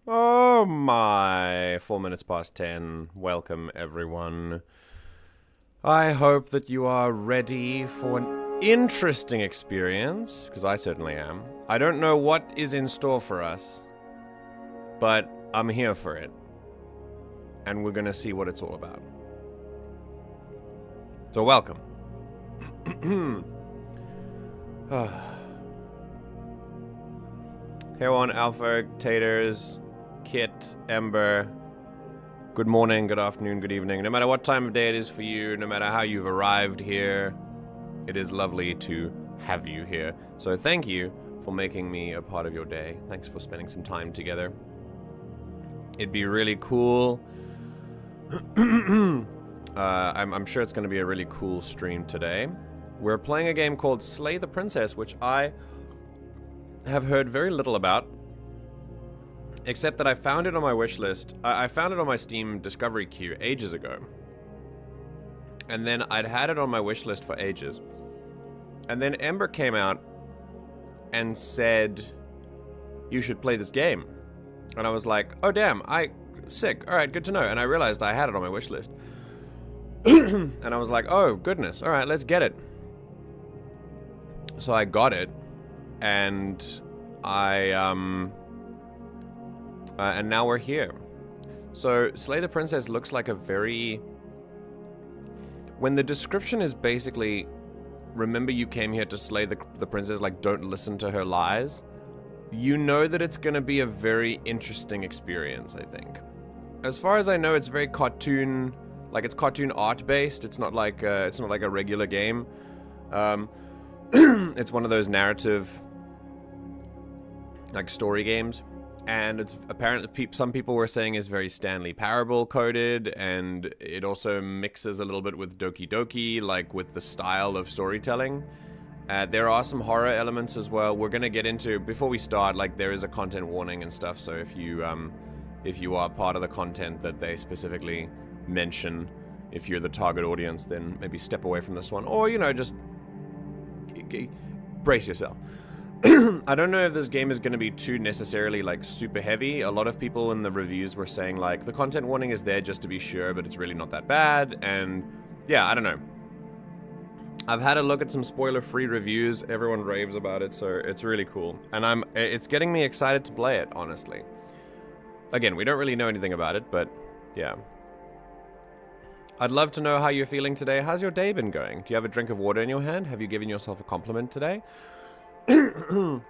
Oh my, 4 minutes past 10. Welcome, everyone. I hope that you are ready for an interesting experience, because I certainly am. I don't know what is in store for us, but I'm here for it. And we're gonna see what it's all about. So welcome. Heron, Alpha, Taters, Kit, Ember. Good morning, good afternoon, good evening. No matter what time of day it is for you, no matter how you've arrived here, it is lovely to have you here. So thank you for making me a part of your day. Thanks for spending some time together. It'd be really cool. I'm sure it's going to be a really cool stream today. We're playing a game called Slay the Princess, which I have heard very little about, except that I found it on my wish list. I found it on my Steam discovery queue ages ago. And then I'd had it on my wish list for ages. And then Ember came out and said, you should play this game. And I was like, oh damn, sick. Alright, good to know. And I realized I had it on my wish list. And I was like, oh goodness, alright, let's get it. So I got it. And and now we're here. So, Slay the Princess looks like a very... When the description is basically, remember you came here to slay the princess, like don't listen to her lies, you know that it's gonna be a very interesting experience, I think. As far as I know, it's very cartoon, like it's cartoon art based, it's not like a regular game. It's one of those narrative, like story games, and it's apparently some people were saying is very Stanley Parable coded, and it also mixes a little bit with Doki Doki, like with the style of storytelling. There are some horror elements as well. We're gonna get into, before we start, like there is a content warning and stuff, so if you are part of the content that they specifically mention, if you're the target audience, then maybe step away from this one, or you know, just brace yourself. I don't know if this game is going to be too necessarily, like, super heavy. A lot of people in the reviews were saying, like, the content warning is there just to be sure, but it's really not that bad, and, yeah, I don't know. I've had a look at some spoiler-free reviews, everyone raves about it, so it's really cool. And it's getting me excited to play it, honestly. Again, we don't really know anything about it, but, yeah. I'd love to know how you're feeling today. How's your day been going? Do you have a drink of water in your hand? Have you given yourself a compliment today? How's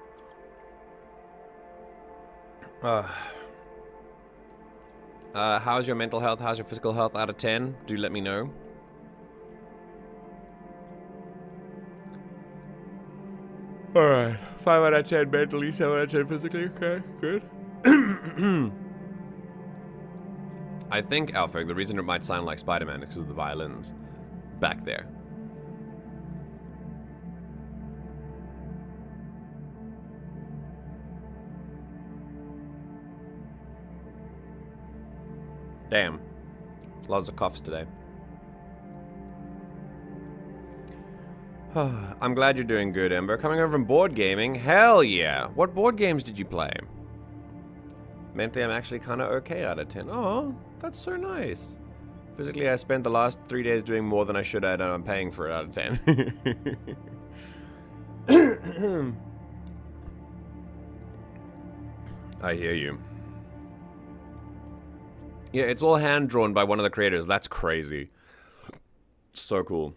your mental health? How's your physical health out of 10? Do let me know. Alright, 5 out of 10 mentally, 7 out of 10 physically. Okay, good. I think, Alfred, the reason it might sound like Spider-Man is because of the violins back there. Damn. Lots of coughs today. I'm glad you're doing good, Ember. Coming over from board gaming? Hell yeah! What board games did you play? Mentally, I'm actually kind of okay out of 10. Oh, that's so nice. Physically, I spent the last 3 days doing more than I should have, and I'm paying for it out of 10. I hear you. Yeah, it's all hand-drawn by one of the creators. That's crazy. So cool.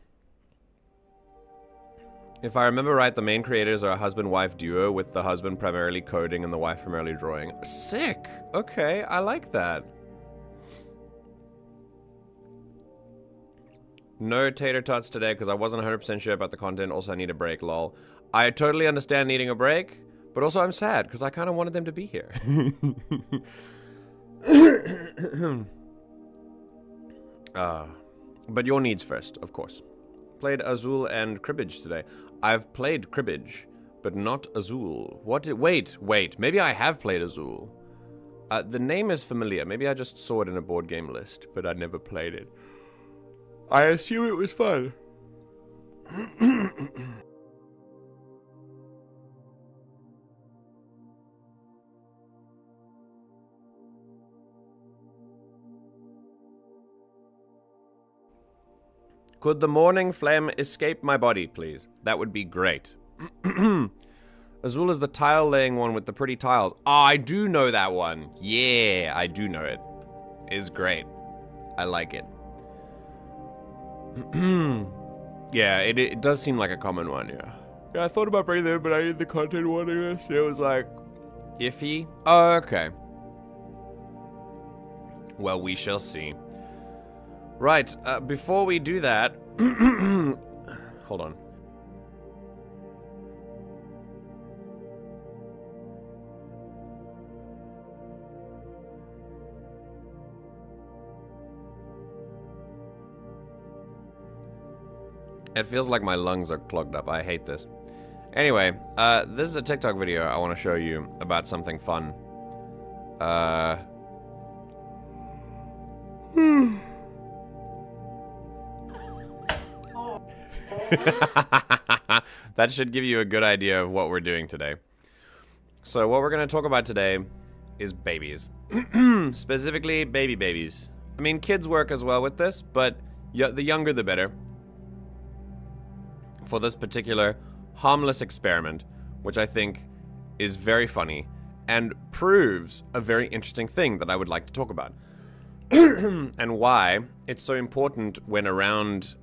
If I remember right, the main creators are a husband-wife duo, with the husband primarily coding and the wife primarily drawing. Sick! Okay, I like that. No tater tots today, because I wasn't 100% sure about the content. Also, I need a break, lol. I totally understand needing a break, but also I'm sad, because I kind of wanted them to be here. But your needs first, of course. Played Azul and Cribbage today. I've played Cribbage, but not Azul. Wait. Maybe I have played Azul. The name is familiar. Maybe I just saw it in a board game list, but I never played it. I assume it was fun. Could the morning phlegm escape my body, please? That would be great. As well as the tile laying one with the pretty tiles. Oh, I do know that one. Yeah, I do know it. It's great. I like it. Yeah, it does seem like a common one, yeah. Yeah, I thought about bringing it, but I need the content warning list. It was like, iffy. Oh, okay. Well, we shall see. Right, before we do that, hold on. It feels like my lungs are clogged up. I hate this. Anyway, this is a TikTok video I want to show you about something fun. That should give you a good idea of what we're doing today. So what we're going to talk about today is babies. Specifically, babies. I mean, kids work as well with this, but the younger the better. For this particular harmless experiment, which I think is very funny and proves a very interesting thing that I would like to talk about. And why it's so important when around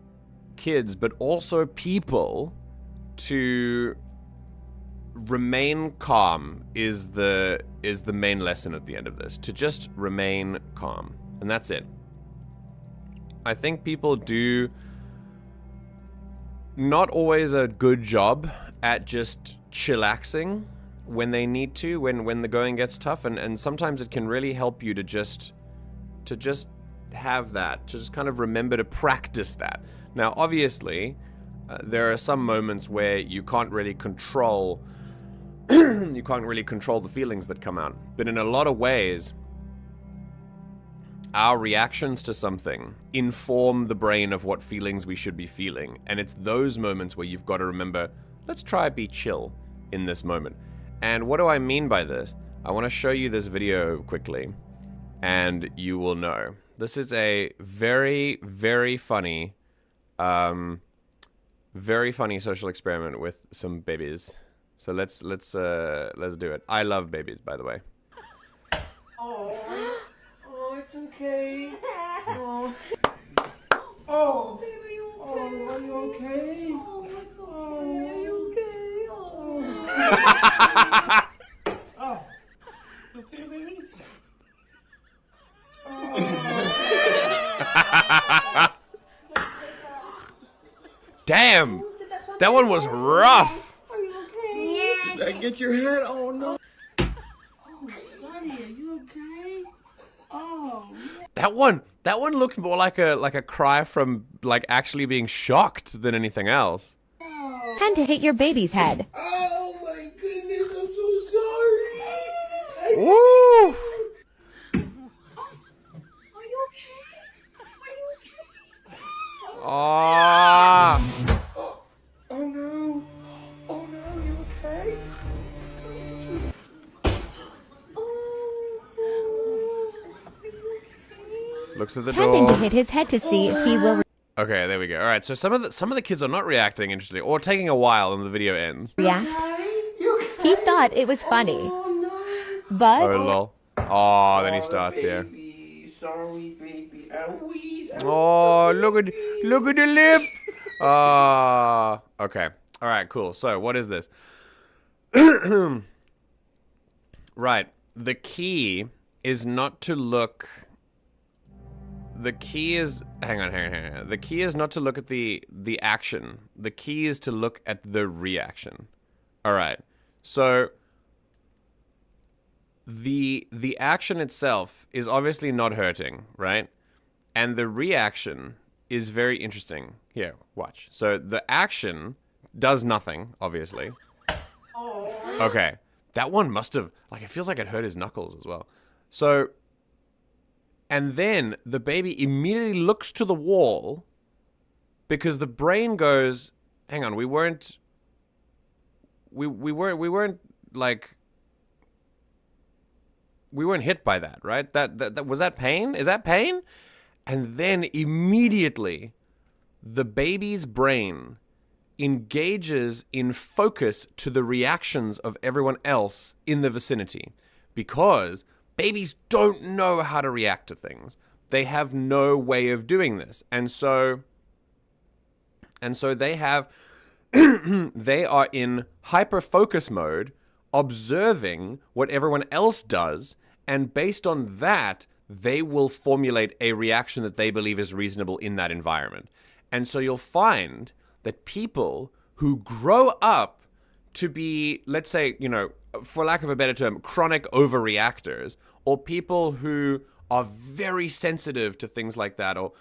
kids, but also people, to remain calm is the main lesson at the end of this. To just remain calm. And that's it. I think people do not always a good job at just chillaxing when they need to, when the going gets tough, and sometimes it can really help you to just have that, to just kind of remember to practice that. Now, obviously, there are some moments where you can't really control the feelings that come out, but in a lot of ways, our reactions to something inform the brain of what feelings we should be feeling. And it's those moments where you've got to remember, let's try be chill in this moment. And what do I mean by this? I want to show you this video quickly, and you will know. This is a very, very funny social experiment with some babies. So let's do it. I love babies, by the way. It's okay. Oh, baby, are you okay? Oh, are you okay? Oh, it's okay. Are you okay? Oh. Oh. Okay, baby? Damn! That one was rough! Are you okay? Did I get your head? Oh, no. Oh, Sonny, are you okay? Oh. That one looked more like a cry from like actually being shocked than anything else. Time to hit your baby's head. Oh, my goodness. I'm so sorry. Woo! Are you okay? Are you okay? Ah! Oh, no. Oh, no. You okay? Looks at the Time to door. hit his head to see if he will Okay, there we go. All right, so some of the kids are not reacting interestingly, or taking a while, and the video ends. react. He thought it was funny, Oh but lol. Oh, then he starts here. Baby. Sorry, baby. Owie. Oh, look at the lip. Ah, okay. All right, cool. So, what is this? Right. The key is not to look. The key is hang on. The key is not to look at the action. The key is to look at the reaction. All right. So the action itself is obviously not hurting, right? And the reaction is very interesting. Here, watch. So the action does nothing, obviously. Okay. That one must have, like, it feels like it hurt his knuckles as well. So, and then the baby immediately looks to the wall because the brain goes, hang on, we weren't hit by that, right? That was that pain? Is that pain? And then immediately the baby's brain engages in focus to the reactions of everyone else in the vicinity, because babies don't know how to react to things. They have no way of doing this. And so they have they are in hyper focus mode, observing what everyone else does, and based on that, they will formulate a reaction that they believe is reasonable in that environment. And so you'll find that people who grow up to be, let's say, you know, for lack of a better term, chronic overreactors, or people who are very sensitive to things like that, or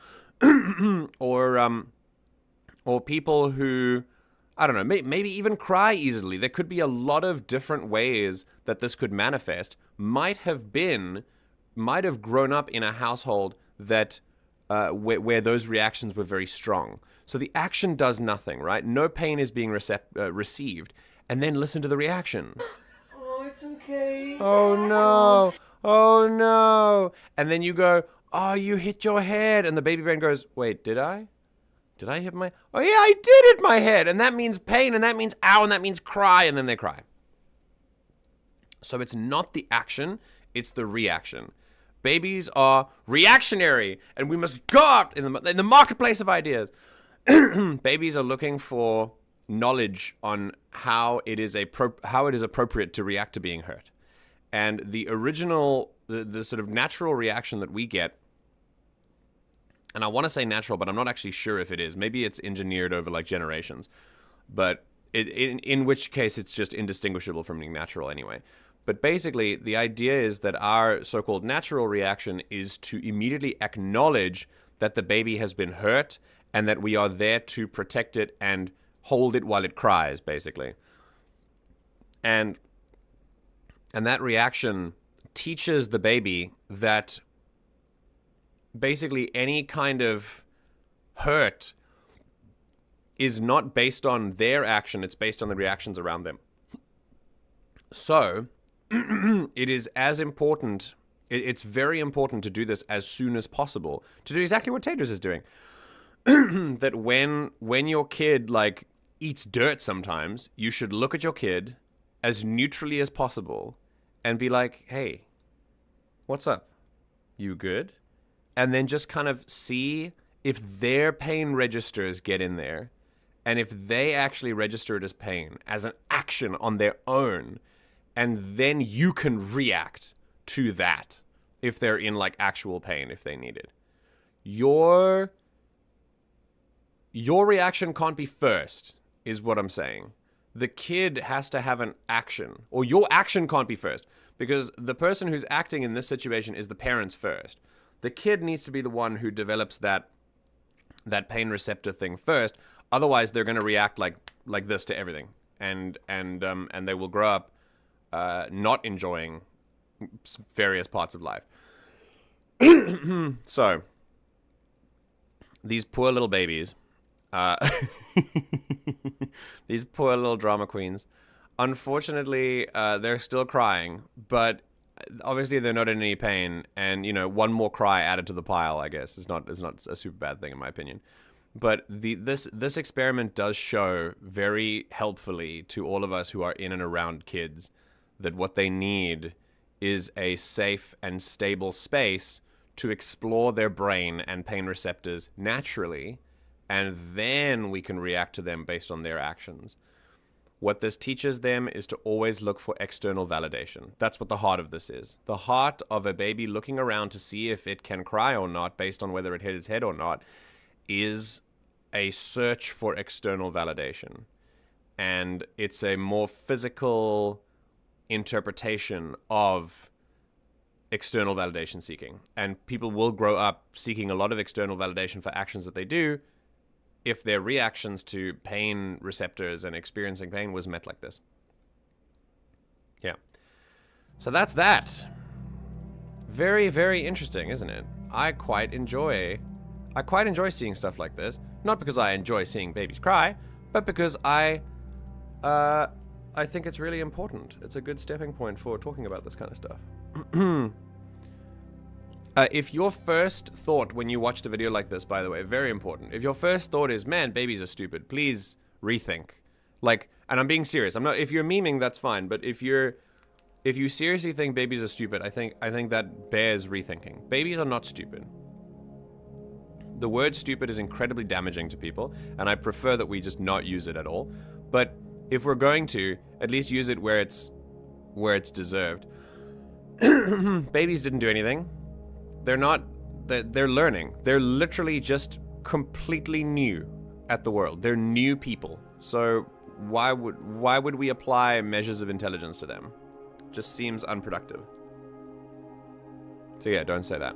or people who, I don't know, maybe even cry easily. There could be a lot of different ways that this could manifest. Might have grown up in a household that where those reactions were very strong. So the action does nothing, right? No pain is being received, and then listen to the reaction. Oh, it's okay. Oh no! Oh no! And then you go, oh, you hit your head, and the baby brain goes, wait, did I? Did I hit my... Oh yeah, I did hit my head, and that means pain, and that means ow, and that means cry, and then they cry. So it's not the action, it's the reaction. Babies are reactionary, and we must go out in the marketplace of ideas. Babies are looking for knowledge on how it is appropriate to react to being hurt. And the original, the sort of natural reaction that we get, and I want to say natural, but I'm not actually sure if it is. Maybe it's engineered over like generations, but in which case it's just indistinguishable from being natural anyway. But basically, the idea is that our so-called natural reaction is to immediately acknowledge that the baby has been hurt and that we are there to protect it and hold it while it cries, basically. And that reaction teaches the baby that basically any kind of hurt is not based on their action, it's based on the reactions around them. So it is as important, it's very important to do this as soon as possible, to do exactly what Tedros is doing. That when your kid like eats dirt sometimes, you should look at your kid as neutrally as possible and be like, hey, what's up? You good? And then just kind of see if their pain registers get in there, and if they actually register it as pain, as an action on their own, and then you can react to that if they're in like actual pain, if they need it. Your reaction can't be first, is what I'm saying. The kid has to have an action, or your action can't be first, because the person who's acting in this situation is the parents first. The kid needs to be the one who develops that pain receptor thing first. Otherwise, they're going to react like this to everything, and they will grow up not enjoying various parts of life. So these poor little babies, these poor little drama queens, unfortunately, they're still crying, but obviously they're not in any pain, and, you know, one more cry added to the pile, I guess, is not a super bad thing in my opinion. But this experiment does show very helpfully to all of us who are in and around kids that what they need is a safe and stable space to explore their brain and pain receptors naturally, and then we can react to them based on their actions. What this teaches them is to always look for external validation. That's what the heart of this is. The heart of a baby looking around to see if it can cry or not based on whether it hit its head or not is a search for external validation. And it's a more physical interpretation of external validation seeking. And people will grow up seeking a lot of external validation for actions that they do if their reactions to pain receptors and experiencing pain was met like this. Yeah. So that's that. Very, very interesting, isn't it? I quite enjoy seeing stuff like this. Not because I enjoy seeing babies cry, but because I think it's really important. It's a good stepping point for talking about this kind of stuff. If your first thought when you watched a video like this, by the way, very important. If your first thought is, man, babies are stupid, please rethink. Like, and I'm being serious. I'm not. If you're memeing, that's fine. But if you seriously think babies are stupid, I think that bears rethinking. Babies are not stupid. The word stupid is incredibly damaging to people, and I prefer that we just not use it at all. But if we're going to, at least use it where it's deserved. Babies didn't do anything. They're learning. They're literally just completely new at the world. They're new people. So why would we apply measures of intelligence to them? Just seems unproductive. So yeah, don't say that.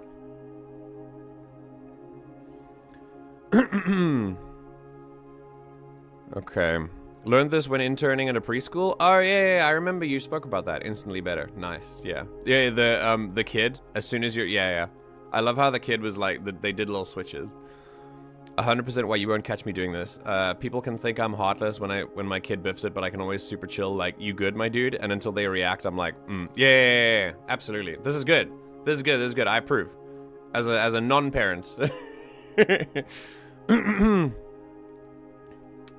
Okay. Learned this when interning at a preschool. Oh yeah, I remember you spoke about that. Instantly better. Nice. Yeah. Yeah. The kid. As soon as you're. Yeah. I love how the kid was like. They did little switches. 100% why you won't catch me doing this. People can think I'm heartless when my kid biffs it, but I can always super chill. Like, you good, my dude? And until they react, I'm like, yeah, absolutely. This is good. This is good. This is good. I approve. As a non-parent.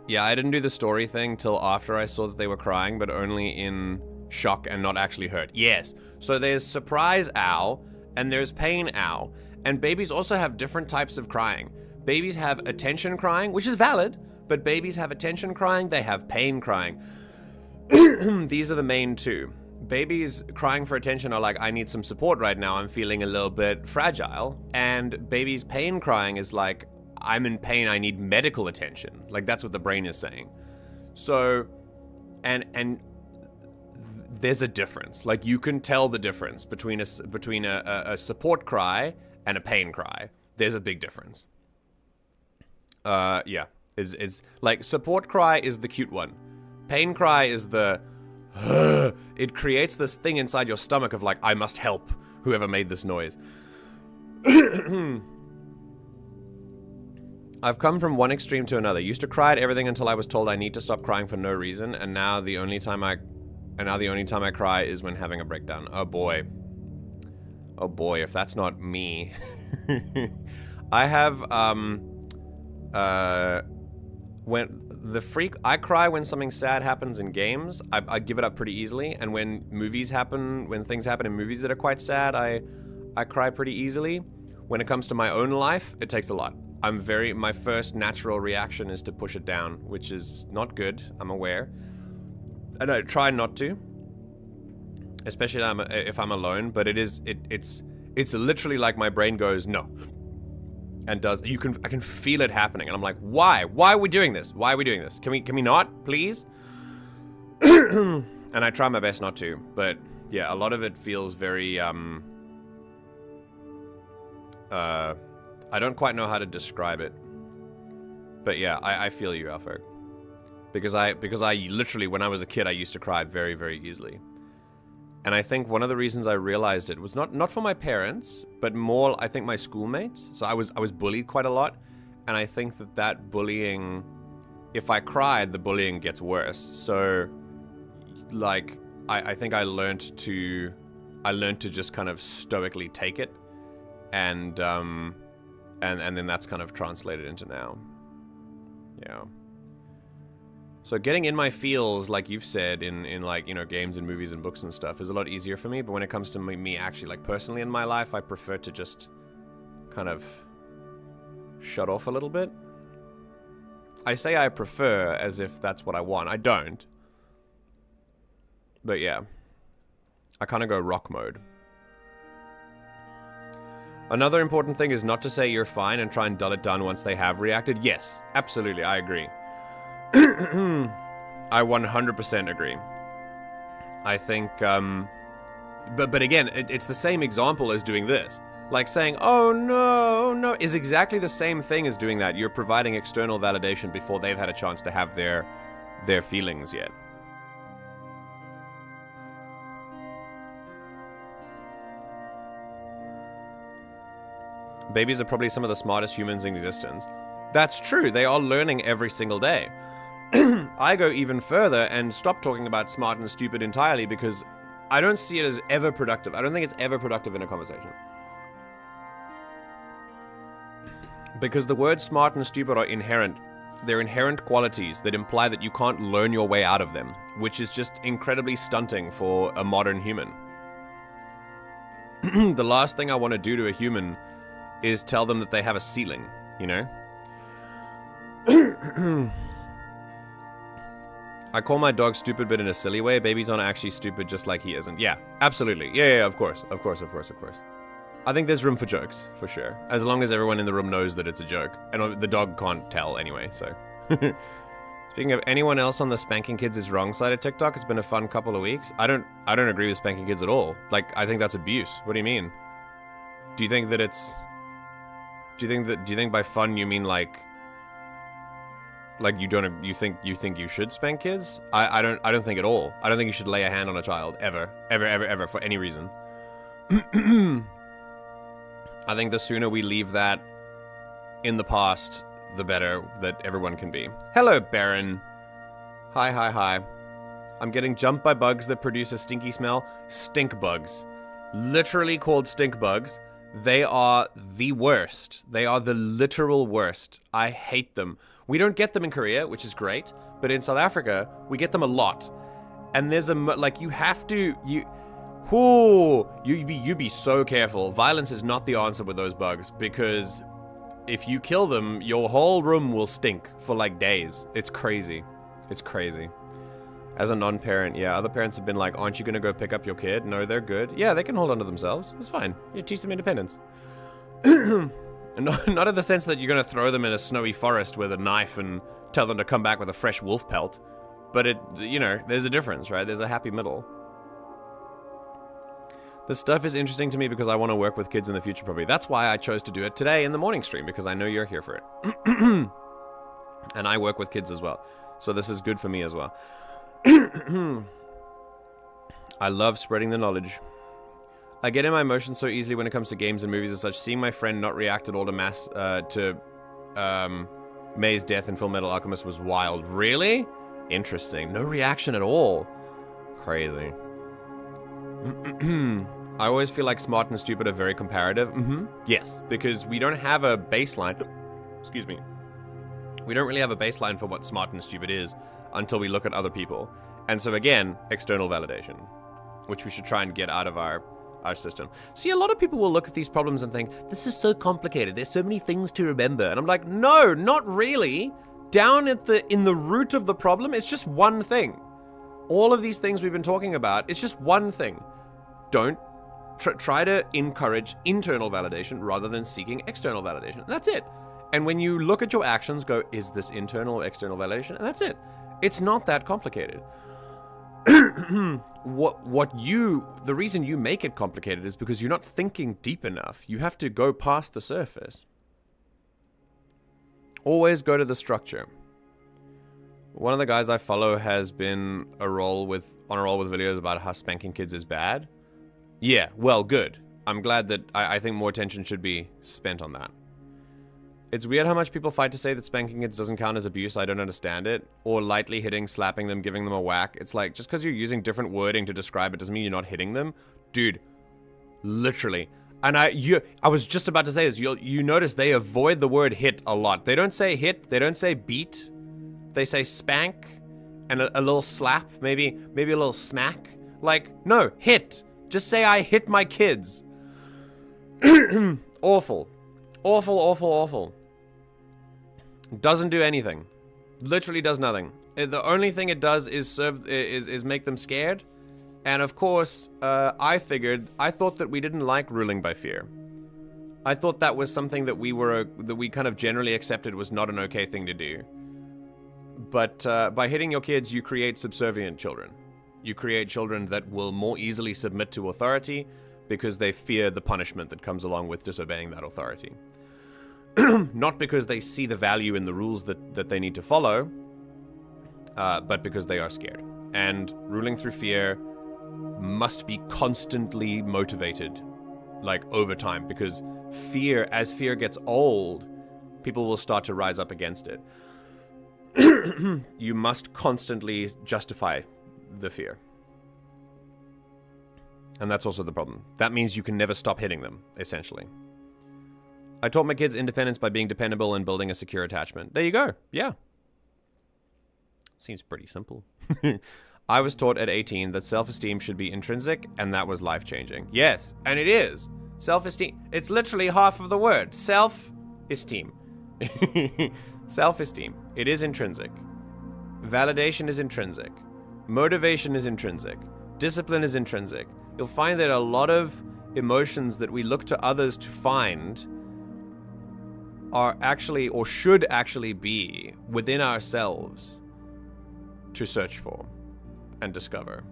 Yeah, I didn't do the story thing till after I saw that they were crying, but only in shock and not actually hurt. Yes. So there's surprise ow, and there's pain ow. And babies also have different types of crying. Babies have attention crying, which is valid, but babies have attention crying, they have pain crying. These are the main two. Babies crying for attention are like, I need some support right now, I'm feeling a little bit fragile. And babies' pain crying is like, I'm in pain, I need medical attention. Like, that's what the brain is saying. So, and there's a difference. Like, you can tell the difference between a support cry and a pain cry. There's a big difference. Yeah. Is like, support cry is the cute one. Pain cry is the it creates this thing inside your stomach of like, I must help whoever made this noise. I've come from one extreme to another. Used to cry at everything until I was told I need to stop crying for no reason, and now the only time I cry is when having a breakdown. Oh boy. Oh boy, if that's not me. I have I cry when something sad happens in games. I give it up pretty easily, and when things happen in movies that are quite sad, I cry pretty easily. When it comes to my own life, it takes a lot. My first natural reaction is to push it down, which is not good, I'm aware. And I try not to, especially if I'm alone, but it's literally like my brain goes, no. And I can feel it happening, and I'm like, why? Why are we doing this? Why are we doing this? Can we not, please? And I try my best not to, but yeah, a lot of it feels very, I don't quite know how to describe it. But yeah, I feel you, Alfred. Because I literally, when I was a kid, I used to cry very, very easily. And I think one of the reasons I realized it was not for my parents, but more, I think, my schoolmates. So I was bullied quite a lot. And I think that bullying, if I cried, the bullying gets worse. So, like, I think I learned to just kind of stoically take it. And then that's kind of translated into now. Yeah. So getting in my feels, like you've said, in like, you know, games and movies and books and stuff is a lot easier for me. But when it comes to me actually, like, personally in my life, I prefer to just kind of shut off a little bit. I say I prefer as if that's what I want. I don't. But yeah. I kind of go rock mode. Another important thing is not to say you're fine and try and dull it down once they have reacted. Yes, absolutely, I agree. I 100% agree. I think, but again, it's the same example as doing this. Like saying, oh no, is exactly the same thing as doing that. You're providing external validation before they've had a chance to have their feelings yet. Babies are probably some of the smartest humans in existence. That's true, they are learning every single day. I go even further and stop talking about smart and stupid entirely because I don't see it as ever productive. I don't think it's ever productive in a conversation. Because the words smart and stupid are inherent. They're inherent qualities that imply that you can't learn your way out of them, which is just incredibly stunting for a modern human. The last thing I want to do to a human is tell them that they have a ceiling, you know? I call my dog stupid, but in a silly way. Babies aren't actually stupid, just like he isn't. Yeah, absolutely. Yeah, of course. I think there's room for jokes, for sure. As long as everyone in the room knows that it's a joke. And the dog can't tell anyway, so. Speaking of anyone else on the spanking kids is wrong side of TikTok, it's been a fun couple of weeks. I don't agree with spanking kids at all. Like, I think that's abuse. What do you mean? Do you think that it's... Do you think by fun you mean like you think you should spank kids? I don't think at all. I don't think you should lay a hand on a child ever for any reason. I think the sooner we leave that in the past, the better that everyone can be. Hello, Baron. Hi. I'm getting jumped by bugs that produce a stinky smell. Stink bugs. Literally called stink bugs. They are the worst. They are the literal worst. I hate them. We don't get them in Korea, which is great, but in South Africa, we get them a lot. And there's like, you have to, you be so careful. Violence is not the answer with those bugs, because if you kill them, your whole room will stink for like days. It's crazy. It's crazy. As a non-parent, yeah, other parents have been like, aren't you going to go pick up your kid? No, they're good. Yeah, they can hold on to themselves. It's fine. You teach them independence. Not in the sense that you're going to throw them in a snowy forest with a knife and tell them to come back with a fresh wolf pelt. But there's a difference, right? There's a happy middle. This stuff is interesting to me because I want to work with kids in the future, probably. That's why I chose to do it today in the morning stream, because I know you're here for it. And I work with kids as well. So this is good for me as well. I love spreading the knowledge. I get in my emotions so easily when it comes to games and movies and such. Seeing my friend not react at all to May's death in Full Metal Alchemist was wild. Really? Interesting. No reaction at all. Crazy. I always feel like smart and stupid are very comparative. Yes, because we don't have a baseline. Excuse me. We don't really have a baseline for what smart and stupid is until we look at other people. And so again, external validation, which we should try and get out of our system. See, a lot of people will look at these problems and think, this is so complicated, there's so many things to remember. And I'm like, no, not really. Down in the root of the problem, it's just one thing. All of these things we've been talking about, it's just one thing. Don't try to encourage internal validation rather than seeking external validation. That's it. And when you look at your actions, go, is this internal or external validation? And that's it. It's not that complicated. The reason you make it complicated is because you're not thinking deep enough. You have to go past the surface. Always go to the structure. One of the guys I follow has been on a roll with videos about how spanking kids is bad. Yeah, well, good. I'm glad that I think more attention should be spent on that. It's weird how much people fight to say that spanking kids doesn't count as abuse. I don't understand it. Or lightly hitting, slapping them, giving them a whack. It's like, just because you're using different wording to describe it doesn't mean you're not hitting them. Dude, literally. And I was just about to say this. You notice they avoid the word hit a lot. They don't say hit. They don't say beat. They say spank and a little slap. Maybe a little smack. Like, no, hit. Just say I hit my kids. Awful. Awful. Doesn't do anything. Literally does nothing. The only thing it does is make them scared. And of course, I thought that we didn't like ruling by fear. I thought that was something that we kind of generally accepted was not an okay thing to do. But by hitting your kids, you create subservient children. You create children that will more easily submit to authority because they fear the punishment that comes along with disobeying that authority. Not because they see the value in the rules that they need to follow, but because they are scared. And ruling through fear must be constantly motivated, like over time, because as fear gets old, people will start to rise up against it. You must constantly justify the fear. And that's also the problem. That means you can never stop hitting them, essentially. I taught my kids independence by being dependable and building a secure attachment. There you go. Yeah. Seems pretty simple. I was taught at 18 that self-esteem should be intrinsic, and that was life-changing. Yes, and it is. Self-esteem. It's literally half of the word. Self-esteem. Self-esteem. It is intrinsic. Validation is intrinsic. Motivation is intrinsic. Discipline is intrinsic. You'll find that a lot of emotions that we look to others to find are actually, or should actually be, within ourselves to search for and discover.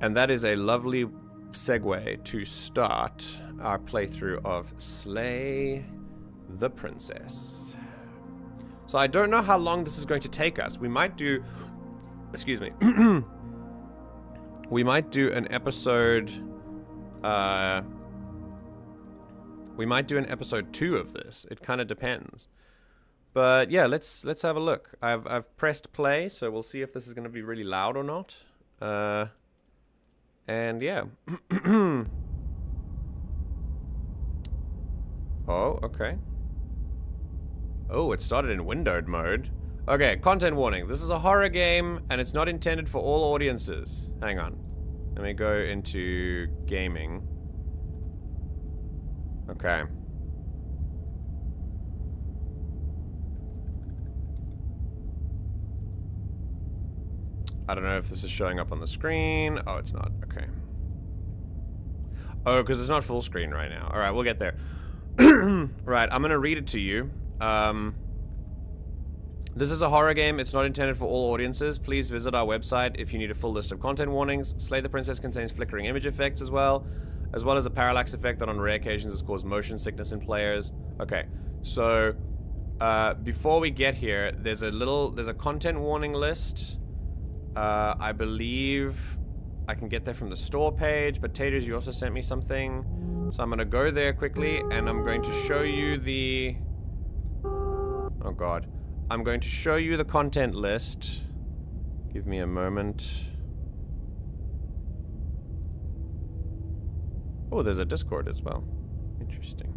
And that is a lovely segue to start our playthrough of Slay the Princess. So I don't know how long this is going to take us. We might do... Excuse me. We might do an episode... we might do an episode 2 of this. It kind of depends. But yeah, let's have a look. I've pressed play, so we'll see if this is going to be really loud or not. And yeah. Oh, okay. Oh, it started in windowed mode. Okay, content warning. This is a horror game, and it's not intended for all audiences. Hang on. Let me go into gaming. Okay. I don't know if this is showing up on the screen. Oh, it's not. Okay. Oh, because it's not full screen right now. All right, we'll get there. Right, I'm going to read it to you. This is a horror game. It's not intended for all audiences. Please visit our website if you need a full list of content warnings. Slay the Princess contains flickering image effects as well as a parallax effect that on rare occasions has caused motion sickness in players. Okay, so before we get here, there's a content warning list. I believe I can get there from the store page, but Taters, you also sent me something. So I'm gonna go there quickly, and I'm going to show you the... Oh god. I'm going to show you the content list. Give me a moment. Oh, there's a Discord as well. Interesting.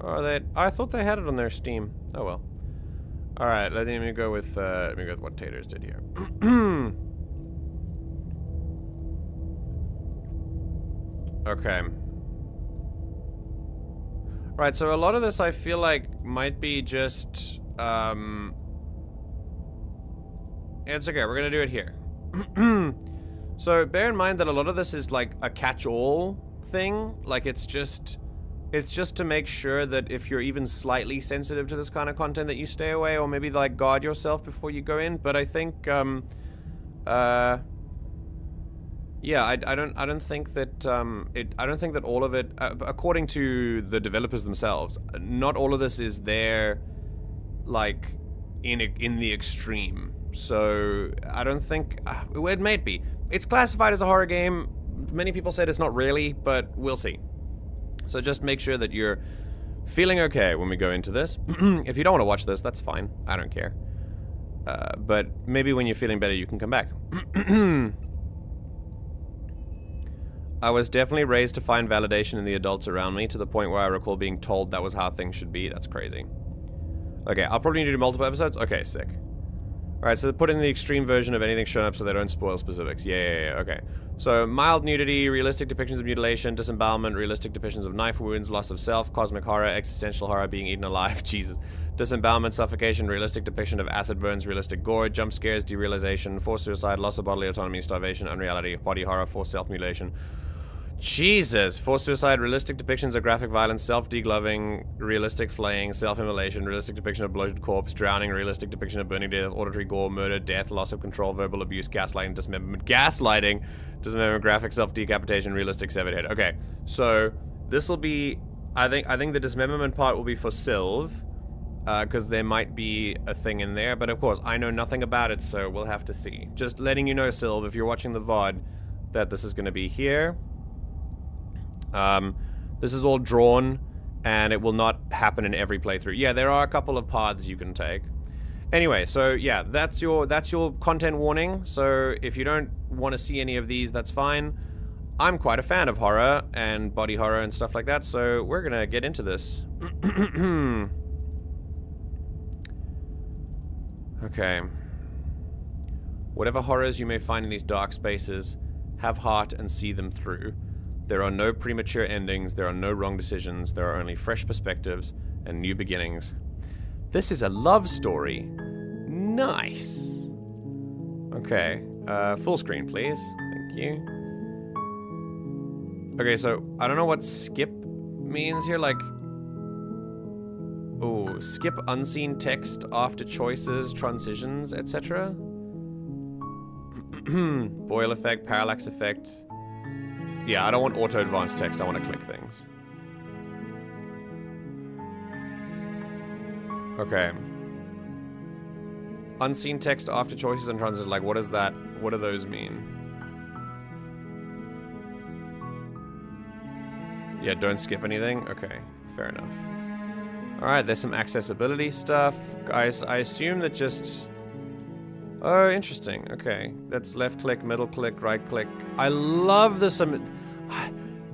Oh, I thought they had it on their Steam. Oh well. All right, let me go with what Taters did here. Okay. Right, so a lot of this I feel like might be just it's okay, we're gonna do it here. So bear in mind that a lot of this is like a catch-all thing. Like it's just to make sure that if you're even slightly sensitive to this kind of content that you stay away, or maybe like guard yourself before you go in. But I think yeah, I don't think that I don't think that all of it, according to the developers themselves, not all of this is there like in the extreme. So I don't think it might be. It's classified as a horror game. Many people said it's not really, but we'll see. So just make sure that you're feeling okay when we go into this. If you don't want to watch this, that's fine. I don't care. But maybe when you're feeling better, you can come back. I was definitely raised to find validation in the adults around me, to the point where I recall being told that was how things should be. That's crazy. Okay, I'll probably need to do multiple episodes. Okay, sick. Alright, so put in the extreme version of anything shown up so they don't spoil specifics. Yeah, okay. So, mild nudity, realistic depictions of mutilation, disembowelment, realistic depictions of knife wounds, loss of self, cosmic horror, existential horror, being eaten alive, Jesus. Disembowelment, suffocation, realistic depiction of acid burns, realistic gore, jump scares, derealization, forced suicide, loss of bodily autonomy, starvation, unreality, body horror, forced self-mutilation. Jesus! Forced suicide, realistic depictions of graphic violence, self-degloving, realistic flaying, self-immolation, realistic depiction of bloated corpse, drowning, realistic depiction of burning death, auditory gore, murder, death, loss of control, verbal abuse, gaslighting, dismemberment, graphic self-decapitation, realistic severed head. Okay, so this will be, I think the dismemberment part will be for Sylv, because there might be a thing in there, but of course, I know nothing about it, so we'll have to see. Just letting you know, Sylv, if you're watching the VOD, that this is going to be here. This is all drawn, and it will not happen in every playthrough. Yeah, there are a couple of paths you can take. Anyway, so yeah, that's your content warning. So if you don't want to see any of these, that's fine. I'm quite a fan of horror and body horror and stuff like that, so we're gonna get into this. Okay. Whatever horrors you may find in these dark spaces, have heart and see them through. There are no premature endings, there are no wrong decisions, there are only fresh perspectives and new beginnings. This is a love story. Nice. Okay, full screen, please. Thank you. Okay, so I don't know what skip means here, like... Oh, skip unseen text after choices, transitions, etc. Boil effect, parallax effect. Yeah, I don't want auto advanced text, I want to click things. Okay. Unseen text after choices and transitions, like what is that? What do those mean? Yeah, don't skip anything? Okay, fair enough. Alright, there's some accessibility stuff. Guys, I assume that just... Oh, interesting. Okay. That's left click, middle click, right click. I love this.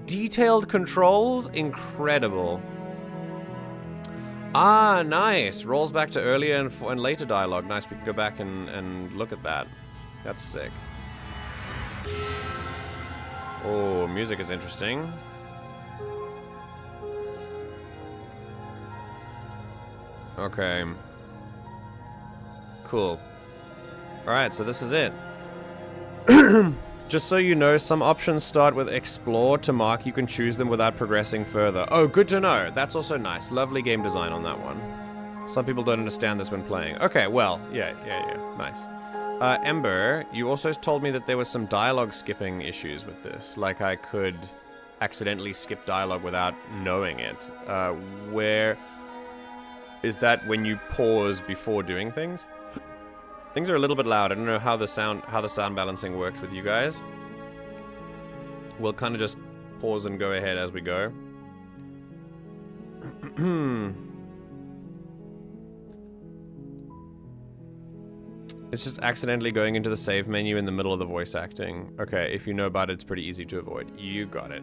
Detailed controls? Incredible. Ah, nice. Rolls back to earlier and later dialogue. Nice, we can go back and look at that. That's sick. Oh, music is interesting. Okay. Cool. Alright, so this is it. Just so you know, some options start with explore to mark you can choose them without progressing further. Oh, good to know. That's also nice. Lovely game design on that one. Some people don't understand this when playing. Okay, well, yeah. Nice. Ember, you also told me that there was some dialogue skipping issues with this. Like I could accidentally skip dialogue without knowing it. Where... Is that when you pause before doing things? Things are a little bit loud. I don't know how the sound balancing works with you guys. We'll kind of just pause and go ahead as we go. It's just accidentally going into the save menu in the middle of the voice acting. Okay, if you know about it, it's pretty easy to avoid. You got it.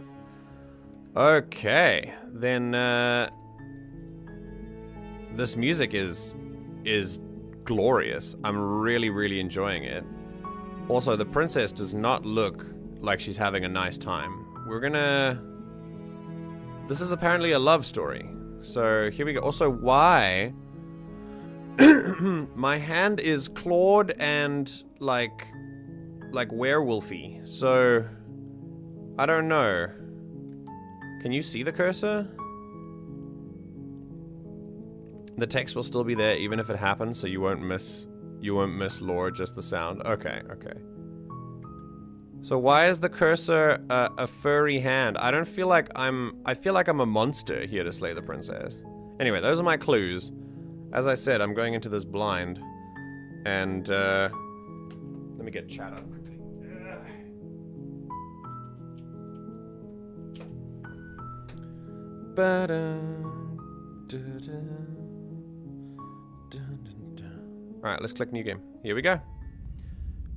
Okay, then this music is glorious. I'm really enjoying it. Also, the princess does not look like she's having a nice time. We're gonna... This is apparently a love story. So, here we go. Also, why... My hand is clawed and, like werewolfy. So, I don't know. Can you see the cursor? The text will still be there even if it happens, so you won't miss lore, just the sound. Okay. So why is the cursor a furry hand? I feel like I'm a monster here to slay the princess. Anyway, those are my clues. As I said, I'm going into this blind. And let me get chat up quickly. Alright, let's click new game. Here we go.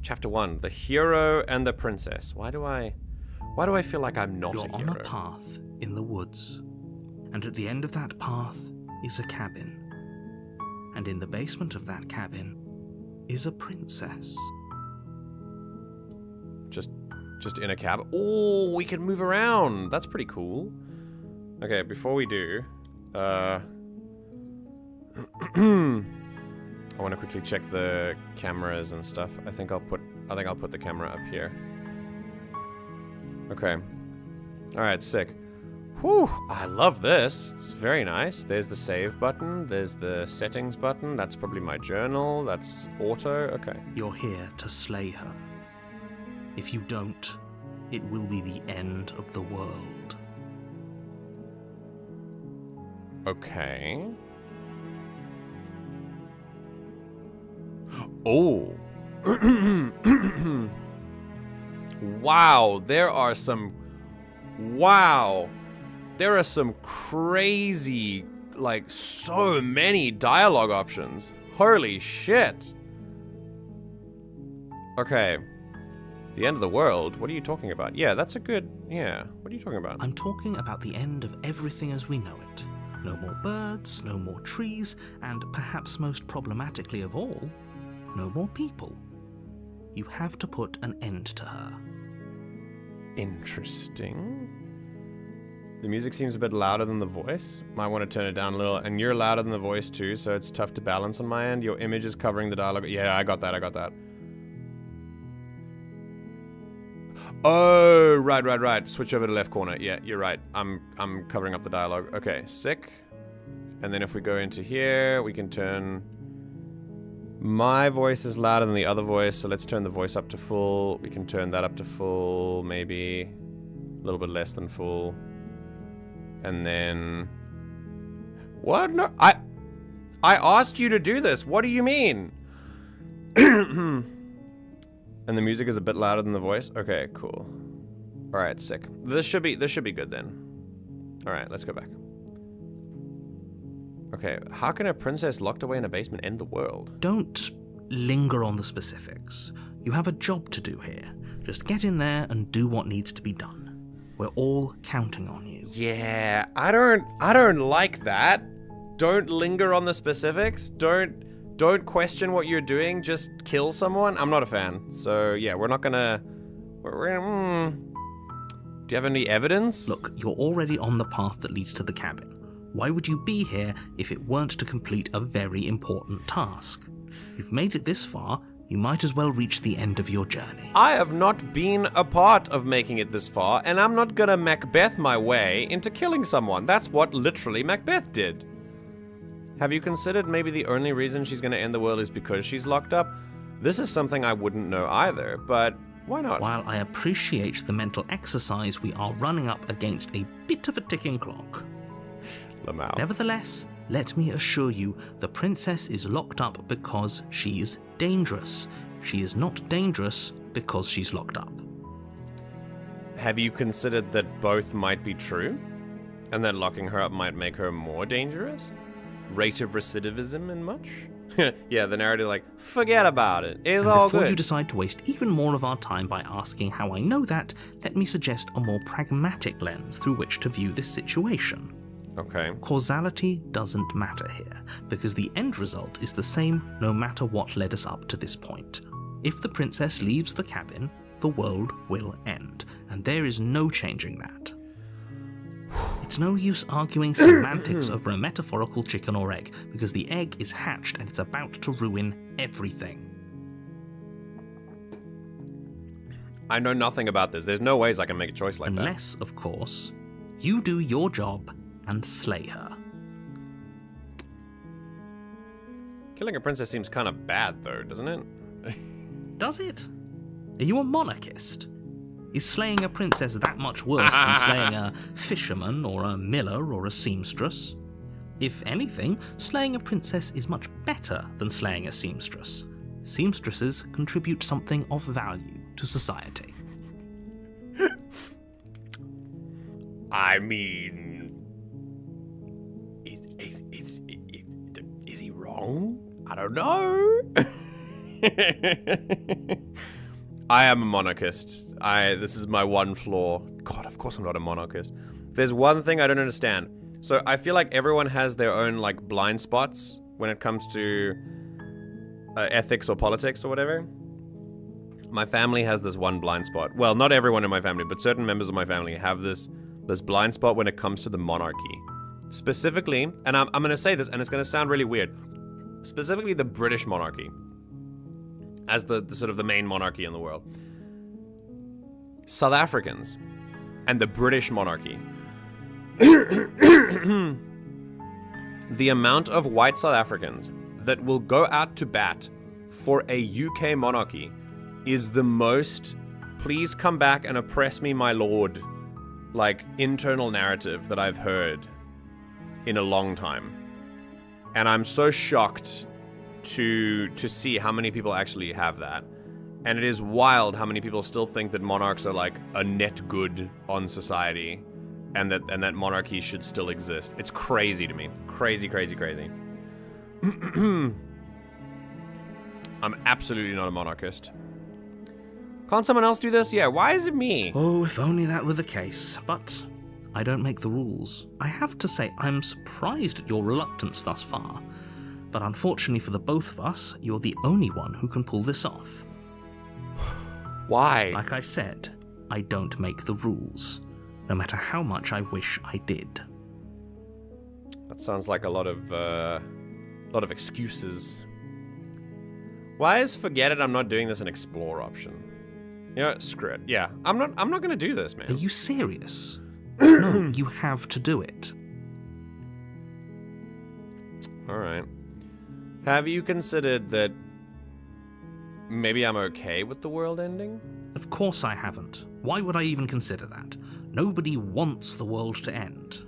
Chapter 1, the hero and the princess. Why do I feel like I'm not a hero? You're on a path in the woods, and at the end of that path is a cabin. And in the basement of that cabin is a princess. Just in a cab. Oh, we can move around. That's pretty cool. Okay, before we do, I want to quickly check the cameras and stuff. I think I'll put the camera up here. Okay. All right, sick. Whew, I love this. It's very nice. There's the save button. There's the settings button. That's probably my journal. That's auto. Okay. You're here to slay her. If you don't, it will be the end of the world. Okay. Oh. Wow, there are some crazy, like, so many dialogue options. Holy shit. Okay. The end of the world? What are you talking about? Yeah, that's a good... Yeah, what are you talking about? I'm talking about the end of everything as we know it. No more birds, no more trees, and perhaps most problematically of all, no more people. You have to put an end to her. Interesting. The music seems a bit louder than the voice. Might want to turn it down a little. And you're louder than the voice too, so it's tough to balance on my end. Your image is covering the dialogue. Yeah, I got that. Oh, right. Switch over to left corner. Yeah, you're right. I'm covering up the dialogue. Okay, sick. And then if we go into here, we can turn... My voice is louder than the other voice, so let's turn the voice up to full. We can turn that up to full, maybe a little bit less than full. And then... What? No, I asked you to do this. What do you mean? And the music is a bit louder than the voice? Okay, cool. Alright, sick. This should be good then. Alright, let's go back. Okay, how can a princess locked away in a basement end the world? Don't linger on the specifics. You have a job to do here. Just get in there and do what needs to be done. We're all counting on you. Yeah, I don't like that. Don't linger on the specifics. Don't question what you're doing. Just kill someone. I'm not a fan. So yeah, we're not gonna. Do you have any evidence? Look, you're already on the path that leads to the cabin. Why would you be here if it weren't to complete a very important task? You've made it this far, you might as well reach the end of your journey. I have not been a part of making it this far, and I'm not gonna Macbeth my way into killing someone. That's what literally Macbeth did. Have you considered maybe the only reason she's gonna end the world is because she's locked up? This is something I wouldn't know either, but why not? While I appreciate the mental exercise, we are running up against a bit of a ticking clock. Lamau. Nevertheless, let me assure you, the princess is locked up because she's dangerous. She is not dangerous because she's locked up. Have you considered that both might be true? And that locking her up might make her more dangerous? Rate of recidivism and much? Yeah, the narrative like, forget about it. It's all good. Before you decide to waste even more of our time by asking how I know that, let me suggest a more pragmatic lens through which to view this situation. Okay. Causality doesn't matter here, because the end result is the same no matter what led us up to this point. If the princess leaves the cabin, the world will end, and there is no changing that. It's no use arguing semantics over a metaphorical chicken or egg, because the egg is hatched and it's about to ruin everything. I know nothing about this. There's no ways I can make a choice like that. Unless, of course, you do your job and slay her. Killing a princess seems kind of bad, though, doesn't it? Does it? Are you a monarchist? Is slaying a princess that much worse than slaying a fisherman or a miller or a seamstress? If anything, slaying a princess is much better than slaying a seamstress. Seamstresses contribute something of value to society. I mean... Is he wrong? I don't know. I am a monarchist. This is my one flaw. God, of course I'm not a monarchist. There's one thing I don't understand. So I feel like everyone has their own like blind spots when it comes to ethics or politics or whatever. My family has this one blind spot. Well, not everyone in my family, but certain members of my family have this blind spot when it comes to the monarchy. Specifically, and I'm going to say this, and it's going to sound really weird, specifically the British monarchy, as the sort of the main monarchy in the world. South Africans and the British monarchy. The amount of white South Africans that will go out to bat for a UK monarchy is the most, please come back and oppress me, my lord, like internal narrative that I've heard in a long time. And I'm so shocked to see how many people actually have that. And it is wild how many people still think that monarchs are like a net good on society and that monarchy should still exist. It's crazy to me. Crazy, crazy, crazy. I'm absolutely not a monarchist. Can't someone else do this? Yeah, why is it me? Oh, if only that were the case. But I don't make the rules. I have to say, I'm surprised at your reluctance thus far. But unfortunately for the both of us, you're the only one who can pull this off. Why? Like I said, I don't make the rules, no matter how much I wish I did. That sounds like a lot of excuses. Why is forget it, I'm not doing this an explore option? You know, screw it. Yeah, I'm not gonna do this, man. Are you serious? No, you have to do it. Alright. Have you considered that maybe I'm okay with the world ending? Of course I haven't. Why would I even consider that? Nobody wants the world to end.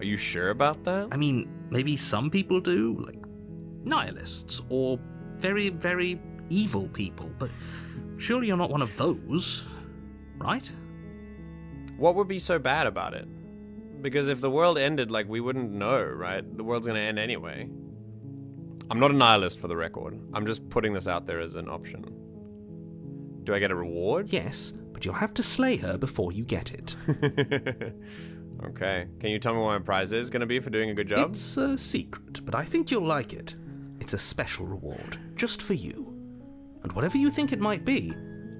Are you sure about that? I mean, maybe some people do, like nihilists, or very, very evil people, but surely you're not one of those, right? What would be so bad about it? Because if the world ended, like, we wouldn't know, right? The world's gonna end anyway. I'm not a nihilist, for the record. I'm just putting this out there as an option. Do I get a reward? Yes, but you'll have to slay her before you get it. Okay. Can you tell me what my prize is gonna be for doing a good job? It's a secret, but I think you'll like it. It's a special reward, just for you. And whatever you think it might be,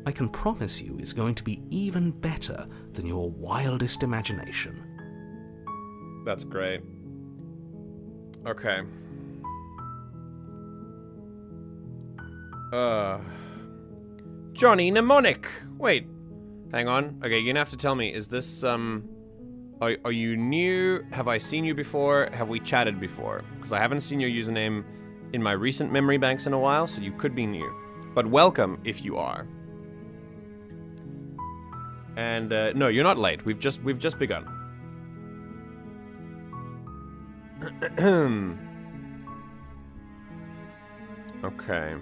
I can promise you it's going to be even better than your wildest imagination. That's great. Okay. Johnny Mnemonic! Wait. Hang on. Okay, you're gonna have to tell me, is this, are you new? Have I seen you before? Have we chatted before? Because I haven't seen your username in my recent memory banks in a while, so you could be new. But welcome if you are. And, no, you're not late. We've just begun. Okay.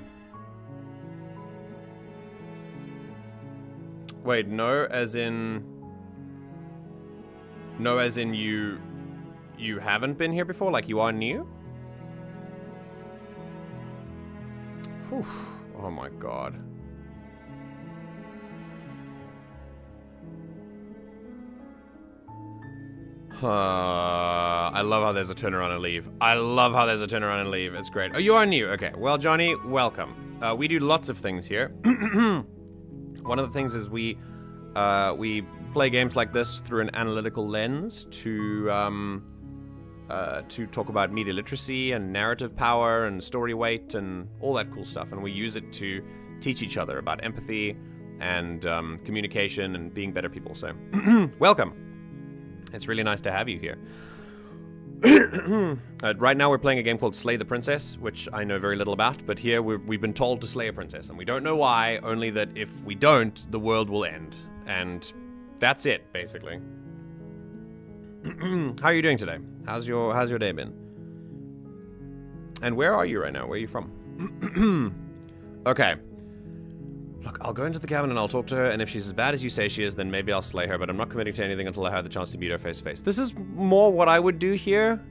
Wait, no as in you haven't been here before? Like you are new? Whew. Oh my god. I love how there's a turn around and leave. I love how there's a turn around and leave. It's great. Oh, you are new. Okay. Well, Johnny, welcome. We do lots of things here. One of the things is we play games like this through an analytical lens to talk about media literacy and narrative power and story weight and all that cool stuff. And we use it to teach each other about empathy and communication and being better people. So, welcome. It's really nice to have you here. Right now we're playing a game called Slay the Princess, which I know very little about, but here we've been told to slay a princess, and we don't know why, only that if we don't, the world will end. And that's it, basically. How are you doing today? How's your day been? And where are you right now? Where are you from? Okay. Look, I'll go into the cabin and I'll talk to her, and if she's as bad as you say she is, then maybe I'll slay her, but I'm not committing to anything until I have the chance to meet her face to face. This is more what I would do here.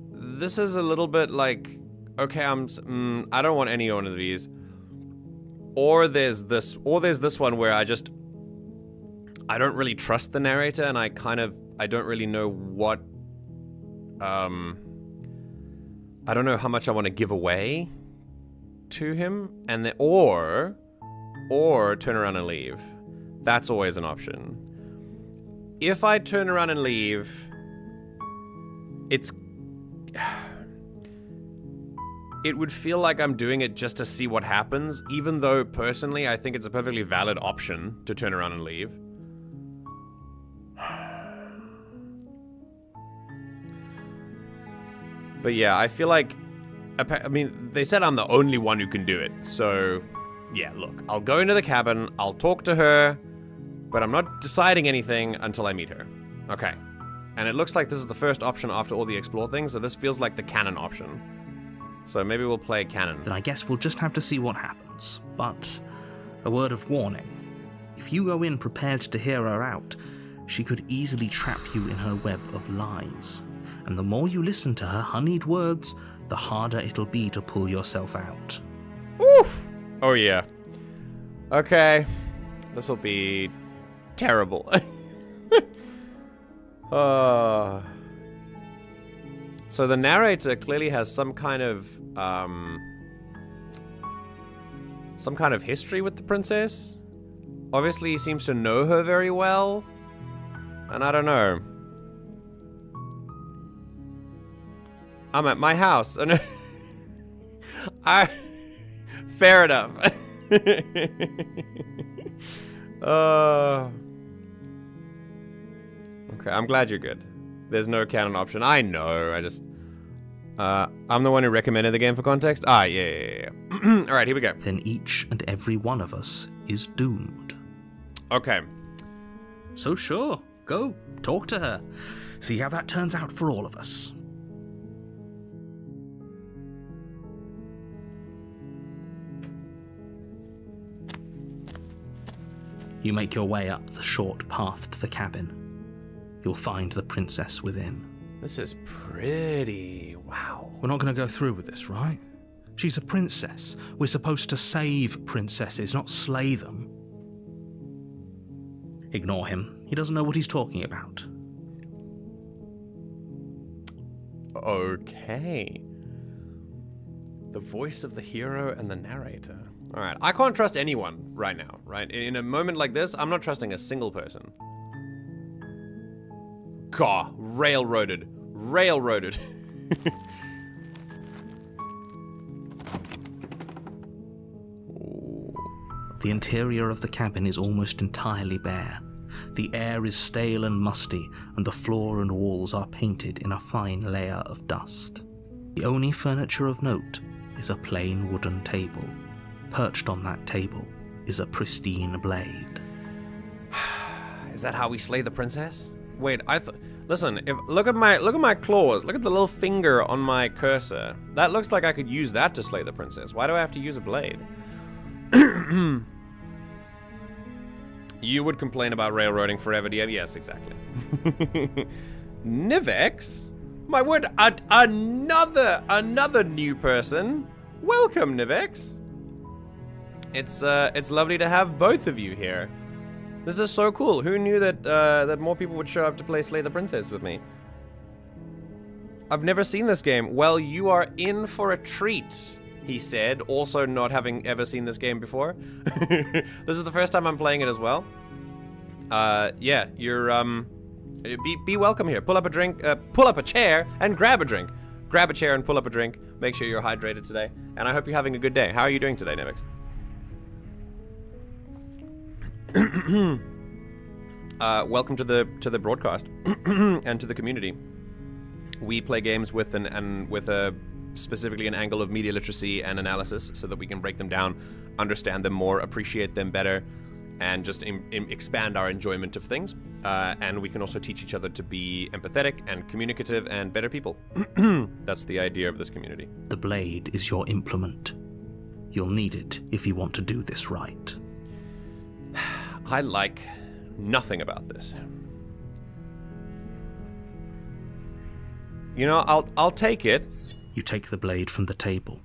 This is a little bit like, okay, I don't want any one of these. Or there's this one where I don't really trust the narrator, and I don't really know what, I don't know how much I want to give away to him, and then or turn around and leave. That's always an option. If I turn around and leave, it would feel like I'm doing it just to see what happens, even though personally I think it's a perfectly valid option to turn around and leave. But yeah, I feel like, I mean, they said I'm the only one who can do it. So, yeah, look, I'll go into the cabin, I'll talk to her, but I'm not deciding anything until I meet her. Okay. And it looks like this is the first option after all the explore things, so this feels like the canon option. So maybe we'll play canon. Then I guess we'll just have to see what happens. But a word of warning. If you go in prepared to hear her out, she could easily trap you in her web of lies. And the more you listen to her honeyed words, the harder it'll be to pull yourself out. Oof! Oh yeah. Okay. This'll be terrible. So the narrator clearly has some kind of history with the princess. Obviously he seems to know her very well. And I don't know. I'm at my house. Fair enough. Okay, I'm glad you're good. There's no canon option. I know, I'm the one who recommended the game for context. Yeah. Alright, here we go. Then each and every one of us is doomed. Okay. So sure, go, talk to her. See how that turns out for all of us. You make your way up the short path to the cabin. You'll find the princess within. This is pretty. Wow. We're not going to go through with this, right? She's a princess. We're supposed to save princesses, not slay them. Ignore him. He doesn't know what he's talking about. Okay. The voice of the hero and the narrator. Alright, I can't trust anyone right now, right? In a moment like this, I'm not trusting a single person. God, railroaded. Railroaded. The interior of the cabin is almost entirely bare. The air is stale and musty, and the floor and walls are painted in a fine layer of dust. The only furniture of note is a plain wooden table. Perched on that table is a pristine blade. Is that how we slay the princess? Wait, listen, look at my claws. Look at the little finger on my cursor. That looks like I could use that to slay the princess. Why do I have to use a blade? You would complain about railroading forever, DM? Yes, exactly. Nivex? My word, another new person. Welcome, Nivex. It's lovely to have both of you here. This is so cool. Who knew that that more people would show up to play Slay the Princess with me? I've never seen this game. Well, you are in for a treat, he said, also not having ever seen this game before. This is the first time I'm playing it as well. Yeah, you're be welcome here. Pull up a drink, pull up a chair and grab a drink. Grab a chair and pull up a drink. Make sure you're hydrated today. And I hope you're having a good day. How are you doing today, Nevix? Welcome to the broadcast and to the community. We play games with specifically an angle of media literacy and analysis, so that we can break them down, understand them more, appreciate them better, and just expand our enjoyment of things. And we can also teach each other to be empathetic and communicative and better people. That's the idea of this community. The blade is your implement. You'll need it if you want to do this right. I like nothing about this. You know, I'll take it. You take the blade from the table.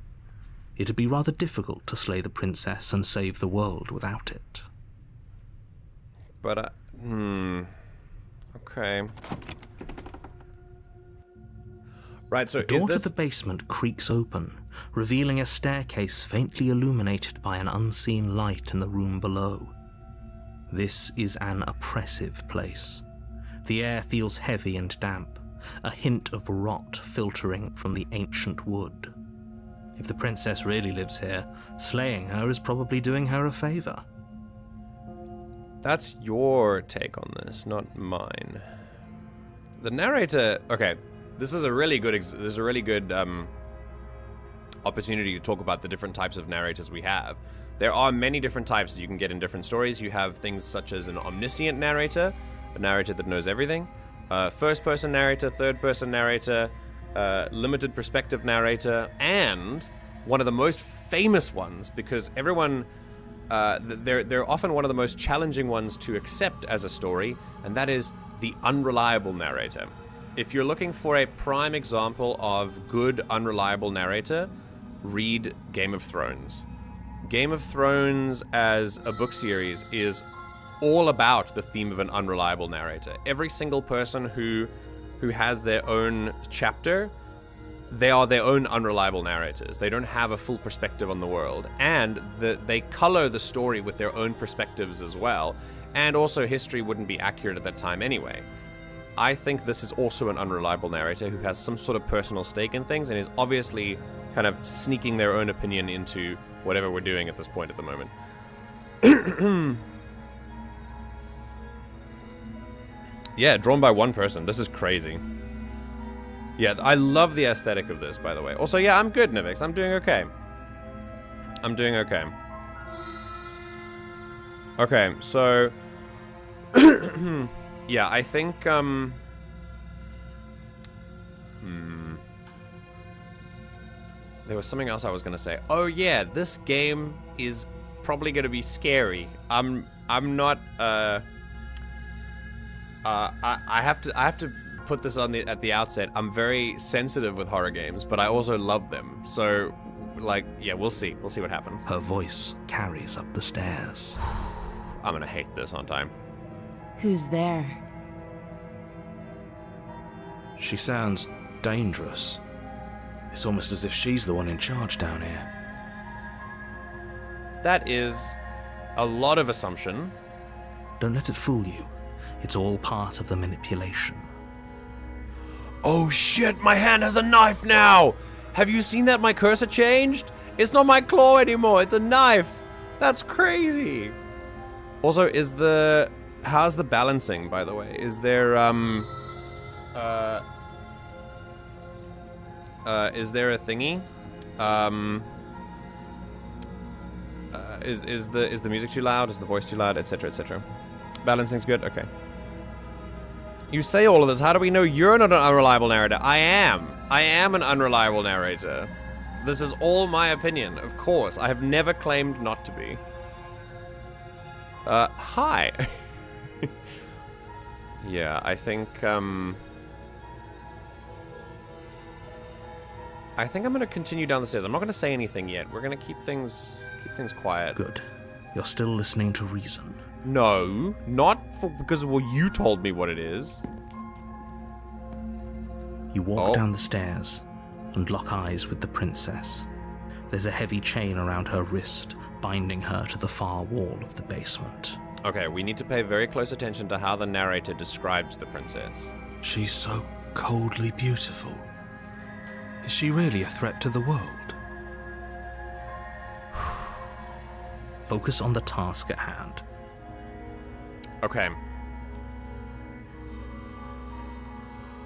It'd be rather difficult to slay the princess and save the world without it. But, okay. Right, so the door to the basement creaks open, revealing a staircase faintly illuminated by an unseen light in the room below. This is an oppressive place. The air feels heavy and damp, a hint of rot filtering from the ancient wood. If the princess really lives here, slaying her is probably doing her a favor. That's your take on this, not mine. The narrator... Okay, this is a really good opportunity to talk about the different types of narrators we have. There are many different types that you can get in different stories. You have things such as an omniscient narrator, a narrator that knows everything, first-person narrator, third-person narrator, limited perspective narrator, and one of the most famous ones, because everyone... they're often one of the most challenging ones to accept as a story, and that is the unreliable narrator. If you're looking for a prime example of good, unreliable narrator, read Game of Thrones. Game of Thrones as a book series is all about the theme of an unreliable narrator. Every single person who has their own chapter, they are their own unreliable narrators. They don't have a full perspective on the world. And they color the story with their own perspectives as well. And also history wouldn't be accurate at that time anyway. I think this is also an unreliable narrator who has some sort of personal stake in things and is obviously kind of sneaking their own opinion into whatever we're doing at this point at the moment. Yeah, drawn by one person. This is crazy. Yeah, I love the aesthetic of this, by the way. Also, yeah, I'm good, Nivix. I'm doing okay. I'm doing okay. Okay, so... yeah, I think, There was something else I was gonna say. Oh yeah, this game is probably gonna be scary. I'm not, I have to put this on at the outset. I'm very sensitive with horror games, but I also love them. So, like, yeah, we'll see. We'll see what happens. Her voice carries up the stairs. I'm gonna hate this on time. Who's there? She sounds dangerous. It's almost as if she's the one in charge down here. That is a lot of assumption. Don't let it fool you. It's all part of the manipulation. Oh shit, my hand has a knife now! Have you seen that my cursor changed? It's not my claw anymore, it's a knife! That's crazy! Also, how's the balancing, by the way? Is there, is there a thingy? Is the music too loud? Is the voice too loud? Etc, etc. Balancing's good? Okay. You say all of this, how do we know you're not an unreliable narrator? I am an unreliable narrator. This is all my opinion, of course. I have never claimed not to be. Hi. Yeah, I think I'm gonna continue down the stairs. I'm not gonna say anything yet. We're gonna keep things quiet. Good. You're still listening to reason. No, not because well, you told me what it is. You walk down the stairs and lock eyes with the princess. There's a heavy chain around her wrist, binding her to the far wall of the basement. Okay, we need to pay very close attention to how the narrator describes the princess. She's so coldly beautiful. Is she really a threat to the world? Focus on the task at hand. Okay.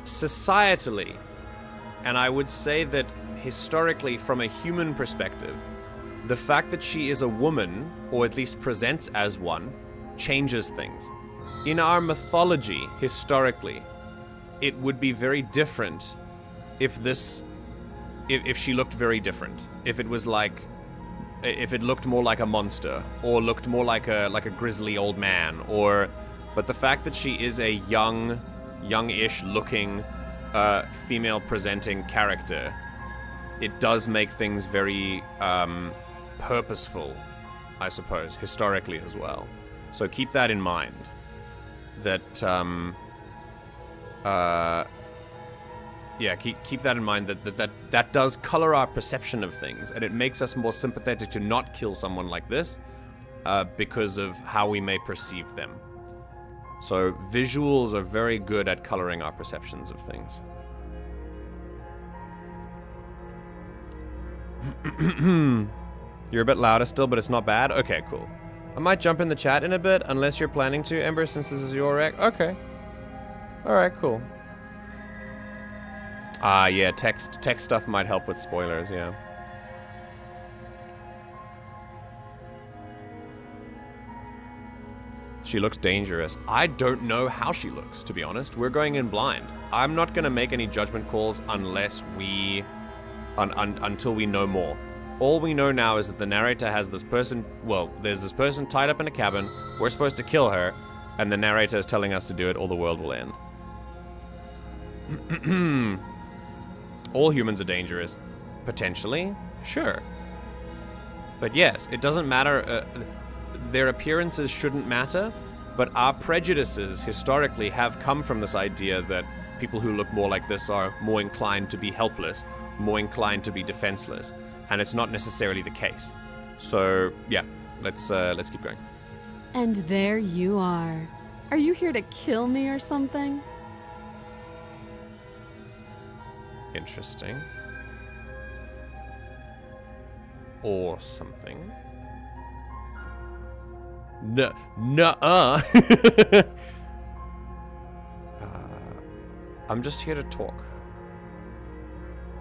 Societally, and I would say that historically from a human perspective, the fact that she is a woman, or at least presents as one, changes things. In our mythology, historically, it would be very different if she looked very different. If it was like, if it looked more like a monster, or looked more like a grizzly old man, but the fact that she is a youngish looking, female-presenting character, it does make things very purposeful, I suppose, historically as well. So keep that in mind. That yeah, keep that in mind. That does color our perception of things, and it makes us more sympathetic to not kill someone like this, because of how we may perceive them. So visuals are very good at coloring our perceptions of things. You're a bit louder still, but it's not bad. Okay, cool. I might jump in the chat in a bit, unless you're planning to, Ember, since this is your rec. Okay. Alright, cool. Yeah, text stuff might help with spoilers, yeah. She looks dangerous. I don't know how she looks, to be honest. We're going in blind. I'm not gonna make any judgment calls unless we... until we know more. All we know now is that the narrator has this person... Well, there's this person tied up in a cabin. We're supposed to kill her, and the narrator is telling us to do it or the world will end. All humans are dangerous. Potentially, sure. But yes, it doesn't matter. Their appearances shouldn't matter, but our prejudices historically have come from this idea that people who look more like this are more inclined to be helpless, more inclined to be defenseless, and it's not necessarily the case. So yeah, let's keep going. And there you are. Are you here to kill me or something? Interesting. Or something. Nuh-uh. I'm just here to talk.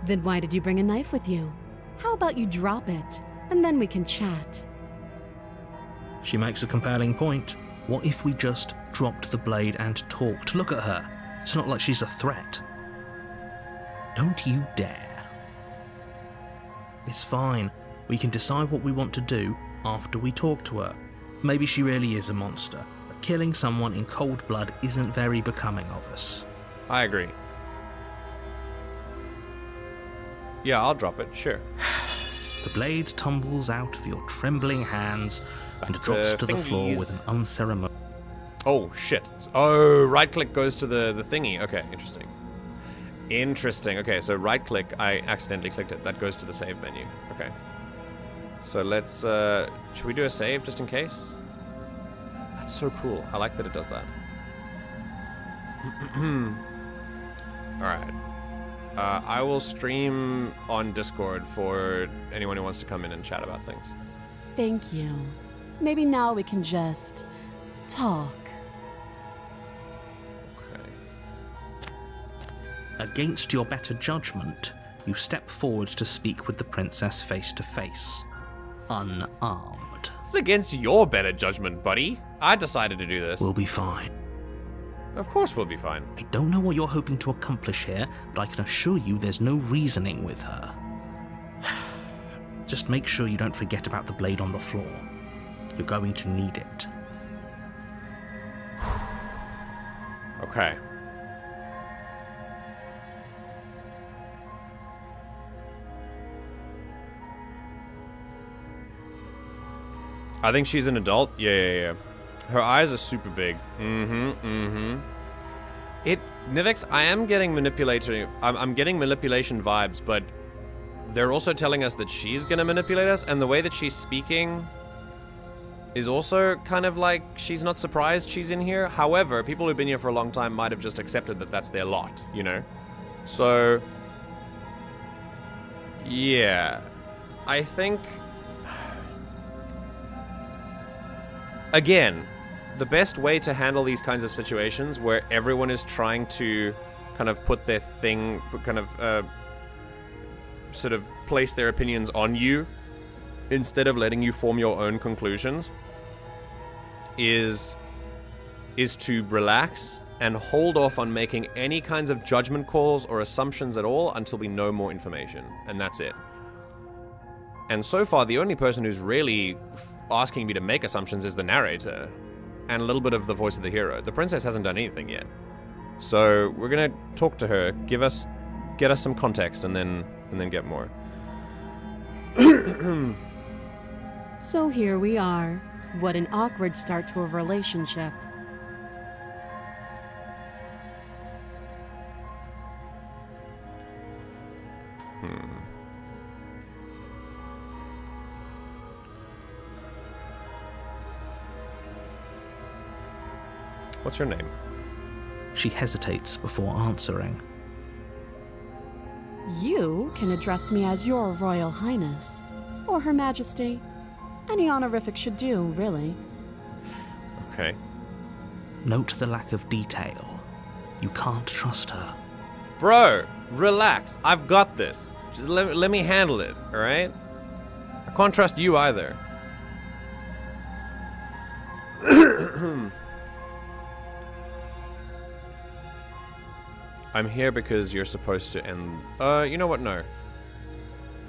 Then why did you bring a knife with you? How about you drop it, and then we can chat? She makes a compelling point. What if we just dropped the blade and talked? Look at her. It's not like she's a threat. Don't you dare. It's fine. We can decide what we want to do after we talk to her. Maybe she really is a monster, but killing someone in cold blood isn't very becoming of us. I agree. Yeah, I'll drop it, sure. The blade tumbles out of your trembling hands and drops to the floor with an unceremonious... Oh, shit. Oh, right-click goes to the thingy. Okay, interesting. Interesting. Okay, so right-click, I accidentally clicked it. That goes to the save menu. Okay. So let's... should we do a save just in case? That's so cool. I like that it does that. Alright. I will stream on Discord for anyone who wants to come in and chat about things. Thank you. Maybe now we can just talk. Okay. Against your better judgment, you step forward to speak with the princess face to face, unarmed. This is against your better judgment, buddy. I decided to do this. We'll be fine. Of course we'll be fine. I don't know what you're hoping to accomplish here, but I can assure you there's no reasoning with her. Just make sure you don't forget about the blade on the floor. You're going to need it. Okay. I think she's an adult. Yeah. Her eyes are super big. Nivix, I am getting manipulation. I'm getting manipulation vibes, but they're also telling us that she's gonna manipulate us, and the way that she's speaking is also kind of like she's not surprised she's in here. However, people who've been here for a long time might have just accepted that that's their lot, you know? So, yeah. I think... Again, the best way to handle these kinds of situations where everyone is trying to kind of put their thing, sort of place their opinions on you instead of letting you form your own conclusions is to relax and hold off on making any kinds of judgment calls or assumptions at all until we know more information, and that's it. And so far, the only person who's really asking me to make assumptions is the narrator, and a little bit of the voice of the hero. The princess hasn't done anything yet. So we're gonna talk to her, get us some context, and then get more. So here we are. What an awkward start to a relationship. What's your name? She hesitates before answering. You can address me as Your Royal Highness, or Her Majesty. Any honorific should do, really. Okay. Note the lack of detail. You can't trust her. Bro, relax. I've got this. Just let me handle it, alright? I can't trust you either. I'm here because you're supposed to end... you know what? No.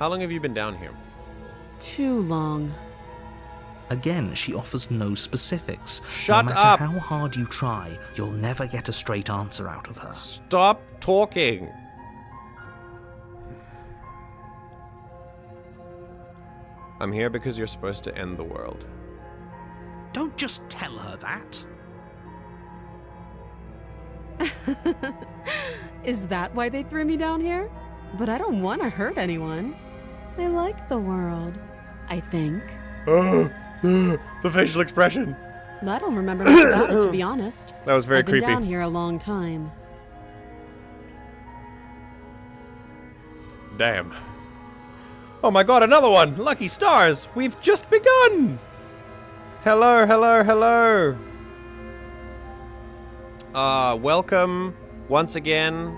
How long have you been down here? Too long. Again, she offers no specifics. Shut no matter up! how hard you try, you'll never get a straight answer out of her. Stop talking. I'm here because you're supposed to end the world. Don't just tell her that. Is that why they threw me down here? But I don't want to hurt anyone. I like the world, I think. The facial expression. I don't remember much about it, to be honest. That was very I've been creepy. down here a long time. Damn. Oh my god, another one! Lucky stars! We've just begun! Hello, hello, hello! Welcome once again.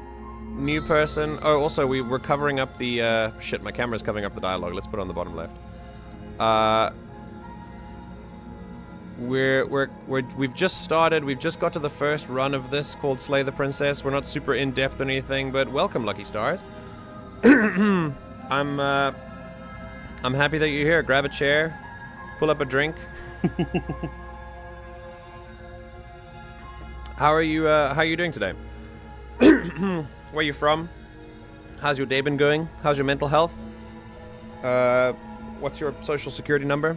New person. Oh, also, we're covering up the, shit, my camera's covering up the dialogue. Let's put it on the bottom left. We've just started. We've just got to the first run of this called Slay the Princess. We're not super in-depth or anything, but welcome, Lucky Stars. I'm happy that you're here. Grab a chair, pull up a drink. How are you doing today? Where are you from? How's your day been going? How's your mental health? What's your social security number?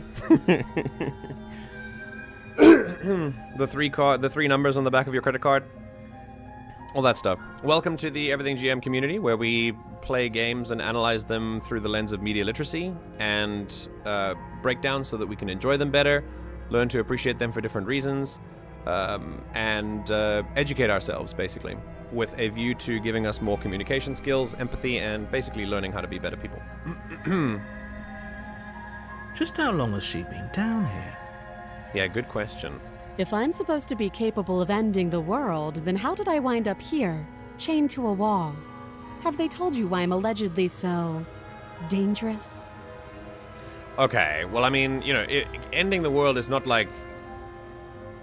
the three numbers on the back of your credit card. All that stuff. Welcome to the Everything GM community, where we play games and analyze them through the lens of media literacy and break down so that we can enjoy them better, learn to appreciate them for different reasons, and educate ourselves, basically, with a view to giving us more communication skills, empathy, and basically learning how to be better people. Just how long has she been down here? Yeah, good question. If I'm supposed to be capable of ending the world, then how did I wind up here, chained to a wall? Have they told you why I'm allegedly so dangerous? Okay, well, I mean, you know, ending the world is not like...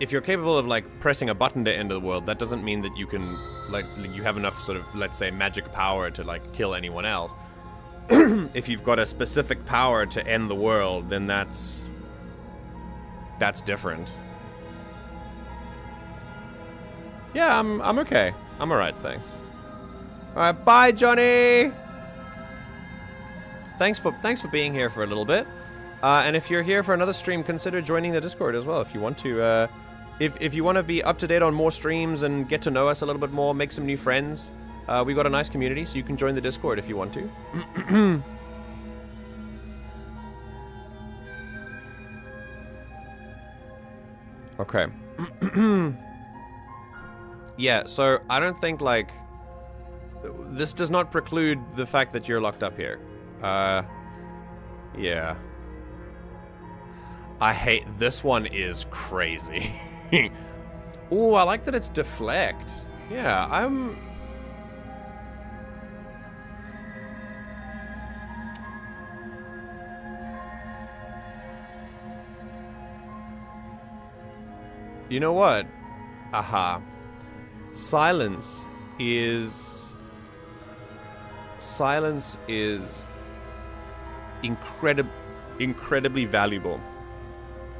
If you're capable of, like, pressing a button to end the world, that doesn't mean that you can, like, you have enough sort of, let's say, magic power to, like, kill anyone else. If you've got a specific power to end the world, then that's different. Yeah, I'm okay. I'm alright, thanks. Alright, bye, Johnny! Thanks for being here for a little bit. And if you're here for another stream, consider joining the Discord as well if you want to. If you want to be up to date on more streams and get to know us a little bit more, make some new friends, we've got a nice community, so you can join the Discord if you want to. Okay. Yeah, so I don't think, like, this does not preclude the fact that you're locked up here. Yeah. I hate, this one is crazy. Ooh, I like that it's deflect. Yeah, You know what? Aha. Silence is incredibly valuable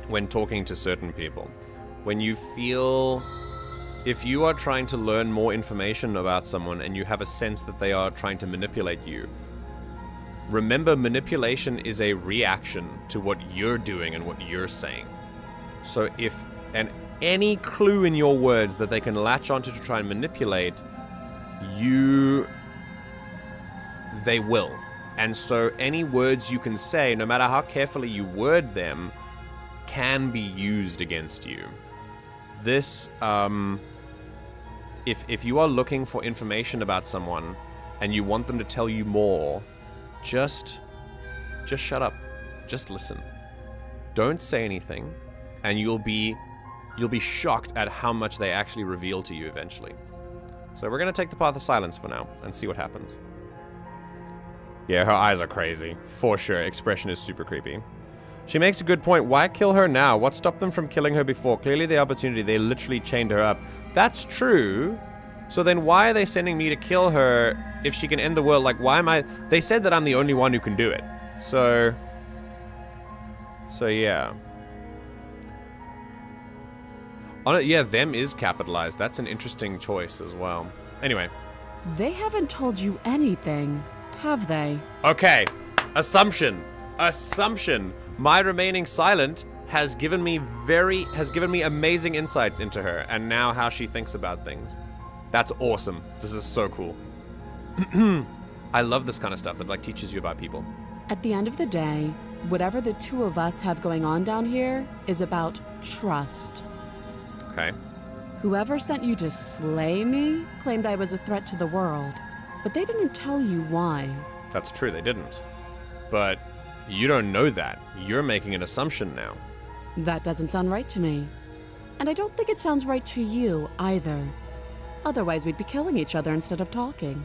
when talking to certain people. When you feel, if you are trying to learn more information about someone and you have a sense that they are trying to manipulate you, remember, manipulation is a reaction to what you're doing and what you're saying. So if any clue in your words that they can latch onto to try and manipulate you, they will. And so any words you can say, no matter how carefully you word them, can be used against you. This, if you are looking for information about someone and you want them to tell you more, just shut up. Just listen. Don't say anything, and you'll be shocked at how much they actually reveal to you eventually. So we're gonna take the path of silence for now and see what happens. Yeah, her eyes are crazy. For sure, expression is super creepy. She makes a good point. Why kill her now? What stopped them from killing her before? Clearly the opportunity. They literally chained her up. That's true. So then why are they sending me to kill her if she can end the world? Like, why am I... They said that I'm the only one who can do it. So yeah. Yeah, them is capitalized. That's an interesting choice as well. Anyway. They haven't told you anything, have they? Okay. Assumption. My remaining silent has given me amazing insights into her and now how she thinks about things. That's awesome. This is so cool. I love this kind of stuff that like teaches you about people. At the end of the day, whatever the two of us have going on down here is about trust. Okay. Whoever sent you to slay me claimed I was a threat to the world, but they didn't tell you why. That's true, they didn't. But you don't know that. You're making an assumption now. That doesn't sound right to me. And I don't think it sounds right to you either. Otherwise, we'd be killing each other instead of talking.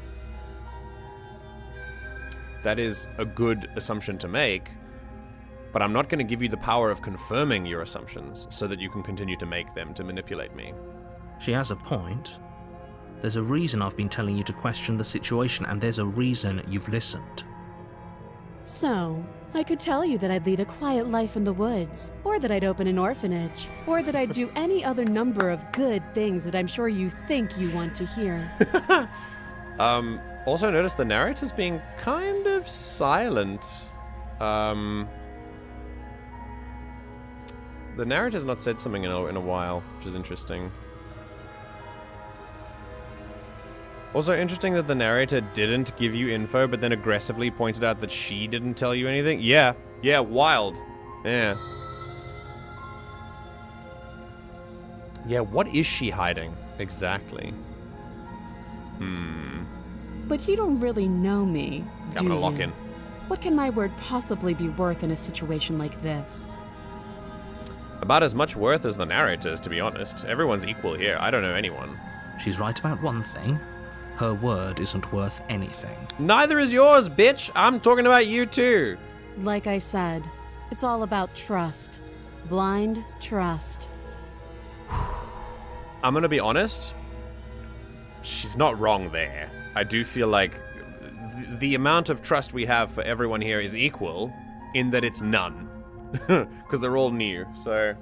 That is a good assumption to make, but I'm not going to give you the power of confirming your assumptions so that you can continue to make them to manipulate me. She has a point. There's a reason I've been telling you to question the situation, and there's a reason you've listened. So, I could tell you that I'd lead a quiet life in the woods, or that I'd open an orphanage, or that I'd do any other number of good things that I'm sure you think you want to hear. Also notice the narrator's being kind of silent. The narrator's not said something in a while, which is interesting. Also interesting that the narrator didn't give you info, but then aggressively pointed out that she didn't tell you anything. Yeah, wild. Yeah. Yeah, what is she hiding? Exactly. But you don't really know me, do I'm gonna you? lock in. What can my word possibly be worth in a situation like this? About as much worth as the narrator's, to be honest. Everyone's equal here. I don't know anyone. She's right about one thing. Her word isn't worth anything. Neither is yours, bitch. I'm talking about you too. Like I said, it's all about trust. Blind trust. I'm gonna be honest. She's not wrong there. I do feel like the amount of trust we have for everyone here is equal in that it's none. Because they're all new, so...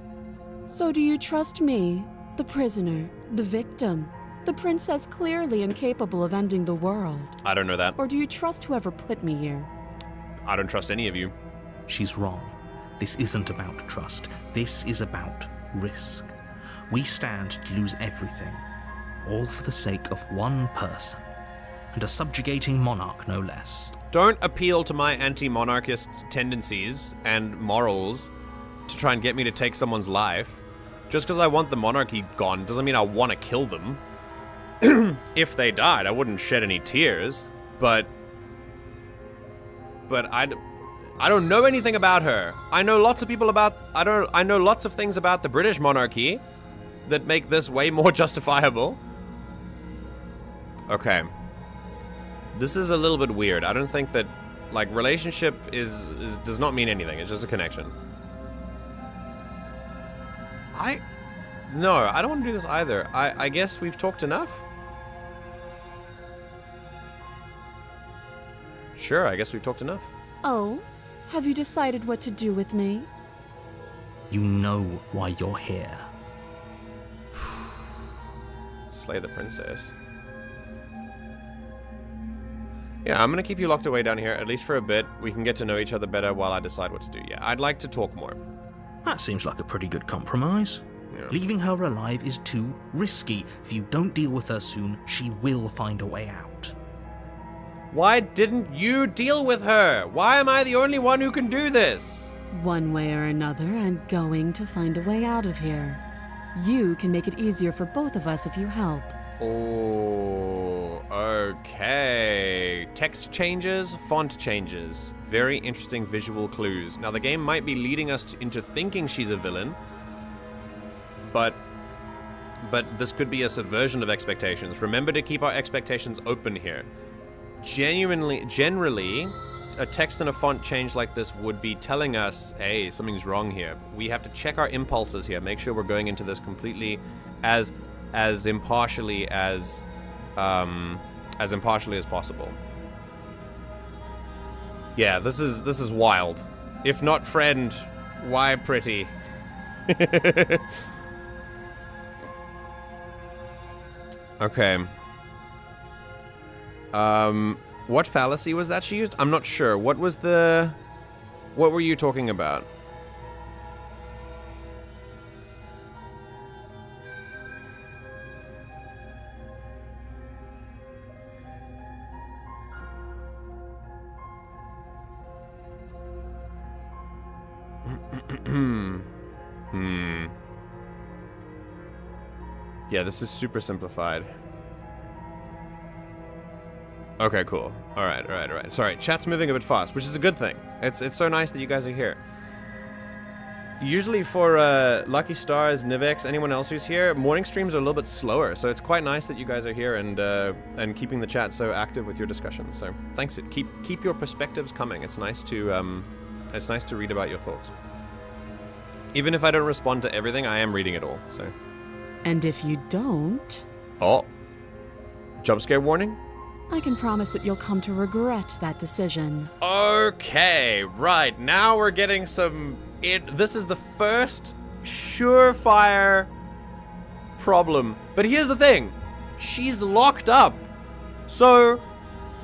So do you trust me, the prisoner, the victim, the princess clearly incapable of ending the world? I don't know that. Or do you trust whoever put me here? I don't trust any of you. She's wrong. This isn't about trust. This is about risk. We stand to lose everything, all for the sake of one person, and a subjugating monarch no less. Don't appeal to my anti-monarchist tendencies and morals to try and get me to take someone's life. Just because I want the monarchy gone doesn't mean I want to kill them. If they died, I wouldn't shed any tears, but I don't know anything about her. I know lots of I know lots of things about the British monarchy that make this way more justifiable. Okay. This is a little bit weird. I don't think that, like, relationship does not mean anything. It's just a connection. No, I don't want to do this either. I guess we've talked enough. Sure, I guess we've talked enough. Oh, have you decided what to do with me? You know why you're here. Slay the princess. Yeah, I'm gonna keep you locked away down here, at least for a bit. We can get to know each other better while I decide what to do. Yeah, I'd like to talk more. That seems like a pretty good compromise. Yeah. Leaving her alive is too risky. If you don't deal with her soon, she will find a way out. Why didn't you deal with her? Why am I the only one who can do this? One way or another, I'm going to find a way out of here. You can make it easier for both of us if you help. Oh, okay. Text changes, font changes. Very interesting visual clues. Now, the game might be leading us into thinking she's a villain, but this could be a subversion of expectations. Remember to keep our expectations open here. Generally, a text and a font change like this would be telling us, hey, something's wrong here. We have to check our impulses here, make sure we're going into this completely as impartially as possible. Yeah, this is wild. If not friend, why pretty? Okay. What fallacy was that she used? I'm not sure. What were you talking about? Yeah, this is super simplified. Okay, cool. Alright. Sorry, chat's moving a bit fast, which is a good thing. It's so nice that you guys are here. Usually for Lucky Stars, Nivex, anyone else who's here, morning streams are a little bit slower, so it's quite nice that you guys are here and keeping the chat so active with your discussions. So thanks. Keep your perspectives coming. It's nice to read about your thoughts. Even if I don't respond to everything, I am reading it all. So. And if you don't... Oh. Jump scare warning? I can promise that you'll come to regret that decision. Okay, right. Now we're getting some... This is the first surefire problem. But here's the thing. She's locked up. So,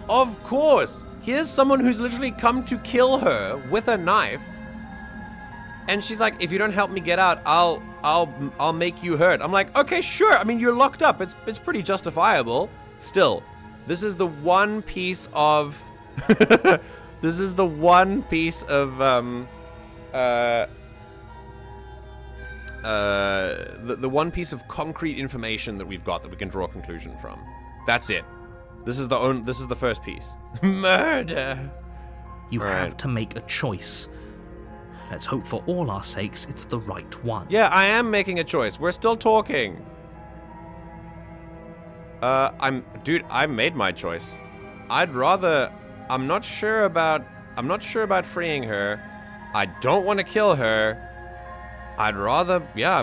of course, here's someone who's literally come to kill her with a knife. And she's like, if you don't help me get out, I'll make you hurt. I'm like, okay, sure. I mean, you're locked up. It's pretty justifiable. Still, this is the one piece of the one piece of concrete information that we've got that we can draw a conclusion from. That's it. This is the first piece. Murder. You have to make a choice. Let's hope for all our sakes it's the right one. Yeah, I am making a choice. We're still talking. Dude, I made my choice. I'm not sure about freeing her. I don't want to kill her. I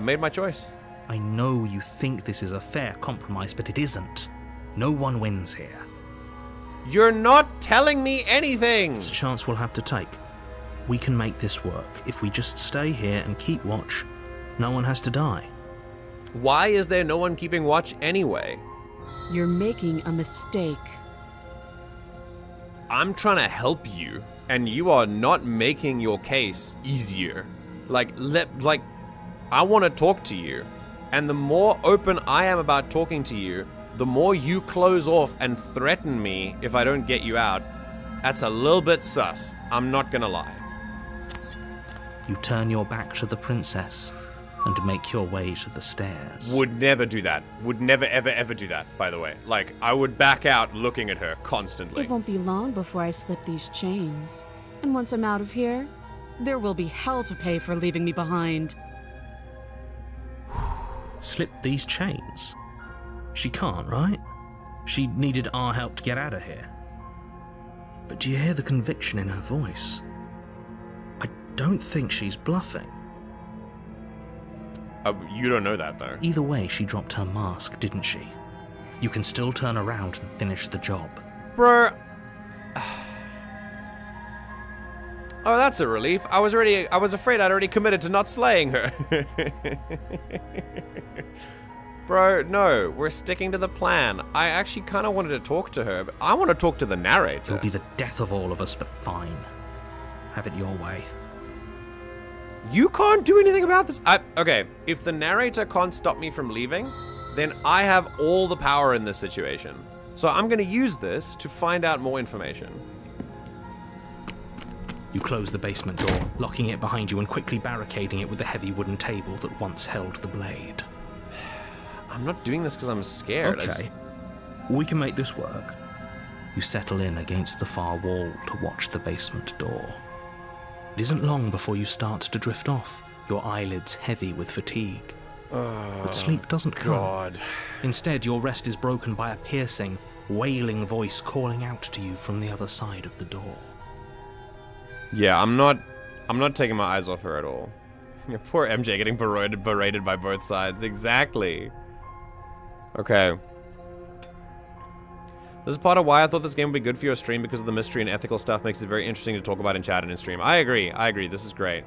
made my choice. I know you think this is a fair compromise, but it isn't. No one wins here. You're not telling me anything. It's a chance we'll have to take. We can make this work. If we just stay here and keep watch, no one has to die. Why is there no one keeping watch anyway? You're making a mistake. I'm trying to help you, and you are not making your case easier. I want to talk to you, and the more open I am about talking to you, the more you close off and threaten me if I don't get you out. That's a little bit sus. I'm not gonna lie. You turn your back to the princess and make your way to the stairs. Would never do that. Would never, ever do that, by the way. Like, I would back out looking at her constantly. It won't be long before I slip these chains. And once I'm out of here, there will be hell to pay for leaving me behind. Slip these chains? She can't, right? She needed our help to get out of here. But do you hear the conviction in her voice? I don't think she's bluffing. You don't know that, though. Either way, she dropped her mask, didn't she? You can still turn around and finish the job. Bro. Oh, that's a relief. I was afraid I'd already committed to not slaying her. Bro, no, we're sticking to the plan. I actually kind of wanted to talk to her, but I want to talk to the narrator. It'll be the death of all of us, but fine. Have it your way. You can't do anything about this. Okay, if the narrator can't stop me from leaving, then I have all the power in this situation. So I'm going to use this to find out more information. You close the basement door, locking it behind you and quickly barricading it with the heavy wooden table that once held the blade. I'm not doing this because I'm scared. Okay. We can make this work. You settle in against the far wall to watch the basement door. It isn't long before you start to drift off, your eyelids heavy with fatigue. But sleep doesn't come. God. Instead, your rest is broken by a piercing, wailing voice calling out to you from the other side of the door. Yeah, I'm not taking my eyes off her at all. Poor MJ getting berated by both sides. Exactly. Okay. This is part of why I thought this game would be good for your stream, because of the mystery and ethical stuff makes it very interesting to talk about in chat and in stream. I agree. This is great.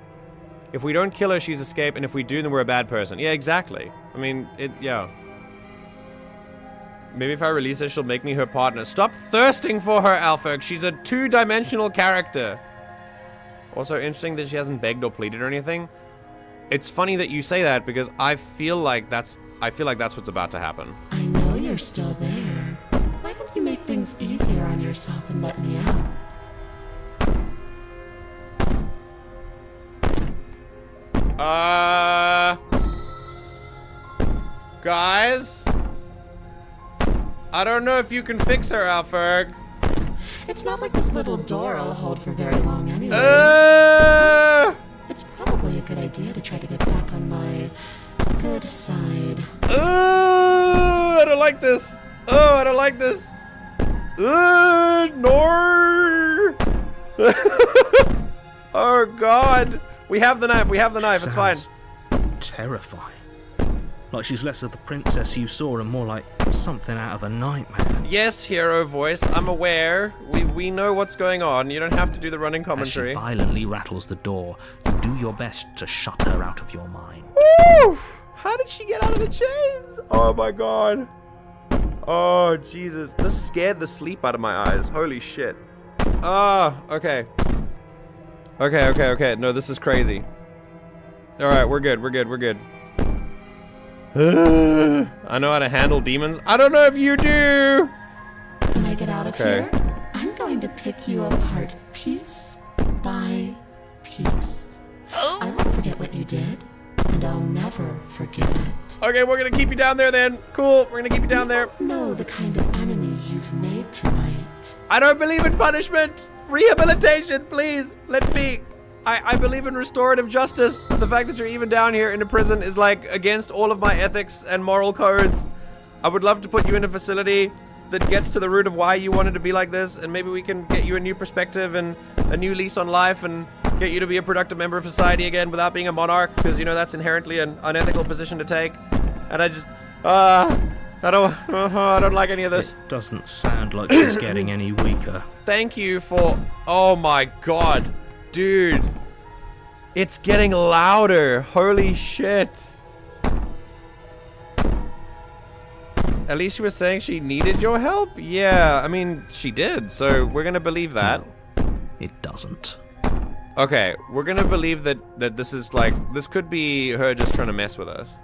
If we don't kill her, she's escaped, and if we do, then we're a bad person. Yeah, exactly. I mean, yeah. Maybe if I release her, she'll make me her partner. Stop thirsting for her, Alferg. She's a two-dimensional character. Also, interesting that she hasn't begged or pleaded or anything. It's funny that you say that because I feel like that's what's about to happen. I know you're still there. Why don't you make things easier on yourself and let me out? Guys? I don't know if you can fix her, Alferg. It's not like this little door will hold for very long anyway. It's probably a good idea to try to get back on my good side. I don't like this. Oh, I don't like this. No. Oh, God. We have the knife. We have the knife. It's fine. Terrifying. Like she's less of the princess you saw and more like something out of a nightmare. Yes, hero voice. I'm aware. We know what's going on. You don't have to do the running commentary. As she violently rattles the door, you do your best to shut her out of your mind. Woo! How did she get out of the chains? Oh my God. Oh, Jesus. This scared the sleep out of my eyes. Holy shit. Okay. Okay. No, this is crazy. Alright, we're good. I know how to handle demons. I don't know if you do. When I get out of here, I'm going to pick you apart piece by piece. I won't forget what you did, and I'll never forget it. Okay, we're gonna keep you down there then. Cool, we're gonna keep you down there. You don't know the kind of enemy you've made tonight. I don't believe in punishment. Rehabilitation, please. Let me. I believe in restorative justice. The fact that you're even down here in a prison is like against all of my ethics and moral codes. I would love to put you in a facility that gets to the root of why you wanted to be like this, and maybe we can get you a new perspective and a new lease on life and get you to be a productive member of society again without being a monarch, because you know that's inherently an unethical position to take. And I just I don't like any of this. It doesn't sound like she's getting any weaker. Thank you for... Oh my God. Dude. It's getting louder. Holy shit. At least she was saying she needed your help? Yeah, I mean, she did, so we're gonna believe that. No, it doesn't. Okay, we're gonna believe that this is like... This could be her just trying to mess with us.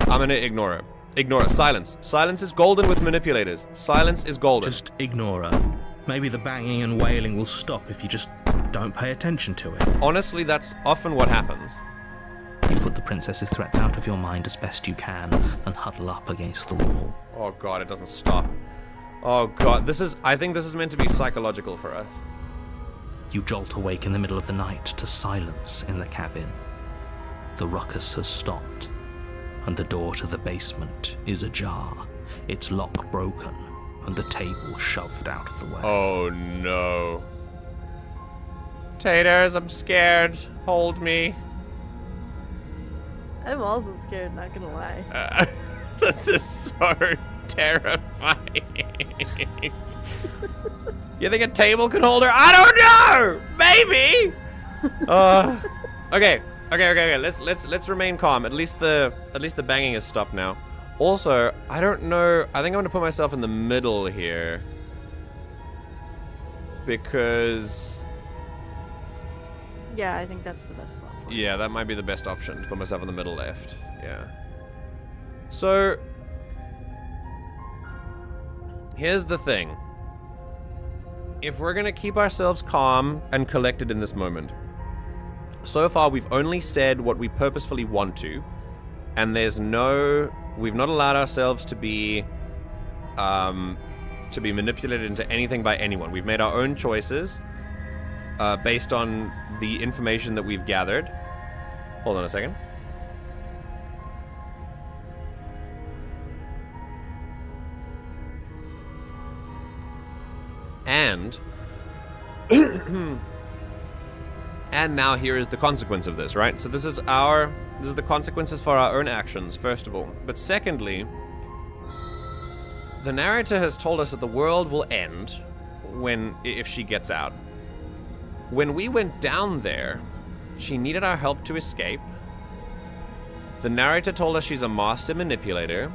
I'm gonna ignore her. Ignore her. Silence. Silence is golden with manipulators. Silence is golden. Just ignore her. Maybe the banging and wailing will stop if you just don't pay attention to it. Honestly, that's often what happens. You put the princess's threats out of your mind as best you can and huddle up against the wall. Oh God, it doesn't stop. Oh God, I think this is meant to be psychological for us. You jolt awake in the middle of the night to silence in the cabin. The ruckus has stopped, and the door to the basement is ajar, its lock broken, and the table shoved out of the way. Oh no. Taters, I'm scared. Hold me. I'm also scared, not gonna lie. This is so terrifying. You think a table could hold her? I don't know! Maybe! Okay. Let's remain calm. At least the banging has stopped now. Also, I don't know. I think I'm gonna put myself in the middle here. Because... Yeah, I think that's the best spot for yeah, that might be the best option, to put myself in the middle left. Yeah. So... Here's the thing. If we're gonna keep ourselves calm and collected in this moment, so far we've only said what we purposefully want to, and we've not allowed ourselves to be manipulated into anything by anyone. We've made our own choices based on the information that we've gathered. Hold on a second. And and now here is the consequence of this, right? So this is the consequences for our own actions, first of all. But secondly, the narrator has told us that the world will end if she gets out. When we went down there, she needed our help to escape, The narrator told us she's a master manipulator.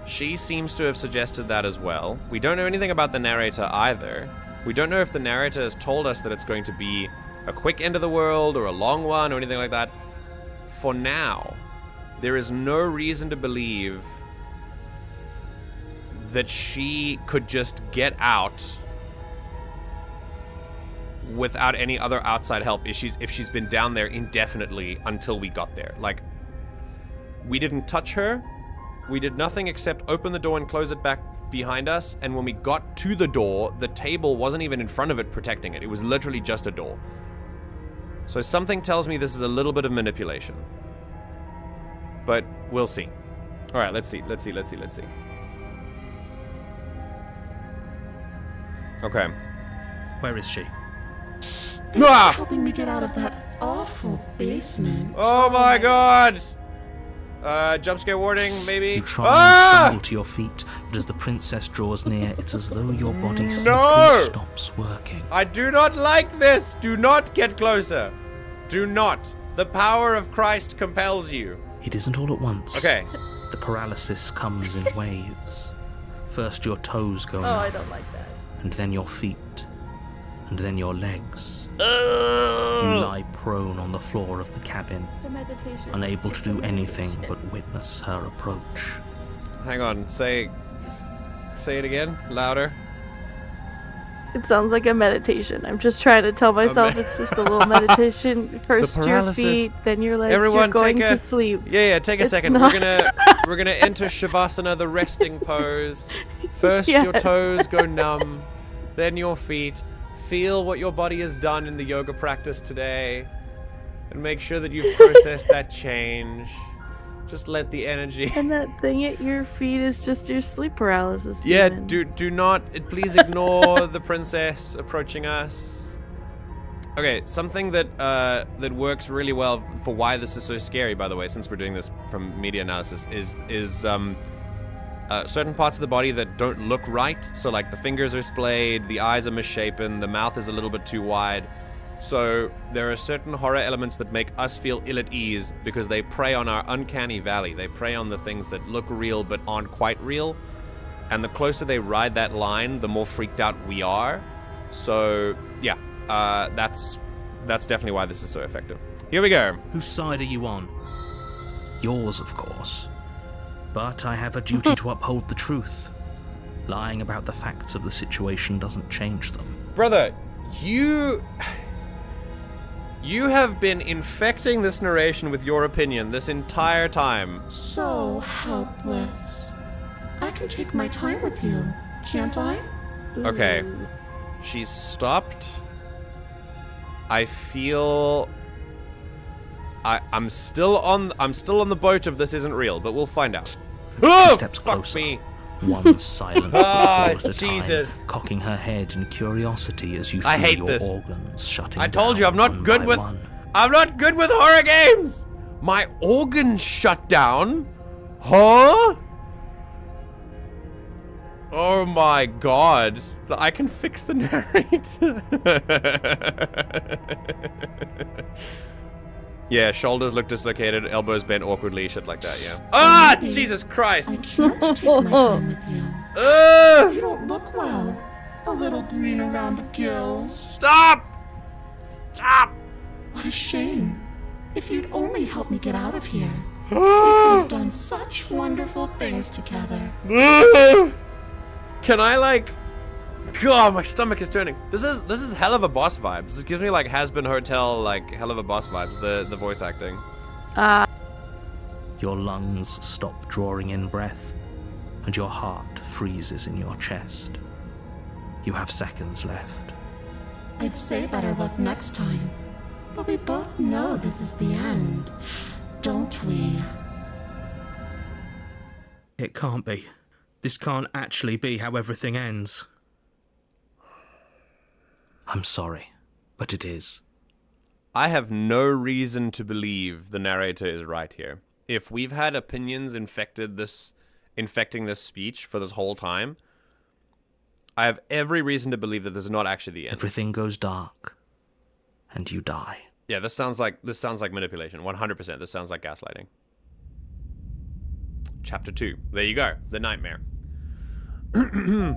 She seems to have suggested that as well. We don't know anything about the narrator either. We don't know if the narrator has told us that it's going to be a quick end of the world or a long one or anything like that. For now, there is no reason to believe that she could just get out without any other outside help if she's been down there indefinitely until we got there. Like, we didn't touch her. We did nothing except open the door and close it back behind us, and when we got to the door, the table wasn't even in front of it protecting it. It was literally just a door. So something tells me this is a little bit of manipulation. But we'll see. All right, let's see. Okay. Where is she? Ah! Helping me get out of that awful basement. Oh my god! Jump scare warning, maybe? You try and stumble to your feet, but as the princess draws near, it's as though your body suddenly stops working. I do not like this! Do not get closer! Do not! The power of Christ compels you. It isn't all at once. Okay. The paralysis comes in waves. First your toes go Oh, numb, I don't like that. and then your feet, and then your legs. You lie prone on the floor of the cabin, It's a meditation. unable It's to just a do anything meditation. but witness her approach. Hang on, say it again, louder. It sounds like a meditation. I'm just trying to tell myself it's just a little meditation. First your paralysis. feet, then your legs. Everyone you're going take a- to sleep. Yeah, take a It's second. not- We're gonna enter Shavasana, the resting pose. First your Yes. toes go numb, then your feet. Feel what your body has done in the yoga practice today, and make sure that you've processed that change. Just let the energy. And that thing at your feet is just your sleep paralysis. Yeah, demon. do not. Please ignore the princess approaching us. Okay, something that that works really well for why this is so scary. By the way, since we're doing this from media analysis, is certain parts of the body that don't look right. So like the fingers are splayed, the eyes are misshapen, the mouth is a little bit too wide. So there are certain horror elements that make us feel ill at ease because they prey on our uncanny valley. They prey on the things that look real but aren't quite real. And the closer they ride that line, the more freaked out we are. So yeah, that's definitely why this is so effective. Here we go. Whose side are you on? Yours, of course. But I have a duty to uphold the truth. Lying about the facts of the situation doesn't change them. Brother, you have been infecting this narration with your opinion this entire time. So helpless. I can take my time with you, can't I? Okay. She's stopped. I feel I'm still on the boat of this isn't real, but we'll find out. Oh, Steps fuck closer. me. One silent Ah, footfall at a Jesus. time, cocking her head in curiosity as you feel I hate your this. organs shutting I told you down I'm not one good by with one. horror games. My organs shut down? Huh? Oh my god. I can fix the narrator. Yeah, shoulders look dislocated, elbows bent awkwardly, shit like that, yeah. Ah, maybe Jesus Christ! I can't take my time with you. Ugh! You don't look well. A little green around the gills. Stop! Stop! What a shame. If you'd only help me get out of here. We could have done such wonderful things together. Can I like... God, my stomach is turning. This is hell of a boss vibes. This gives me like Has-Been Hotel, like hell of a boss vibes, the voice acting. Your lungs stop drawing in breath, and your heart freezes in your chest. You have seconds left. I'd say better luck next time. But we both know this is the end, don't we? It can't be. This can't actually be how everything ends. I'm sorry, but it is. I have no reason to believe the narrator is right here. If we've had opinions infecting this speech for this whole time, I have every reason to believe that this is not actually the end. Everything goes dark, and you die. Yeah, this sounds like manipulation. 100%. This sounds like gaslighting. Chapter 2. There you go. The nightmare. You're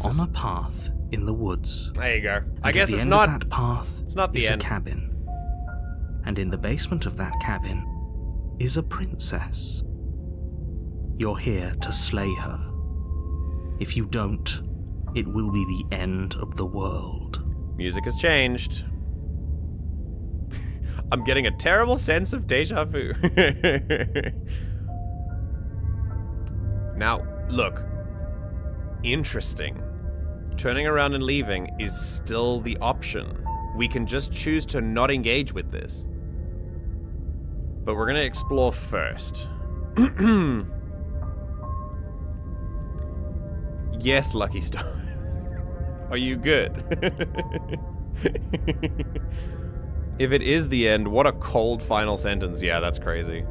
on a path in the woods. There you go. I And guess at the it's end not. of that path It's not the is end. a cabin. And in the basement of that cabin is a princess. You're here to slay her. If you don't, it will be the end of the world. Music has changed. I'm getting a terrible sense of deja vu. Now, look. Interesting. Turning around and leaving is still the option. We can just choose to not engage with this. But we're gonna explore first. Yes, Lucky Star. Are you good? If it is the end, what a cold final sentence. Yeah, that's crazy.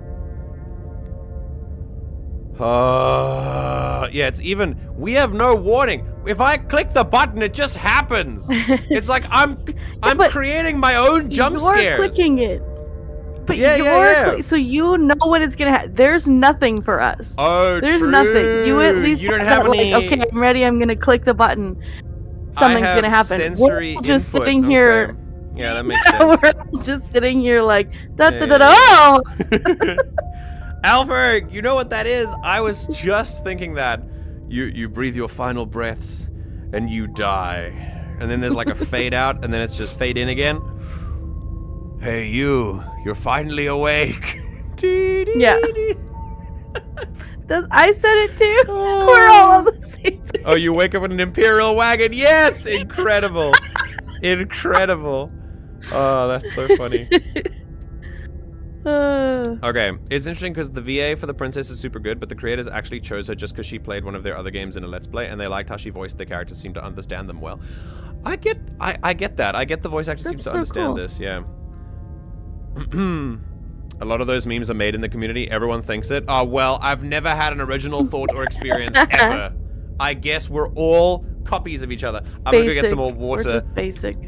Yeah, it's even... We have no warning. If I click the button, it just happens. It's like I'm creating my own jump scares. You're clicking it. But Yeah. so you know when it's gonna happen. There's nothing for us. Oh, There's true. nothing. You at least You don't have have that, any... like, okay, I'm ready, I'm gonna click the button. Something's I have gonna happen. sensory We're just input. sitting here. Okay. Yeah, that makes sense. We're just sitting here like da da da Yeah. da. Alfred, you know what that is? I was just thinking that. You breathe your final breaths and you die. And then there's like a fade out and then it's just fade in again. Hey you're finally awake. Yeah. I said it too. We're all on the same page. Oh, you wake up in an Imperial wagon. Yes, incredible. Incredible. Oh, that's so funny. Okay, it's interesting because the VA for the princess is super good, but the creators actually chose her just because she played one of their other games in a Let's Play, and they liked how she voiced the characters, seemed to understand them well. I get that. I get the voice actor seems to so understand cool. this, yeah. A lot of those memes are made in the community. Everyone thinks it. Oh, well, I've never had an original thought or experience ever. I guess we're all copies of each other. I'm gonna go get some more water. We're just basic.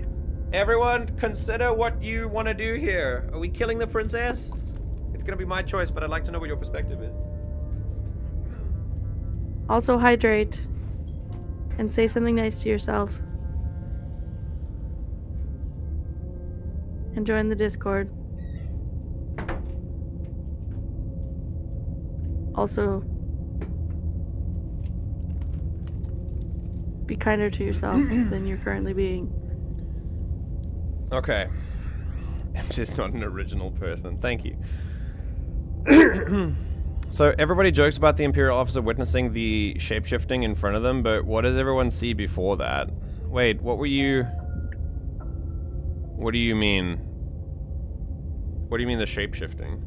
Everyone, consider what you want to do here. Are we killing the princess? It's gonna be my choice, but I'd like to know what your perspective is. Also hydrate. And say something nice to yourself. And join the Discord. Also, be kinder to yourself than you're currently being. Okay. I'm just not an original person. Thank you. So everybody jokes about the Imperial officer witnessing the shapeshifting in front of them, but what does everyone see before that? Wait, what were you... What do you mean? What do you mean the shapeshifting?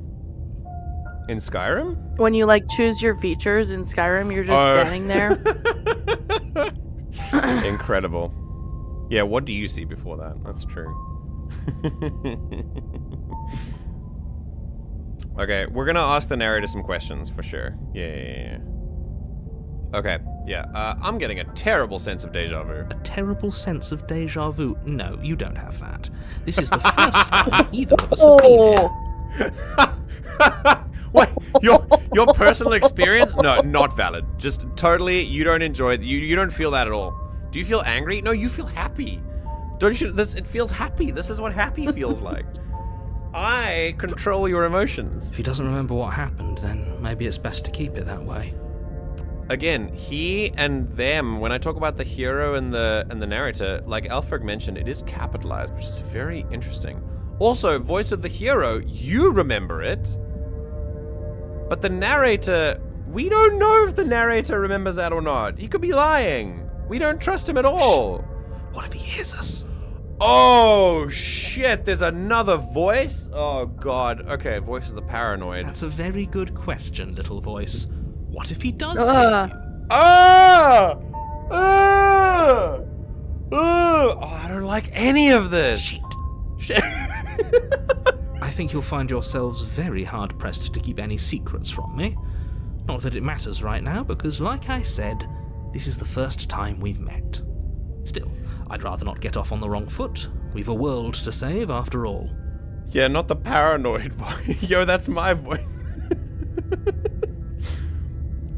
In Skyrim? When you like choose your features in Skyrim, you're just standing there. Incredible. Yeah, what do you see before that? That's true. Okay, we're gonna ask the narrator some questions for sure. Yeah. Okay, yeah. I'm getting a terrible sense of deja vu. A terrible sense of deja vu? No, you don't have that. This is the first time either of us have been here. What? Your personal experience? No, not valid. Just totally, you don't enjoy it. You don't feel that at all. Do you feel angry? No, you feel happy. Don't you? It feels happy. This is what happy feels like. I control your emotions. If he doesn't remember what happened, then maybe it's best to keep it that way. Again, he and them, when I talk about the hero and the narrator, like Alfred mentioned, it is capitalized, which is very interesting. Also, voice of the hero, you remember it. But the narrator, we don't know if the narrator remembers that or not. He could be lying. We don't trust him at all. What if he hears us? Oh, shit, there's another voice? Oh, God. Okay, voice of the paranoid. That's a very good question, little voice. What if he does hear you? Oh, I don't like any of this. Shit. I think you'll find yourselves very hard-pressed to keep any secrets from me. Not that it matters right now, because like I said, this is the first time we've met. Still, I'd rather not get off on the wrong foot. We've a world to save, after all. Yeah, not the paranoid voice. Yo, that's my voice.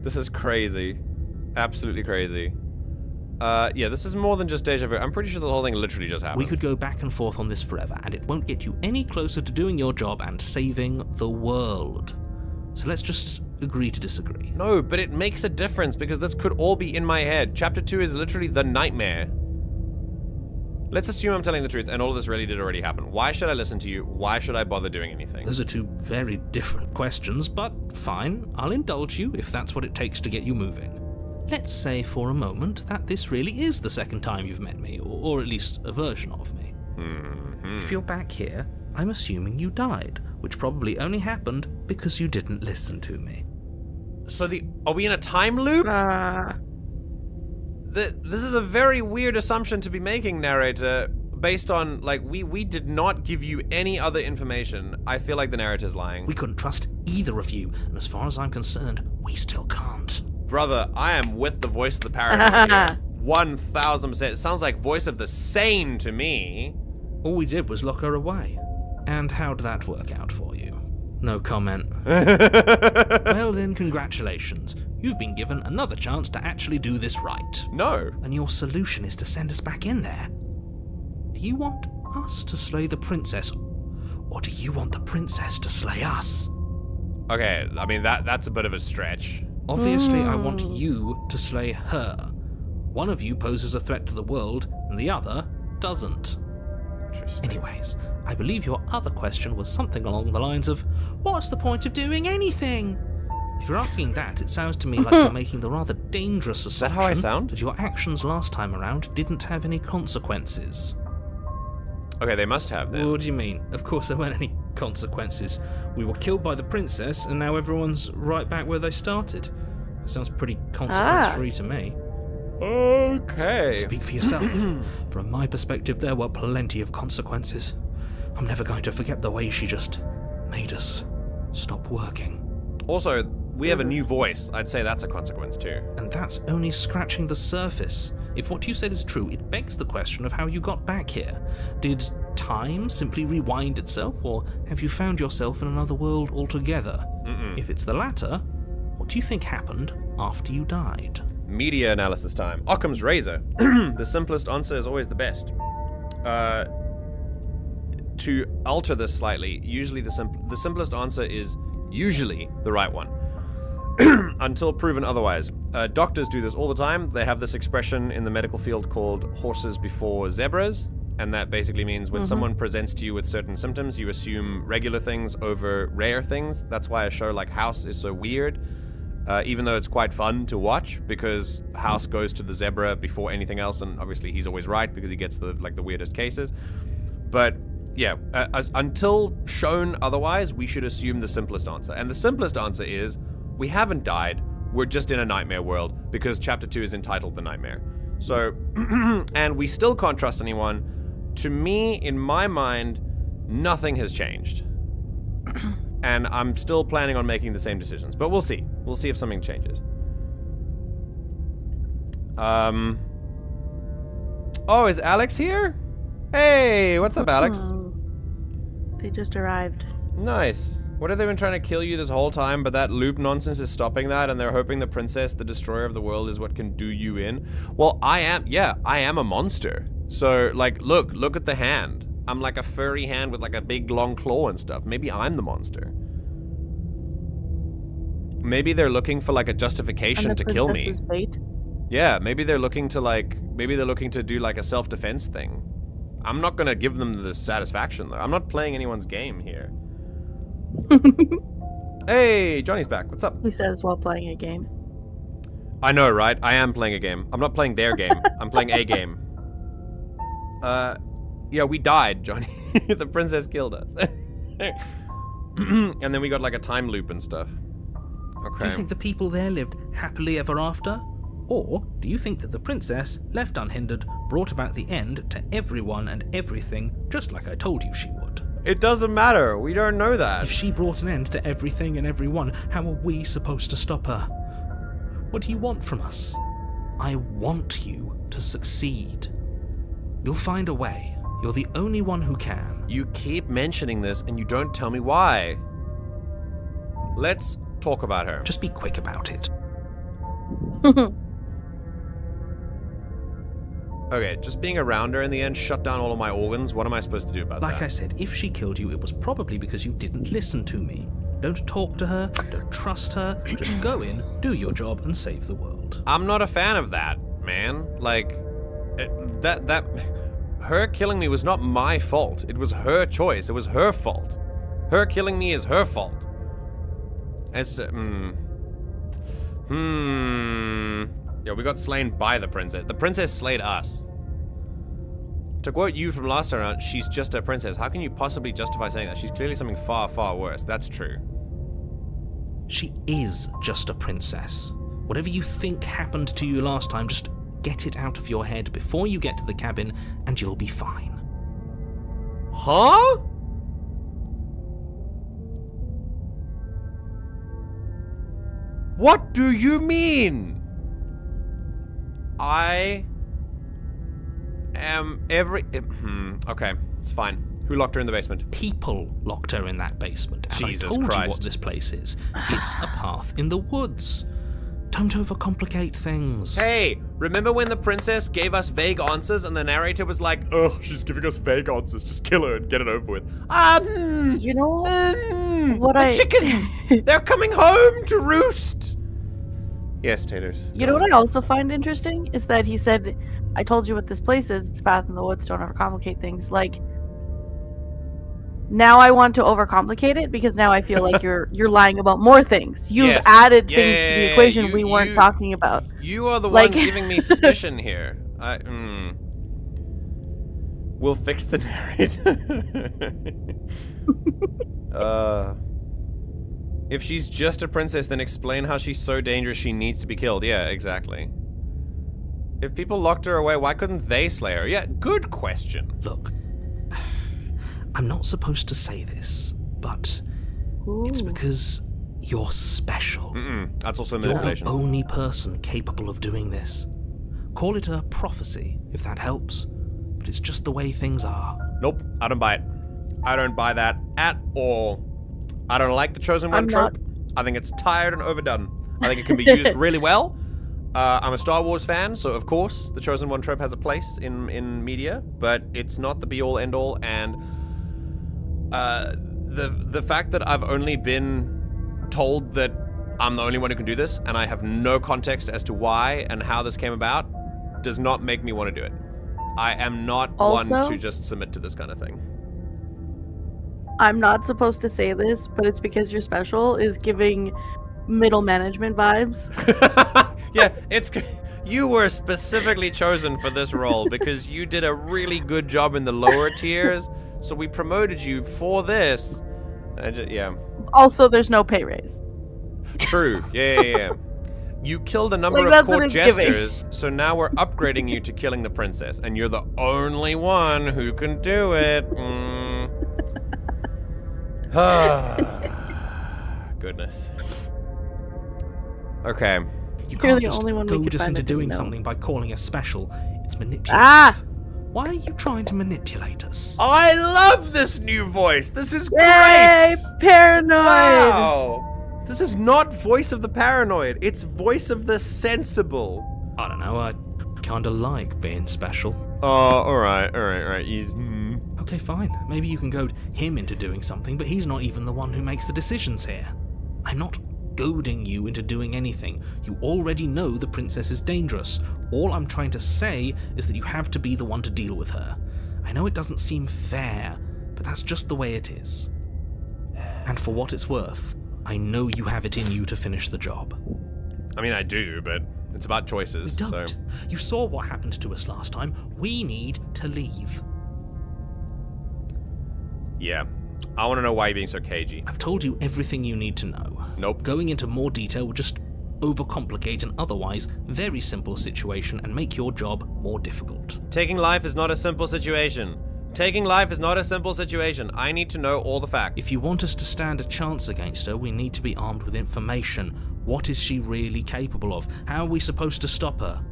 This is crazy. Absolutely crazy. Yeah, this is more than just deja vu. I'm pretty sure the whole thing literally just happened. We could go back and forth on this forever, and it won't get you any closer to doing your job and saving the world. So let's just agree to disagree. No, but it makes a difference because this could all be in my head. Chapter 2 is literally the nightmare. Let's assume I'm telling the truth and all of this really did already happen. Why should I listen to you? Why should I bother doing anything? Those are two very different questions, but fine, I'll indulge you if that's what it takes to get you moving. Let's say for a moment that this really is the second time you've met me, or at least a version of me. If you're back here, I'm assuming you died, which probably only happened because you didn't listen to me. So are we in a time loop? This is a very weird assumption to be making, narrator, based on, like, we did not give you any other information. I feel like the narrator's lying. We couldn't trust either of you, and as far as I'm concerned, we still can't. Brother, I am with the voice of the paranoid here. 1000%. It sounds like voice of the sane to me. All we did was lock her away. And how'd that work out for you? No comment. Well then, congratulations. You've been given another chance to actually do this right. No. And your solution is to send us back in there. Do you want us to slay the princess, or do you want the princess to slay us? Okay, I mean, that's a bit of a stretch. Obviously, I want you to slay her. One of you poses a threat to the world, and the other doesn't. Interesting. Anyways, I believe your other question was something along the lines of, what's the point of doing anything? If you're asking that, it sounds to me like you're making the rather dangerous assumption that how I sound? that your actions last time around didn't have any consequences. Okay, they must have then. What do you mean? Of course there weren't any consequences. We were killed by the princess, and now everyone's right back where they started. It sounds pretty consequence-free to me. Okay. Speak for yourself. From my perspective, there were plenty of consequences. I'm never going to forget the way she just made us stop working. Also, we have a new voice. I'd say that's a consequence too. And that's only scratching the surface. If what you said is true, it begs the question of how you got back here. Did time simply rewind itself, or have you found yourself in another world altogether? If it's the latter, what do you think happened after you died? Media analysis time. Occam's razor. The simplest answer is always the best. To alter this slightly, usually the simplest answer is usually the right one. Until proven otherwise. Doctors do this all the time. They have this expression in the medical field called horses before zebras, and that basically means when someone presents to you with certain symptoms, you assume regular things over rare things. That's why a show like House is so weird, even though it's quite fun to watch, because House goes to the zebra before anything else, and obviously he's always right because he gets the weirdest cases. But yeah, until shown otherwise, we should assume the simplest answer. And the simplest answer is, we haven't died, we're just in a nightmare world, because Chapter 2 is entitled The Nightmare. So, and we still can't trust anyone. To me, in my mind, nothing has changed. And I'm still planning on making the same decisions, but we'll see. We'll see if something changes. Oh, is Alex here? Hey, what's up, Alex? They just arrived. Nice. What have they been trying to kill you this whole time, but that loop nonsense is stopping that, and they're hoping the princess, the destroyer of the world, is what can do you in? Well, I am a monster. So, like, look at the hand. I'm like a furry hand with like a big long claw and stuff. Maybe I'm the monster. Maybe they're looking for like a justification to kill me. Bait? Yeah, maybe they're looking to do like a self-defense thing. I'm not gonna give them the satisfaction though. I'm not playing anyone's game here. Hey, Johnny's back. What's up? He says while playing a game. I know, right? I am playing a game. I'm not playing their game. I'm playing a game. Yeah, we died, Johnny. The princess killed us. And then we got like a time loop and stuff. Okay. Do you think the people there lived happily ever after? Or do you think that the princess, left unhindered, brought about the end to everyone and everything, just like I told you she would? It doesn't matter. We don't know that. If she brought an end to everything and everyone, how are we supposed to stop her? What do you want from us? I want you to succeed. You'll find a way. You're the only one who can. You keep mentioning this and you don't tell me why. Let's talk about her. Just be quick about it. Okay, just being around her in the end shut down all of my organs. What am I supposed to do about that? Like I said, if she killed you, it was probably because you didn't listen to me. Don't talk to her, don't trust her, just go in, do your job, and save the world. I'm not a fan of that, man. Like, her killing me was not my fault. It was her choice. It was her fault. Her killing me is her fault. It's, Yeah, we got slain by the princess. The princess slayed us. To quote you from last time around, she's just a princess. How can you possibly justify saying that? She's clearly something far, far worse. That's true. She is just a princess. Whatever you think happened to you last time, just get it out of your head before you get to the cabin, and you'll be fine. Huh? What do you mean? I am okay, it's fine. Who locked her in the basement? People locked her in that basement. And Jesus I told Christ. you what this place is. It's a path in the woods. Don't overcomplicate things. Hey, remember when the princess gave us vague answers and the narrator was like, "Ugh, she's giving us vague answers. Just kill her and get it over with." You know what the chickens! They're coming home to roost! Yes, Taters. You know what I also find interesting is that he said, "I told you what this place is. It's a path in the woods. Don't overcomplicate things." Like, now I want to overcomplicate it because now I feel like you're lying about more things. You've Yes. added Yeah, things yeah, to the yeah, equation we weren't talking about. You are the Like- one giving me suspicion here. We'll fix the narrator. If she's just a princess, then explain how she's so dangerous she needs to be killed. Yeah, exactly. If people locked her away, why couldn't they slay her? Yeah, good question. Look, I'm not supposed to say this, but it's because you're special. That's also You're the manipulation. only person capable of doing this. Call it a prophecy, if that helps, but it's just the way things are. Nope, I don't buy it. I don't buy that at all. I don't like the Chosen One I'm trope. I think it's tired and overdone. I think it can be used really well. I'm a Star Wars fan, so of course the Chosen One trope has a place in media, but it's not the be-all, end-all, and the fact that I've only been told that I'm the only one who can do this, and I have no context as to why and how this came about, does not make me want to do it. I am not one Also- to just submit to this kind of thing. I'm not supposed to say this, but it's because you're special, is giving middle management vibes. Yeah, you were specifically chosen for this role because you did a really good job in the lower tiers, so we promoted you for this. Yeah. Also, there's no pay raise. True. Yeah. You killed a number Like, of that's what court it's giving. jesters, so now we're upgrading you to killing the princess, and you're the only one who can do it. Goodness. Okay. You You're can't the just only one we goad could us find into that didn't doing know. something by calling us special. It's manipulative. Ah! Why are you trying to manipulate us? I love this new voice. This is Yay! great. Paranoid! Wow. This is not voice of the paranoid. It's voice of the sensible. I don't know, I kinda like being special. Oh, alright. He's... Okay, fine. Maybe you can goad him into doing something, but he's not even the one who makes the decisions here. I'm not goading you into doing anything. You already know the princess is dangerous. All I'm trying to say is that you have to be the one to deal with her. I know it doesn't seem fair, but that's just the way it is. And for what it's worth, I know you have it in you to finish the job. I mean, I do, but it's about choices, We so... don't. You saw what happened to us last time. We need to leave. Yeah. I want to know why you're being so cagey. I've told you everything you need to know. Nope. Going into more detail would just overcomplicate an otherwise very simple situation and make your job more difficult. Taking life is not a simple situation. Taking life is not a simple situation. I need to know all the facts. If you want us to stand a chance against her, we need to be armed with information. What is she really capable of? How are we supposed to stop her?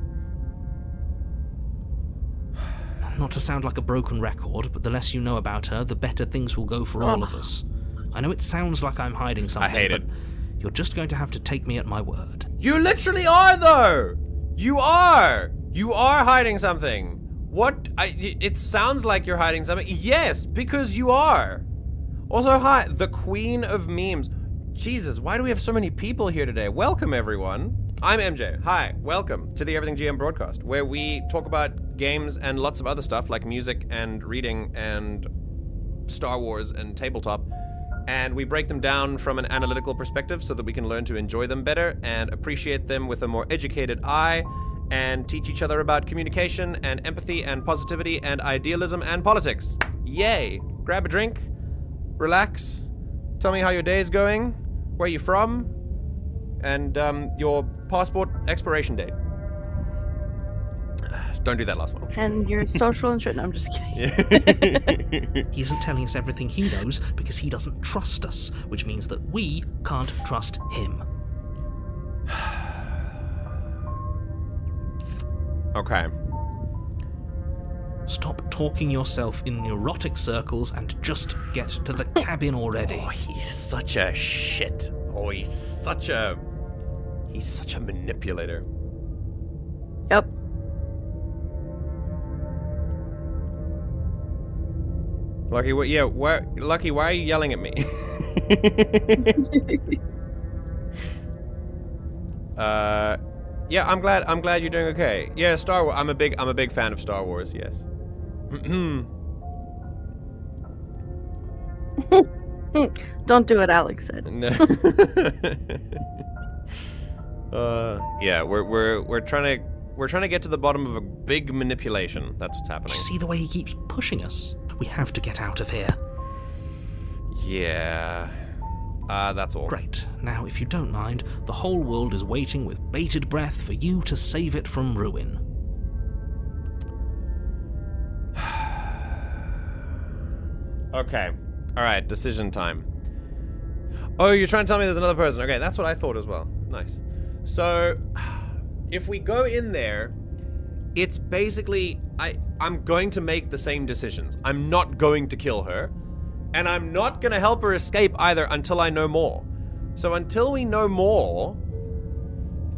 Not to sound like a broken record, but the less you know about her, the better things will go for all of us. I know it sounds like I'm hiding something, hate but it. you're just going to have to take me at my word. You literally are, though! You are! You are hiding something. What? It sounds like you're hiding something. Yes, because you are. Also, hi, the queen of memes. Jesus, why do we have so many people here today? Welcome, everyone. I'm MJ. Hi, welcome to the Everything GM broadcast, where we talk about games and lots of other stuff like music and reading and Star Wars and tabletop. And we break them down from an analytical perspective so that we can learn to enjoy them better and appreciate them with a more educated eye and teach each other about communication and empathy and positivity and idealism and politics. Yay! Grab a drink, relax, tell me how your day is going, where you're from, and your passport expiration date. Don't do that last one. And your social insurance. No, I'm just kidding. He isn't telling us everything he knows because he doesn't trust us, which means that we can't trust him. Okay. Stop talking yourself in neurotic circles and just get to the cabin already. Oh, he's such a shit. Oh, he's such a manipulator. Yep. Lucky, Lucky, why are you yelling at me? Yeah, I'm glad you're doing okay. Yeah, Star Wars. I'm a big fan of Star Wars. Yes. Don't do what Alex said. No. Yeah, we're trying to get to the bottom of a big manipulation. That's what's happening. See the way he keeps pushing us? We have to get out of here. Yeah. That's all. Great. Now, if you don't mind, the whole world is waiting with bated breath for you to save it from ruin. Okay. Alright, decision time. Oh, you're trying to tell me there's another person. Okay, that's what I thought as well. Nice. So, if we go in there, it's basically... I'm going to make the same decisions. I'm not going to kill her. And I'm not going to help her escape either until I know more. So until we know more,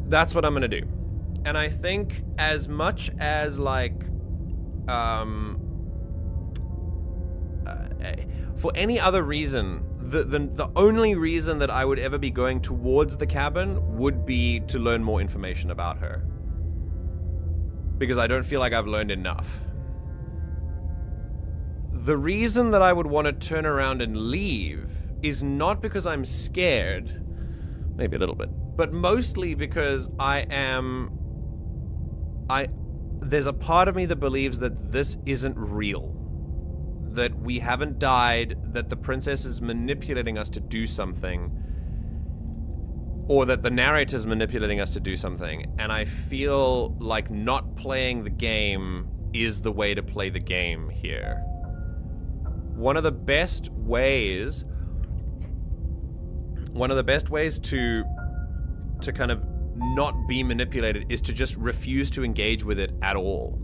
that's what I'm going to do. And I think as much as, like... for any other reason, the only reason that I would ever be going towards the cabin would be to learn more information about her. Because I don't feel like I've learned enough. The reason that I would want to turn around and leave is not because I'm scared, maybe a little bit, but mostly because there's a part of me that believes that this isn't real. That we haven't died, that the princess is manipulating us to do something, or that the narrator's manipulating us to do something, and I feel like not playing the game is the way to play the game here. One of the best ways to kind of not be manipulated is to just refuse to engage with it at all.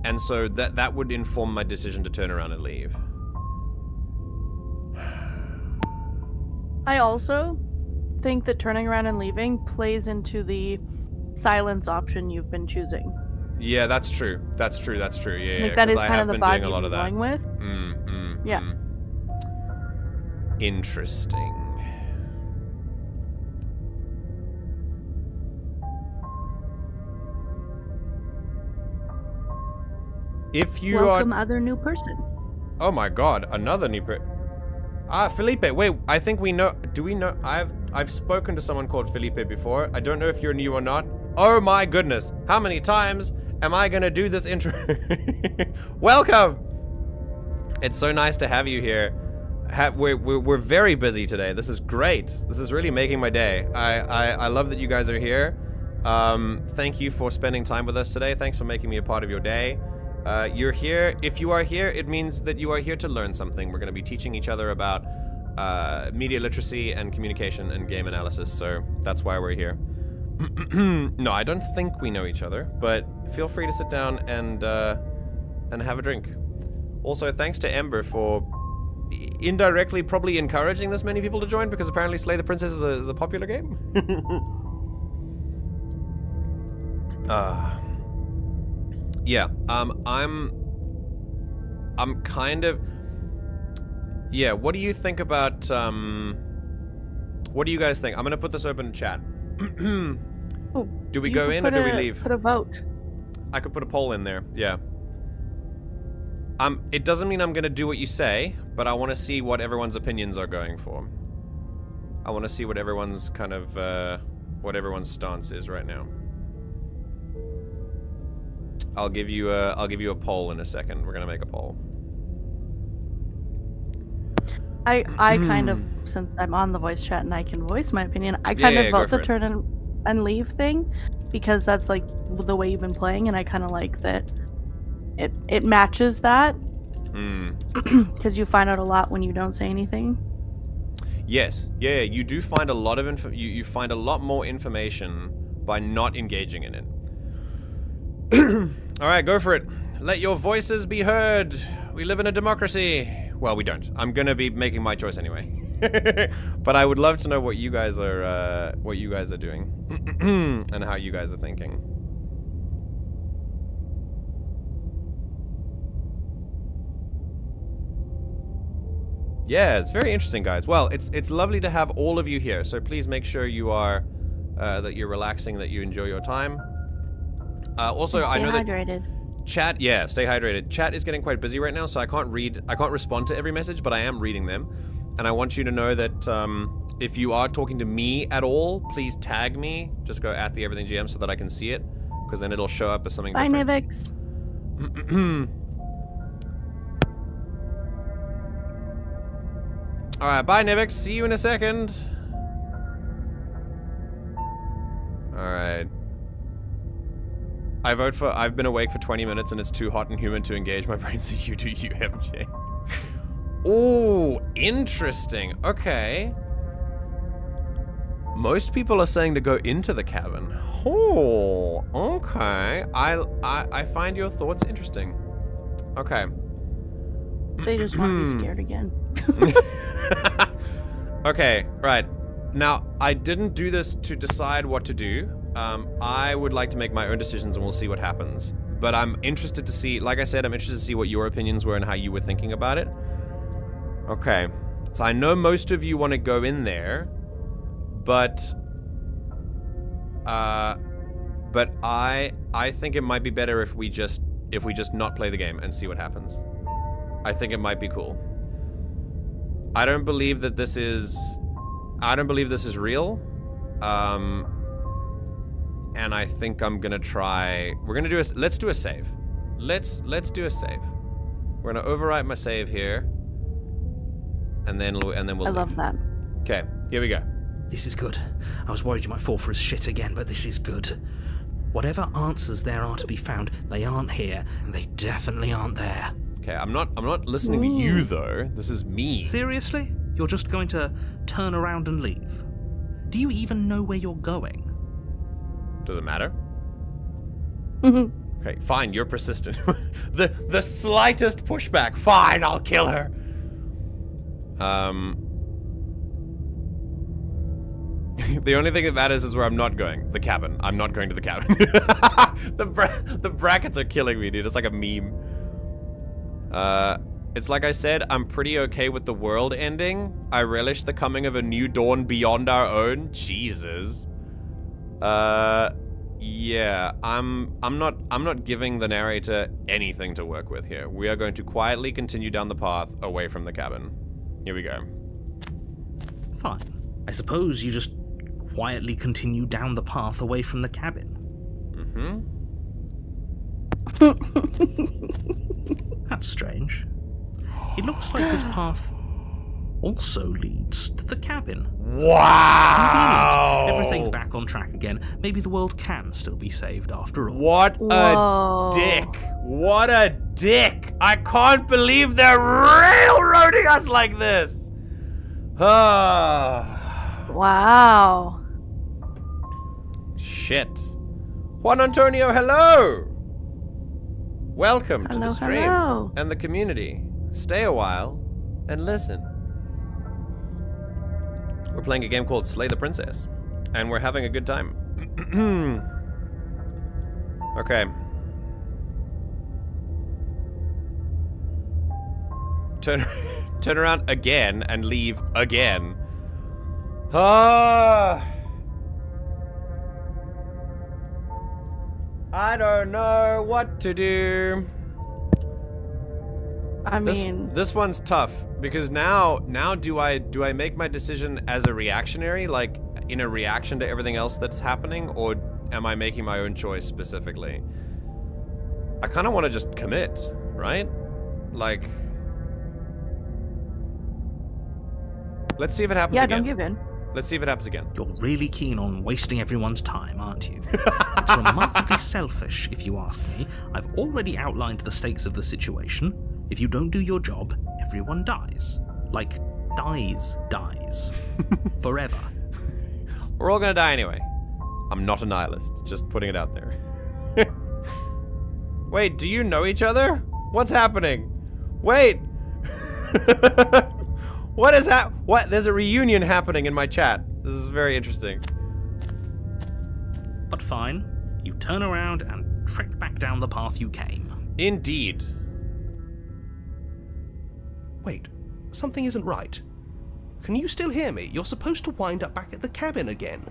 And so that would inform my decision to turn around and leave. I also think that turning around and leaving plays into the silence option you've been choosing. Yeah, that's true. That's true. Yeah, like that is I kind have of the been vibe doing a lot of you're that. going with. Yeah. Interesting. If you Welcome are... other new person. Oh my god, another new Felipe, wait, I think we know... Do we know... I've spoken to someone called Felipe before. I don't know if you're new or not. Oh my goodness. How many times am I gonna do this intro? Welcome! It's so nice to have you here. We're very busy today. This is great. This is really making my day. I love that you guys are here. Thank you for spending time with us today. Thanks for making me a part of your day. You're here. If you are here, it means that you are here to learn something. We're going to be teaching each other about media literacy and communication and game analysis, so that's why we're here. No, I don't think we know each other, but feel free to sit down and have a drink. Also, thanks to Ember for indirectly probably encouraging this many people to join, because apparently Slay the Princess is a popular game. Yeah, I'm kind of... Yeah, what do you think about, what do you guys think? I'm gonna put this open in chat. Oh, do we go in or do we leave? Put a vote. I could put a poll in there, yeah. It doesn't mean I'm gonna do what you say, but I want to see what everyone's opinions are going for. I want to see what everyone's kind of, what everyone's stance is right now. I'll give you a poll in a second. We're gonna make a poll. I kind of, since I'm on the voice chat and I can voice my opinion, I kind of vote the turn and leave thing, because that's like the way you've been playing, and I kind of like that it matches that. Because you find out a lot when you don't say anything. Yes, yeah, you do find a lot of you find a lot more information by not engaging in it. All right, go for it. Let your voices be heard. We live in a democracy. Well, we don't. I'm gonna be making my choice anyway. But I would love to know what you guys are doing and how you guys are thinking. Yeah, it's very interesting, guys. Well, it's lovely to have all of you here. So please make sure you are that you're relaxing, that you enjoy your time. Also, I know hydrated. that chat, yeah, stay hydrated. Chat is getting quite busy right now, so I can't respond to every message, but I am reading them. And I want you to know that if you are talking to me at all, please tag me. Just go at the Everything GM so that I can see it, because then it'll show up as something different. Bye, Nivix. All right, bye, Nivix. See you in a second. All right. I've been awake for 20 minutes and it's too hot and humid to engage my brain, so you do you, MJ. Oh, interesting. Okay. Most people are saying to go into the cabin. Oh, okay. I find your thoughts interesting. Okay. They just want to be scared again. Okay, right. Now, I didn't do this to decide what to do. I would like to make my own decisions and we'll see what happens. But I'm interested to see, like I said, I'm interested to see what your opinions were and how you were thinking about it. Okay. So I know most of you want to go in there, but I think it might be better if we just not play the game and see what happens. I think it might be cool. I don't believe that this is real. And I think I'm gonna try. Let's do a save. Let's do a save. We're gonna overwrite my save here, and then we'll. I love that. Okay, here we go. This is good. I was worried you might fall for his shit again, but this is good. Whatever answers there are to be found, they aren't here, and they definitely aren't there. Okay, I'm not listening to you though. This is me. Seriously? You're just going to turn around and leave? Do you even know where you're going? Does it matter? Okay, fine, you're persistent. the slightest pushback. Fine, I'll kill her. The only thing that matters is where I'm not going. The cabin. I'm not going to the cabin. The brackets are killing me, dude. It's like a meme. It's like I said, I'm pretty okay with the world ending. I relish the coming of a new dawn beyond our own. Jesus. Yeah, I'm not giving the narrator anything to work with here. We are going to quietly continue down the path away from the cabin. Here we go. Fine. I suppose you just quietly continue down the path away from the cabin. That's strange. It looks like this path also leads to the cabin. Wow! Convenient. Everything's back on track again. Maybe the world can still be saved after all. What a dick! What a dick! I can't believe they're railroading us like this! Wow. Shit. Juan Antonio, hello! Welcome to the stream and the community. Stay a while and listen. We're playing a game called Slay the Princess, and we're having a good time. Okay. Turn around again and leave again. Ah! I don't know what to do. I mean, this one's tough because now do I make my decision as a reactionary, like in a reaction to everything else that's happening, or am I making my own choice specifically? I kind of want to just commit, right? Like, let's see if it happens again. Yeah, don't give in. Let's see if it happens again. You're really keen on wasting everyone's time, aren't you? It's remarkably selfish, if you ask me. I've already outlined the stakes of the situation. If you don't do your job, everyone dies. Like, dies. Forever. We're all gonna die anyway. I'm not a nihilist, just putting it out there. Wait, do you know each other? What's happening? Wait! What is that? What? There's a reunion happening in my chat. This is very interesting. But fine, you turn around and trek back down the path you came. Indeed. Wait, something isn't right. Can you still hear me? You're supposed to wind up back at the cabin again.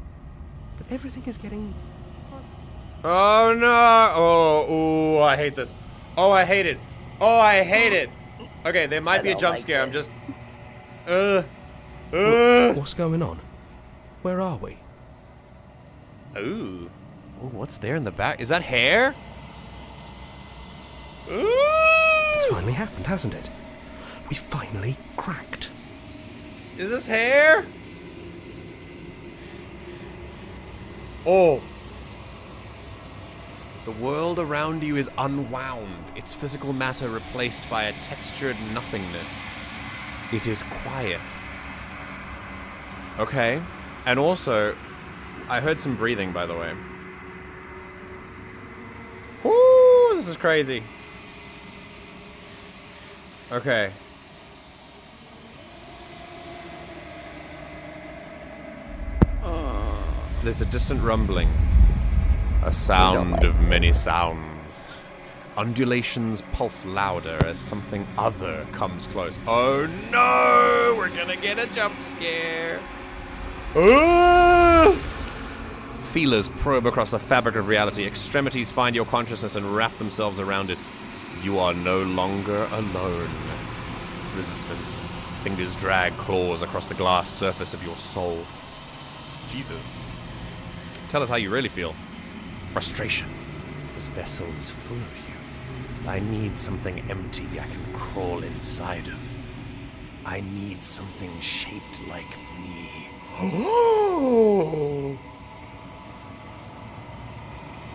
But everything is getting fuzzy. Oh no! Oh, I hate this. Oh, I hate it. Oh, I hate it. Okay, there might be a jump scare. I'm just... What's going on? Where are we? Ooh. Ooh, what's there in the back? Is that hair? Ooh! It's finally happened, hasn't it? We finally cracked. Is this hair? Oh. The world around you is unwound, its physical matter replaced by a textured nothingness. It is quiet. Okay. And also, I heard some breathing, by the way. Woo, this is crazy. Okay. There's a distant rumbling. A sound of many sounds. Undulations pulse louder as something other comes close. Oh no! We're gonna get a jump scare. Feelers probe across the fabric of reality. Extremities find your consciousness and wrap themselves around it. You are no longer alone. Resistance. Fingers drag claws across the glass surface of your soul. Jesus. Tell us how you really feel. Frustration. This vessel is full of you. I need something empty I can crawl inside of. I need something shaped like me.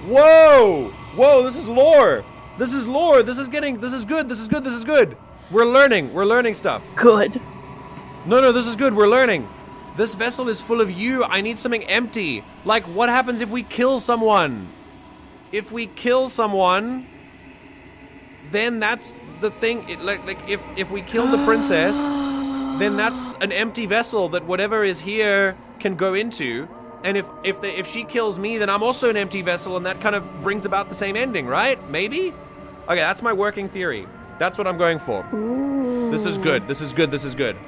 Whoa! Whoa, this is lore! This is lore! This is good! We're learning stuff. Good. No, this is good, we're learning. This vessel is full of you. I need something empty. Like, what happens if we kill someone? If we kill someone, then that's the thing. If we kill the princess, then that's an empty vessel that whatever is here can go into. And if she kills me, then I'm also an empty vessel, and that kind of brings about the same ending, right? Maybe? Okay, that's my working theory. That's what I'm going for. Ooh. This is good. This is good.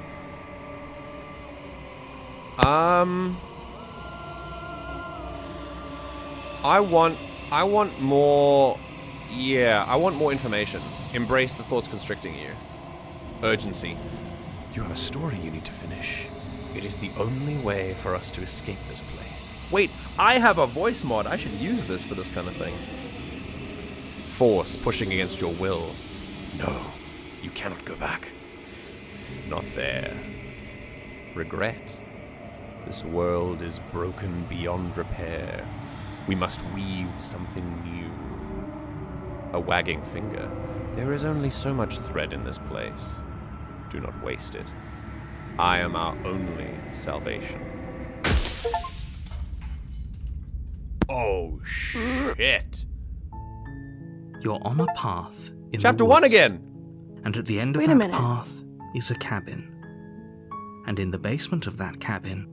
I want more... Yeah, I want more information. Embrace the thoughts constricting you. Urgency. You have a story you need to finish. It is the only way for us to escape this place. Wait, I have a voice mod. I should use this for this kind of thing. Force pushing against your will. No, you cannot go back. Not there. Regret. This world is broken beyond repair. We must weave something new. A wagging finger. There is only so much thread in this place. Do not waste it. I am our only salvation. Oh, shit. You're on a path in Chapter the 1 woods, again. And at the end of Wait a that minute. path is a cabin. And in the basement of that cabin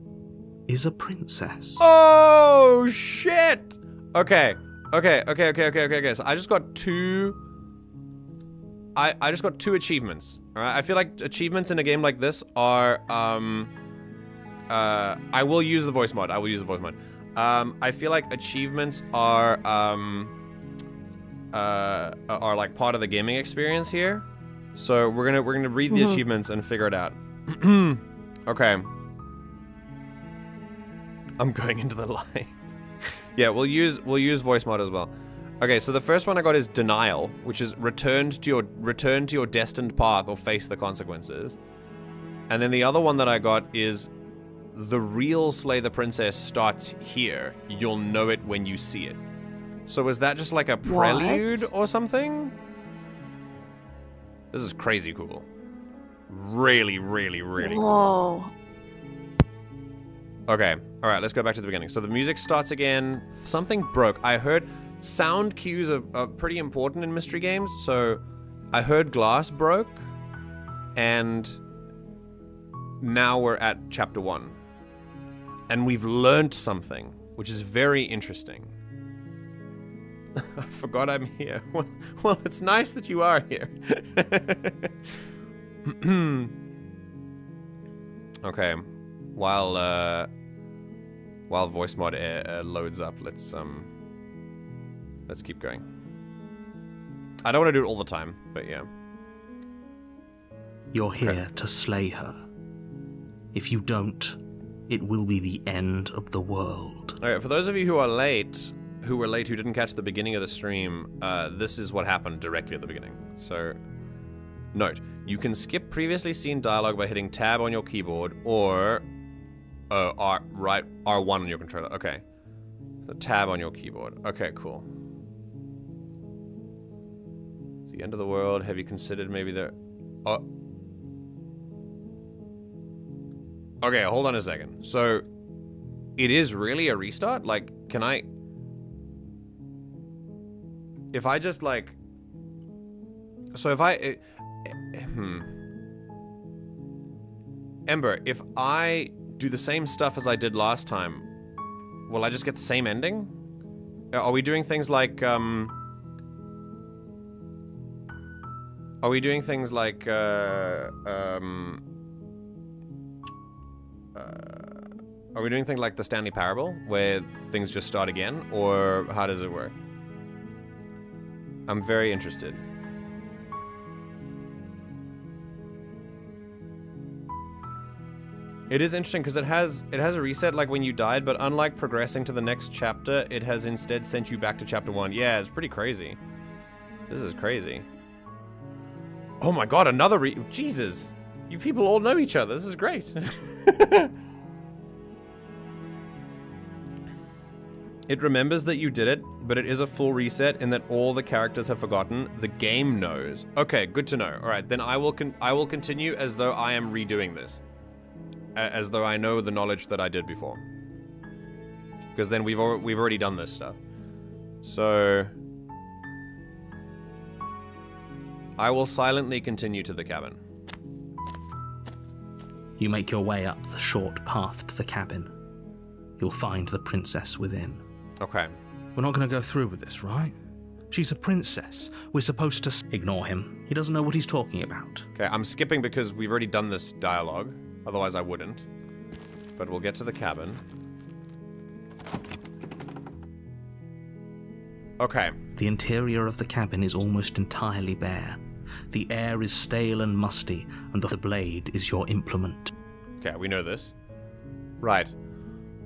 is a princess. Oh, shit. Okay. Okay. So I just got two... I just got 2 achievements. Alright, I feel like achievements in a game like this are, I will use the voice mod. I feel like achievements are like part of the gaming experience here. So we're gonna read the achievements and figure it out. Okay. I'm going into the light. Yeah, we'll use voice mod as well. Okay, so the first one I got is Denial, which is return to your destined path or face the consequences. And then the other one that I got is the real Slay the Princess starts here. You'll know it when you see it. So is that just like a prelude or something? This is crazy cool. Really, really, really cool. Whoa. Okay, alright, let's go back to the beginning. So the music starts again. Something broke. I heard... Sound cues are pretty important in mystery games, so I heard glass broke, and now we're at chapter 1. And we've learned something, which is very interesting. I forgot I'm here. Well, it's nice that you are here. Okay, while voice mod loads up, let's keep going. I don't want to do it all the time, but yeah. You're here to slay her. If you don't, it will be the end of the world. Alright, for those of you who are late, who didn't catch the beginning of the stream, this is what happened directly at the beginning. So, note, you can skip previously seen dialogue by hitting tab on your keyboard or R1 on your controller. Okay. So tab on your keyboard. Okay, cool. The end of the world. Have you considered maybe the... Oh. Okay, hold on a second. So, it is really a restart? Like, can I... If I just, like... So if I... Ember, if I do the same stuff as I did last time, will I just get the same ending? Are we doing things like, Are we doing things like, Are we doing things like the Stanley Parable, where things just start again? Or how does it work? I'm very interested. It is interesting because it has a reset like when you died, but unlike progressing to the next chapter, it has instead sent you back to chapter 1. Yeah, it's pretty crazy. This is crazy. Oh my god, another Jesus! You people all know each other. This is great. It remembers that you did it, but it is a full reset in that all the characters have forgotten. The game knows. Okay, good to know. All right, then I will continue as though I am redoing this. As though I know the knowledge that I did before. Because then we've already done this stuff. So I will silently continue to the cabin. You make your way up the short path to the cabin. You'll find the princess within. Okay. We're not going to go through with this, right? She's a princess. We're supposed to ignore him. He doesn't know what he's talking about. Okay, I'm skipping because we've already done this dialogue. Otherwise I wouldn't. But we'll get to the cabin. Okay. The interior of the cabin is almost entirely bare. The air is stale and musty, and the blade is your implement. Okay, we know this. Right.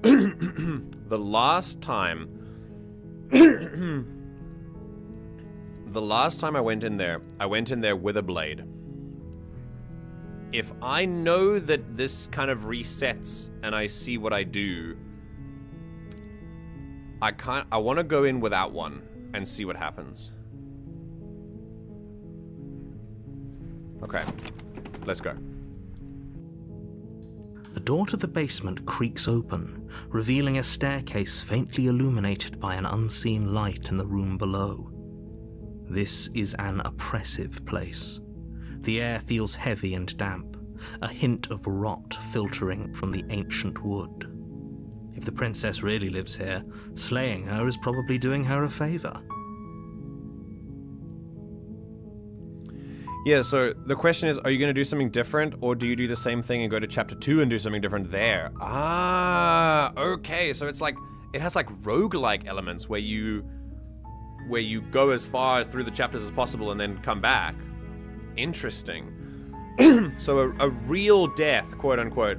The last time I went in there with a blade. If I know that this kind of resets and I see what I do, I want to go in without one and see what happens. Okay, let's go. The door to the basement creaks open, revealing a staircase faintly illuminated by an unseen light in the room below. This is an oppressive place. The air feels heavy and damp, a hint of rot filtering from the ancient wood. If the princess really lives here, slaying her is probably doing her a favor. Yeah, so the question is, are you going to do something different, or do you do the same thing and go to chapter 2 and do something different there? Ah, okay, so it's like, it has like roguelike elements where you go as far through the chapters as possible and then come back. Interesting. So a real death, quote unquote,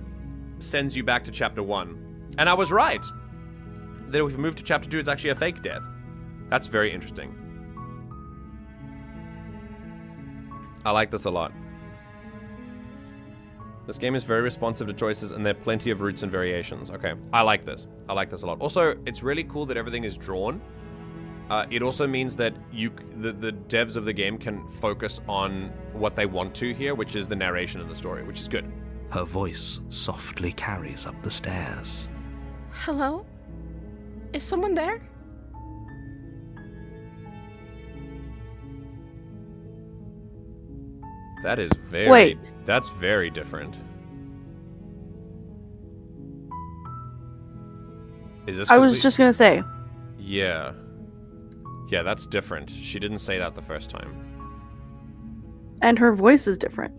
sends you back to chapter 1. And I was right. That if we move to chapter 2, it's actually a fake death. That's very interesting. I like this a lot. This game is very responsive to choices, and there are plenty of routes and variations. Okay, I like this. I like this a lot. Also, it's really cool that everything is drawn. It also means that the devs of the game can focus on what they want to here, which is the narration and the story, which is good. Her voice softly carries up the stairs. Hello? Is someone there? That is very... Wait. That's very different. Is this... I was just gonna say. Yeah. Yeah, that's different. She didn't say that the first time. And her voice is different.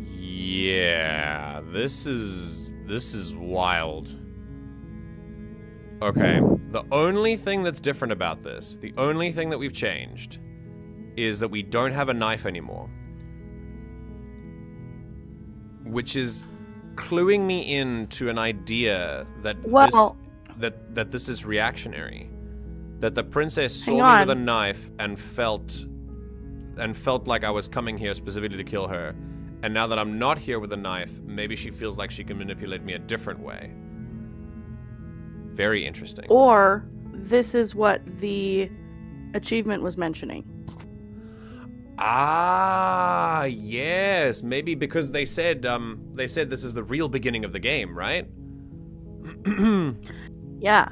Yeah, this is wild. Okay, the only thing that's different about this, the only thing that we've changed, is that we don't have a knife anymore. Which is cluing me into an idea that that this is reactionary. That the princess saw me with a knife and felt like I was coming here specifically to kill her. And now that I'm not here with a knife, maybe she feels like she can manipulate me a different way. Very interesting. Or this is what the achievement was mentioning. Ah, yes. Maybe because they said this is the real beginning of the game, right? Yeah.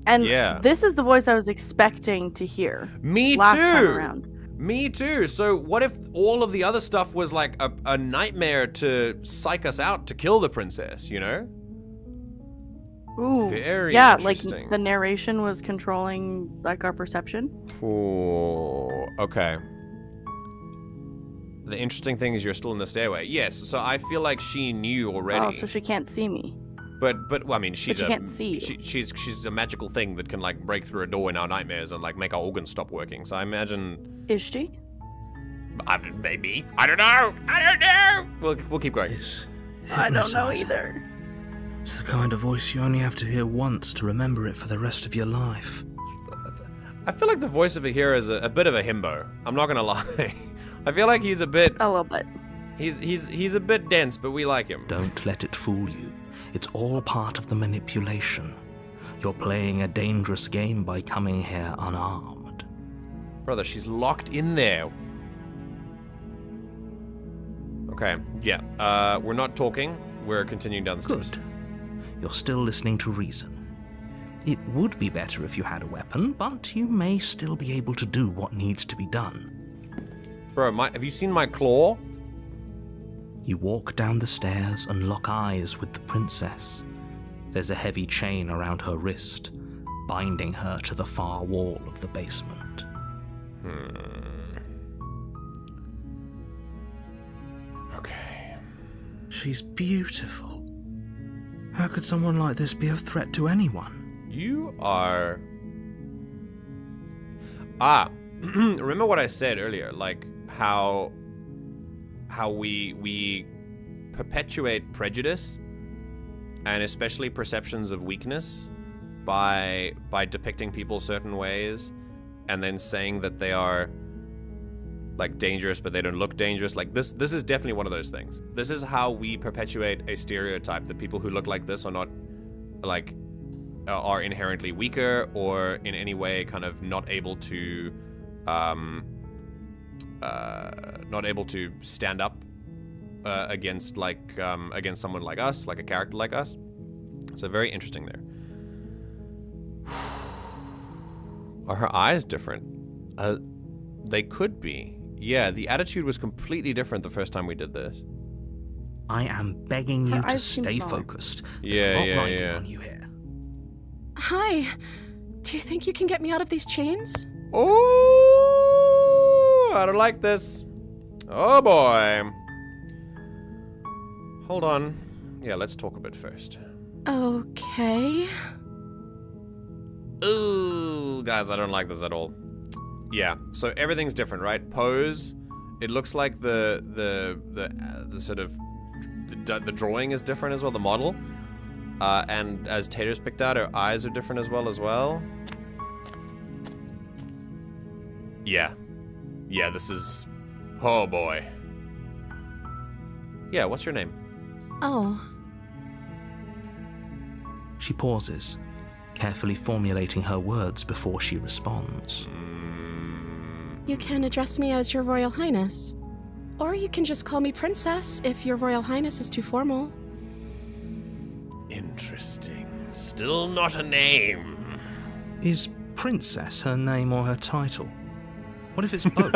And yeah. This is the voice I was expecting to hear. Me last too. Time around. Me too. So what if all of the other stuff was like a nightmare to psych us out to kill the princess, you know? Ooh. Very interesting. Like the narration was controlling like our perception. Oh, okay. The interesting thing is you're still in the stairway. Yes, so I feel like she knew already. Oh, so she can't see me. But well, I mean, she can't see you. She's a magical thing that can like break through a door in our nightmares and like make our organs stop working. So I imagine. Is she? Maybe. I don't know. We'll keep going. I don't know either. It's the kind of voice you only have to hear once to remember it for the rest of your life. I feel like the voice of a hero is a bit of a himbo. I'm not gonna lie. I feel like he's a bit. A little bit. He's a bit dense, but we like him. Don't let it fool you. It's all part of the manipulation. You're playing a dangerous game by coming here unarmed. Brother, she's locked in there. Okay, yeah. We're not talking. We're continuing down the stairs. Good. You're still listening to reason. It would be better if you had a weapon, but you may still be able to do what needs to be done. Bro, have you seen my claw? You walk down the stairs and lock eyes with the princess. There's a heavy chain around her wrist, binding her to the far wall of the basement. Okay. She's beautiful. How could someone like this be a threat to anyone? You are... remember what I said earlier, like how we perpetuate prejudice and especially perceptions of weakness by depicting people certain ways and then saying that they are like dangerous but they don't look dangerous. Like this is definitely one of those things. This is how we perpetuate a stereotype that people who look like this are not like are inherently weaker or in any way kind of not able to stand up against against someone like us, like a character like us. So very interesting there. Are her eyes different? They could be. Yeah, the attitude was completely different the first time we did this. I am begging you Her to eyes seem stay smaller. focused. Yeah, There's a lot yeah, riding yeah. on you here. Hi. Do you think you can get me out of these chains? Oh, I don't like this. Oh boy. Hold on. Yeah, let's talk a bit first. Okay. Ooh, guys, I don't like this at all. Yeah, so everything's different, right? Pose. It looks like the sort of the drawing is different as well, the model. And as Tater's picked out, her eyes are different as well. Yeah. Yeah, this is... Oh, boy. Yeah, what's your name? Oh. She pauses, carefully formulating her words before she responds. You can address me as Your Royal Highness. Or you can just call me Princess if Your Royal Highness is too formal. Interesting. Still not a name. Is Princess her name or her title? What if it's both?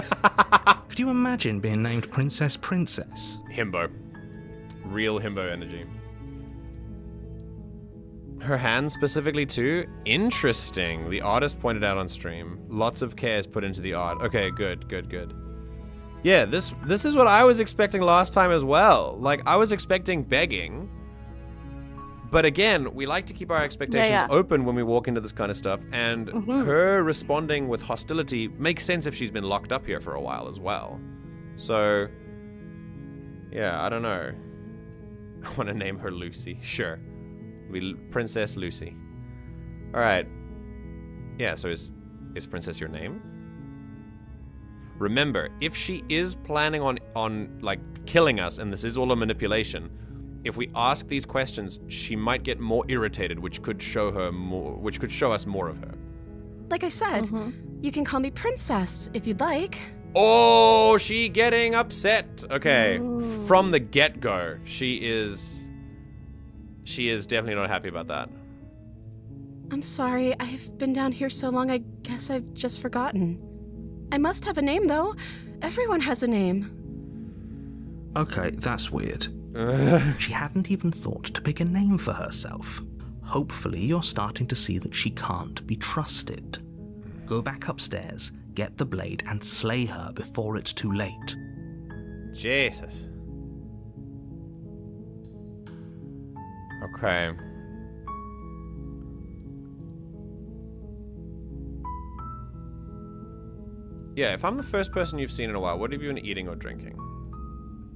Could you imagine being named Princess? Himbo. Real himbo energy. Her hand specifically too? Interesting. The artist pointed out on stream. Lots of care is put into the art. Okay, good. Yeah, this is what I was expecting last time as well. Like, I was expecting begging. But again, we like to keep our expectations open when we walk into this kind of stuff. And her responding with hostility makes sense if she's been locked up here for a while as well. So, yeah, I don't know. I want to name her Lucy. Sure. Princess Lucy. All right. Yeah, so is Princess your name? Remember, if she is planning on like killing us and this is all a manipulation, if we ask these questions, she might get more irritated, which could show us more of her. Like I said, you can call me Princess if you'd like. Oh, she getting upset. Okay. From the get-go, she is definitely not happy about that. I'm sorry, I've been down here so long, I guess I've just forgotten. I must have a name, though. Everyone has a name. Okay, that's weird. She hadn't even thought to pick a name for herself. Hopefully you're starting to see that she can't be trusted. Go back upstairs, get the blade, and slay her before it's too late. Jesus. Okay. Yeah, if I'm the first person you've seen in a while, what have you been eating or drinking?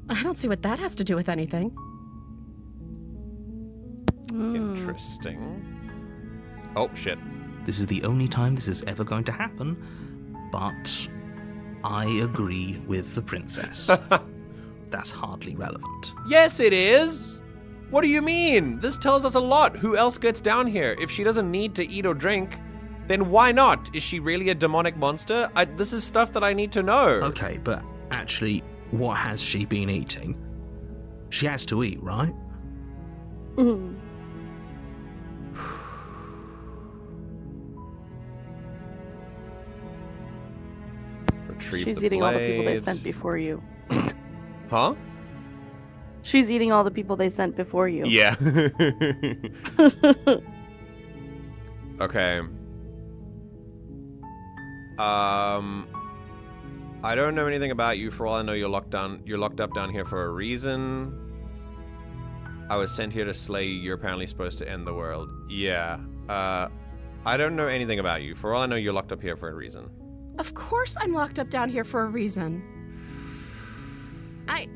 I don't see what that has to do with anything. Interesting. Oh, shit. This is the only time this is ever going to happen, but I agree with the princess. That's hardly relevant. Yes, it is! What do you mean? This tells us a lot. Who else gets down here? If she doesn't need to eat or drink, then why not? Is she really a demonic monster? This is stuff that I need to know. Okay, but actually, what has she been eating? She has to eat, right? She's eating all the people they sent before you. Huh? She's eating all the people they sent before you. Yeah. Okay. I don't know anything about you. For all I know, you're locked up down here for a reason. I was sent here to slay you. You're apparently supposed to end the world. Yeah. I don't know anything about you. For all I know, you're locked up here for a reason. Of course I'm locked up down here for a reason. I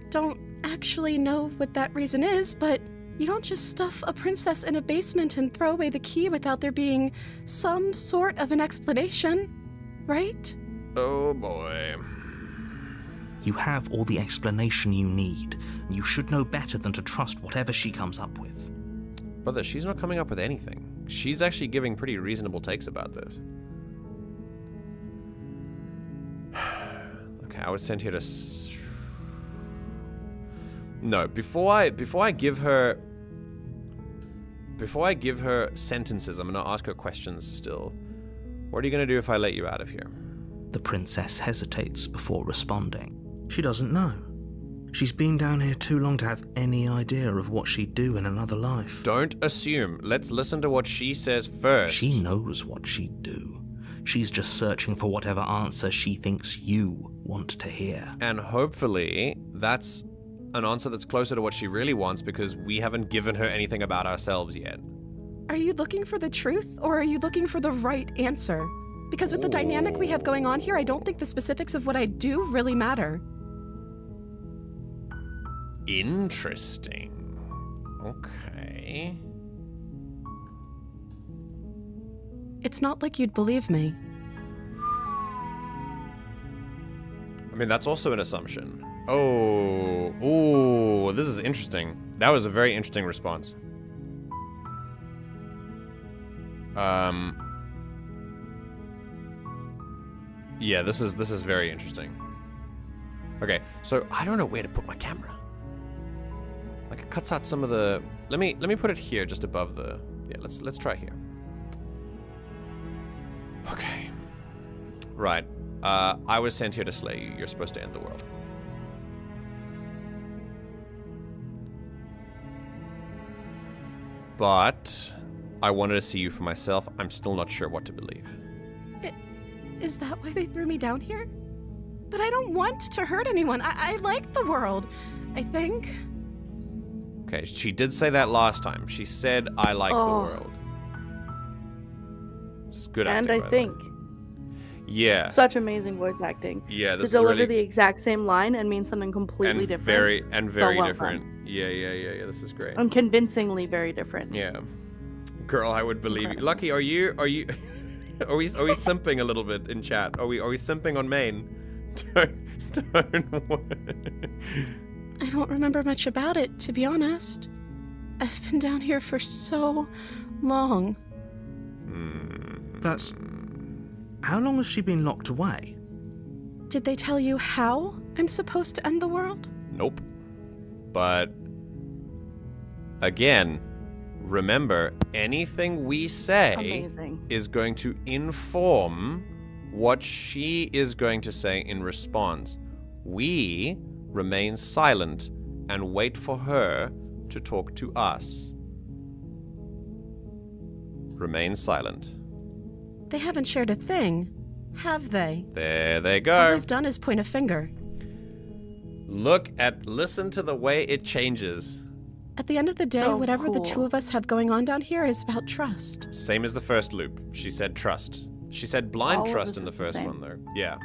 don't actually know what that reason is, but you don't just stuff a princess in a basement and throw away the key without there being some sort of an explanation, right? Oh boy. You have all the explanation you need. You should know better than to trust whatever she comes up with. Brother, she's not coming up with anything. She's actually giving pretty reasonable takes about this. Okay, I was sent here to... No, before I give her sentences, I'm gonna ask her questions still. What are you gonna do if I let you out of here? The princess hesitates before responding. She doesn't know. She's been down here too long to have any idea of what she'd do in another life. Don't assume. Let's listen to what she says first. She knows what she'd do. She's just searching for whatever answer she thinks you want to hear. And hopefully, that's an answer that's closer to what she really wants because we haven't given her anything about ourselves yet. Are you looking for the truth, or are you looking for the right answer? Because with the dynamic we have going on here, I don't think the specifics of what I do really matter. Interesting. Okay. It's not like you'd believe me. I mean, that's also an assumption. Oh, this is interesting. That was a very interesting response. Yeah, this is very interesting. Okay, so I don't know where to put my camera. Like it cuts out some of the. Let me put it here, just above the. Yeah, let's try here. Okay. Right. I was sent here to slay you. You're supposed to end the world. But I wanted to see you for myself. I'm still not sure what to believe. Is that why they threw me down here? But I don't want to hurt anyone. I like the world, I think. Okay, she did say that last time. She said, I like the world. It's good acting. And I think. Yeah. Such amazing voice acting. Yeah, this to deliver really... the exact same line and mean something completely different. Very well different. Done. Yeah. This is great. And convincingly very different. Yeah. Girl, I would believe you. Lucky, are you are we simping a little bit in chat? Are we simping on Maine? Don't. I don't remember much about it, to be honest. I've been down here for so long. That's... How long has she been locked away? Did they tell you how I'm supposed to end the world? Nope. But again, remember, anything we say is going to inform what she is going to say in response. We remain silent and wait for her to talk to us. Remain silent. They haven't shared a thing, have they? There they go. All they've done is point a finger. Listen to the way it changes. At the end of the day, So whatever cool. the two of us have going on down here is about trust. Same as the first loop. She said trust. She said blind All of trust this in the is the first same. one, though. Yeah.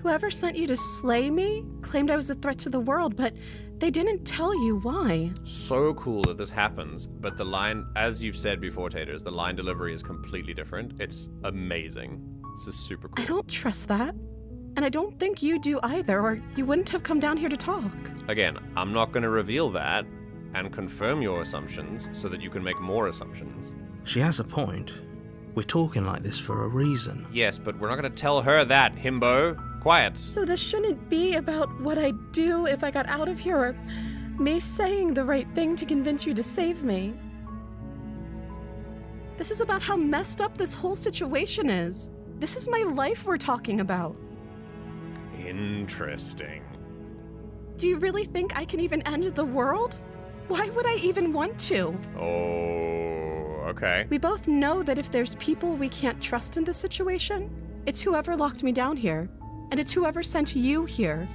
Whoever sent you to slay me claimed I was a threat to the world, but they didn't tell you why. So cool that this happens, but the line, as you've said before, Taters, the line delivery is completely different. It's amazing. This is super cool. I don't trust that. And I don't think you do either, or you wouldn't have come down here to talk. Again, I'm not going to reveal that and confirm your assumptions so that you can make more assumptions. She has a point. We're talking like this for a reason. Yes, but we're not going to tell her that, himbo. Quiet. So this shouldn't be about what I'd do if I got out of here, or me saying the right thing to convince you to save me. This is about how messed up this whole situation is. This is my life we're talking about. Interesting. Do you really think I can even end the world? Why would I even want to? Oh, okay. We both know that if there's people we can't trust in this situation, it's whoever locked me down here. And it's whoever sent you here.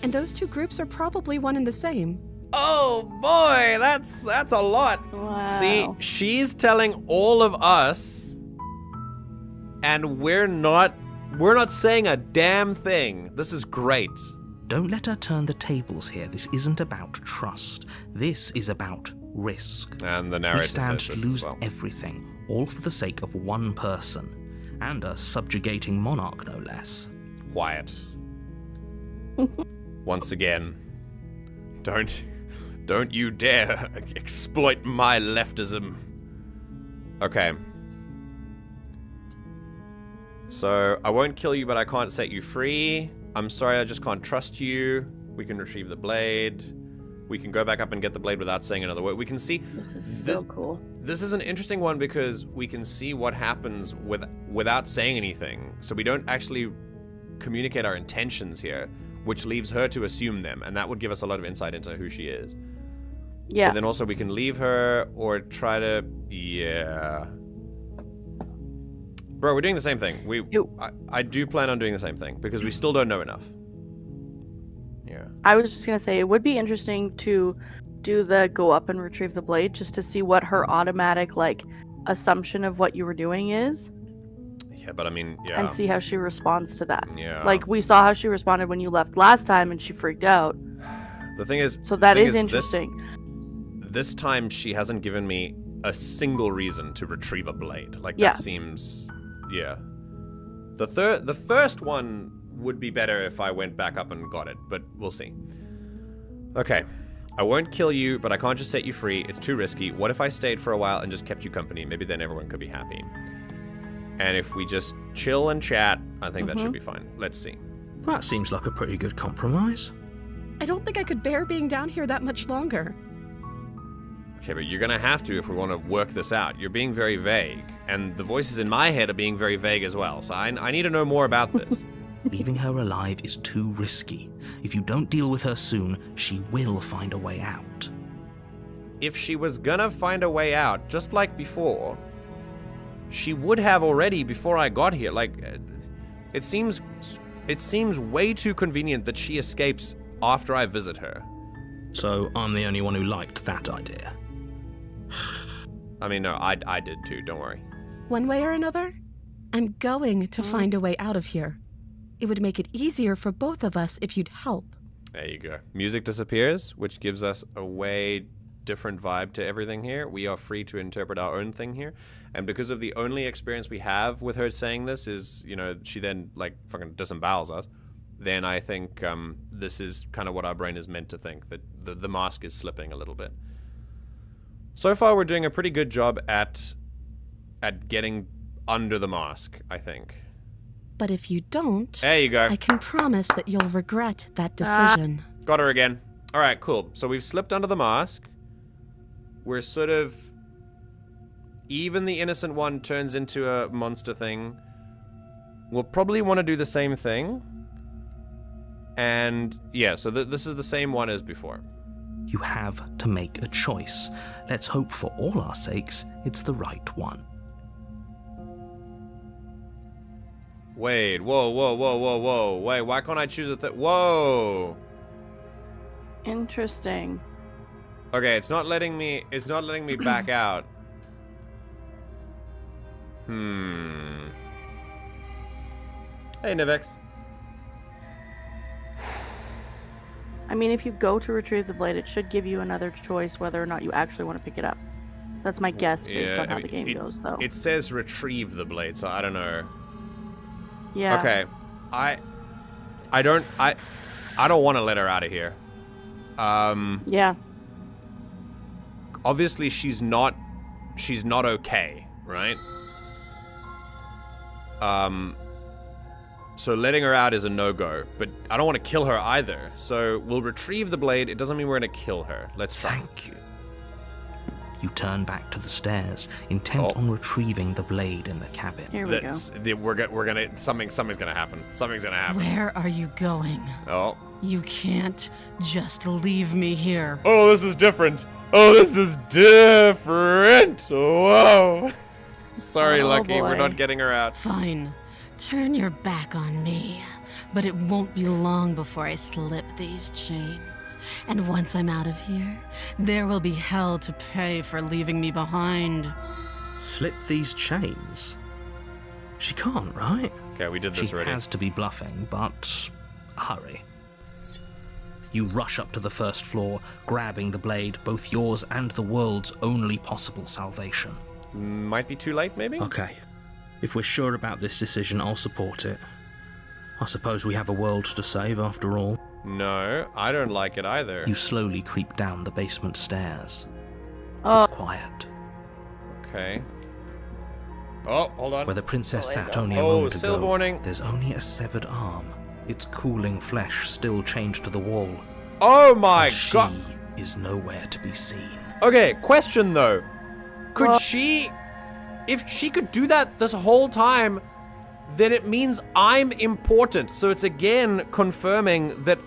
And those two groups are probably one and the same. Oh boy, that's a lot. Wow. See, she's telling all of us, and we're not saying a damn thing. This is great. Don't let her turn the tables here. This isn't about trust. This is about risk. And the We narrator stand says to this lose as well. everything, all for the sake of one person, and a subjugating monarch, no less. Quiet. Once again, don't you dare exploit my leftism. Okay. So, I won't kill you, but I can't set you free. I'm sorry, I just can't trust you. We can retrieve the blade. We can go back up and get the blade without saying another word. We can see... This is so cool. This is an interesting one because we can see what happens without saying anything. So we don't actually communicate our intentions here. which leaves her to assume them, and that would give us a lot of insight into who she is. Yeah. But then also we can leave her or try to... Yeah. Bro, we're doing the same thing. I do plan on doing the same thing, because we still don't know enough. Yeah. I was just going to say, it would be interesting to do the go up and retrieve the blade, just to see what her automatic, like, assumption of what you were doing is. Yeah, but I mean, yeah. And see how she responds to that. Yeah. Like, we saw how she responded when you left last time, and she freaked out. The thing is... So that is interesting. This time, she hasn't given me a single reason to retrieve a blade. Like, Yeah. that seems... Yeah. The first one would be better if I went back up and got it, but we'll see. Okay. I won't kill you, but I can't just set you free. It's too risky. What if I stayed for a while and just kept you company? Maybe then everyone could be happy. And if we just chill and chat, I think that should be fine. Let's see. That seems like a pretty good compromise. I don't think I could bear being down here that much longer. Okay, but you're gonna have to if we want to work this out. You're being very vague, and the voices in my head are being very vague as well, so I need to know more about this. Leaving her alive is too risky. If you don't deal with her soon, she will find a way out. If she was gonna find a way out, just like before, she would have already before I got here. Like, it seems way too convenient that she escapes after I visit her. So I'm the only one who liked that idea. I mean, no, I did too, don't worry. One way or another, I'm going to find a way out of here. It would make it easier for both of us if you'd help. There you go. Music disappears, which gives us a way different vibe to everything here. We are free to interpret our own thing here. And because of the only experience we have with her saying this is, you know, she then, like, fucking disembowels us, then I think this is kind of what our brain is meant to think, that the mask is slipping a little bit. So far, we're doing a pretty good job at getting under the mask, I think. But if you don't, There you go. I can promise that you'll regret that decision. Got her again. All right, cool. So we've slipped under the mask. We're sort of... Even the innocent one turns into a monster thing. We'll probably want to do the same thing. And yeah, so this is the same one as before. You have to make a choice. Let's hope for all our sakes it's the right one. Wait, whoa. Wait, why can't I choose whoa. Interesting. Okay, it's not letting me back out. Hey, Nivex. I mean, if you go to retrieve the blade, it should give you another choice whether or not you actually want to pick it up. That's my guess based on how the game goes, though. It says retrieve the blade, so I don't know. Yeah. Okay. I don't want to let her out of here. Yeah. Obviously she's not okay, right? So letting her out is a no-go, but I don't want to kill her either. So we'll retrieve the blade. It doesn't mean we're going to kill her. Let's try. Thank you. You turn back to the stairs, intent on retrieving the blade in the cabin. Here we go. We're gonna something's gonna happen. Something's gonna happen. Where are you going? Oh. You can't just leave me here. Oh, this is different. Whoa. Sorry, Lucky. Boy. We're not getting her out. Fine. Turn your back on me. But it won't be long before I slip these chains. And once I'm out of here, there will be hell to pay for leaving me behind. Slip these chains? She can't, right? Okay, we did this She already. has to be bluffing, but hurry. You rush up to the first floor, grabbing the blade, both yours and the world's only possible salvation. Might be too late, maybe? Okay. If we're sure about this decision, I'll support it. I suppose we have a world to save after all. No, I don't like it either. You slowly creep down the basement stairs. Oh. It's quiet. Okay. Oh, hold on. Where the princess sat only a Oh, moment silver ago, warning. there's only a severed arm. Its cooling flesh still chained to the wall. Oh my But god. she is nowhere to be seen. Okay, question though. Could Well- she... If she could do that this whole time, then it means I'm important. So it's again confirming that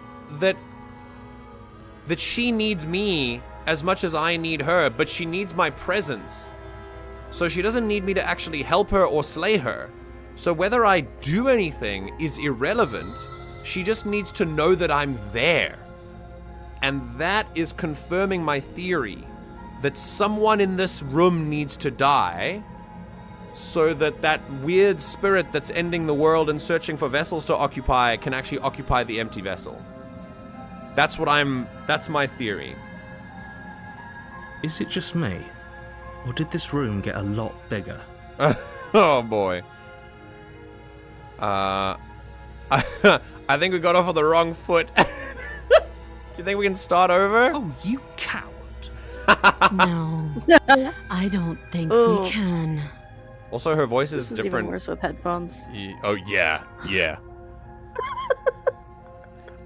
she needs me as much as I need her, but she needs my presence. So she doesn't need me to actually help her or slay her. So whether I do anything is irrelevant. She just needs to know that I'm there. And that is confirming my theory that someone in this room needs to die so that that weird spirit that's ending the world and searching for vessels to occupy can actually occupy the empty vessel. That's my theory. Is it just me? Or did this room get a lot bigger? Oh boy. I think we got off on the wrong foot. Do you think we can start over? Oh, you coward. No, I don't think Ooh. we can. Also, her voice This is is different. even worse with headphones. Oh, yeah.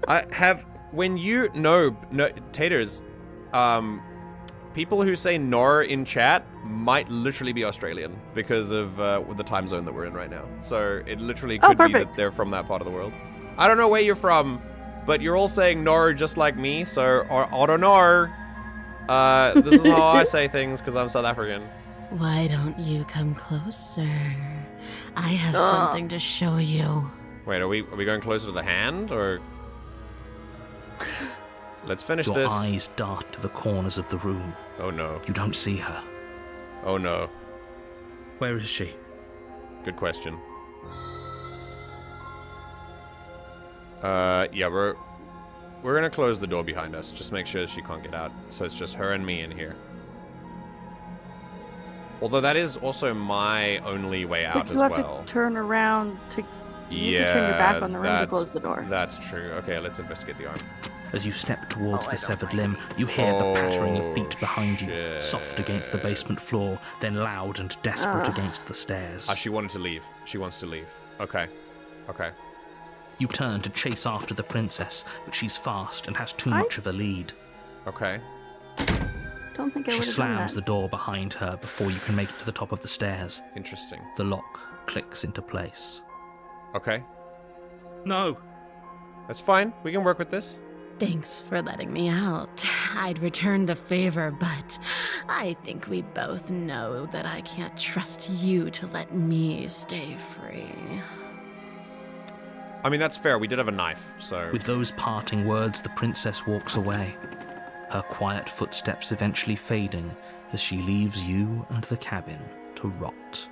I have, when you, no, Taters, people who say nor in chat might literally be Australian because of the time zone that we're in right now. So it literally could be that they're from that part of the world. I don't know where you're from, but you're all saying nor just like me, so I don't know. This is how I say things because I'm South African. Why don't you come closer? I have something to show you. Wait, are we going closer to the hand, or? Let's finish Your this. Your eyes dart to the corners of the room. Oh no. You don't see her. Oh no. Where is she? Good question. Yeah, we're gonna close the door behind us. Just make sure she can't get out. So it's just her and me in here. Although that is also my only way out as well. But you have to turn around to... You have to turn your back on the room to close the door. That's true. Okay, let's investigate the arm. As you step towards the severed limb, you hear the pattering of feet behind you, soft against the basement floor, then loud and desperate against the stairs. She wanted to leave. She wants to leave. Okay. You turn to chase after the princess, but she's fast and has too much of a lead. Okay. Don't think I She would have done slams that. the door behind her before you can make it to the top of the stairs. Interesting. The lock clicks into place. Okay. No! That's fine. We can work with this. Thanks for letting me out. I'd return the favor, but I think we both know that I can't trust you to let me stay free. I mean, that's fair. We did have a knife, so... With those parting words, the princess walks away, her quiet footsteps eventually fading as she leaves you and the cabin to rot.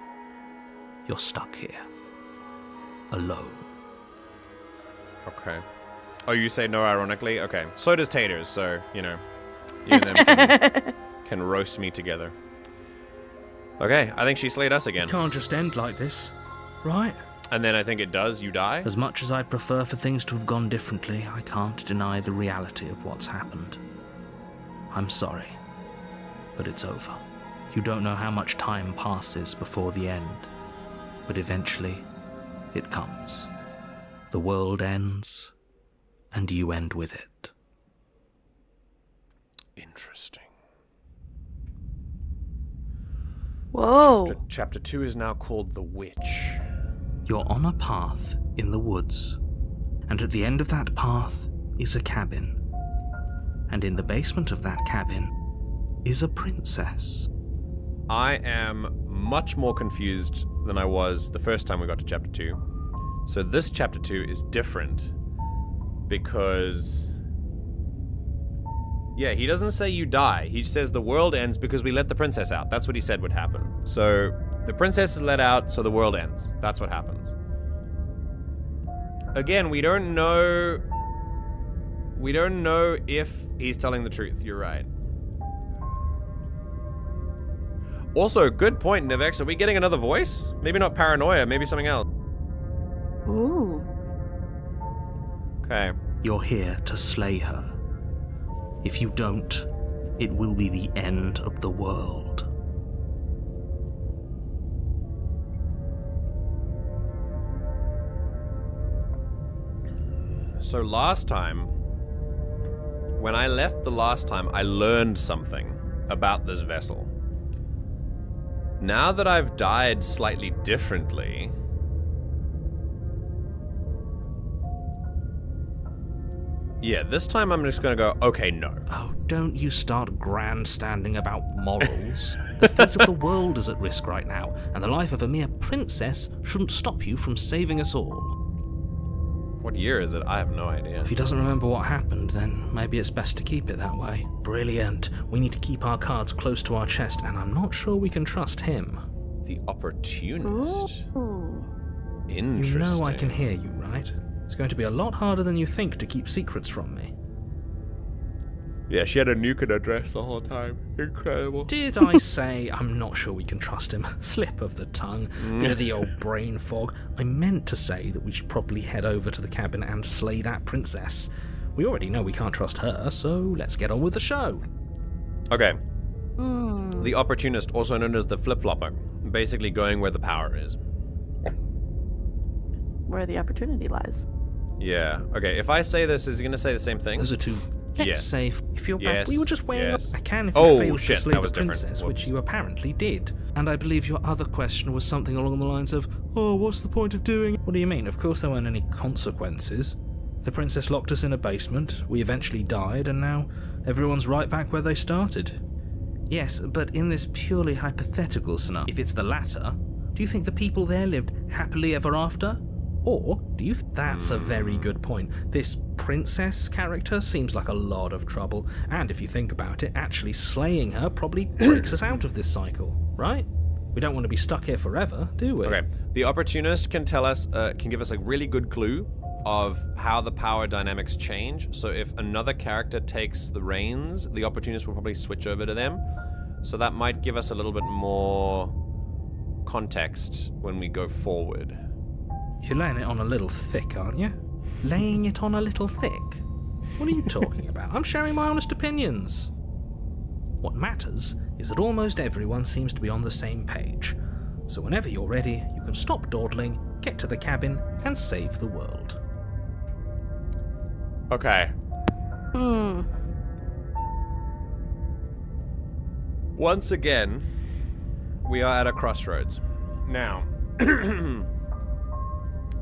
You're stuck here, alone. Okay. Oh, you say no ironically? Okay. So does Taters, so, you know, you and them can roast me together. Okay, I think she slayed us again. It can't just end like this, right? And then I think it does. You die? As much as I'd prefer for things to have gone differently, I can't deny the reality of what's happened. I'm sorry, but it's over. You don't know how much time passes before the end, but eventually it comes. The world ends, and you end with it. Interesting. Whoa. Chapter 2 is now called The Witch. You're on a path in the woods, and at the end of that path is a cabin. And in the basement of that cabin is a princess. I am much more confused than I was the first time we got to chapter 2. So this chapter 2 is different because... yeah, he doesn't say you die. He says the world ends because we let the princess out. That's what he said would happen. So the princess is let out, so the world ends. That's what happens. Again, we don't know... we don't know if he's telling the truth. You're right. Also, good point, Nivex. Are we getting another voice? Maybe not paranoia, maybe something else. Ooh. Okay. You're here to slay her. If you don't, it will be the end of the world. So last time, when I left the last time, I learned something about this vessel. Now that I've died slightly differently, Yeah, this time I'm just gonna go, okay, no. Oh, don't you start grandstanding about morals. The fate of the world is at risk right now, and the life of a mere princess shouldn't stop you from saving us all. What year is it? I have no idea. If he doesn't remember what happened, then maybe it's best to keep it that way. Brilliant. We need to keep our cards close to our chest, and I'm not sure we can trust him. The opportunist. Ooh. Interesting. You know I can hear you, right? It's going to be a lot harder than you think to keep secrets from me. Yeah, she had a nuke in her dress the whole time. Incredible. Did I say I'm not sure we can trust him? Slip of the tongue, bit of the old brain fog. I meant to say that we should probably head over to the cabin and slay that princess. We already know we can't trust her, so let's get on with the show. Okay. The opportunist, also known as the flip-flopper. Basically going where the power is. Where the opportunity lies. Yeah. Okay, if I say this, is he going to say the same thing? Those are two. Let's Yes. say if you're back, Yes. we were just weighing up. Yes. I can if you Oh, failed shit, to slay that the was different. princess, Whoops. which you apparently did. And I believe your other question was something along the lines of, oh, what's the point of doing it? What do you mean? Of course there weren't any consequences. The princess locked us in a basement, we eventually died, and now everyone's right back where they started. Yes, but in this purely hypothetical scenario, if it's the latter, do you think the people there lived happily ever after? Or do you that's a very good point. This princess character seems like a lot of trouble, and if you think about it, actually slaying her probably breaks us out of this cycle, right? We don't want to be stuck here forever, do we? Okay. The opportunist can tell us, can give us a really good clue of how the power dynamics change. So if another character takes the reins, the opportunist will probably switch over to them. So that might give us a little bit more context when we go forward. You're laying it on a little thick, aren't you? Laying it on a little thick? What are you talking about? I'm sharing my honest opinions. What matters is that almost everyone seems to be on the same page. So whenever you're ready, you can stop dawdling, get to the cabin, and save the world. Okay. Once again, we are at a crossroads. Now,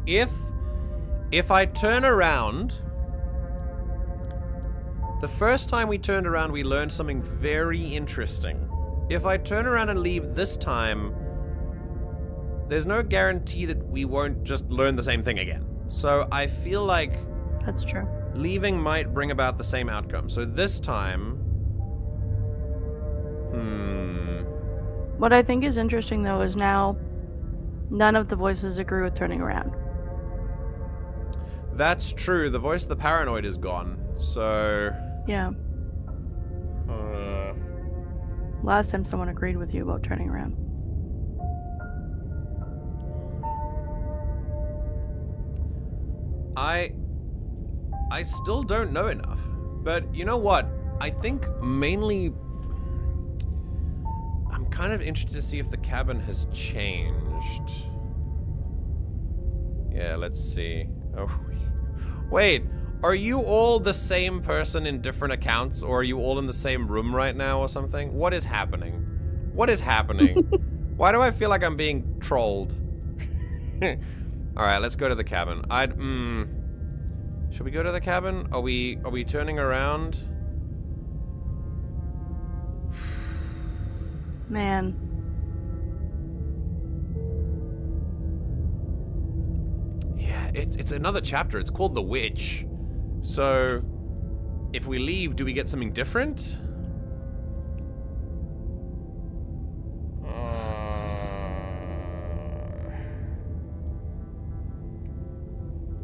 if I turn around, the first time we turned around, we learned something very interesting. If I turn around and leave this time, there's no guarantee that we won't just learn the same thing again. So I feel like That's true. leaving might bring about the same outcome. So this time, What I think is interesting, though, is now none of the voices agree with turning around. that's true. The voice of the paranoid is gone. So, Yeah. Last time someone agreed with you about turning around. I still don't know enough. But you know what? I think mainly I'm kind of interested to see if the cabin has changed. Yeah, let's see. Oh, wait. Are you all the same person in different accounts, or are you all in the same room right now or something? What is happening? What is happening? Why do I feel like I'm being trolled? Alright, let's go to the cabin. Should we go to the cabin? Are we turning around? Man. Yeah, it's another chapter. It's called The Witch. So, if we leave, do we get something different?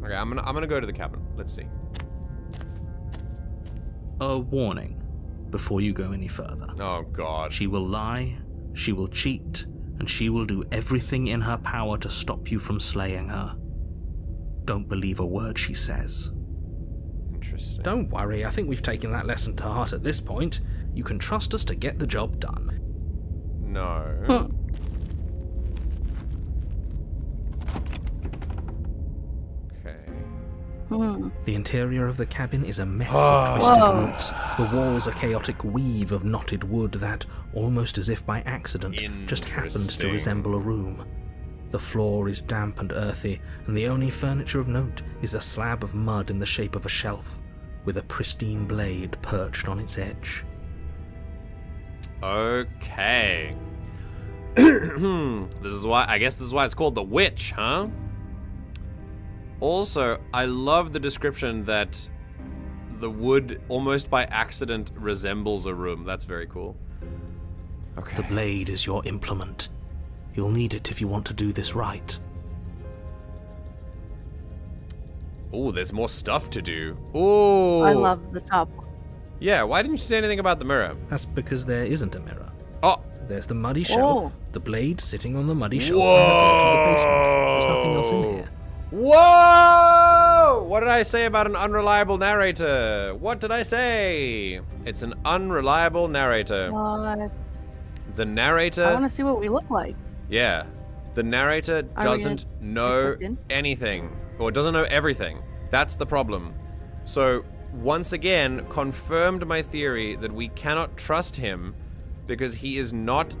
Okay, I'm gonna go to the cabin. Let's see. A warning before you go any further. Oh god. She will lie, she will cheat, and she will do everything in her power to stop you from slaying her. Don't believe a word she says. Interesting. Don't worry, I think we've taken that lesson to heart at this point. You can trust us to get the job done. No. Okay. The interior of the cabin is a mess of twisted roots. The walls a chaotic weave of knotted wood that, almost as if by accident, just happens to Interesting. resemble a room. The floor is damp and earthy, and the only furniture of note is a slab of mud in the shape of a shelf. with a pristine blade perched on its edge. Okay. I guess this is why it's called the witch, huh? Also, I love the description that the wood almost by accident resembles a room. That's very cool. Okay. The blade is your implement. You'll need it if you want to do this right. Oh, there's more stuff to do. Oh, I love the top. Yeah, why didn't you say anything about the mirror? That's because there isn't a mirror. Oh, There's the muddy shelf, the blade sitting on the muddy shelf, Whoa! and the door to the basement. There's nothing else in here. Whoa! What did I say about an unreliable narrator? What did I say? It's an unreliable narrator. What? The narrator... I want to see what we look like. Yeah. The narrator doesn't know anything. Or doesn't know everything. That's the problem. So, once again, confirmed my theory that we cannot trust him because he's not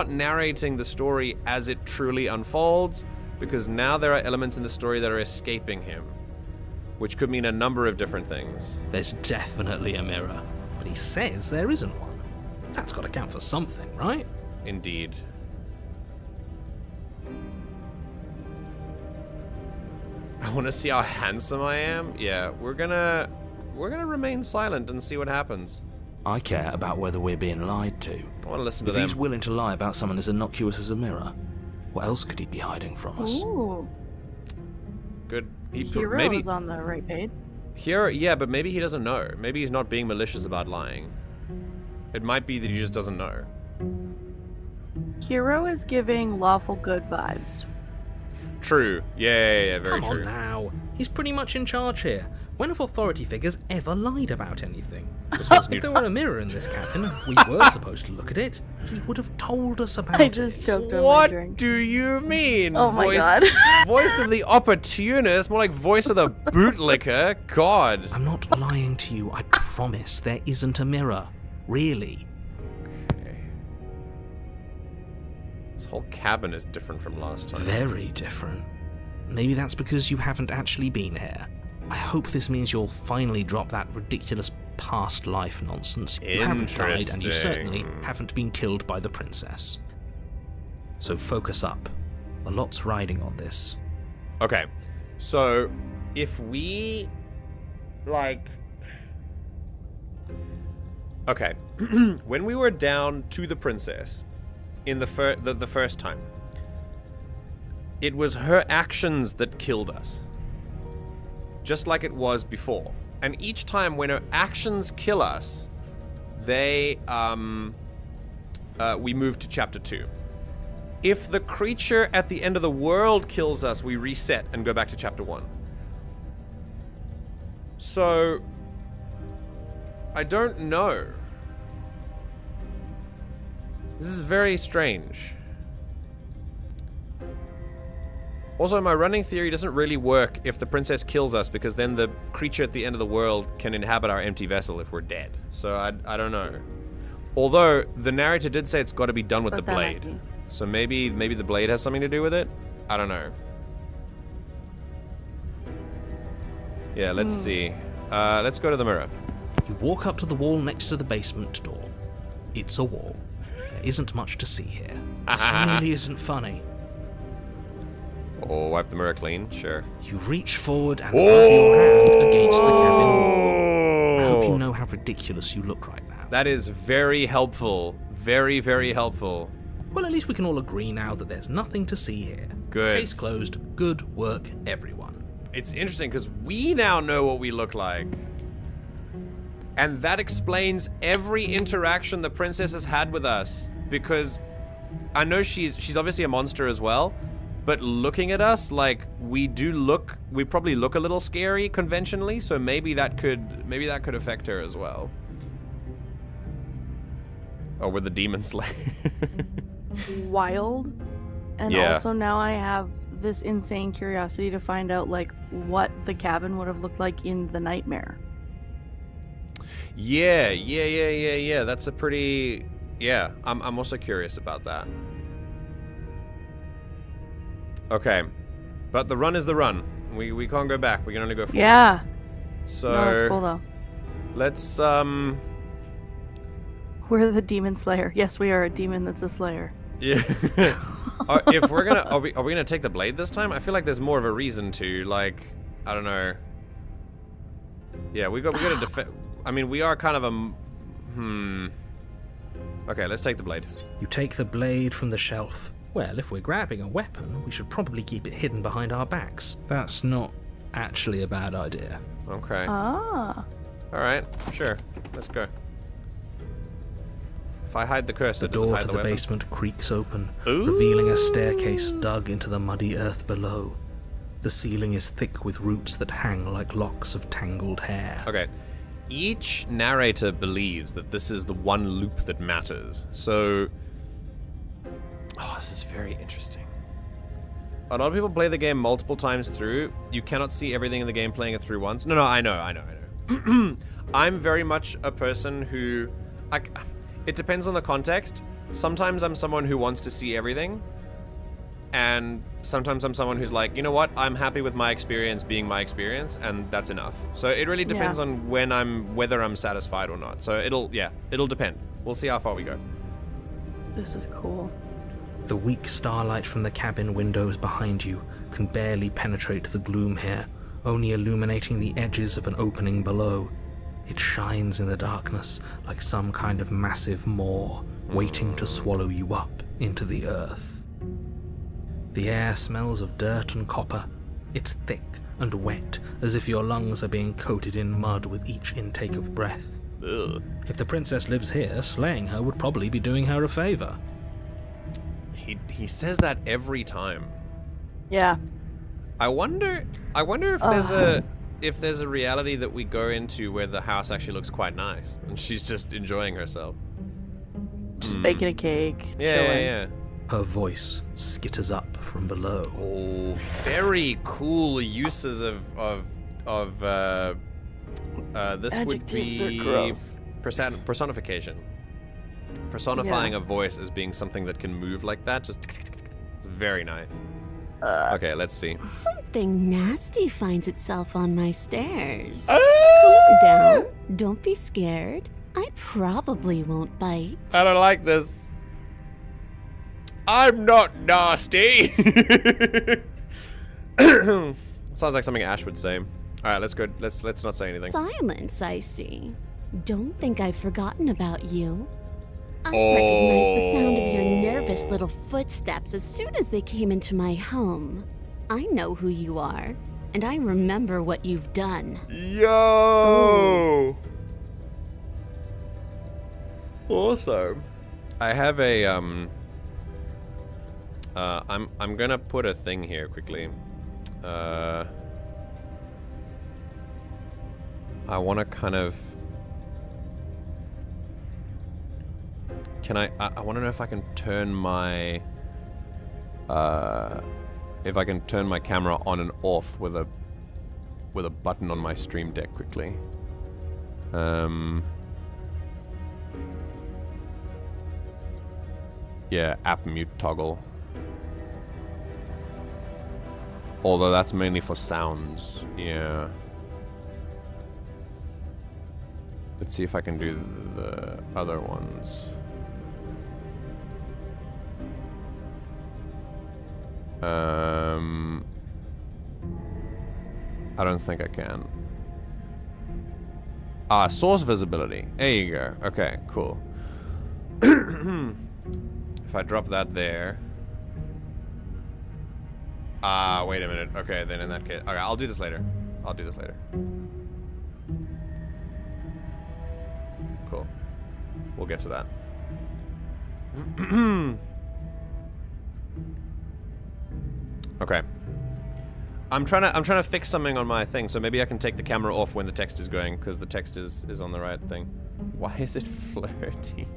narrating the story as it truly unfolds, because now there are elements in the story that are escaping him, which could mean a number of different things. There's definitely a mirror, but he says there isn't one. That's got to count for something, right? Indeed. I want to see how handsome I am. Yeah, we're gonna remain silent and see what happens. I care about whether we're being lied to. I want to listen to If them. he's willing to lie about someone as innocuous as a mirror, what else could he be hiding from us? Ooh. Good. Hero Maybe is on the right page. here, yeah, but maybe he doesn't know. Maybe he's not being malicious about lying. It might be that he just doesn't know. Hero is giving lawful good vibes. True. Yeah, very Come true. on now. He's pretty much in charge here. When have authority figures ever lied about anything? If there were a mirror in this cabin and we were supposed to look at it, he would have told us about I it. just choked on my What drink. do you mean? Oh my god. Voice of the opportunist, more like voice of the bootlicker. God. I'm not lying to you, I promise. There isn't a mirror. Really. Okay. This whole cabin is different from last time. Very different. Maybe that's because you haven't actually been here. I hope this means you'll finally drop that ridiculous past life nonsense. You haven't died, and you certainly haven't been killed by the princess. So focus up. A lot's riding on this. Okay, so if we like, okay, when we were down to the princess in the first time, it was her actions that killed us, just like it was before. And each time when her actions kill us, we move to chapter 2. If the creature at the end of the world kills us, we reset and go back to chapter 1. So, I don't know. This is very strange. Also, my running theory doesn't really work if the princess kills us, because then the creature at the end of the world can inhabit our empty vessel if we're dead. So I don't know. Although, the narrator did say it's got to be done with the blade. So maybe the blade has something to do with it? I don't know. Yeah, let's see. Let's go to the mirror. You walk up to the wall next to the basement door. It's a wall. There isn't much to see here. This really isn't funny. Oh, wipe the mirror clean? Sure. You reach forward and rub your hand against the cabin wall. I hope you know how ridiculous you look right now. That is very helpful. Very, very helpful. Well, at least we can all agree now that there's nothing to see here. Good. Case closed. Good work, everyone. It's interesting because we now know what we look like. And that explains every interaction the princess has had with us. Because I know she's obviously a monster as well. But looking at us, like, we probably look a little scary conventionally, so maybe that could affect her as well. Oh, we're the demon slayer. Wild. And Yeah. also now I have this insane curiosity to find out, like, what the cabin would have looked like in the nightmare. Yeah. That's a pretty... Yeah, I'm also curious about that. Okay. But the run is the run. We can't go back. We can only go forward. Yeah. So No, that's cool though. let's We're the demon slayer. Yes, we are a demon that's a slayer. yeah. If we're gonna are we gonna take the blade this time? I feel like there's more of a reason to, like, I don't know. Yeah, we got to defend. I mean, we are kind of a Okay, let's take the blade. You take the blade from the shelf. Well, if we're grabbing a weapon, we should probably keep it hidden behind our backs. That's not actually a bad idea. Okay. Ah. All right. Sure. Let's go. If I hide the cursor, The does it door hide to the the weapon? basement creaks open, Ooh. revealing a staircase dug into the muddy earth below. The ceiling is thick with roots that hang like locks of tangled hair. Okay. Each narrator believes that this is the one loop that matters. So, this is very interesting. A lot of people play the game multiple times through. You cannot see everything in the game playing it through once. No, I know. I'm very much a person who... it depends on the context. Sometimes I'm someone who wants to see everything. And sometimes I'm someone who's like, you know what? I'm happy with my experience being my experience, and that's enough. So it really depends on whether I'm satisfied or not. So it'll depend. We'll see how far we go. This is cool. The weak starlight from the cabin windows behind you can barely penetrate the gloom here, only illuminating the edges of an opening below. It shines in the darkness like some kind of massive maw, waiting to swallow you up into the earth. The air smells of dirt and copper. It's thick and wet, as if your lungs are being coated in mud with each intake of breath. Ugh. If the princess lives here, slaying her would probably be doing her a favor. He says that every time. Yeah. I wonder if there's a reality that we go into where the house actually looks quite nice and she's just enjoying herself. Just baking a cake. Yeah, chilling. yeah. Her voice skitters up from below. Oh, very cool uses of this would Adjectives be are gross. personification. Personifying a voice as being something that can move like that, just very nice. Okay, let's see. Something nasty finds itself on my stairs. Calm down. Don't be scared. I probably won't bite. I don't like this. I'm not nasty. Sounds like something Ash would say. All right, let's go. Let's not say anything. Silence, I see. Don't think I've forgotten about you. I recognized the sound of your nervous little footsteps as soon as they came into my home. I know who you are, and I remember what you've done. Yo. Also, I have a I'm gonna put a thing here quickly. I want to kind of. Can I want to know if I can turn my camera on and off with a button on my stream deck quickly. Yeah, app mute toggle. Although that's mainly for sounds. Yeah. Let's see if I can do the other ones. I don't think I can. Source visibility. There you go. Okay, cool. If I drop that there. Wait a minute. Okay, then in that case. Okay, I'll do this later. Cool. We'll get to that. Okay. I'm trying to fix something on my thing, so maybe I can take the camera off when the text is going, because the text is on the right thing. Why is it flirty?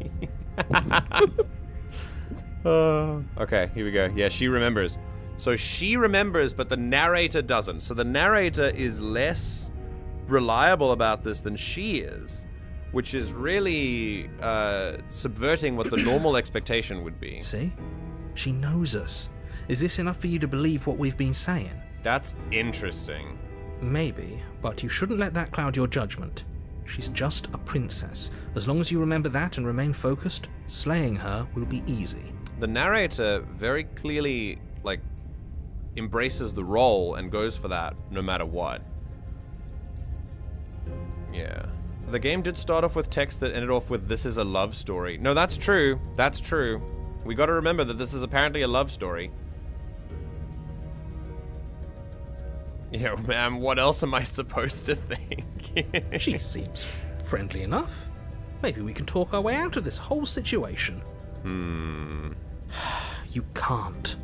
Okay, here we go. Yeah, she remembers. So she remembers, but the narrator doesn't. So the narrator is less reliable about this than she is, which is really subverting what the normal expectation would be. See? She knows us. Is this enough for you to believe what we've been saying? That's interesting. Maybe, but you shouldn't let that cloud your judgment. She's just a princess. As long as you remember that and remain focused, slaying her will be easy. The narrator very clearly, embraces the role and goes for that no matter what. Yeah. The game did start off with text that ended off with, "This is a love story." No, that's true. That's true. We gotta remember that this is apparently a love story. Yo, man, what else am I supposed to think? She seems friendly enough. Maybe we can talk our way out of this whole situation. You can't.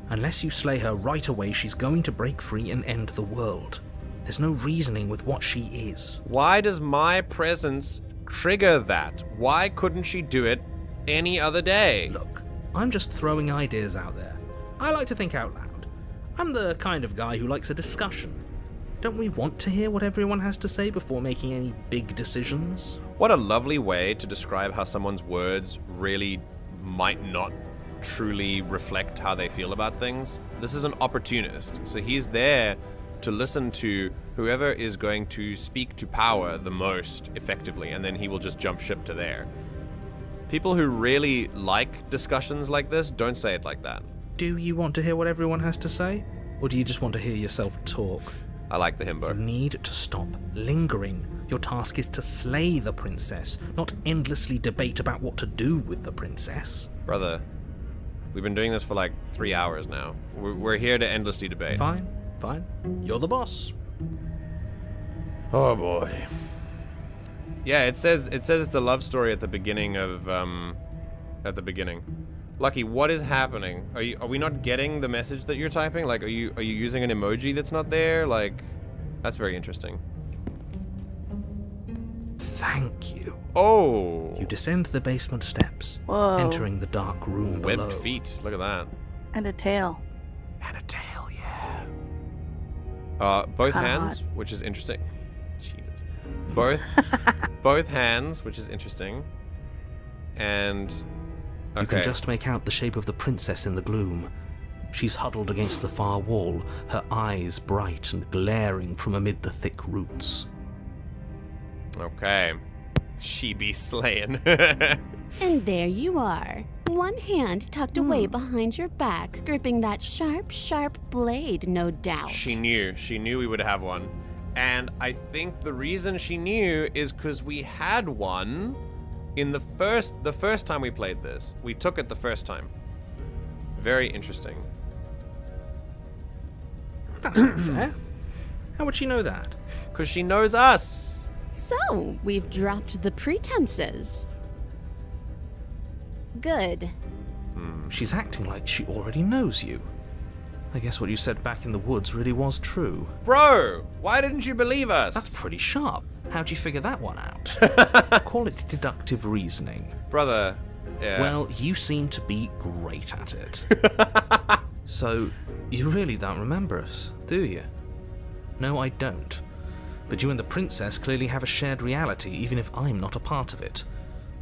Unless you slay her right away, she's going to break free and end the world. There's no reasoning with what she is. Why does my presence trigger that? Why couldn't she do it any other day? Look, I'm just throwing ideas out there. I like to think out loud. I'm the kind of guy who likes a discussion. Don't we want to hear what everyone has to say before making any big decisions? What a lovely way to describe how someone's words really might not truly reflect how they feel about things. This is an opportunist, so he's there to listen to whoever is going to speak to power the most effectively, and then he will just jump ship to there. People who really like discussions like this don't say it like that. Do you want to hear what everyone has to say? Or do you just want to hear yourself talk? I like the himbo. You need to stop lingering. Your task is to slay the princess, not endlessly debate about what to do with the princess. Brother, we've been doing this for 3 hours now. We're here to endlessly debate. Fine. You're the boss. Oh boy. Yeah, it says it's a love story at the beginning of Lucky, what is happening? Are we not getting the message that you're typing? Are you using an emoji that's not there? That's very interesting. Thank you. Oh. You descend the basement steps, Whoa. entering the dark room below. Webbed feet. Look at that. And a tail. And a tail, yeah. Both Kinda hands, hot. which is interesting. Jesus. Both hands, which is interesting. And okay. You can just make out the shape of the princess in the gloom. She's huddled against the far wall, her eyes bright and glaring from amid the thick roots. Okay. She be slaying. And there you are. One hand tucked away behind your back, gripping that sharp, sharp blade, no doubt. She knew we would have one. And I think the reason she knew is because we had one in the first time we played this. We took it the first time. Very interesting. That's not fair. How would she know that? Because she knows us. So, we've dropped the pretenses. Good. She's acting like she already knows you. I guess what you said back in the woods really was true. Bro, why didn't you believe us? That's pretty sharp. How'd you figure that one out? Call it deductive reasoning. Brother, yeah. Well, you seem to be great at it. So, you really don't remember us, do you? No, I don't. But you and the princess clearly have a shared reality, even if I'm not a part of it.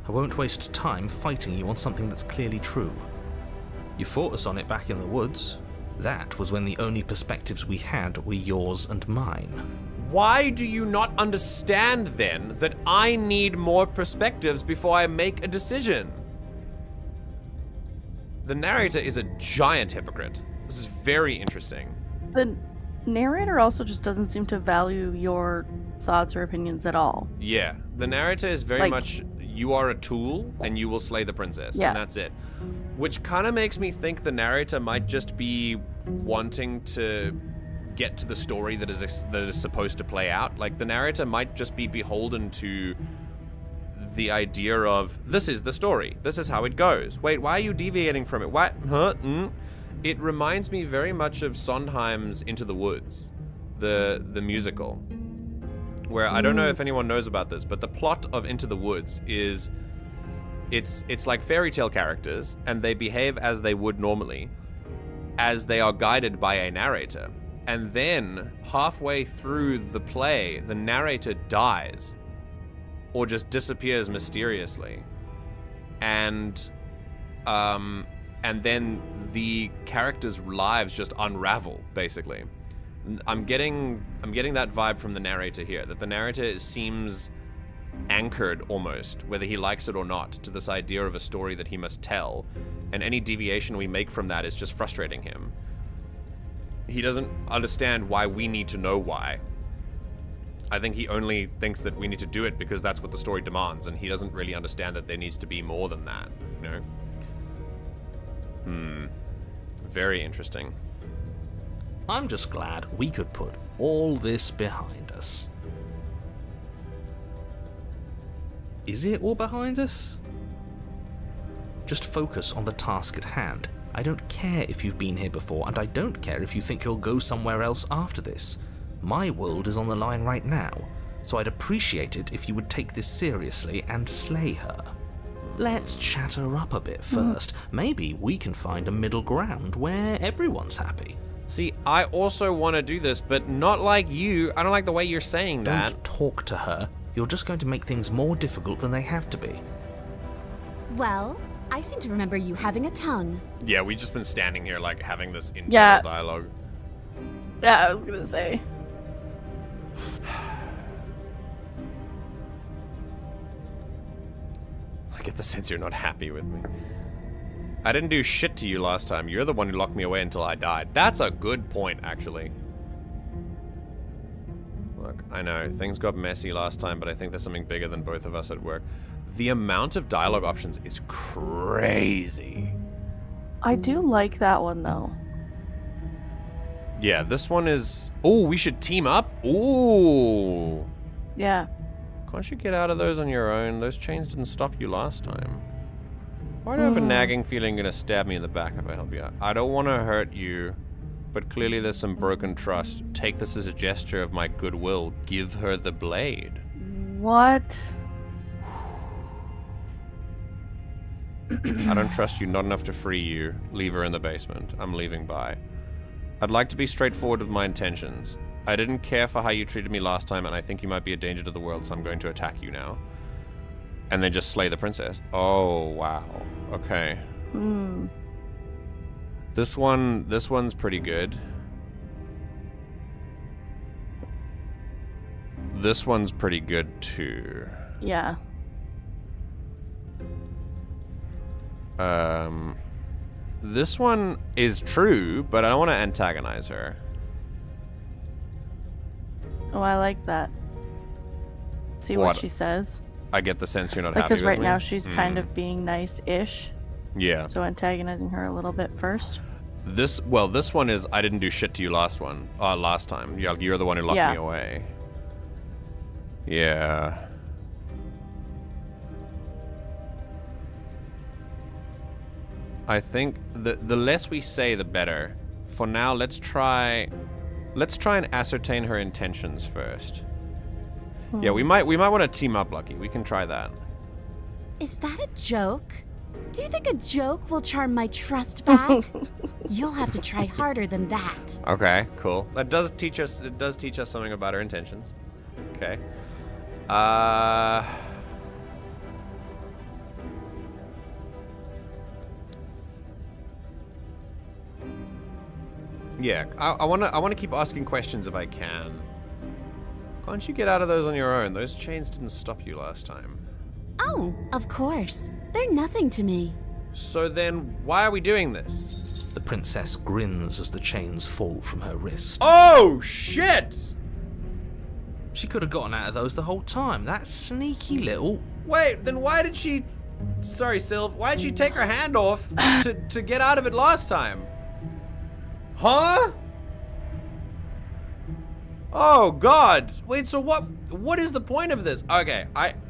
I won't waste time fighting you on something that's clearly true. You fought us on it back in the woods. That was when the only perspectives we had were yours and mine. Why do you not understand, then, that I need more perspectives before I make a decision? The narrator is a giant hypocrite. This is very interesting. The narrator also just doesn't seem to value your thoughts or opinions at all. Yeah, the narrator is very much, you are a tool and you will slay the princess, and that's it. Which kind of makes me think the narrator might just be wanting to get to the story that is supposed to play out. The narrator might just be beholden to the idea of, this is the story, this is how it goes. Wait, why are you deviating from it? What? Huh? It reminds me very much of Sondheim's Into the Woods, the musical, where I don't know if anyone knows about this, but the plot of Into the Woods is it's like fairy tale characters, and they behave as they would normally, as they are guided by a narrator. And then halfway through the play, the narrator dies or just disappears mysteriously. And then the characters' lives just unravel, basically. I'm getting that vibe from the narrator here, that the narrator seems anchored almost, whether he likes it or not, to this idea of a story that he must tell, and any deviation we make from that is just frustrating him. He doesn't understand why we need to know why. I think he only thinks that we need to do it because that's what the story demands, and he doesn't really understand that there needs to be more than that, you know? Very interesting. I'm just glad we could put all this behind us. Is it all behind us? Just focus on the task at hand. I don't care if you've been here before, and I don't care if you think you'll go somewhere else after this. My world is on the line right now, so I'd appreciate it if you would take this seriously and slay her. Let's chat her up a bit first. Maybe we can find a middle ground where everyone's happy. See, I also want to do this, but not like you. I don't like the way you're saying that. Don't talk to her. You're just going to make things more difficult than they have to be. Well, I seem to remember you having a tongue. Yeah, we've just been standing here, like, having this internal dialogue. Yeah, I was gonna say. I get the sense you're not happy with me. I didn't do shit to you last time. You're the one who locked me away until I died. That's a good point, actually. Look, I know, things got messy last time, but I think there's something bigger than both of us at work. The amount of dialogue options is crazy. I do like that one, though. Yeah, this one is... Oh, we should team up? Ooh. Yeah. Can't you get out of those on your own? Those chains didn't stop you last time. Why do I have a nagging feeling you're gonna stab me in the back if I help you out? I don't want to hurt you, but clearly there's some broken trust. Take this as a gesture of my goodwill. Give her the blade. What? I don't trust you not enough to free you. Leave her in the basement. I'm leaving by. I'd like to be straightforward with my intentions. I didn't care for how you treated me last time, and I think you might be a danger to the world, so I'm going to attack you now. And then just slay the princess. Oh, wow. Okay. This one's pretty good. This one's pretty good too. Yeah. This one is true, but I don't want to antagonize her. Oh, I like that. See what she says. I get the sense you're not happy with me. Because right now she's kind of being nice-ish. Yeah. So antagonizing her a little bit first. This one is I didn't do shit to you last time. You're the one who locked me away. Yeah. I think the less we say, the better. For now, let's try and ascertain her intentions first. Yeah, we might want to team up, Lucky. We can try that. Is that a joke? Do you think a joke will charm my trust back? You'll have to try harder than that. Okay, cool. That does teach us. It does teach us something about her intentions. Okay. Yeah, I wanna keep asking questions if I can. Can't you get out of those on your own? Those chains didn't stop you last time. Oh, of course. They're nothing to me. So then, why are we doing this? The princess grins as the chains fall from her wrist. Oh, shit! She could have gotten out of those the whole time. That sneaky little... Wait, then why did she... Sorry, Sylv. Why did she take her hand off to get out of it last time? Huh? Oh, God. Wait, so what is the point of this? Okay,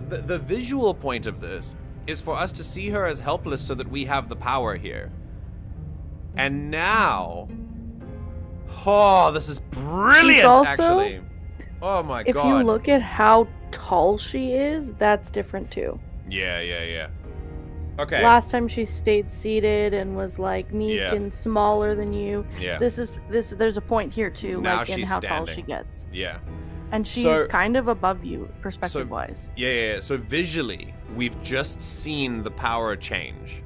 the visual point of this is for us to see her as helpless so that we have the power here. And now... Oh, this is brilliant, actually. Oh, my God. If you look at how tall she is, that's different, too. Yeah. Okay. Last time she stayed seated and was like meek and smaller than you. Yeah. There's a point here too, now like in she's how standing. tall she gets. Yeah. And she's kind of above you, perspective-wise. Yeah. So visually, we've just seen the power change.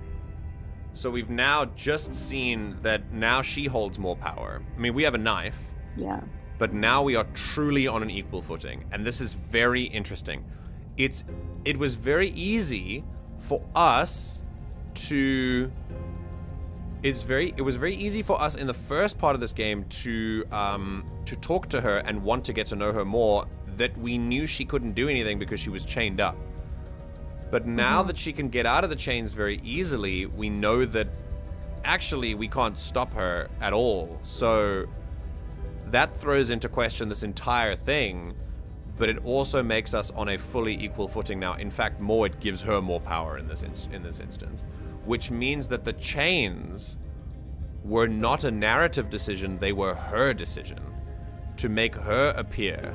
So we've now just seen that now she holds more power. I mean, we have a knife, Yeah. But now we are truly on an equal footing, and this is very interesting. It was very easy for us to... It was very easy for us in the first part of this game to talk to her and want to get to know her more, that we knew she couldn't do anything because she was chained up. But now that she can get out of the chains very easily, we know that actually we can't stop her at all. So that throws into question this entire thing, but it also makes us on a fully equal footing now. In fact, more, it gives her more power in this instance, which means that the chains were not a narrative decision, they were her decision to make her appear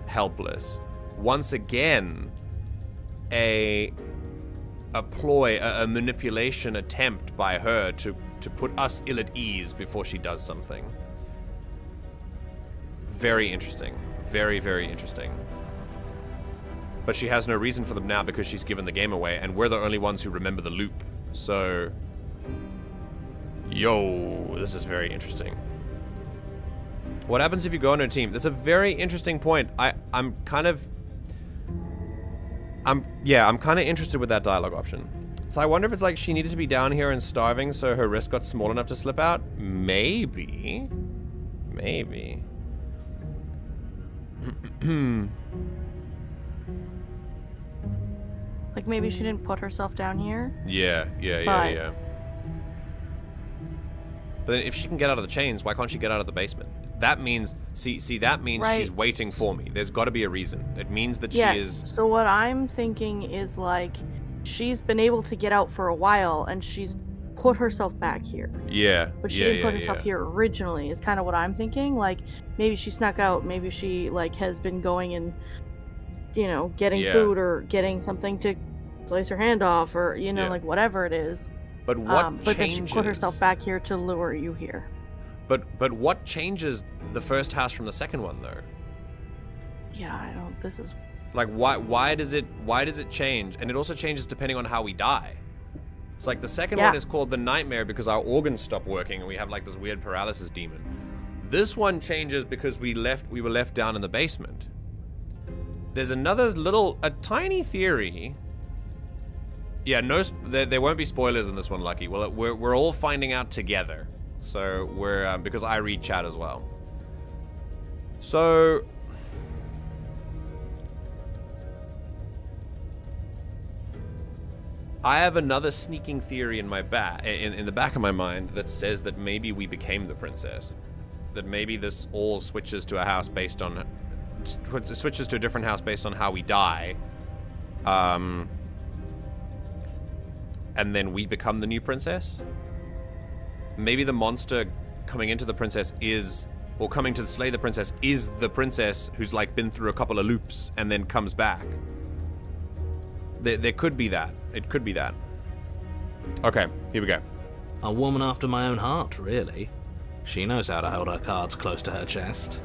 helpless. Once again, a ploy, a manipulation attempt by her to put us ill at ease before she does something. Very interesting. Very, very interesting. But she has no reason for them now because she's given the game away, and we're the only ones who remember the loop. So, yo, this is very interesting. What happens if you go on her team? That's a very interesting point. I'm kind of interested with that dialogue option. So I wonder if it's like she needed to be down here and starving so her wrist got small enough to slip out? Maybe. Maybe. Like maybe she didn't put herself down here. Yeah. But then if she can get out of the chains, why can't she get out of the basement? That means, that means right. She's waiting for me. There's got to be a reason. It means that yes. she is... So what I'm thinking is like, she's been able to get out for a while, and she's put herself back here. Yeah. But she didn't put herself here originally, is kind of what I'm thinking. Like, maybe she snuck out, maybe she, like, has been going and, you know, getting food or getting something to slice her hand off, or, you know, like, whatever it is. But what changes... But then she put herself back here to lure you here. But what changes the first house from the second one, though? Yeah, I don't... This is... Like, why does it change? And it also changes depending on how we die. It's like the second one is called the Nightmare because our organs stop working and we have like this weird paralysis demon. This one changes because we were left down in the basement. There's another a tiny theory. Yeah, there won't be spoilers in this one, Lucky. Well, we're all finding out together. So we're because I read chat as well. So I have another sneaking theory in my in the back of my mind that says that maybe we became the princess. That maybe this all switches to a house based on switches to a different house based on how we die. And then we become the new princess. Maybe the monster coming into the princess or coming to slay the princess is the princess who's like been through a couple of loops and then comes back. There could be that. It could be that. Okay, here we go. A woman after my own heart, really. She knows how to hold her cards close to her chest.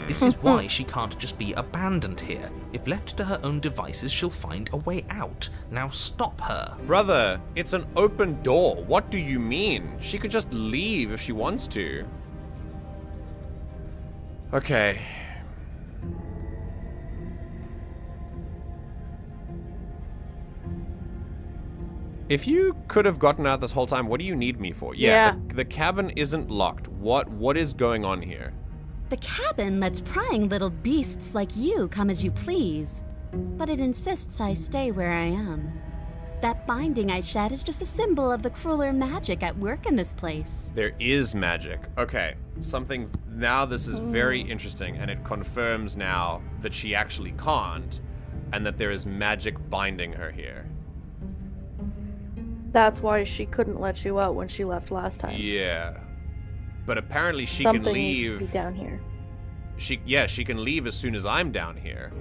This is why she can't just be abandoned here. If left to her own devices, she'll find a way out. Now stop her. Brother, it's an open door. What do you mean? She could just leave if she wants to. Okay. If you could have gotten out this whole time, what do you need me for? Yeah. The cabin isn't locked. What is going on here? The cabin lets prying little beasts like you come as you please, but it insists I stay where I am. That binding I shed is just a symbol of the crueler magic at work in this place. There is magic. Okay, now this is very interesting, and it confirms now that she actually can't, and that there is magic binding her here. That's why she couldn't let you out when she left last time. Yeah. But apparently she Something can leave. Needs to be down here. She can leave as soon as I'm down here.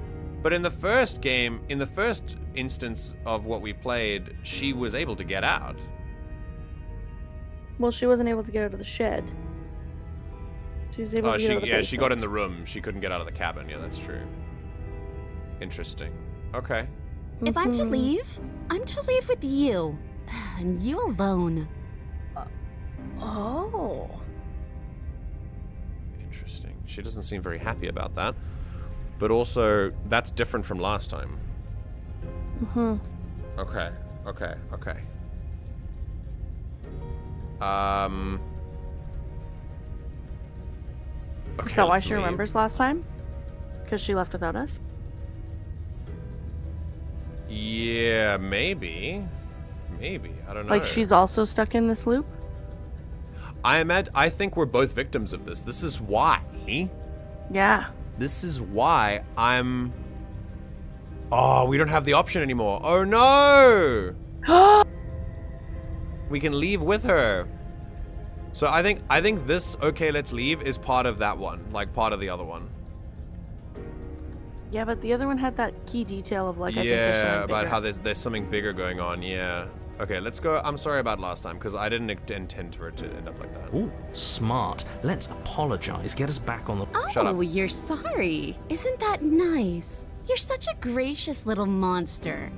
But in the first game, in the first instance of what we played, she was able to get out. Well, she wasn't able to get out of the shed. She was able to get out of the basement. She got in the room. She couldn't get out of the cabin. Yeah, that's true. Interesting. Okay. If I'm to leave, I'm to leave with you. And you alone. Oh. Interesting. She doesn't seem very happy about that. But also, that's different from last time. Mm-hmm. Okay. Okay. Is that why she remembers last time? Because she left without us? Yeah, maybe. Maybe. I don't know. Like she's also stuck in this loop? I think we're both victims of this. This is why. Yeah. This is why I'm... Oh, we don't have the option anymore. Oh no! We can leave with her. So I think this okay, let's leave is part of that one, like part of the other one. Yeah, but the other one had that key detail of like I think there's Yeah, something about bigger. how there's something bigger going on. Yeah. Okay, let's go. I'm sorry about last time because I didn't intend for it to end up like that. Ooh, smart. Let's apologize. Get us back on the... Shut up. Oh, you're sorry. Isn't that nice? You're such a gracious little monster.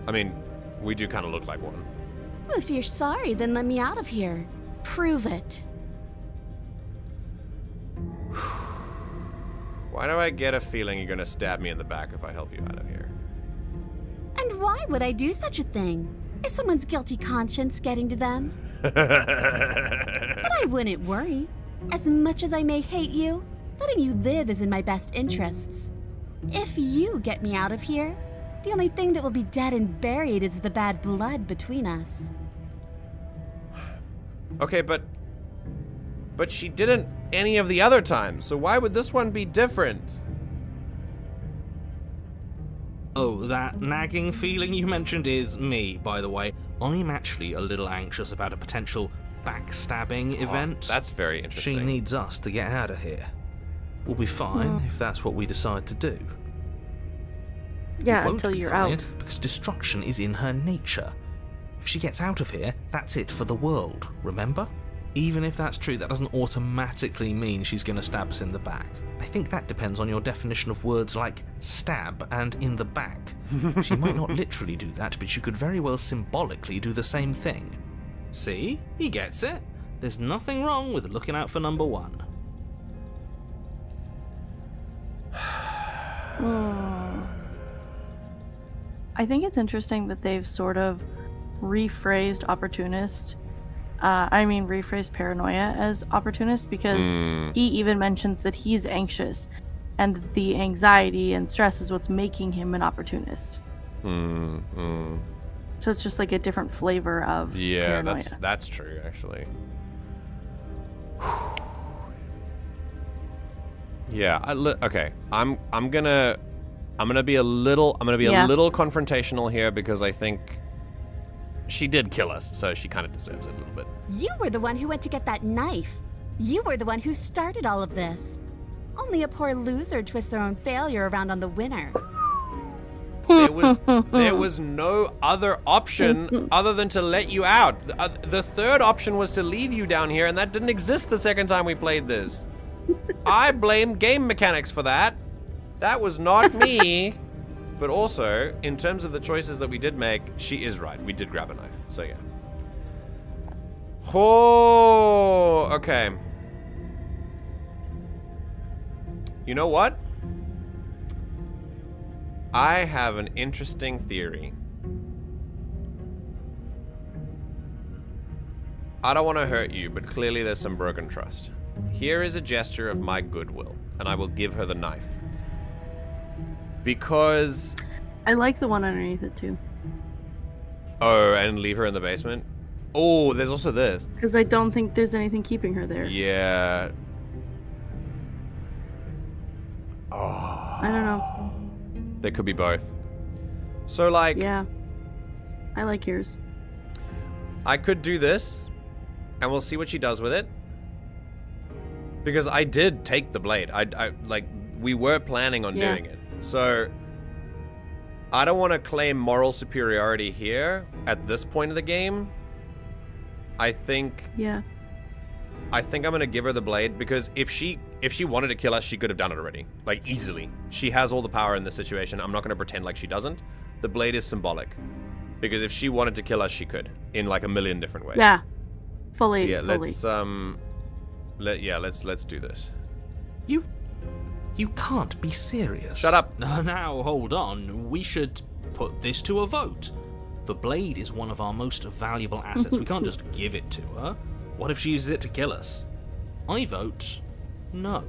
I mean, we do kind of look like one. Well, if you're sorry, then let me out of here. Prove it. Why do I get a feeling you're gonna stab me in the back if I help you out of here? And why would I do such a thing? Is someone's guilty conscience getting to them? But I wouldn't worry. As much as I may hate you, letting you live is in my best interests. If you get me out of here, the only thing that will be dead and buried is the bad blood between us. Okay, but she didn't any of the other times, so why would this one be different? Oh, that nagging feeling you mentioned is me, by the way. I'm actually a little anxious about a potential backstabbing event. That's very interesting. She needs us to get out of here. We'll be fine if that's what we decide to do. Yeah, We won't until be you're fine, out. because destruction is in her nature. If she gets out of here, that's it for the world, remember? Even if that's true, that doesn't automatically mean she's going to stab us in the back. I think that depends on your definition of words like stab and in the back. She might not literally do that, but she could very well symbolically do the same thing. See? He gets it. There's nothing wrong with looking out for number one. I think it's interesting that they've sort of rephrased rephrased paranoia as opportunist, because he even mentions that he's anxious and the anxiety and stress is what's making him an opportunist. So it's just like a different flavor of paranoia. that's true actually. Yeah, okay. I'm gonna be a little confrontational here because I think she did kill us, so she kind of deserves it a little bit. You were the one who went to get that knife. You were the one who started all of this. Only a poor loser twists their own failure around on the winner. There was no other option other than to let you out. The third option was to leave you down here, and that didn't exist the second time we played this. I blame game mechanics for that. That was not me. But also, in terms of the choices that we did make, she is right. We did grab a knife. So yeah. Oh, okay. You know what? I have an interesting theory. I don't want to hurt you, but clearly there's some broken trust. Here is a gesture of my goodwill, and I will give her the knife. Because... I like the one underneath it too. Oh, and leave her in the basement? Oh, there's also this. Because I don't think there's anything keeping her there. Yeah. Oh. I don't know. They could be both. So, like... Yeah. I like yours. I could do this, and we'll see what she does with it. Because I did take the blade. We were planning on doing it. So, I don't want to claim moral superiority here at this point of the game. I think I'm gonna give her the blade because if she wanted to kill us, she could have done it already. Like, easily. She has all the power in this situation. I'm not gonna pretend like she doesn't. The blade is symbolic. Because if she wanted to kill us, she could. In like a million different ways. Yeah. Fully. So yeah, let's do this. You can't be serious. Shut up. Now, hold on. We should put this to a vote. The blade is one of our most valuable assets. We can't just give it to her. What if she uses it to kill us? I vote no.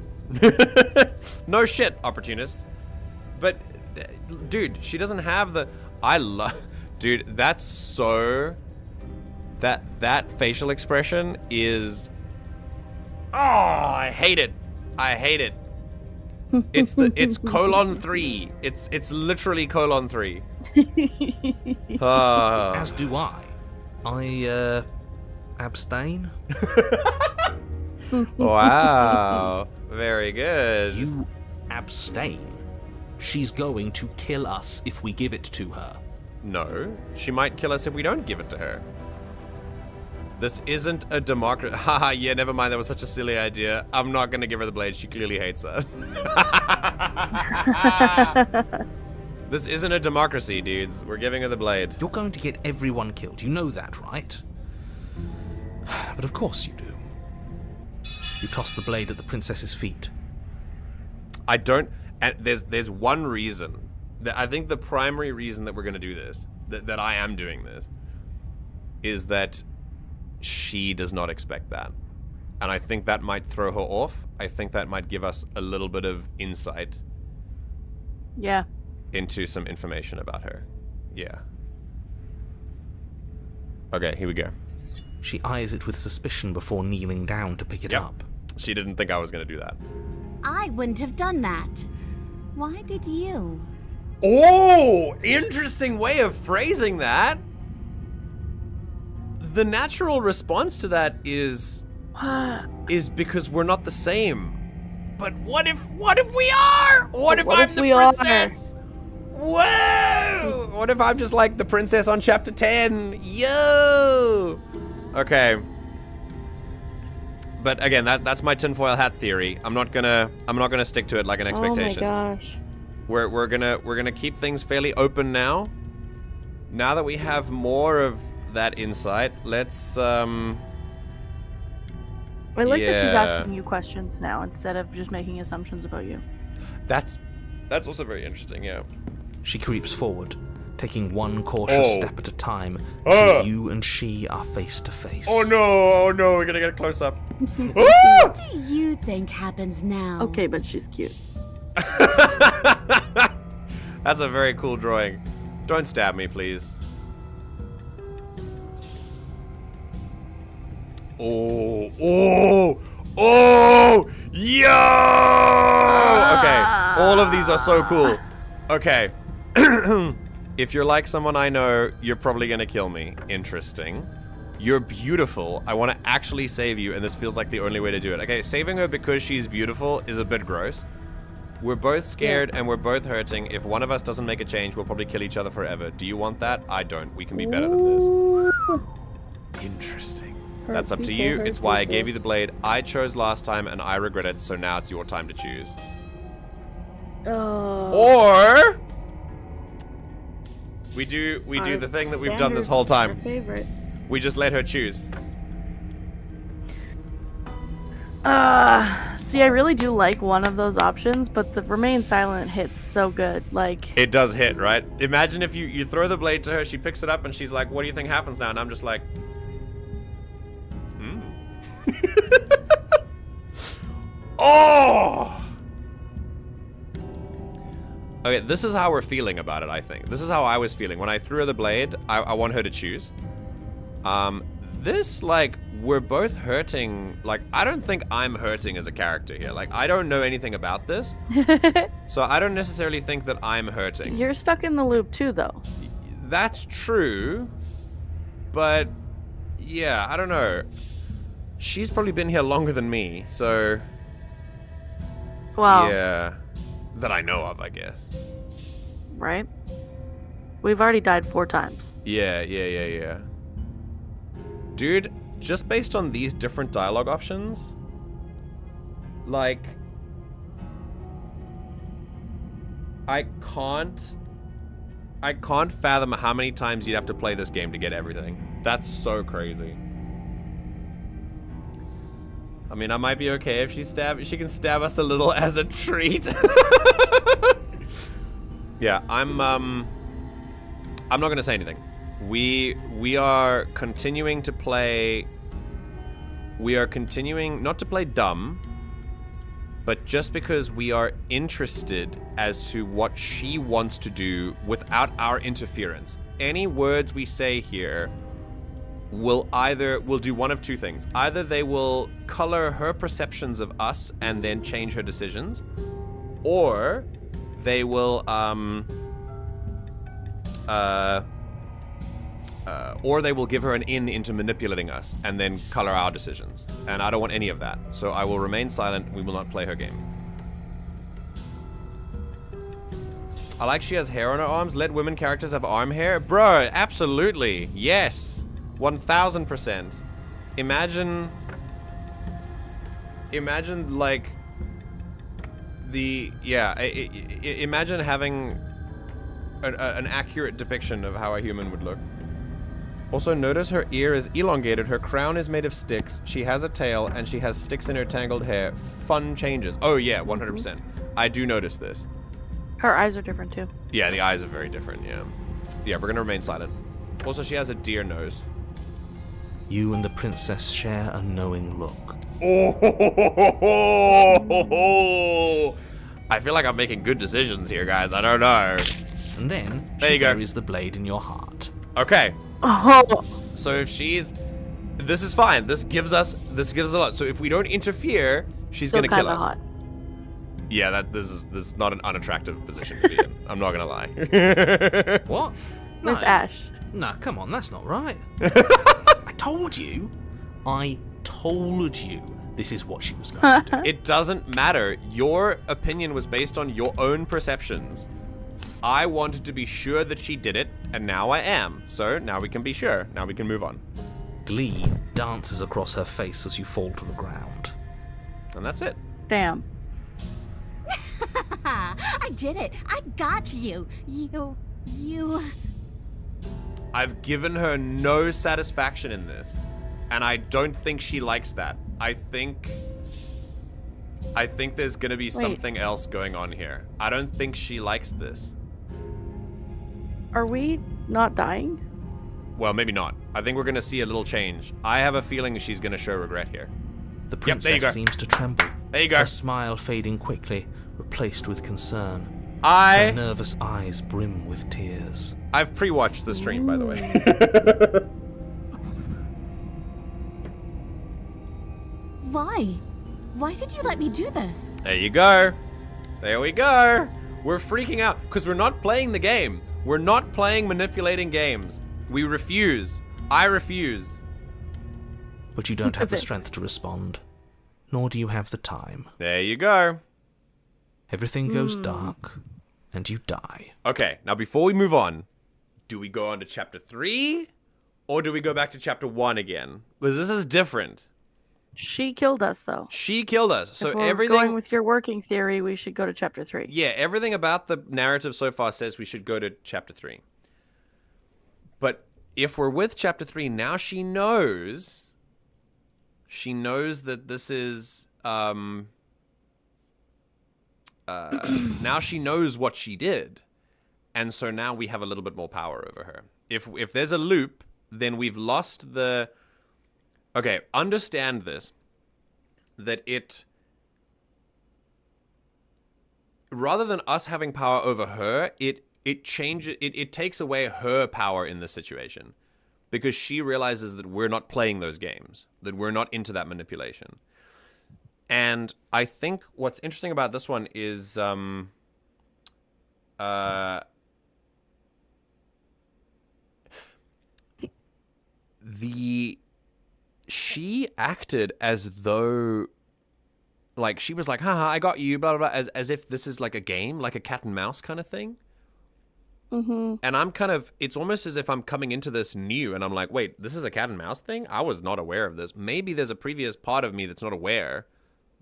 No shit, opportunist. But, dude, she doesn't have the... Dude, that's so... That facial expression is... Oh, I hate it. I hate it. It's :3. It's literally :3. As do I. I abstain. Wow. Very good. You abstain. She's going to kill us if we give it to her. No, she might kill us if we don't give it to her. This isn't a democracy. Haha, yeah, never mind. That was such a silly idea. I'm not going to give her the blade. She clearly hates us. This isn't a democracy, dudes. We're giving her the blade. You're going to get everyone killed. You know that, right? But of course you do. You toss the blade at the princess's feet. I don't... And there's one reason. I think the primary reason that we're going to do this, that I am doing this, is that she does not expect that. And I think that might throw her off. I think that might give us a little bit of insight. Yeah. Into some information about her. Yeah. Okay, here we go. She eyes it with suspicion before kneeling down to pick it up. She didn't think I was going to do that. I wouldn't have done that. Why did you? Oh, interesting way of phrasing that. The natural response to that is because we're not the same. But what if we are? What if I'm the princess? Whoa! What if I'm just like the princess on chapter 10? Yo! Okay. But again, that's my tinfoil hat theory. I'm not gonna stick to it like an expectation. Oh my gosh. We're gonna keep things fairly open now. Now that we have more of that insight, let's I like that she's asking you questions now instead of just making assumptions about you. That's also very interesting, yeah. She creeps forward, taking one cautious step at a time until you and she are face to face. Oh no, we're gonna get close up. What do you think happens now? Okay, but she's cute. That's a very cool drawing. Don't stab me, please. Oh, yo! Okay, all of these are so cool. Okay. If you're like someone I know, you're probably gonna kill me. Interesting. You're beautiful. I want to actually save you, and this feels like the only way to do it. Okay, saving her because she's beautiful is a bit gross. We're both scared and we're both hurting. If one of us doesn't make a change, we'll probably kill each other forever. Do you want that? I don't. We can be better than this. Interesting. That's up to you. It's why I gave you the blade. I chose last time and I regret it, so now it's your time to choose. Or we do the thing that we've done this whole time. Favorite. We just let her choose. See, I really do like one of those options, but the remain silent hits so good. Like, it does hit, right? Imagine if you throw the blade to her, she picks it up, and she's like, "What do you think happens now?" And I'm just like, oh! Okay, this is how we're feeling about it, I think. This is how I was feeling. When I threw her the blade, I want her to choose. This, like, we're both hurting. Like, I don't think I'm hurting as a character here. Like, I don't know anything about this. So I don't necessarily think that I'm hurting. You're stuck in the loop too, though. That's true. But, yeah, I don't know. She's probably been here longer than me, so... Wow. Yeah. That I know of, I guess. Right? We've already died 4 times. Yeah. Dude, just based on these different dialogue options, like, I can't fathom how many times you'd have to play this game to get everything. That's so crazy. I mean, I might be okay if she can stab us a little as a treat. Yeah, I'm not gonna say anything. We are continuing to play. We are continuing not to play dumb, but just because we are interested as to what she wants to do without our interference. Any words we say here will do one of two things. Either they will color her perceptions of us and then change her decisions, or they will give her an in into manipulating us and then color our decisions. And I don't want any of that. So I will remain silent. We will not play her game. I like she has hair on her arms. Let women characters have arm hair. Bro, absolutely. Yes. 1000%. Imagine like imagine having an accurate depiction of how a human would look. Also, notice her ear is elongated, her crown is made of sticks, she has a tail, and she has sticks in her tangled hair. Fun changes. Oh yeah, 100%. I do notice this. Her eyes are different too. Yeah, the eyes are very different, yeah. Yeah, we're gonna remain silent. Also, she has a deer nose. You and the princess share a knowing look. Oh! I feel like I'm making good decisions here, guys. I don't know. And then there she you go. buries the blade in your heart. Okay. Oh. So if this is fine. This gives us a lot. So if we don't interfere, she's gonna kill us. Hot. Yeah, this is not an unattractive position to be in. I'm not gonna lie. What? With Ash. Nah, come on, that's not right. I told you this is what she was going to do. It doesn't matter. Your opinion was based on your own perceptions. I wanted to be sure that she did it, and now I am. So now we can be sure. Now we can move on. Glee dances across her face as you fall to the ground. And that's it. Damn. I did it. I got you. You... I've given her no satisfaction in this, and I don't think she likes that. I think there's gonna be something else going on here. I don't think she likes this. Are we not dying? Well, maybe not. I think we're gonna see a little change. I have a feeling she's gonna show regret here. The princess seems to tremble. There you go. Her smile fading quickly, replaced with concern. Her nervous eyes brim with tears. I've pre-watched the stream, by the way. Why? Why did you let me do this? There you go. There we go. We're freaking out because we're not playing the game. We're not playing manipulating games. We refuse. I refuse. But you don't have the strength to respond, nor do you have the time. There you go. Everything goes dark, and you die. Okay, now before we move on, do we go on to chapter 3? Or do we go back to chapter 1 again? Because this is different. She killed us, though. She killed us. So if we're everything... going with your working theory, we should go to chapter 3. Yeah, everything about the narrative so far says we should go to chapter 3. But if we're with chapter 3, now she knows... She knows that this is... now she knows what she did. And so now we have a little bit more power over her. If there's a loop, then we've lost the... Okay, understand this. That it... Rather than us having power over her, it changes... It takes away her power in this situation. Because she realizes that we're not playing those games. That we're not into that manipulation. And I think what's interesting about this one is... She acted as though, like, she was like, haha, I got you, blah, blah, blah, as if this is like a game, like a cat and mouse kind of thing. Mm-hmm. And I'm kind of, it's almost as if I'm coming into this new, and I'm like, wait, this is a cat and mouse thing? I was not aware of this. Maybe there's a previous part of me that's not aware,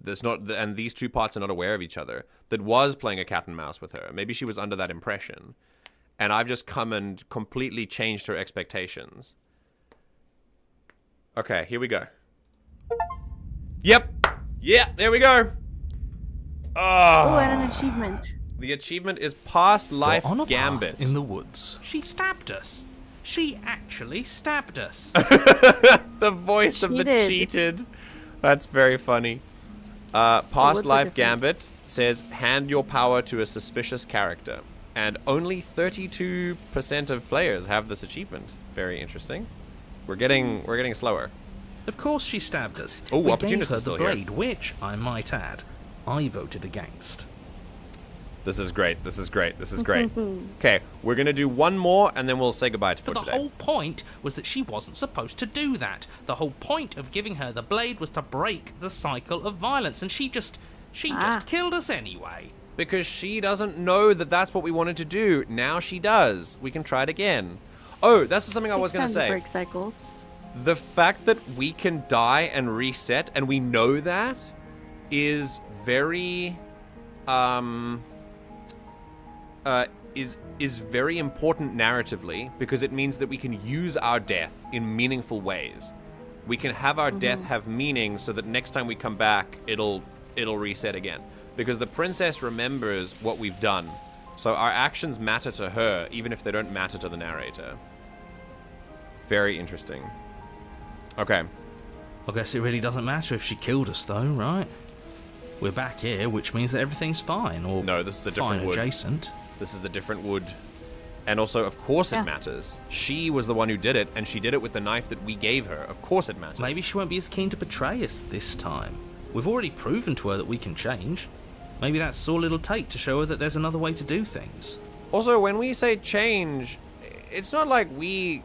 and these two parts are not aware of each other, that was playing a cat and mouse with her. Maybe she was under that impression. And I've just come and completely changed her expectations. Okay, here we go. Yep. Yeah, there we go. Oh, and an achievement. The achievement is Past Life We're on a Gambit. path in the woods. She stabbed us. She actually stabbed us. The voice of the Cheated. cheated. That's very funny. Past what's the Life difference? Gambit says hand your power to a suspicious character. And only 32% of players have this achievement. Very interesting. We're getting slower. Of course she stabbed us. Oh, we Opportunist gave her is the still here. blade, which, I might add, I voted against. This is great. This is great. This is great. Okay, we're gonna do one more and then we'll say goodbye for But the today. whole point was that she wasn't supposed to do that. The whole point of giving her the blade was to break the cycle of violence, and she just killed us anyway. Because she doesn't know that that's what we wanted to do. Now she does. We can try it again. Oh, that's something I was gonna Takes time to say. break cycles. The fact that we can die and reset, and we know that, is very, is very important narratively, because it means that we can use our death in meaningful ways. We can have our death have meaning, so that next time we come back, it'll reset again. Because the princess remembers what we've done, so our actions matter to her, even if they don't matter to the narrator. Very interesting. Okay. I guess it really doesn't matter if she killed us, though, right? We're back here, which means that everything's fine, or No, this is a different fine wood. adjacent. This is a different wood. And also, of course it matters. She was the one who did it, and she did it with the knife that we gave her. Of course it matters. Maybe she won't be as keen to betray us this time. We've already proven to her that we can change. Maybe that's all it'll take to show her that there's another way to do things. Also, when we say change, it's not like we,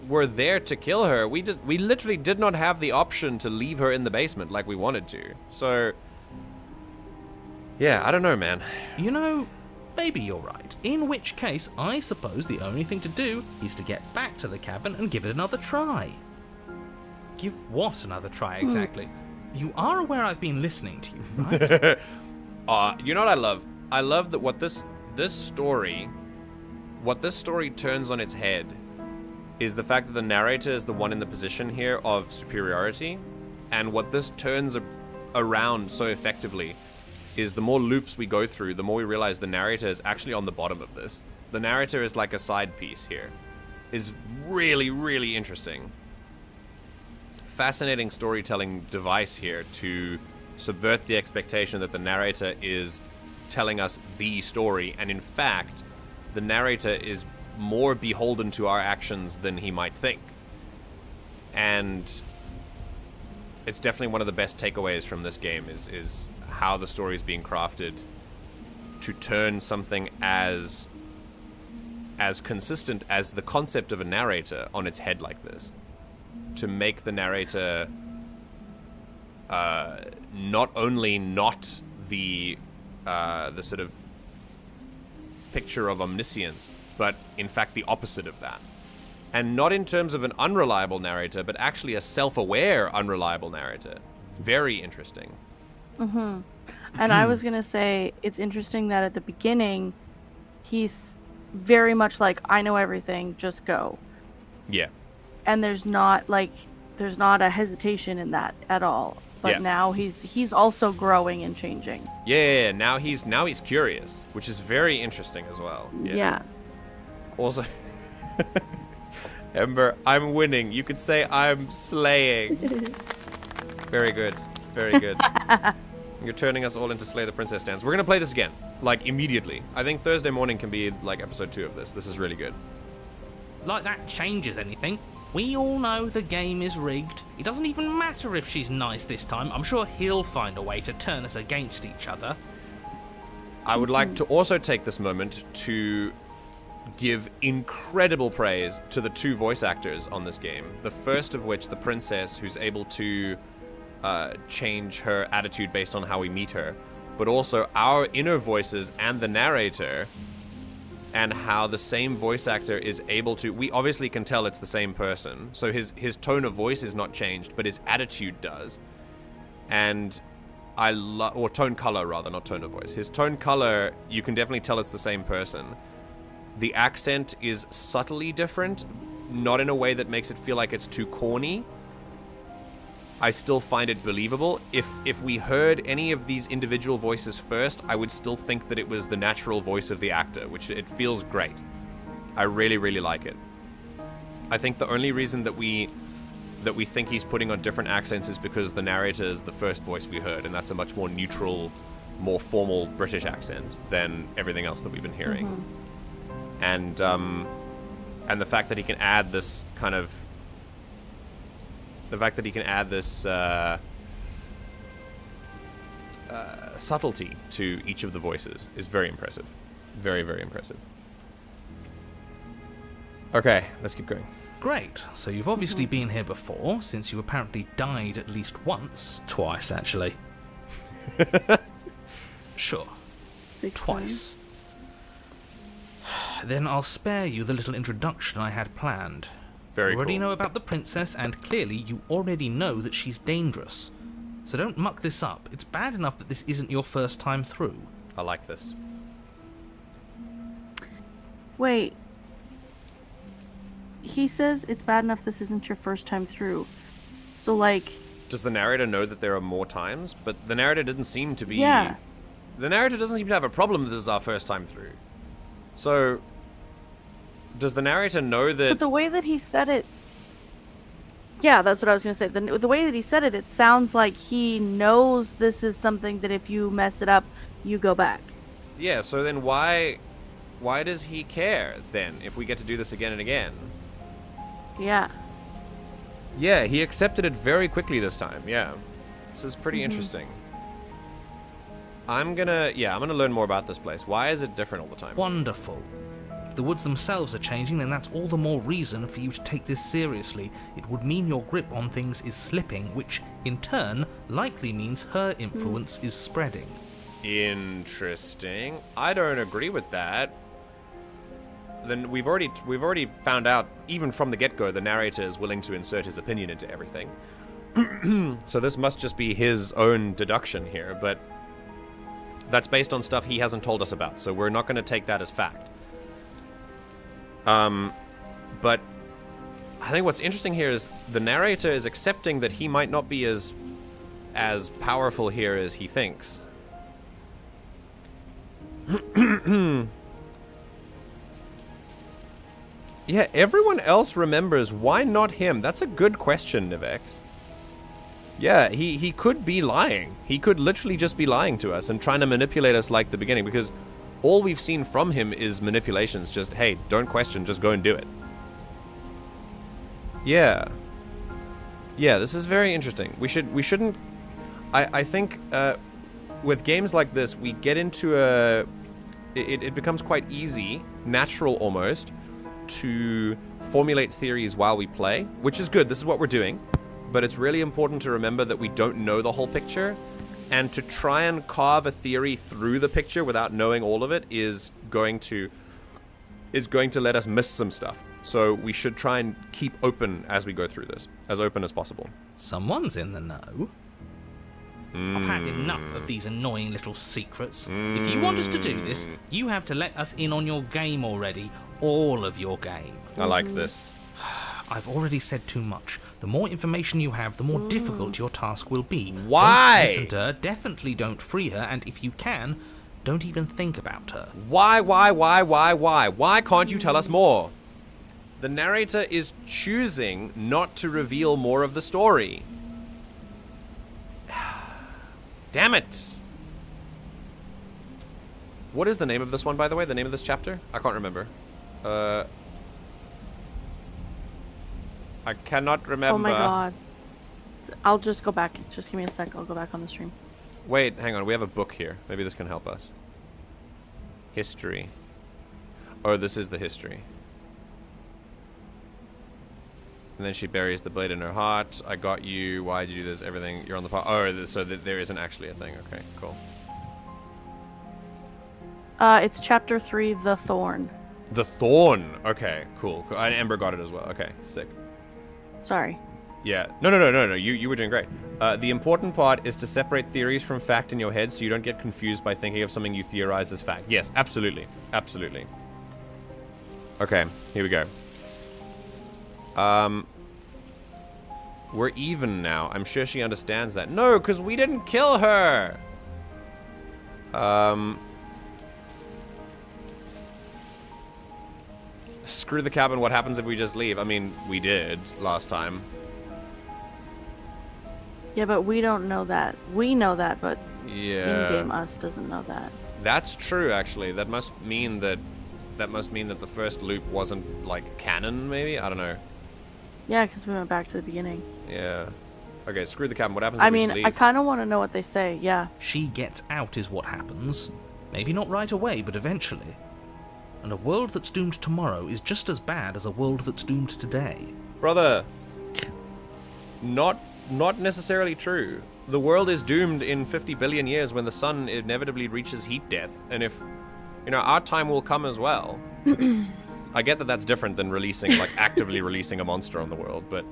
were there to kill her. We literally did not have the option to leave her in the basement like we wanted to. So, yeah, I don't know, man. You know, maybe you're right. In which case, I suppose the only thing to do is to get back to the cabin and give it another try. Give what another try, exactly? You are aware I've been listening to you, right? You know what I love? I love that what this story turns on its head is the fact that the narrator is the one in the position here of superiority, and what this turns around so effectively is the more loops we go through, the more we realize the narrator is actually on the bottom of this. The narrator is like a side piece here. Is really, really interesting. Fascinating storytelling device here to subvert the expectation that the narrator is telling us the story, and in fact, the narrator is more beholden to our actions than he might think. And it's definitely one of the best takeaways from this game is how the story is being crafted to turn something as consistent as the concept of a narrator on its head like this. To make the narrator not only not the sort of picture of omniscience, but in fact the opposite of that. And not in terms of an unreliable narrator, but actually a self-aware unreliable narrator. Very interesting. And I was gonna say, it's interesting that at the beginning, he's very much like, I know everything, just go. Yeah. And there's not a hesitation in that at all. But Yeah. now he's also growing and changing. Yeah, now he's curious, which is very interesting as well. Yeah. Also, Ember, I'm winning. You could say I'm slaying. Very good. Very good. You're turning us all into Slay the Princess stands. We're gonna play this again, like immediately. I think Thursday morning can be like episode 2 of this. This is really good. Like that changes anything. We all know the game is rigged. It doesn't even matter if she's nice this time. I'm sure he'll find a way to turn us against each other. I would like to also take this moment to give incredible praise to the 2 voice actors on this game. The first of which, the princess, who's able to change her attitude based on how we meet her, but also our inner voices and the narrator, and how the same voice actor is able to... We obviously can tell it's the same person, so his tone of voice is not changed, but his attitude does. And I love... Or tone color, rather, not tone of voice. His tone color, you can definitely tell it's the same person. The accent is subtly different, not in a way that makes it feel like it's too corny, I still find it believable. If we heard any of these individual voices first, I would still think that it was the natural voice of the actor, which it feels great. I really, really like it. I think the only reason that we think he's putting on different accents is because the narrator is the first voice we heard, and that's a much more neutral, more formal British accent than everything else that we've been hearing. Mm-hmm. And the fact that he can add this kind of... The fact that he can add this subtlety to each of the voices is very impressive. Very, very impressive. Okay, let's keep going. Great. So you've obviously been here before, since you apparently died at least once. Twice, actually. Sure. 6 Twice. Then I'll spare you the little introduction I had planned. Very You already cool. know about the princess, and clearly you already know that she's dangerous. So don't muck this up. It's bad enough that this isn't your first time through. I like this. Wait. He says it's bad enough this isn't your first time through. So, like... Does the narrator know that there are more times? But the narrator didn't seem to be... Yeah. The narrator doesn't seem to have a problem that this is our first time through. So... Does the narrator know that... But the way that he said it... Yeah, that's what I was going to say. The way that he said it, it sounds like he knows this is something that if you mess it up, you go back. Yeah, so then why does he care, then, if we get to do this again and again? Yeah. Yeah, he accepted it very quickly this time, yeah. This is pretty interesting. I'm gonna learn more about this place. Why is it different all the time? Wonderful. If the woods themselves are changing, then that's all the more reason for you to take this seriously. It would mean your grip on things is slipping, which, in turn, likely means her influence is spreading. Interesting. I don't agree with that. Then we've already found out, even from the get-go, the narrator is willing to insert his opinion into everything. So this must just be his own deduction here, but that's based on stuff he hasn't told us about, so we're not going to take that as fact. But I think what's interesting here is the narrator is accepting that he might not be as powerful here as he thinks. Yeah, everyone else remembers. Why not him? That's a good question, Nivex. Yeah, he could be lying. He could literally just be lying to us and trying to manipulate us like the beginning, because all we've seen from him is manipulations. Just, hey, don't question, just go and do it. Yeah. Yeah, this is very interesting. We shouldn't... I think with games like this, we get into a... It becomes quite easy, natural almost, to formulate theories while we play, which is good. This is what we're doing. But it's really important to remember that we don't know the whole picture, and to try and carve a theory through the picture without knowing all of it is going to let us miss some stuff. So we should try and keep open as we go through this, as open as possible. Someone's in the know. I've had enough of these annoying little secrets. If you want us to do this, you have to let us in on your game already. All of your game. I like this. I've already said too much. The more information you have, the more difficult your task will be. Why? Don't listen to her, definitely don't free her, and if you can, don't even think about her. Why? Why can't you tell us more? The narrator is choosing not to reveal more of the story. Damn it! What is the name of this one, by the way? The name of this chapter? I can't remember. I cannot remember. Oh my god. I'll just go back. Just give me a sec. I'll go back on the stream. Wait, hang on. We have a book here. Maybe this can help us. History. Oh, this is the history. And then she buries the blade in her heart. I got you. Why did you do this? Everything. You're on the path. Oh, so there isn't actually a thing. Okay, cool. It's chapter 3, The Thorn. The Thorn. Okay, cool. And Ember got it as well. Okay, sick. Sorry. Yeah. No. You were doing great. The important part is to separate theories from fact in your head so you don't get confused by thinking of something you theorize as fact. Yes, absolutely. Absolutely. Okay, here we go. We're even now. I'm sure she understands that. No, because we didn't kill her! Screw the cabin, what happens if we just leave? I mean, we did last time. Yeah, but we don't know that. We know that, but yeah. in-game us doesn't know that. That's true, actually. That must mean that the first loop wasn't, like, canon, maybe? I don't know. Yeah, because we went back to the beginning. Yeah. Okay, screw the cabin. What happens if we just leave? I kind of want to know what they say, yeah. She gets out is what happens. Maybe not right away, but eventually. And a world that's doomed tomorrow is just as bad as a world that's doomed today. Brother, not necessarily true. The world is doomed in 50 billion years when the sun inevitably reaches heat death. And if, our time will come as well. I get that that's different than releasing, like, actively releasing a monster on the world, but,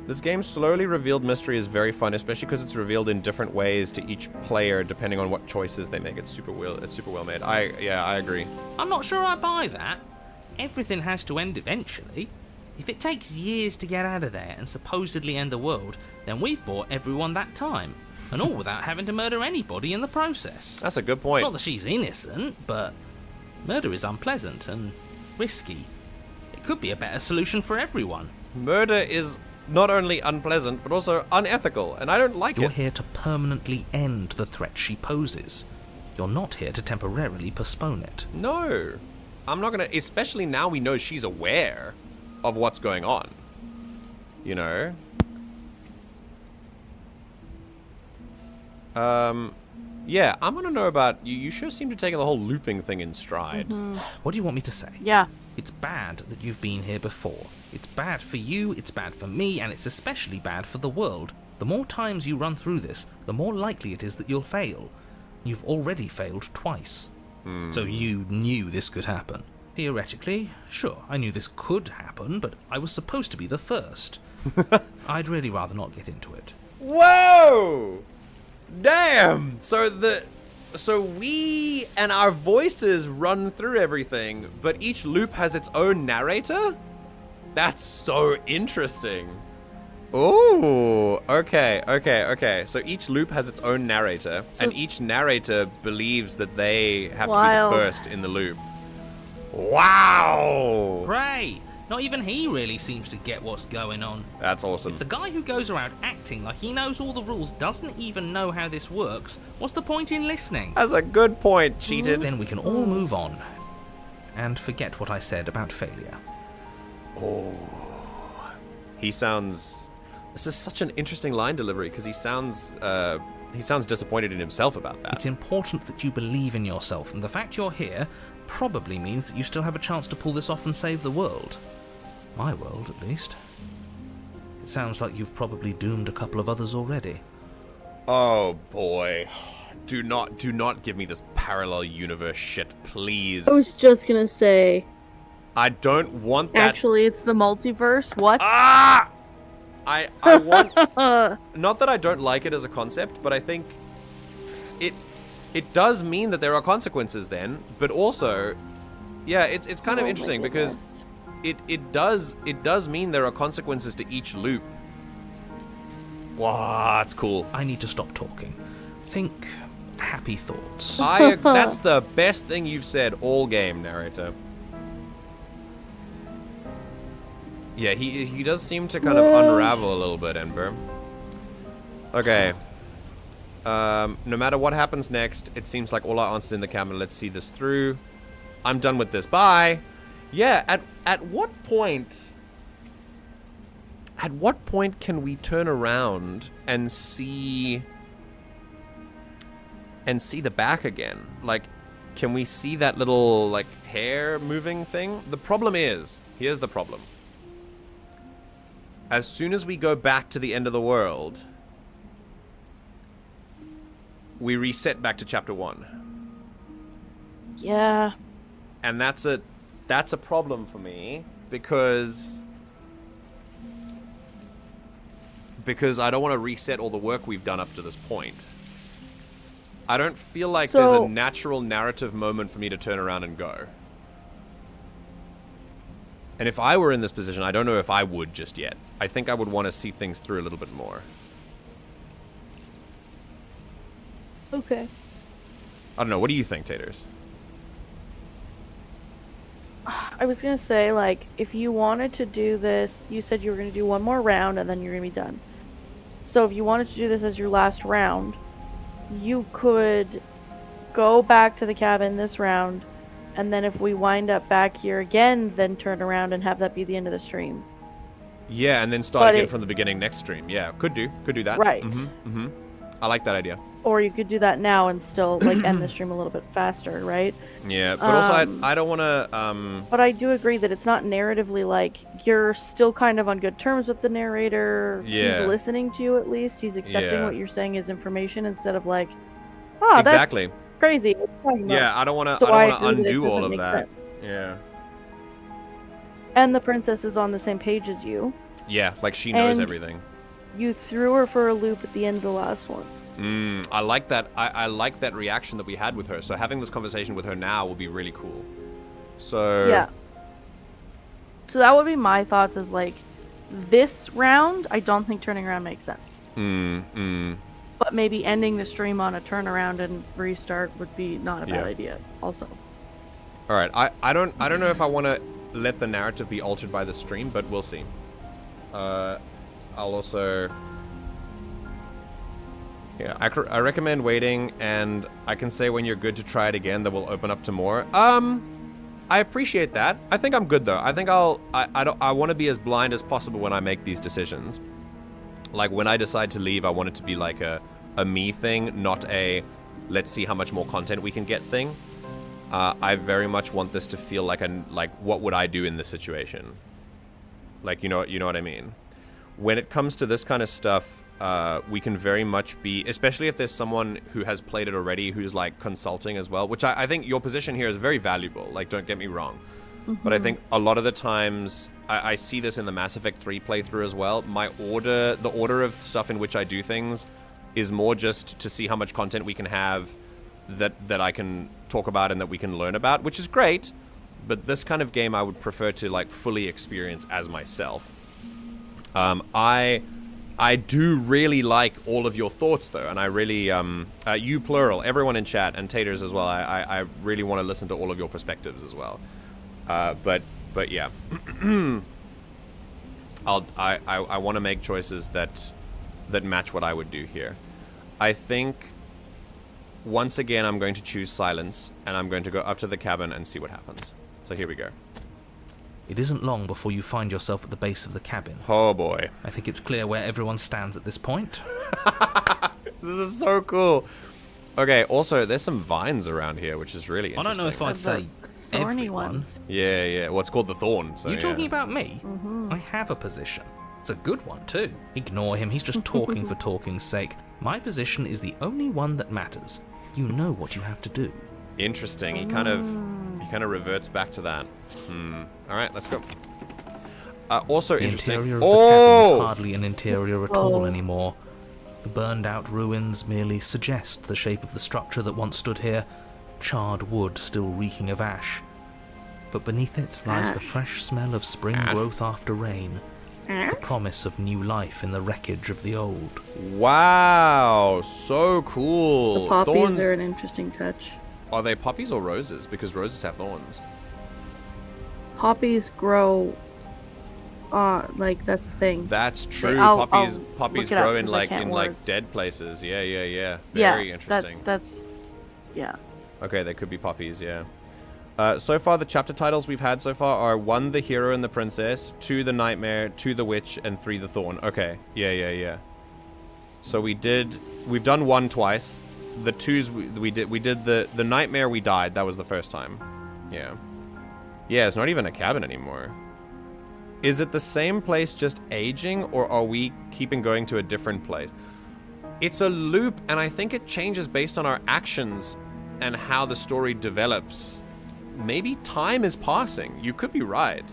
This game's slowly revealed mystery is very fun, especially because it's revealed in different ways to each player, depending on what choices they make. It's super well made. I agree. I'm not sure I buy that. Everything has to end eventually. If it takes years to get out of there and supposedly end the world, then we've bought everyone that time. And all without having to murder anybody in the process. That's a good point. Not that she's innocent, but murder is unpleasant and risky. It could be a better solution for everyone. Murder is not only unpleasant, but also unethical, and I don't like You're it. here to permanently end the threat she poses. You're not here to temporarily postpone it. No. I'm not gonna, especially now we know she's aware of what's going on. Yeah, I'm gonna know about you. You sure seem to take the whole looping thing in stride. Mm-hmm. What do you want me to say? Yeah. It's bad that you've been here before. It's bad for you, it's bad for me, and it's especially bad for the world. The more times you run through this, the more likely it is that you'll fail. You've already failed twice. So you knew this could happen. Theoretically, sure, I knew this could happen, but I was supposed to be the first. I'd really rather not get into it. Whoa! Damn! So we and our voices run through everything, but each loop has its own narrator? That's so interesting. Oh, okay. So each loop has its own narrator, and each narrator believes that they have to be the first in the loop. Wow! Great! Not even he really seems to get what's going on. That's awesome. If the guy who goes around acting like he knows all the rules doesn't even know how this works, what's the point in listening? That's a good point, cheated. Then we can all move on and forget what I said about failure. Oh. This is such an interesting line delivery because he sounds disappointed in himself about that. It's important that you believe in yourself, and the fact you're here probably means that you still have a chance to pull this off and save the world. My world, at least. It sounds like you've probably doomed a couple of others already. Oh boy. Do not give me this parallel universe shit, please. I was just gonna say. I don't want that. Actually, it's the multiverse. What? Ah! I want... Not that I don't like it as a concept, but I think it does mean that there are consequences then, but also, yeah, it's kind of interesting because it does mean there are consequences to each loop. Wow, that's cool. I need to stop talking. Think happy thoughts. That's the best thing you've said all game, narrator. Yeah, he does seem to kind of unravel a little bit, Ember. Okay. No matter what happens next, it seems like all our answers in the camera. Let's see this through. I'm done with this. Bye. Yeah, at what point... At what point can we turn around and see the back again? Like, can we see that little, like, hair moving thing? The problem is, here's the problem. As soon as we go back to the end of the world, we reset back to chapter 1. Yeah. And that's a problem for me because I don't want to reset all the work we've done up to this point. I don't feel like there's a natural narrative moment for me to turn around and go. And if I were in this position, I don't know if I would just yet. I think I would want to see things through a little bit more. Okay. I don't know. What do you think, Taters? I was gonna say, like, if you wanted to do this, you said you were gonna do one more round and then you're gonna be done. So if you wanted to do this as your last round, you could go back to the cabin this round, and then if we wind up back here again, then turn around and have that be the end of the stream. Yeah, and then start again from the beginning next stream. Yeah, could do that. Right. I like that idea. Or you could do that now and still like end the stream a little bit faster, right? Yeah, but also I don't want to. But I do agree that it's not narratively like you're still kind of on good terms with the narrator. Yeah. He's listening to you at least. He's accepting what you're saying as information instead of like, exactly. That's crazy. Yeah, I don't want to. So I don't want to agree that undo it all doesn't of make that. sense. Yeah. And the princess is on the same page as you. Yeah, like she knows And everything. You threw her for a loop at the end of the last one. I like that. I like that reaction that we had with her. So having this conversation with her now will be really cool. So yeah. So that would be my thoughts. Is like this round, I don't think turning around makes sense. But maybe ending the stream on a turnaround and restart would be not a bad idea. Also. All right. I don't know if I want to let the narrative be altered by the stream, but we'll see. I'll also. Yeah, I recommend waiting, and I can say when you're good to try it again, that will open up to more. I appreciate that. I think I'm good though. I think I want to be as blind as possible when I make these decisions. Like when I decide to leave, I want it to be like a me thing, not a let's see how much more content we can get thing. I very much want this to feel like what would I do in this situation? Like you know what I mean. When it comes to this kind of stuff, we can very much be, especially if there's someone who has played it already, who's like consulting as well, which I think your position here is very valuable. Like, don't get me wrong. But I think a lot of the times, I see this in the Mass Effect 3 playthrough as well. The order of stuff in which I do things is more just to see how much content we can have that I can talk about and that we can learn about, which is great. But this kind of game I would prefer to like fully experience as myself. I do really like all of your thoughts, though, and I really, you plural, everyone in chat, and Taters as well, I really want to listen to all of your perspectives as well. But yeah. I want to make choices that match what I would do here. I think, once again, I'm going to choose silence, and I'm going to go up to the cabin and see what happens. So here we go. It isn't long before you find yourself at the base of the cabin. Oh boy. I think it's clear where everyone stands at this point. This is so cool. Okay, also, there's some vines around here, which is really interesting. I don't know if I'd say thorny everyone. ones. Yeah. Well, it's called the Thorn. So you talking yeah. about me? I have a position. It's a good one, too. Ignore him, he's just talking for talking's sake. My position is the only one that matters. You know what you have to do. Interesting. He kind of reverts back to that. All right, let's go. Also the interesting. Interior of the cabin is hardly an interior at all anymore. The burned-out ruins merely suggest the shape of the structure that once stood here, charred wood still reeking of ash. But beneath it lies the fresh smell of spring growth after rain, the promise of new life in the wreckage of the old. Wow, so cool. The poppies Thorns are an interesting touch. Are they poppies or roses? Because roses have thorns. Poppies grow, like that's the thing. That's true. Like, poppies grow in like dead places. Yeah. Very interesting. That's yeah. Okay, they could be poppies. Yeah. So far, the chapter titles we've had so far are 1, the hero and the princess, 2, the nightmare, 2, the witch, and 3, the thorn. Okay. Yeah. So we've done 1 twice. The 2s we did the nightmare we died. That was the first time. Yeah. Yeah, it's not even a cabin anymore. Is it the same place just aging, or are we keeping going to a different place? It's a loop, and I think it changes based on our actions and how the story develops. Maybe time is passing. You could be right.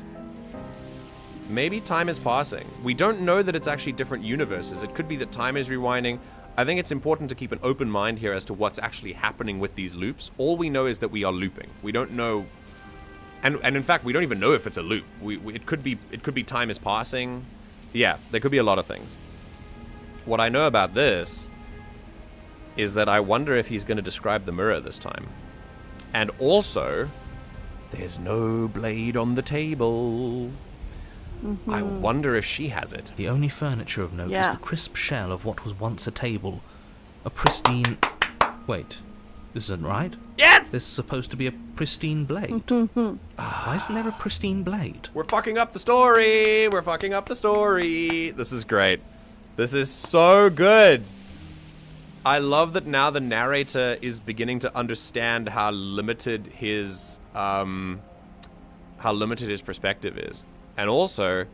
Maybe time is passing. We don't know that it's actually different universes. It could be that time is rewinding. I think it's important to keep an open mind here as to what's actually happening with these loops. All we know is that we are looping. We don't know And in fact, we don't even know if it's a loop. It could be time is passing. Yeah, there could be a lot of things. What I know about this is that I wonder if he's going to describe the mirror this time. And also, there's no blade on the table. I wonder if she has it. The only furniture of note is the crisp shell of what was once a table. A pristine... Wait, this isn't right? Yes! This is supposed to be a pristine blade. Why isn't there a pristine blade? We're fucking up the story! We're fucking up the story! This is great. This is so good! I love that now the narrator is beginning to understand how limited his perspective is. And also,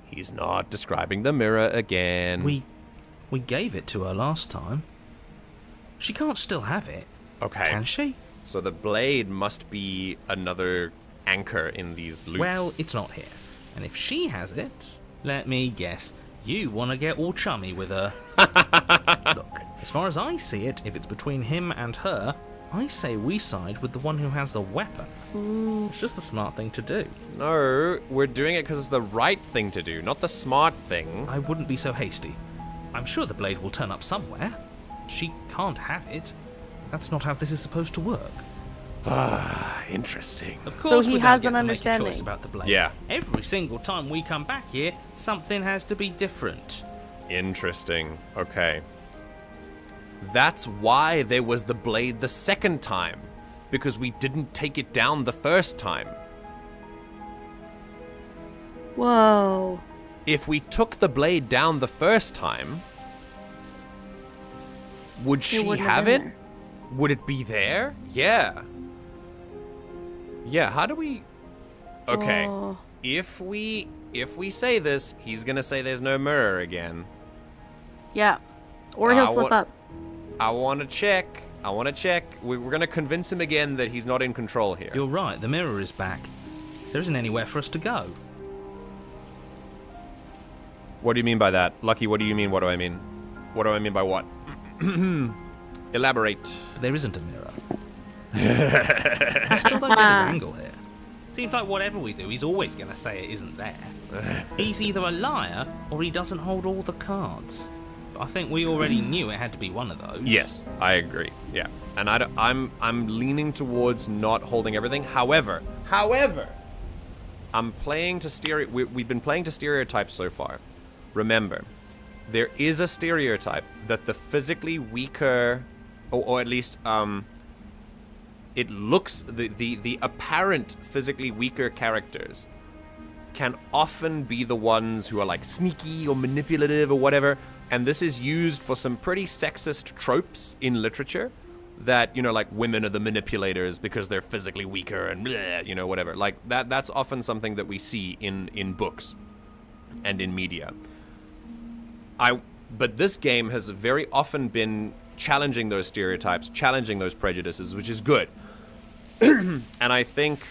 he's not describing the mirror again. We gave it to her last time. She can't still have it. Okay. Can she? So the blade must be another anchor in these loops. Well, it's not here. And if she has it, let me guess, you want to get all chummy with her. Look, as far as I see it, if it's between him and her, I say we side with the one who has the weapon. It's just the smart thing to do. No, we're doing it because it's the right thing to do, not the smart thing. I wouldn't be so hasty. I'm sure the blade will turn up somewhere. She can't have it. That's not how this is supposed to work. Ah, interesting. Of course, so he we has don't an get to make a understanding. choice about the blade. Yeah. Every single time we come back here, something has to be different. Interesting. Okay. That's why there was the blade the second time. Because we didn't take it down the first time. Whoa. If we took the blade down the first time, would she have it? There. Would it be there? Yeah. Yeah, how do we... Okay. Oh. If we say this, he's gonna say there's no mirror again. Yeah. Or he'll slip up. I want to check. We're gonna convince him again that he's not in control here. You're right, the mirror is back. There isn't anywhere for us to go. What do you mean by that? Lucky, what do you mean? What do I mean? What do I mean by what? Elaborate. But there isn't a mirror. I still don't get his angle here. Seems like whatever we do, he's always going to say it isn't there. He's either a liar, or he doesn't hold all the cards. But I think we already knew it had to be one of those. Yes, I agree. Yeah, and I'm leaning towards not holding everything. However, I'm playing to we've been playing to stereotypes so far. Remember, there is a stereotype that the physically weaker, or at least it looks the apparent physically weaker characters can often be the ones who are like sneaky or manipulative or whatever. And this is used for some pretty sexist tropes in literature that, you know, like women are the manipulators because they're physically weaker and bleh, you know, whatever. Like that's often something that we see in books and in media. But this game has very often been challenging those stereotypes, challenging those prejudices, which is good. And I think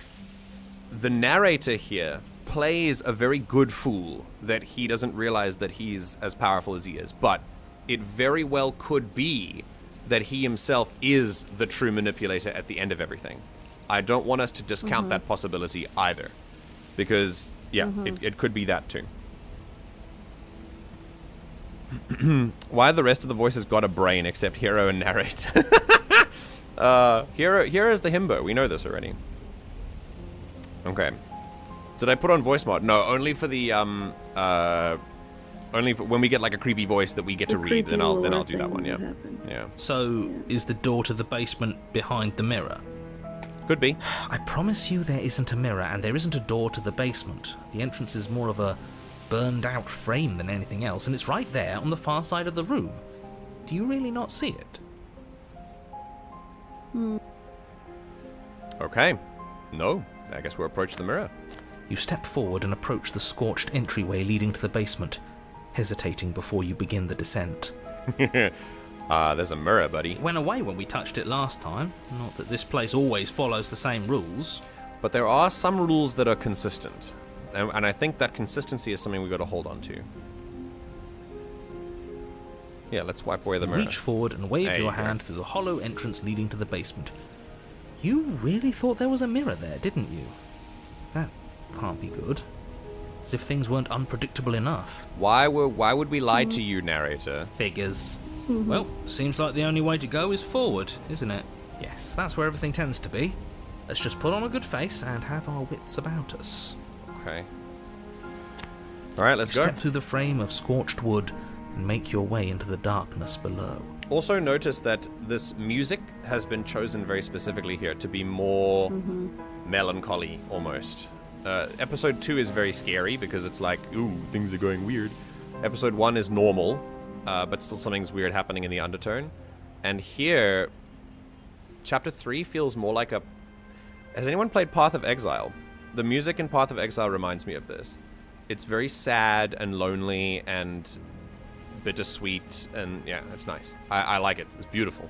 the narrator here plays a very good fool that he doesn't realize that he's as powerful as he is. But it very well could be that he himself is the true manipulator at the end of everything. I don't want us to discount that possibility either. Because, yeah, it could be that too. Why have the rest of the voices got a brain except Hero and Narrate? Hero is the himbo. We know this already. Okay. Did I put on voice mod? No, only for the only for when we get like a creepy voice that we get to read. Then I'll do that one. Yeah. Yeah. So is the door to the basement behind the mirror? Could be. I promise you there isn't a mirror and there isn't a door to the basement. The entrance is more of a burned out frame than anything else, and it's right there on the far side of the room. Do you really not see it? Okay. No. I guess we'll approach the mirror. You step forward and approach the scorched entryway leading to the basement, hesitating before you begin the descent. There's a mirror, buddy. It went away when we touched it last time. Not that this place always follows the same rules. But there are some rules that are consistent. And I think that consistency is something we've got to hold on to. Yeah, let's wipe away the mirror. Reach forward and wave your hand through the hollow entrance leading to the basement. You really thought there was a mirror there, didn't you? can't be good. As if things weren't unpredictable enough. Why would we lie to you, narrator? Figures. Well, seems like the only way to go is forward, isn't it? Yes, that's where everything tends to be. Let's just put on a good face and have our wits about us. Okay. Alright, let's go. Step through the frame of scorched wood and make your way into the darkness below. Also notice that this music has been chosen very specifically here to be more melancholy, almost. Episode 2 is very scary because it's like, ooh, things are going weird. Episode 1 is normal, but still something's weird happening in the undertone. And here, Chapter 3 feels more like a... Has anyone played Path of Exile? The music in Path of Exile reminds me of this. It's very sad and lonely and bittersweet, and yeah, it's nice. I like it. It's beautiful.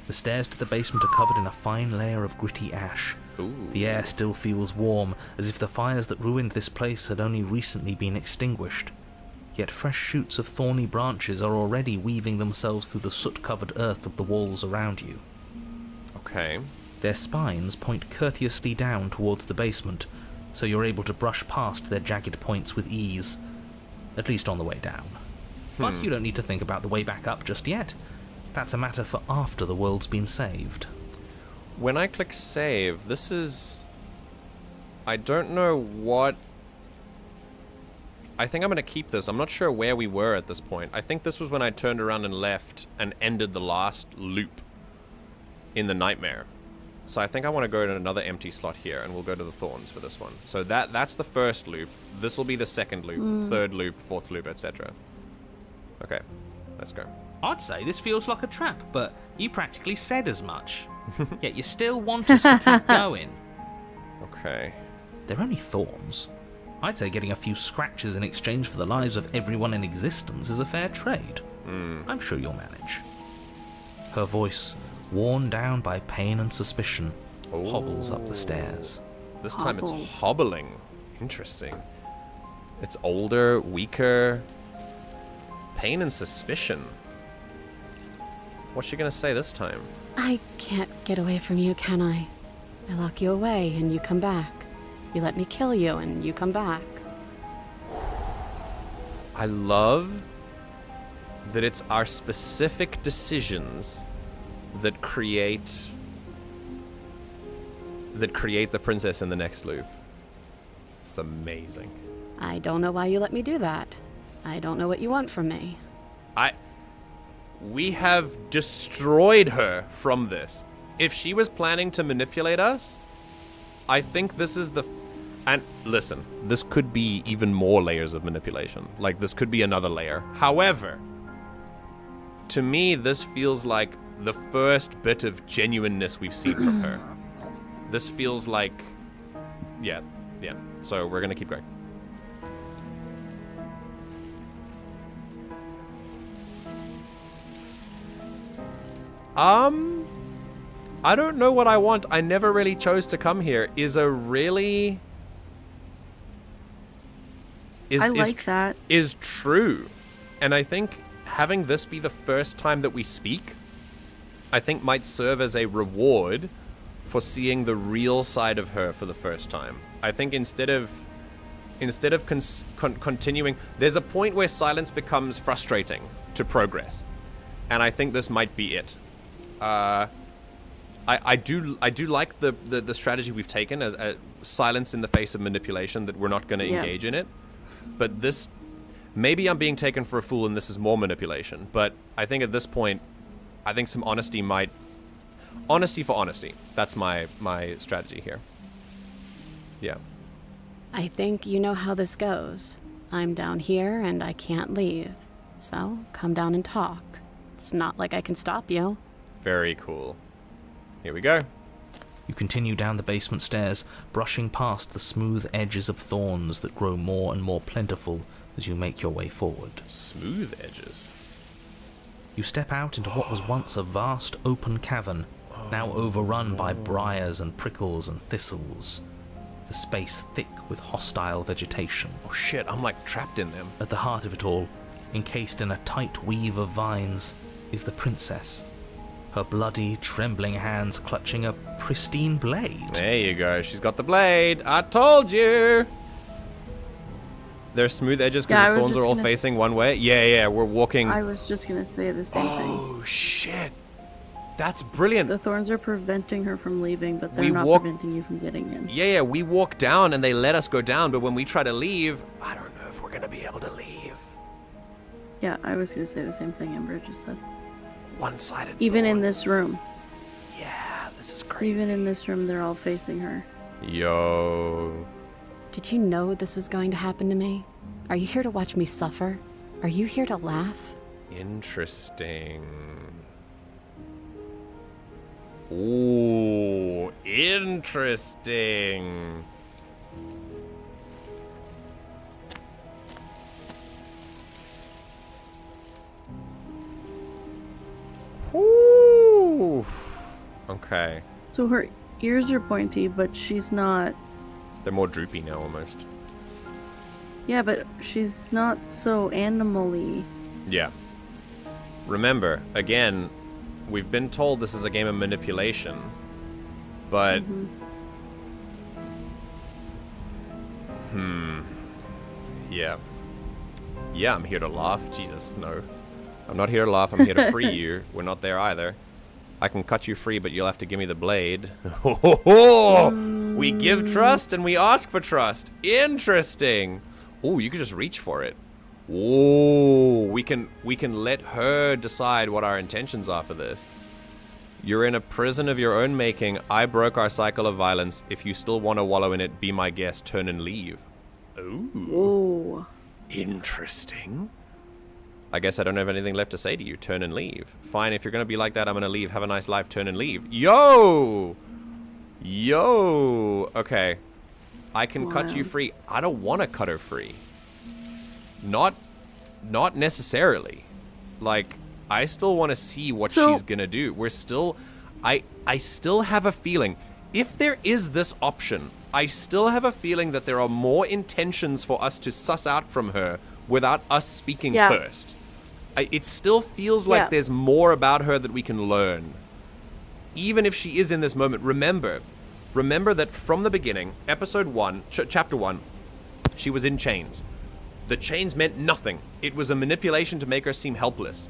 The stairs to the basement are covered in a fine layer of gritty ash. Ooh. The air still feels warm, as if the fires that ruined this place had only recently been extinguished. Yet fresh shoots of thorny branches are already weaving themselves through the soot-covered earth of the walls around you. Okay. Their spines point courteously down towards the basement, so you're able to brush past their jagged points with ease. At least on the way down. But you don't need to think about the way back up just yet. That's a matter for after the world's been saved. When I click save, this is... I don't know what... I think I'm going to keep this. I'm not sure where we were at this point. I think this was when I turned around and left and ended the last loop in the nightmare. So I think I want to go to another empty slot here, and we'll go to the Thorns for this one. So that's the first loop. This will be the second loop, third loop, fourth loop, etc. Okay, let's go. I'd say this feels like a trap, but you practically said as much. Yet you still want us to keep going. Okay. They're only thorns. I'd say getting a few scratches in exchange for the lives of everyone in existence is a fair trade. I'm sure you'll manage. Her voice, worn down by pain and suspicion, hobbles up the stairs. This time it's hobbling. Interesting. It's older, weaker. Pain and suspicion. What's she gonna say this time? I can't get away from you, can I? I lock you away and you come back. You let me kill you and you come back. I love that it's our specific decisions that create the princess in the next loop. It's amazing. I don't know why you let me do that. I don't know what you want from me. We have destroyed her from this. If she was planning to manipulate us, I think this is the... And listen, this could be even more layers of manipulation. Like, this could be another layer. However, to me, this feels like the first bit of genuineness we've seen from her. This feels like... Yeah. So we're gonna keep going. I don't know what I want. I never really chose to come here. I like that. Is true. And I think having this be the first time that we speak, I think might serve as a reward for seeing the real side of her for the first time. I think instead of continuing, there's a point where silence becomes frustrating to progress. And I think this might be it. I do like the strategy we've taken as silence in the face of manipulation, that we're not going to engage in it. But this, maybe I'm being taken for a fool and this is more manipulation. But I think at this point, I think some honesty for honesty. That's my strategy here. Yeah. I think you know how this goes. I'm down here and I can't leave. So come down and talk. It's not like I can stop you. Very cool. Here we go. You continue down the basement stairs, brushing past the smooth edges of thorns that grow more and more plentiful as you make your way forward. Smooth edges? You step out into what was once a vast open cavern, now overrun by briars and prickles and thistles. The space thick with hostile vegetation. Oh shit, I'm like trapped in them. At the heart of it all, encased in a tight weave of vines, is the princess. her bloody, trembling hands clutching a pristine blade. There you go. She's got the blade. I told you. There's smooth edges because the thorns are all facing one way. Yeah, we're walking. I was just gonna say the same thing. Oh, shit. That's brilliant. The thorns are preventing her from leaving, but they're not preventing you from getting in. Yeah, we walk down and they let us go down, but when we try to leave, I don't know if we're going to be able to leave. Yeah, I was going to say the same thing Amber just said. One-sided Even thorns. in this room. Yeah, this is crazy. Even in this room, they're all facing her. Yo. Did you know this was going to happen to me? Are you here to watch me suffer? Are you here to laugh? Interesting. Ooh, interesting. Ooh. Okay. So her ears are pointy, but she's not... They're more droopy now, almost. Yeah, but she's not so animal-y. Yeah. Remember, again, we've been told this is a game of manipulation, but... Yeah. Yeah, I'm here to laugh. Jesus, no. I'm not here to laugh, I'm here to free you. We're not there either. I can cut you free, but you'll have to give me the blade. We give trust and we ask for trust. Interesting. Oh, you could just reach for it. Oh, we can let her decide what our intentions are for this. You're in a prison of your own making. I broke our cycle of violence. If you still want to wallow in it, be my guest. Turn and leave. Ooh. Interesting. I guess I don't have anything left to say to you. Turn and leave. Fine, if you're going to be like that, I'm going to leave. Have a nice life. Turn and leave. Yo! Okay. I can cut you free. I don't want to cut her free. Not necessarily. Like, I still want to see what she's going to do. We're still... I still have a feeling. If there is this option, I still have a feeling that there are more intentions for us to suss out from her without us speaking first. It still feels like there's more about her that we can learn. Even if she is in this moment, remember that from the beginning, episode 1, chapter 1, she was in chains. The chains meant nothing. It was a manipulation to make her seem helpless.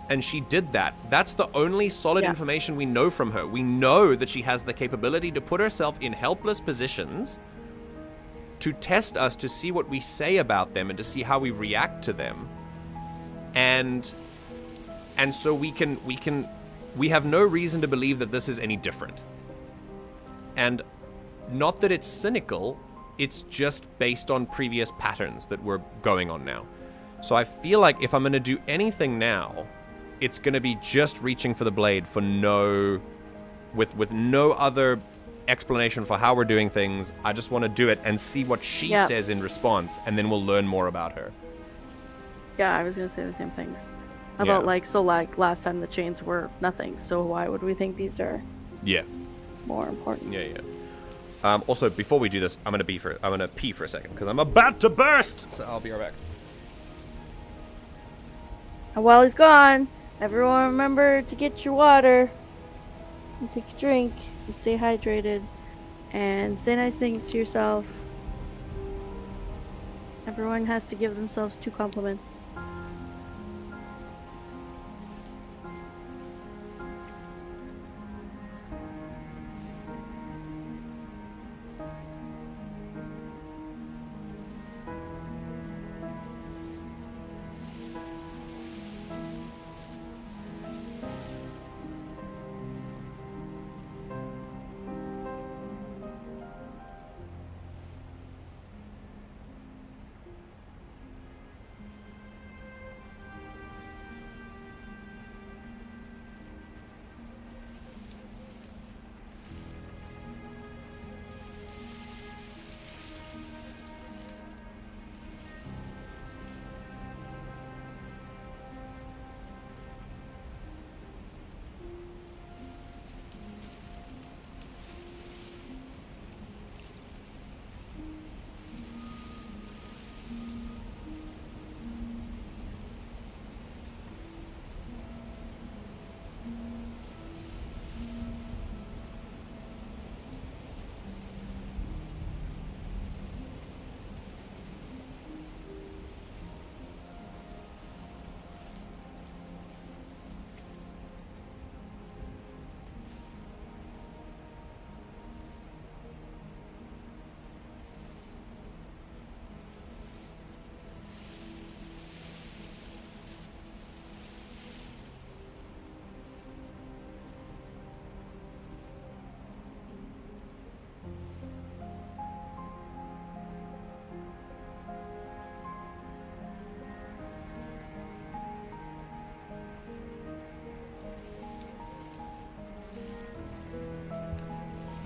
And she did that. That's the only solid information we know from her. We know that she has the capability to put herself in helpless positions to test us, to see what we say about them and to see how we react to them. And so we have no reason to believe that this is any different. And not that it's cynical, it's just based on previous patterns that we're going on now. So I feel like if I'm going to do anything now, it's going to be just reaching for the blade for with no other explanation for how we're doing things. I just want to do it and see what she says in response, and then we'll learn more about her. Yeah, I was going to say the same things. About last time the chains were nothing, so why would we think these are more important? Yeah. Also, before we do this, I'm gonna pee for a second because I'm about to burst. So I'll be right back. And while he's gone, everyone remember to get your water and take a drink and stay hydrated and say nice things to yourself. Everyone has to give themselves 2 compliments.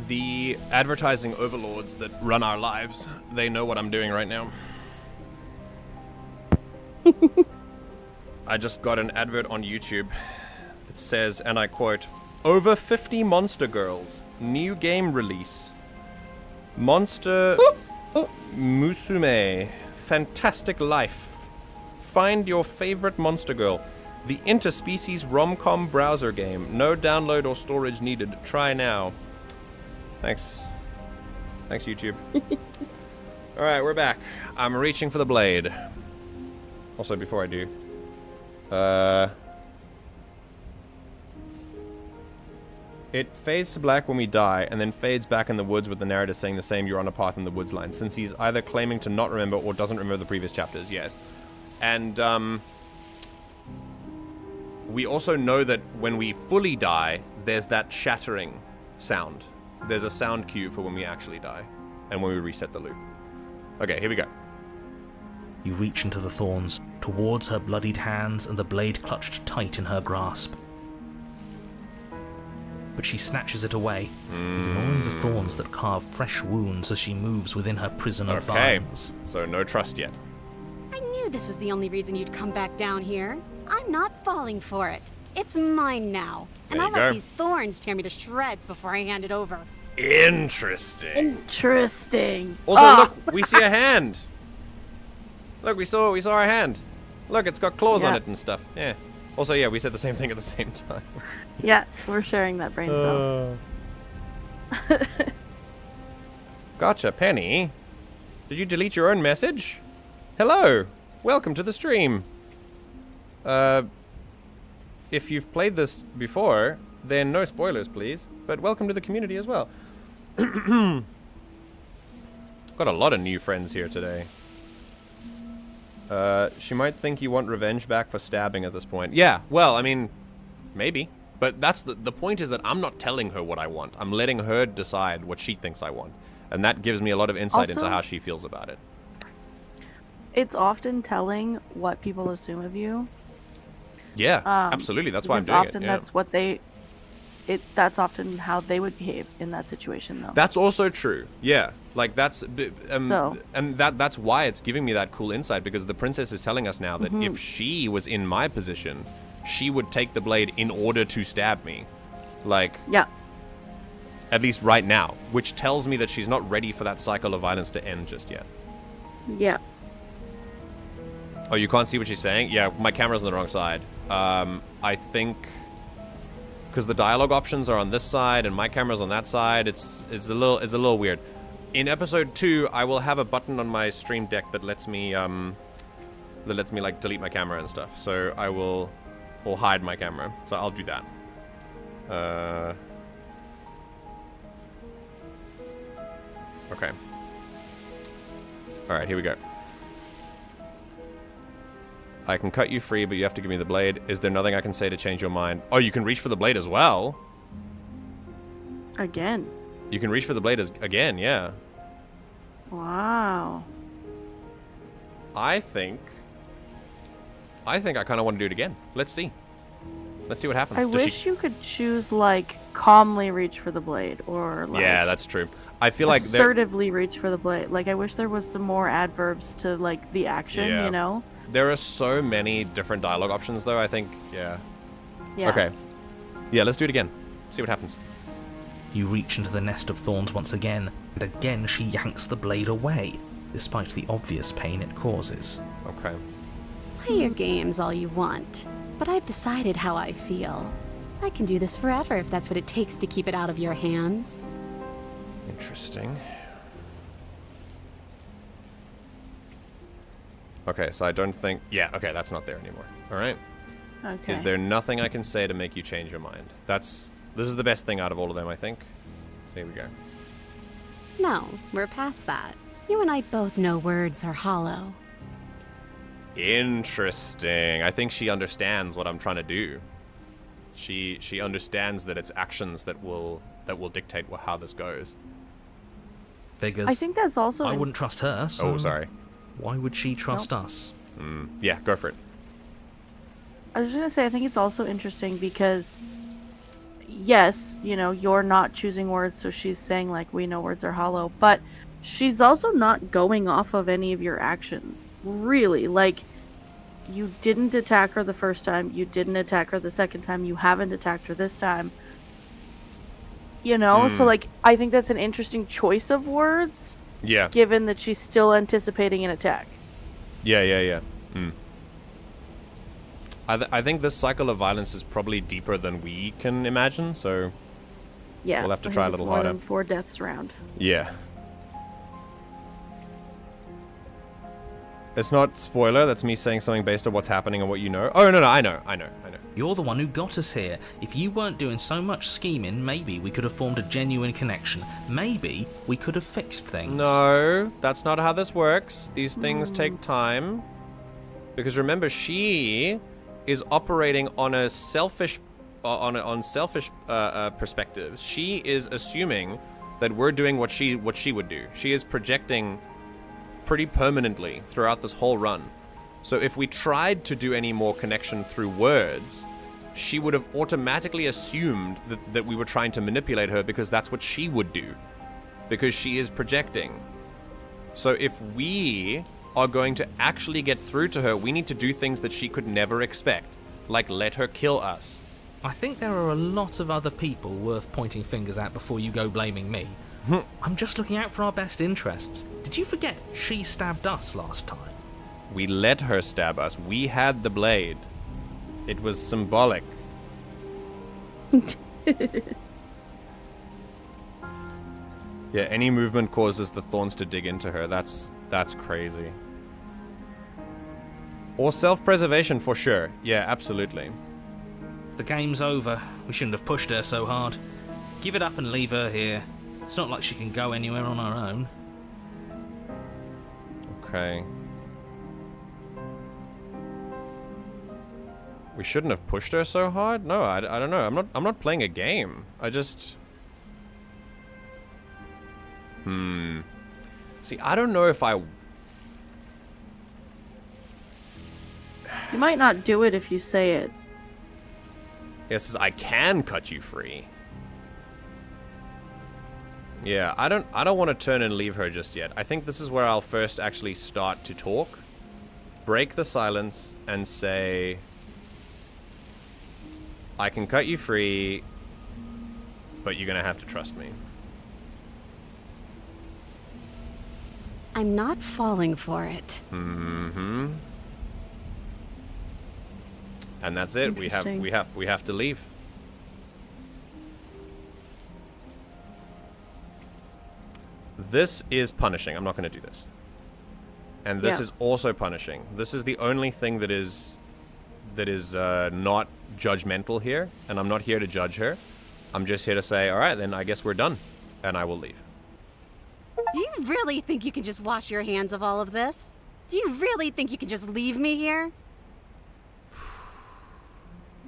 The advertising overlords that run our lives, they know what I'm doing right now. I just got an advert on YouTube that says, and I quote, "Over 50 Monster Girls. New game release. Monster Musume. Fantastic life. Find your favorite monster girl. The interspecies rom-com browser game. No download or storage needed. Try now." Thanks. Thanks, YouTube. Alright, we're back. I'm reaching for the blade. Also, before I do... It fades to black when we die, and then fades back in the woods with the narrator saying the same "you're on a path in the woods" line, since he's either claiming to not remember or doesn't remember the previous chapters, yes. And, we also know that when we fully die, there's that shattering sound. There's a sound cue for when we actually die, and when we reset the loop. Okay, here we go. You reach into the thorns, towards her bloodied hands and the blade clutched tight in her grasp. But she snatches it away, ignoring the thorns that carve fresh wounds as she moves within her prison of vines. So no trust yet. I knew this was the only reason you'd come back down here. I'm not falling for it. It's mine now. And I'll let these thorns tear me to shreds before I hand it over. Interesting. Interesting. Also, look, we see a hand. Look, we saw our hand. Look, it's got claws on it and stuff. Yeah. Also, yeah, we said the same thing at the same time. Yeah, we're sharing that brain cell. Gotcha, Penny. Did you delete your own message? Hello. Welcome to the stream. If you've played this before, then no spoilers, please. But welcome to the community as well. Got a lot of new friends here today. She might think you want revenge back for stabbing at this point. Yeah, well, I mean, maybe. But that's the point is that I'm not telling her what I want. I'm letting her decide what she thinks I want. And that gives me a lot of insight into how she feels about it. It's often telling what people assume of you. Yeah, absolutely. That's why I'm doing it. Often that's what that's often how they would behave in that situation, though. That's also true. Yeah, like that's and that's why it's giving me that cool insight, because the princess is telling us now that if she was in my position, she would take the blade in order to stab me. Like, yeah. At least right now, which tells me that she's not ready for that cycle of violence to end just yet. Yeah. Oh, you can't see what she's saying? Yeah, my camera's on the wrong side. I think because the dialogue options are on this side and my camera's on that side, it's a little weird. In episode 2, I will have a button on my stream deck that lets me like delete my camera and stuff. So I will hide my camera. So I'll do that. Okay. All right, here we go. I can cut you free, but you have to give me the blade. Is there nothing I can say to change your mind? Oh, you can reach for the blade as well? Again? You can reach for the blade again, yeah. Wow. I think I kind of want to do it again. Let's see. Let's see what happens. I wish you could choose, like, calmly reach for the blade, or, like... Yeah, that's true. I feel like... assertively reach for the blade. Like, I wish there was some more adverbs to, like, the action, you know? There are so many different dialogue options, though, I think. Yeah. Yeah. Okay. Yeah, let's do it again. See what happens. You reach into the nest of thorns once again, and again she yanks the blade away, despite the obvious pain it causes. Okay. Play your games all you want, but I've decided how I feel. I can do this forever if that's what it takes to keep it out of your hands. Interesting. Okay, so I don't think... Yeah, okay, that's not there anymore. All right. Okay. Is there nothing I can say to make you change your mind? This is the best thing out of all of them, I think. Here we go. No, we're past that. You and I both know words are hollow. Interesting. I think she understands what I'm trying to do. She understands that it's actions that will dictate how this goes. Figures. I think that's also... I wouldn't trust her, so... Oh, sorry. Why would she trust us? Yeah, go for it. I was just going to say, I think it's also interesting because yes, you know, you're not choosing words, so she's saying, like, we know words are hollow, but she's also not going off of any of your actions. Really, like, you didn't attack her the first time, you didn't attack her the second time, you haven't attacked her this time. You know? So, like, I think that's an interesting choice of words. Yeah. Given that she's still anticipating an attack. Yeah. I think this cycle of violence is probably deeper than we can imagine, so yeah, we'll have to try a little more harder. Than 4 deaths round. Yeah. It's not spoiler, that's me saying something based on what's happening and what you know. Oh, no, I know. You're the one who got us here. If you weren't doing so much scheming, maybe we could have formed a genuine connection. Maybe we could have fixed things. No, that's not how this works. These things take time. Because remember, she is operating on a selfish perspectives. She is assuming that we're doing what she would do. She is projecting pretty permanently throughout this whole run. So if we tried to do any more connection through words, she would have automatically assumed that we were trying to manipulate her because that's what she would do. Because she is projecting. So if we are going to actually get through to her, we need to do things that she could never expect. Like let her kill us. I think there are a lot of other people worth pointing fingers at before you go blaming me. I'm just looking out for our best interests. Did you forget she stabbed us last time? We let her stab us. We had the blade. It was symbolic. Yeah, any movement causes the thorns to dig into her. That's crazy. Or self-preservation for sure. Yeah, absolutely. The game's over. We shouldn't have pushed her so hard. Give it up and leave her here. It's not like she can go anywhere on her own. Okay. We shouldn't have pushed her so hard? No, I don't know. I'm not playing a game. I just... See, I don't know if I... You might not do it if you say it. It says I can cut you free. Yeah, I don't want to turn and leave her just yet. I think this is where I'll first actually start to talk. Break the silence and say... I can cut you free, but you're gonna have to trust me. I'm not falling for it. Mm-hmm. And that's it. We have to leave. This is punishing. I'm not going to do this. And this is also punishing. This is the only thing that is not judgmental here, and I'm not here to judge her. I'm just here to say, all right, then I guess we're done, and I will leave. Do you really think you can just wash your hands of all of this? Do you really think you can just leave me here?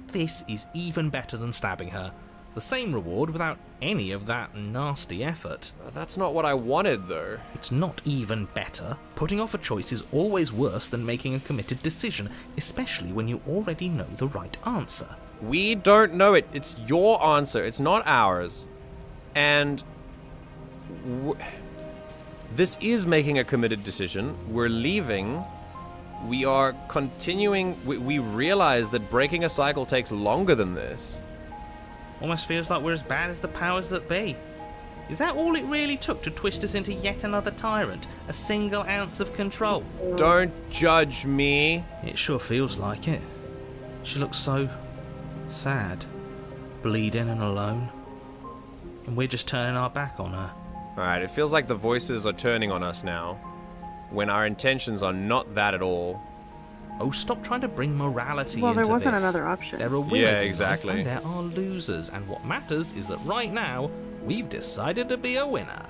This is even better than stabbing her. The same reward without any of that nasty effort. That's not what I wanted, though. It's not even better. Putting off a choice is always worse than making a committed decision, especially when you already know the right answer. We don't know it. It's your answer. It's not ours. And... this is making a committed decision. We're leaving. We are continuing. We realize that breaking a cycle takes longer than this. Almost feels like we're as bad as the powers that be. Is that all it really took to twist us into yet another tyrant? A single ounce of control? Don't judge me. It sure feels like it. She looks so sad, bleeding and alone. And we're just turning our back on her. Alright, it feels like the voices are turning on us now, when our intentions are not that at all. Oh, stop trying to bring morality into this. Well, there wasn't another option. There are winners exactly. in life and there are losers, and what matters is that right now, we've decided to be a winner.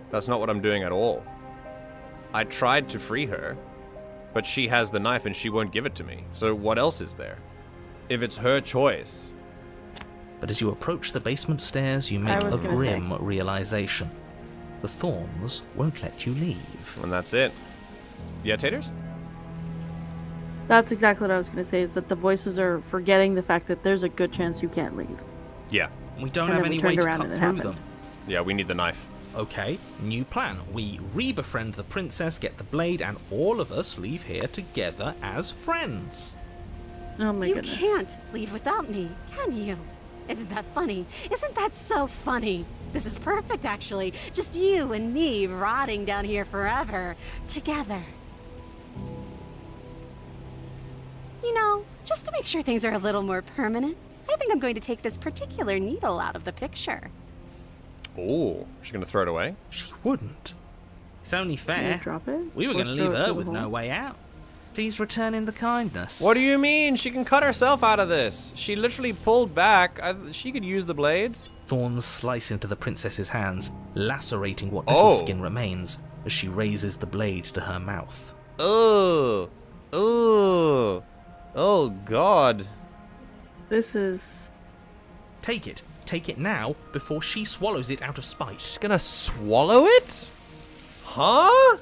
That's not what I'm doing at all. I tried to free her, but she has the knife and she won't give it to me. So what else is there? If it's her choice. But as you approach the basement stairs, you make a grim realization. The Thorns won't let you leave. And that's it. Yeah, taters? That's exactly what I was going to say, is that the voices are forgetting the fact that there's a good chance you can't leave. Yeah. We don't have any way to cut through them. Yeah, we need the knife. Okay, new plan. We re-befriend the princess, get the blade, and all of us leave here together as friends. Oh my goodness. You can't leave without me, can you? Isn't that funny? Isn't that so funny? This is perfect, actually. Just you and me rotting down here forever, together. You know, just to make sure things are a little more permanent, I think I'm going to take this particular needle out of the picture. Oh, she's gonna throw it away? She wouldn't. It's only fair. Drop it? We were going to leave her with no way out. Please return in the kindness. What do you mean? She can cut herself out of this. She literally pulled back. She could use the blade. Thorns slice into the princess's hands, lacerating what little skin remains as she raises the blade to her mouth. Oh, oh, oh, God. This is... Take it. Take it now, before she swallows it out of spite. She's gonna swallow it? Huh?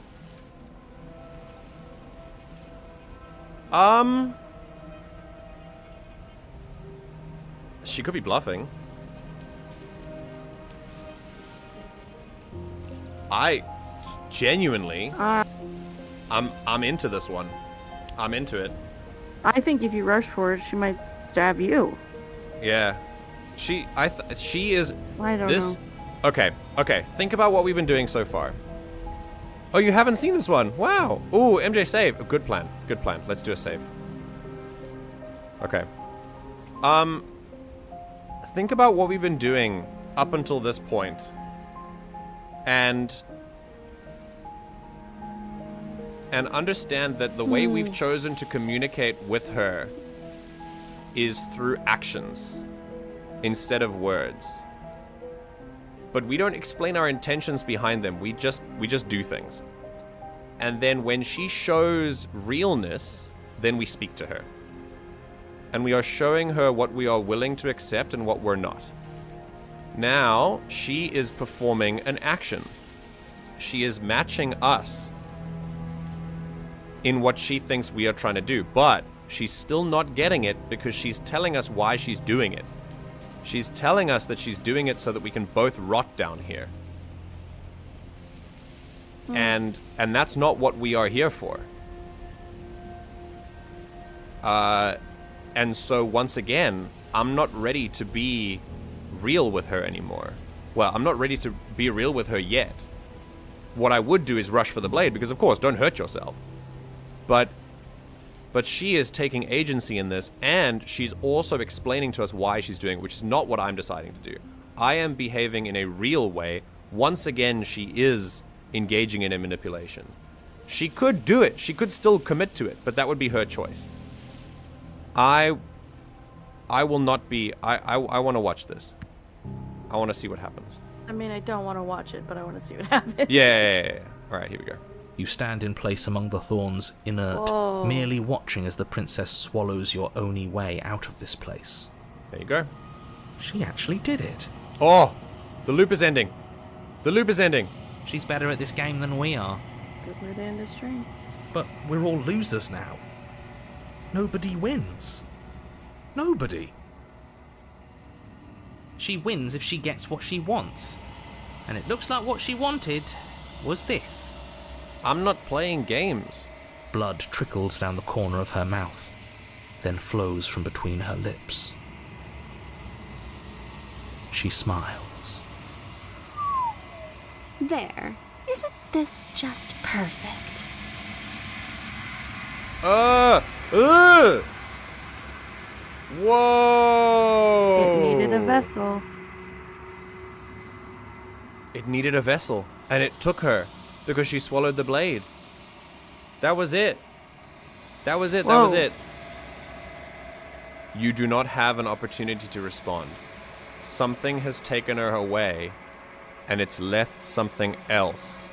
She could be bluffing. I genuinely, I'm into this one. I'm into it. I think if you rush for it, she might stab you. Yeah. She is... I don't know. Okay. Think about what we've been doing so far. Oh, you haven't seen this one? Wow. Ooh, MJ save. Good plan. Let's do a save. Okay. Think about what we've been doing up until this point. And understand that the way we've chosen to communicate with her is through actions instead of words. But we don't explain our intentions behind them. We just do things. And then when she shows realness, then we speak to her. And we are showing her what we are willing to accept and what we're not. Now, she is performing an action. She is matching us in what she thinks we are trying to do. But she's still not getting it because she's telling us why she's doing it. She's telling us that she's doing it so that we can both rot down here. And that's not what we are here for. And so once again, I'm not ready to be real with her anymore. Well, I'm not ready to be real with her yet. What I would do is rush for the blade, because of course, don't hurt yourself. But she is taking agency in this, and she's also explaining to us why she's doing it, which is not what I'm deciding to do. I am behaving in a real way. Once again, she is engaging in a manipulation. She could do it. She could still commit to it, but that would be her choice. I will not be... I want to watch this. I want to see what happens. I mean, I don't want to watch it, but I want to see what happens. Yeah. All right, here we go. You stand in place among the thorns, inert, merely watching as the princess swallows your only way out of this place. There you go. She actually did it. Oh, the loop is ending. The loop is ending. She's better at this game than we are. Good way to end a stream. But we're all losers now. Nobody wins. Nobody. She wins if she gets what she wants. And it looks like what she wanted was this. I'm not playing games. Blood trickles down the corner of her mouth, then flows from between her lips. She smiles. There. Isn't this just perfect? Whoa! It needed a vessel. It needed a vessel, and it took her because she swallowed the blade. That was it. That was it. That was it. You do not have an opportunity to respond. Something has taken her away, and it's left something else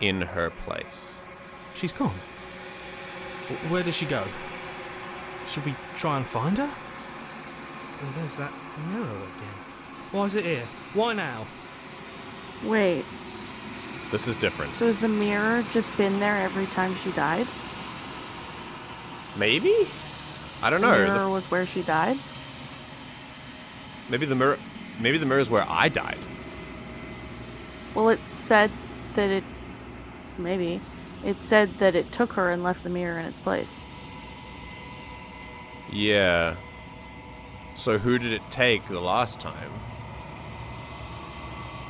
in her place. She's gone. Where did she go? Should we try and find her? And there's that mirror again. Why is it here? Why now? Wait. This is different. So has the mirror just been there every time she died? Maybe? I don't The know. mirror was where she died? Maybe the mirror is where I died. Well, it said that it... Maybe. It said that it took her and left the mirror in its place. Yeah. So who did it take the last time?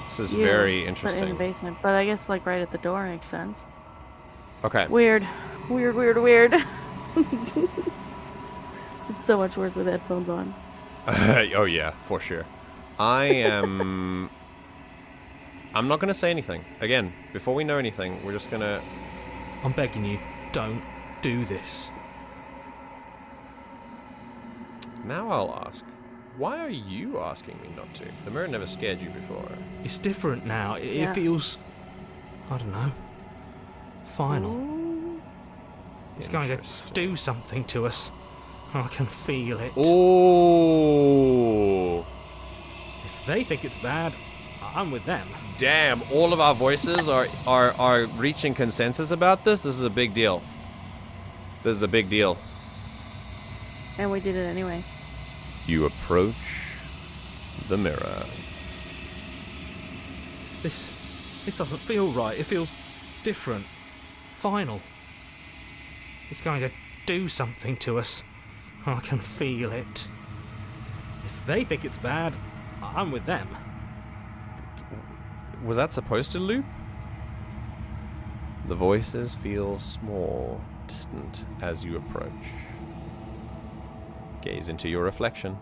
This is very interesting. But in the basement. But I guess, like, right at the door makes sense. Okay. Weird. It's so much worse with headphones on. Oh yeah, for sure. I'm not gonna say anything. Again, before we know anything, we're just gonna... I'm begging you, don't do this. Now I'll ask. Why are you asking me not to? The mirror never scared you before. It's different now. It feels... I don't know. Final. Ooh. It's going to do something to us. I can feel it. Oh! If they think it's bad, I'm with them. Damn, all of our voices are reaching consensus about this? This is a big deal. This is a big deal. And we did it anyway. You approach the mirror. This doesn't feel right. It feels different. Final. It's going to do something to us. I can feel it. If they think it's bad, I'm with them. Was that supposed to loop? The voices feel small, distant as you approach. Gaze into your reflection.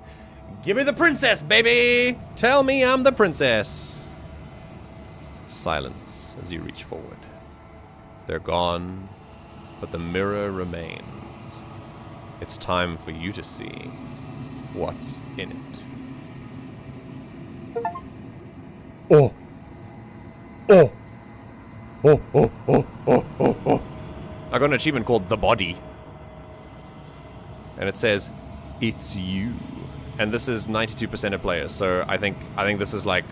Give me the princess, baby! Tell me I'm the princess! Silence as you reach forward. They're gone, but the mirror remains. It's time for you to see what's in it. Oh! Oh! Oh, oh, oh, oh, oh, oh. I got an achievement called The Body. And it says, it's you. And this is 92% of players, so I think this is like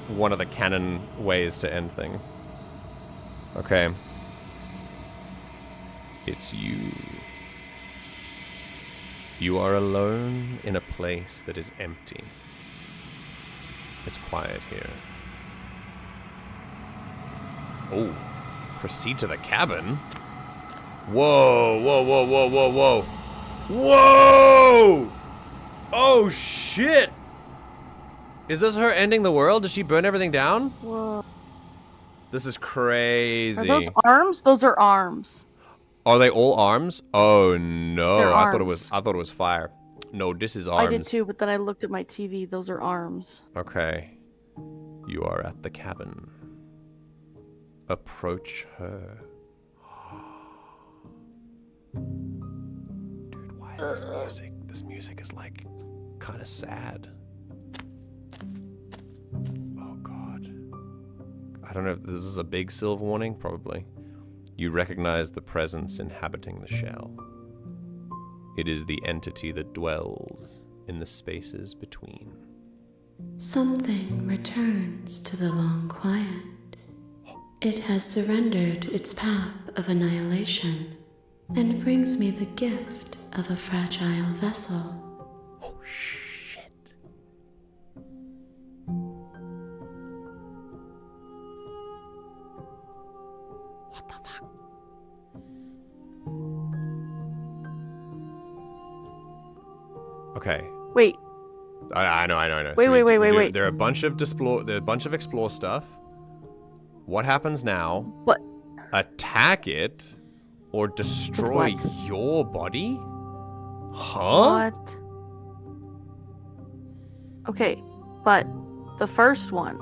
one of the canon ways to end things. Okay. It's you. You are alone in a place that is empty. It's quiet here. Oh, proceed to the cabin? Whoa, whoa, whoa, whoa, whoa, whoa. Whoa! Oh, shit! Is this her ending the world? Does she burn everything down? Whoa. This is crazy. Are those arms? Those are arms. Are they all arms? Oh no! They're I thought it was fire. No, this is arms. I did too, but then I looked at my TV. Those are arms. Okay. You are at the cabin. Approach her. Dude, why is this music? This music is like kind of sad. Oh god. I don't know if this is a big silver warning, probably. You recognize the presence inhabiting the shell. It is the entity that dwells in the spaces between. Something returns to the long quiet. It has surrendered its path of annihilation and brings me the gift of a fragile vessel. Oh shit. What the fuck? Okay. Wait. I know. Wait, So wait. There are a bunch of explore stuff. What happens now? What? Attack it or destroy your body? Huh? What? Okay, but the first one.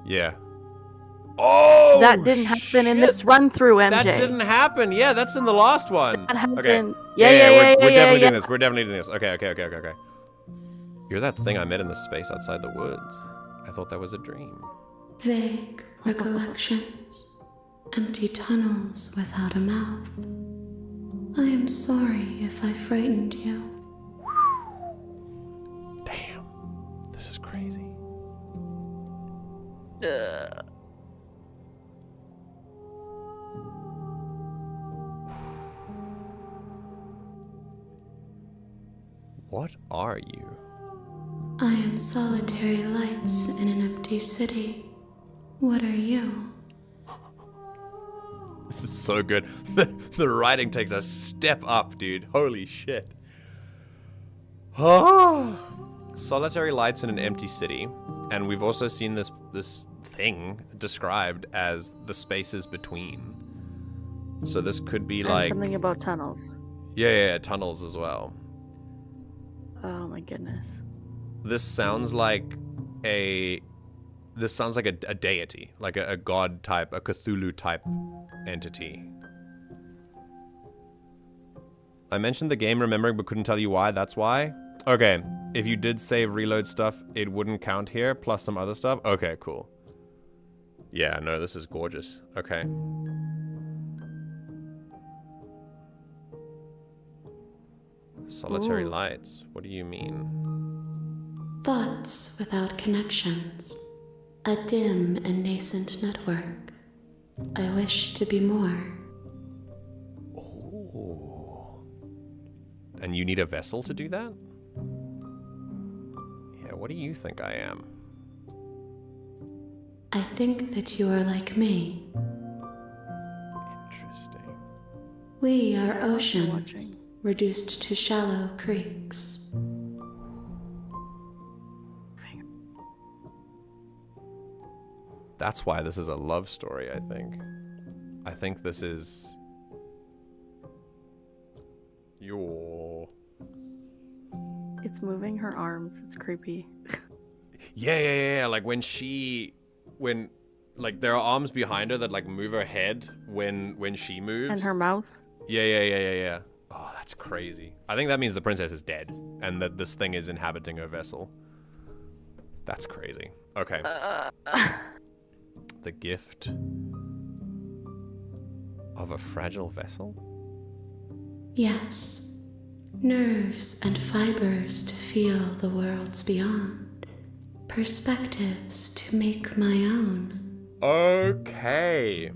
Yeah. Oh! That didn't happen in this run through, MJ. That didn't happen. Yeah, that's in the last one. That happened. Okay. Yeah. We're definitely doing this. We're definitely doing this. Okay. You're that thing I met in the space outside the woods. I thought that was a dream. Vague recollections, empty tunnels without a mouth. I am sorry if I frightened you. Damn. This is crazy. What are you? I am solitary lights in an empty city. What are you? This is so good. The writing takes a step up, dude. Holy shit. Ah. Solitary lights in an empty city. And we've also seen this thing described as the spaces between. So this could be and like... something about tunnels. Yeah, tunnels as well. Oh my goodness. This sounds like a deity, like a god type, a Cthulhu type entity. I mentioned the game remembering but couldn't tell you why, that's why? Okay, if you did save reload stuff, it wouldn't count here, plus some other stuff? Okay, cool. Yeah, no, this is gorgeous. Okay. Solitary Ooh. lights, what do you mean? Thoughts without connections. A dim and nascent network. I wish to be more. Oh. And you need a vessel to do that? Yeah, what do you think I am? I think that you are like me. Interesting. We are Watching. oceans, reduced to shallow creeks. That's why this is a love story, I think. I think this is... It's moving her arms. It's creepy. Yeah. Like when like there are arms behind her that like move her head when she moves. And her mouth. Yeah. Oh, that's crazy. I think that means the princess is dead and that this thing is inhabiting her vessel. That's crazy. Okay. The gift of a fragile vessel? Yes. Nerves and fibers to feel the worlds beyond. Perspectives to make my own. Okay.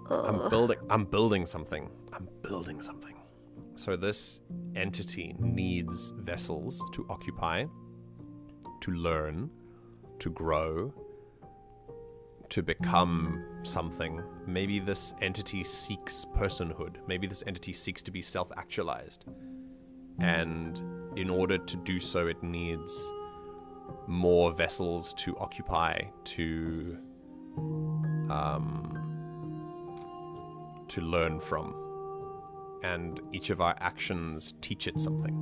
I'm building something. So this entity needs vessels to occupy, to learn, to grow, to become something. Maybe this entity seeks personhood. Maybe this entity seeks to be self-actualized. And in order to do so, it needs more vessels to occupy, to learn from. And each of our actions teach it something.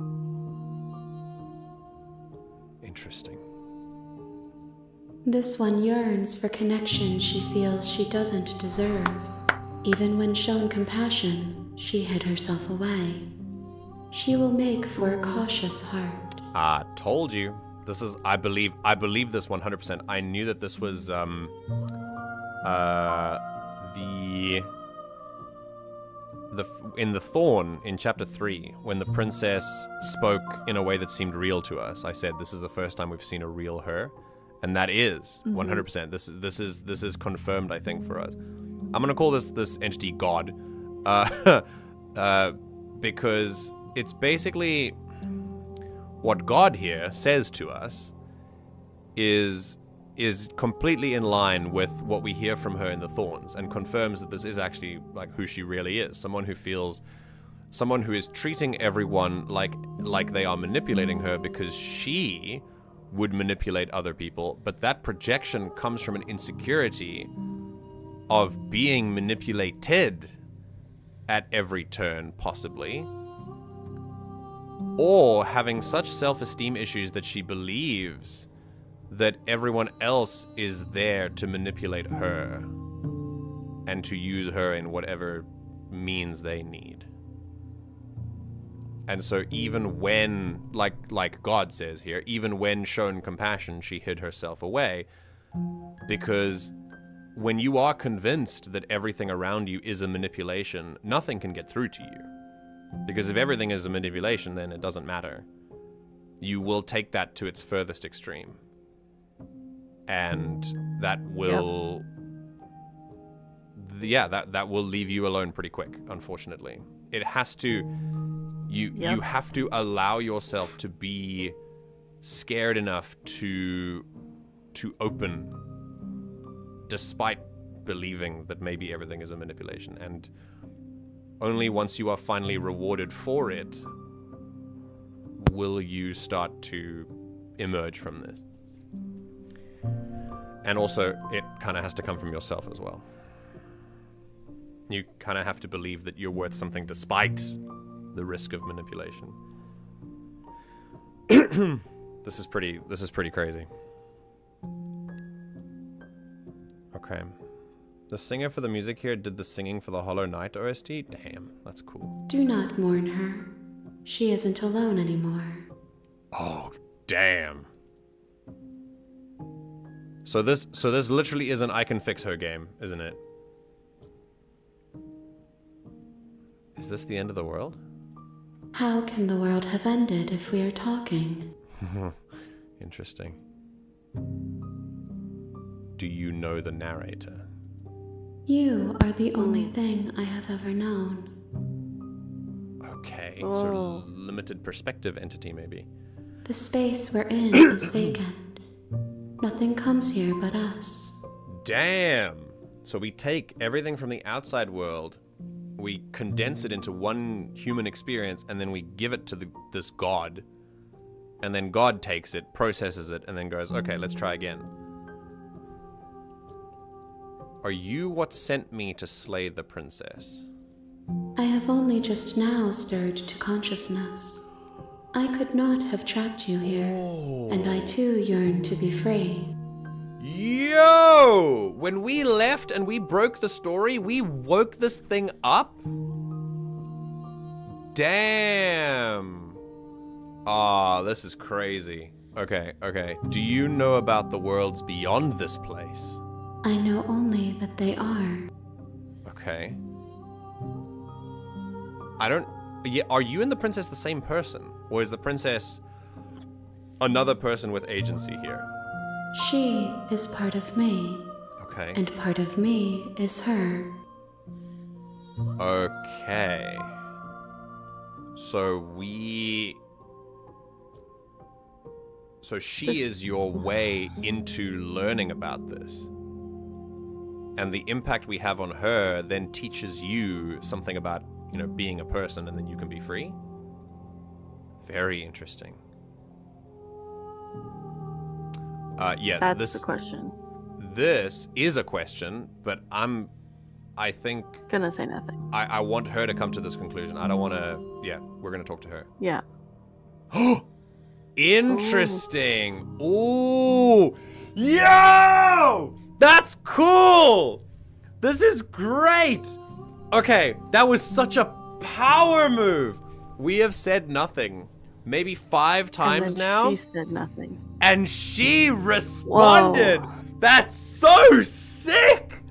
Interesting. This one yearns for connection she feels she doesn't deserve. Even when shown compassion, she hid herself away. She will make for a cautious heart. I told you. This is, I believe this 100%. I knew that this was, in the Thorn in chapter 3, when the princess spoke in a way that seemed real to us. I said, this is the first time we've seen a real her. And that is 100%. This is confirmed, I think, for us. I'm gonna call this entity God, because it's basically what God here says to us is completely in line with what we hear from her in the Thorns, and confirms that this is actually like who she really is. Someone who is treating everyone like they are manipulating her because she would manipulate other people, but that projection comes from an insecurity of being manipulated at every turn, possibly, or having such self-esteem issues that she believes that everyone else is there to manipulate her and to use her in whatever means they need. And so even when, like God says here, even when shown compassion, she hid herself away, because when you are convinced that everything around you is a manipulation, nothing can get through to you. Because if everything is a manipulation, then it doesn't matter. You will take that to its furthest extreme. And that will... that will leave you alone pretty quick, unfortunately. It has to You have to allow yourself to be scared enough to open, despite believing that maybe everything is a manipulation. And only once you are finally rewarded for it will you start to emerge from this. And also, it kind of has to come from yourself as well. You kind of have to believe that you're worth something despite the risk of manipulation. This is pretty crazy. Okay. The singer for the music here did the singing for the Hollow Knight OST? Damn, that's cool. Do not mourn her. She isn't alone anymore. Oh, damn. So this literally is an I can fix her game, isn't it? Is this the end of the world? How can the world have ended if we are talking? Interesting. Do you know the narrator? You are the only thing I have ever known. Okay, so limited perspective entity maybe. The space we're in is vacant. Nothing comes here but us. Damn! So we take everything from the outside world, we condense it into one human experience, and then we give it to this god. And then God takes it, processes it, and then goes, okay, let's try again. Are you what sent me to slay the princess? I have only just now stirred to consciousness. I could not have trapped you here, and I too yearn to be free. Yo! When we left and we broke the story, we woke this thing up? Damn. Ah, this is crazy. Okay. Do you know about the worlds beyond this place? I know only that they are. Okay. Are you and the princess the same person? Or is the princess another person with agency here? She is part of me. Okay. And part of me is her. Okay. So she is your way into learning about this. And the impact we have on her then teaches you something about, being a person, and then you can be free? Very interesting. That's the question. This is a question, but I think... Gonna say nothing. I want her to come to this conclusion. I don't want to... Yeah, we're going to talk to her. Yeah. Interesting. Ooh. Yo! That's cool! This is great! Okay, that was such a power move. We have said nothing. Maybe 5 times and then now. She said nothing. And she responded. Whoa. That's so sick!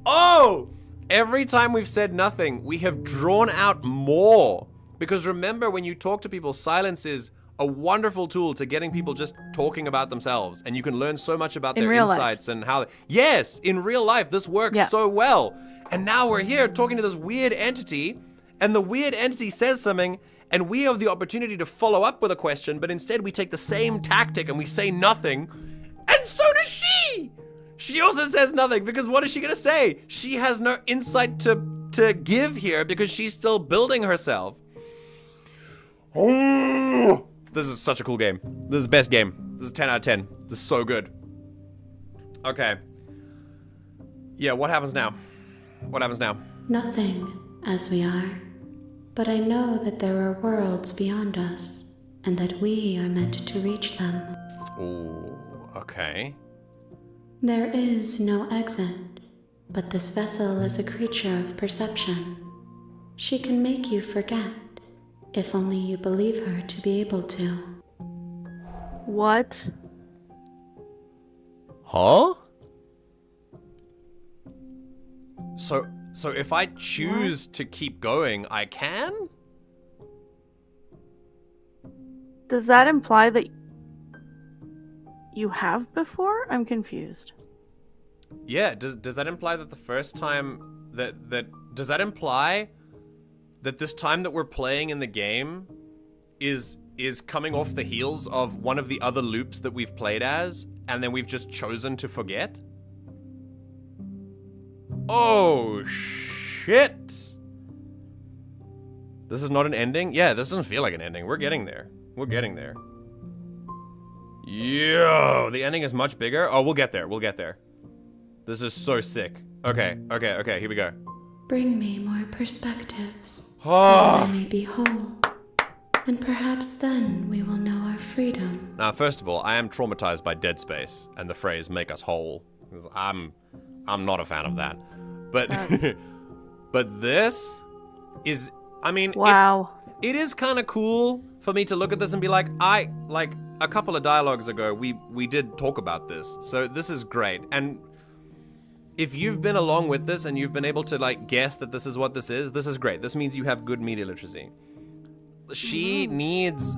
Oh! Every time we've said nothing, we have drawn out more. Because remember, when you talk to people, silence is a wonderful tool to getting people just talking about themselves. And you can learn so much about their insights and how... Yes, in real life, this works so well. And now we're here talking to this weird entity, and the weird entity says something, and we have the opportunity to follow up with a question, but instead we take the same tactic and we say nothing, and so does she! She also says nothing, because what is she gonna say? She has no insight to give here, because she's still building herself. Oh, this is such a cool game. This is the best game. This is 10 out of 10. This is so good. Okay. Yeah, what happens now? What happens now? Nothing, as we are. But I know that there are worlds beyond us, and that we are meant to reach them. Ooh, okay. There is no exit, but this vessel is a creature of perception. She can make you forget, if only you believe her to be able to. What? Huh? So if I choose to keep going, I can? Does that imply that you have before? I'm confused. Yeah, does that imply that the first time that does that imply that this time that we're playing in the game is coming off the heels of one of the other loops that we've played as, and then we've just chosen to forget? Oh, shit. This is not an ending? Yeah, this doesn't feel like an ending. We're getting there. We're getting there. Yo, the ending is much bigger. Oh, we'll get there. We'll get there. This is so sick. Okay, here we go. Bring me more perspectives, so Oh. that I may be whole. And perhaps then we will know our freedom. Now, first of all, I am traumatized by Dead Space and the phrase "make us whole." I'm not a fan of that. But but this is, I mean, Wow. it is kind of cool for me to look at this and be like, a couple of dialogues ago, we did talk about this. So this is great. And if you've been along with this and you've been able to like guess that this is what this is great. This means you have good media literacy. She needs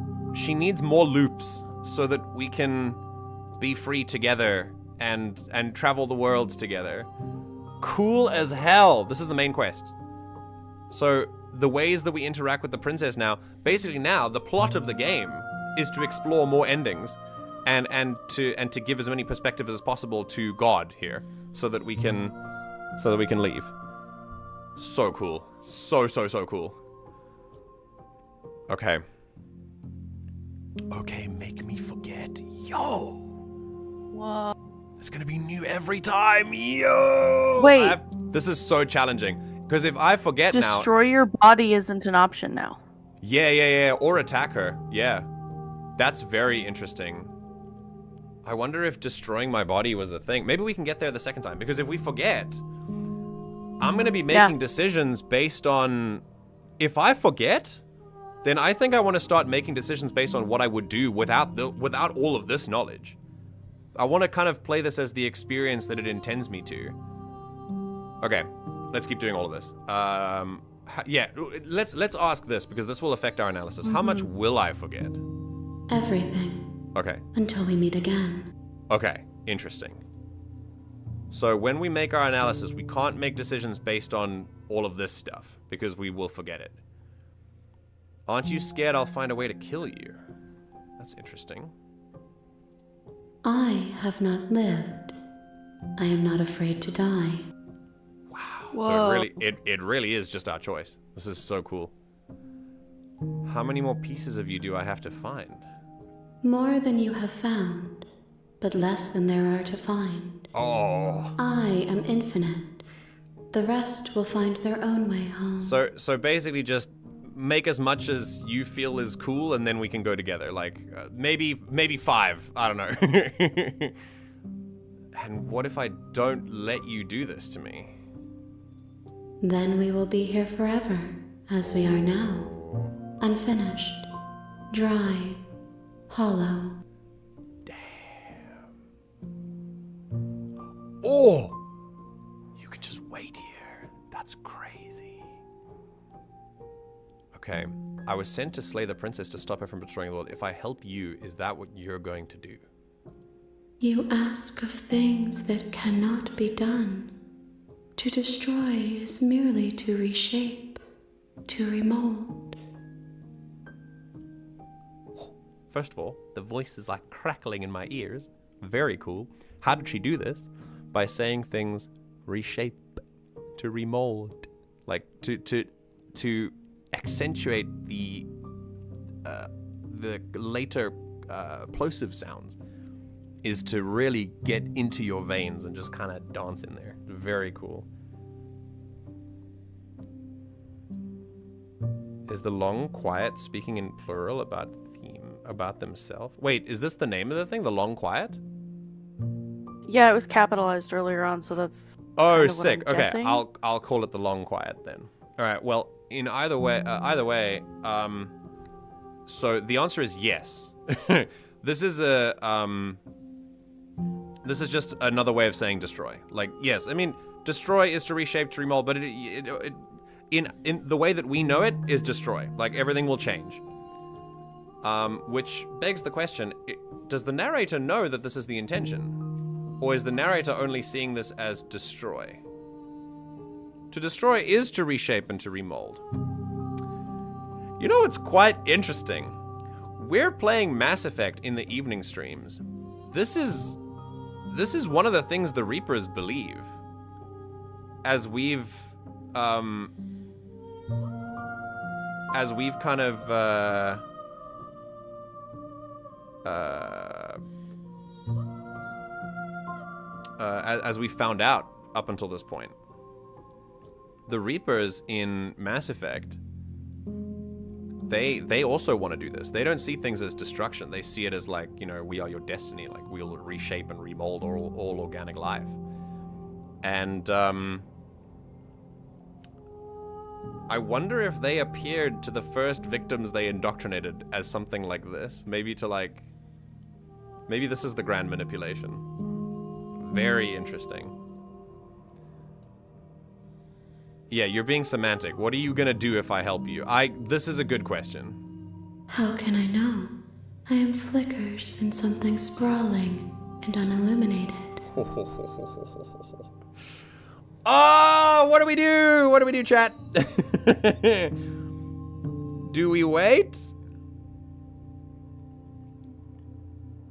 more loops so that we can be free together and travel the worlds together. Cool as hell. This is the main quest. So the ways that we interact with the princess now, basically now the plot of the game is to explore more endings and to give as many perspectives as possible to God here so that we can leave. So cool. So cool. Okay. Okay, make me forget. Yo. Whoa. It's gonna be new every time. Yo. Wait. This is so challenging. Because if I forget now... Destroy your body isn't an option now. Yeah. Or attack her. Yeah. That's very interesting. I wonder if destroying my body was a thing. Maybe we can get there the second time. Because if we forget, I'm gonna be making decisions based on... If I forget... then I think I want to start making decisions based on what I would do without all of this knowledge. I want to kind of play this as the experience that it intends me to. Okay, let's keep doing all of this. Yeah, let's ask this because this will affect our analysis. How much will I forget? Everything. Okay. Until we meet again. Okay, interesting. So when we make our analysis, we can't make decisions based on all of this stuff because we will forget it. Aren't you scared I'll find a way to kill you? That's interesting. I have not lived. I am not afraid to die. Wow. Whoa. So it really is just our choice. This is so cool. How many more pieces of you do I have to find? More than you have found, but less than there are to find. Oh. I am infinite. The rest will find their own way home. So basically just make as much as you feel is cool and then we can go together. Like, maybe 5. I don't know. And what if I don't let you do this to me? Then we will be here forever, as we are now. Unfinished. Dry. Hollow. Oh! You can just wait here. That's crazy. Okay. I was sent to slay the princess to stop her from betraying the world. If I help you, is that what you're going to do? You ask of things that cannot be done. To destroy is merely to reshape, to remold. First of all, the voice is like crackling in my ears. Very cool. How did she do this? By saying things reshape, to remold, like to accentuate the later plosive sounds, is to really get into your veins and just kind of dance in there. Very cool. Is the long quiet speaking in plural about themselves? Wait, is this the name of the thing? The long quiet? Yeah, it was capitalized earlier on, so that's. Oh, kind of sick. what I'm Okay, guessing. I'll call it the long quiet then. All right. Well, in either way, so the answer is yes. This is just another way of saying destroy. Like, yes, I mean, destroy is to reshape, to remold, but in the way that we know it is destroy. Like, everything will change. Which begs the question, does the narrator know that this is the intention? Or is the narrator only seeing this as destroy? To destroy is to reshape and to remold. You know, it's quite interesting. We're playing Mass Effect in the evening streams. This is one of the things the Reapers believe. As we've kind of as we found out up until this point. The Reapers in Mass Effect, they also want to do this. They don't see things as destruction. They see it as like, you know, we are your destiny. Like, we'll reshape and remold all organic life. And I wonder if they appeared to the first victims they indoctrinated as something like this. Maybe this is the grand manipulation. Very interesting. Yeah, you're being semantic. What are you gonna do if I help you? This is a good question. How can I know? I am flickers in something sprawling and unilluminated. Oh, what do we do? What do we do, chat? Do we wait?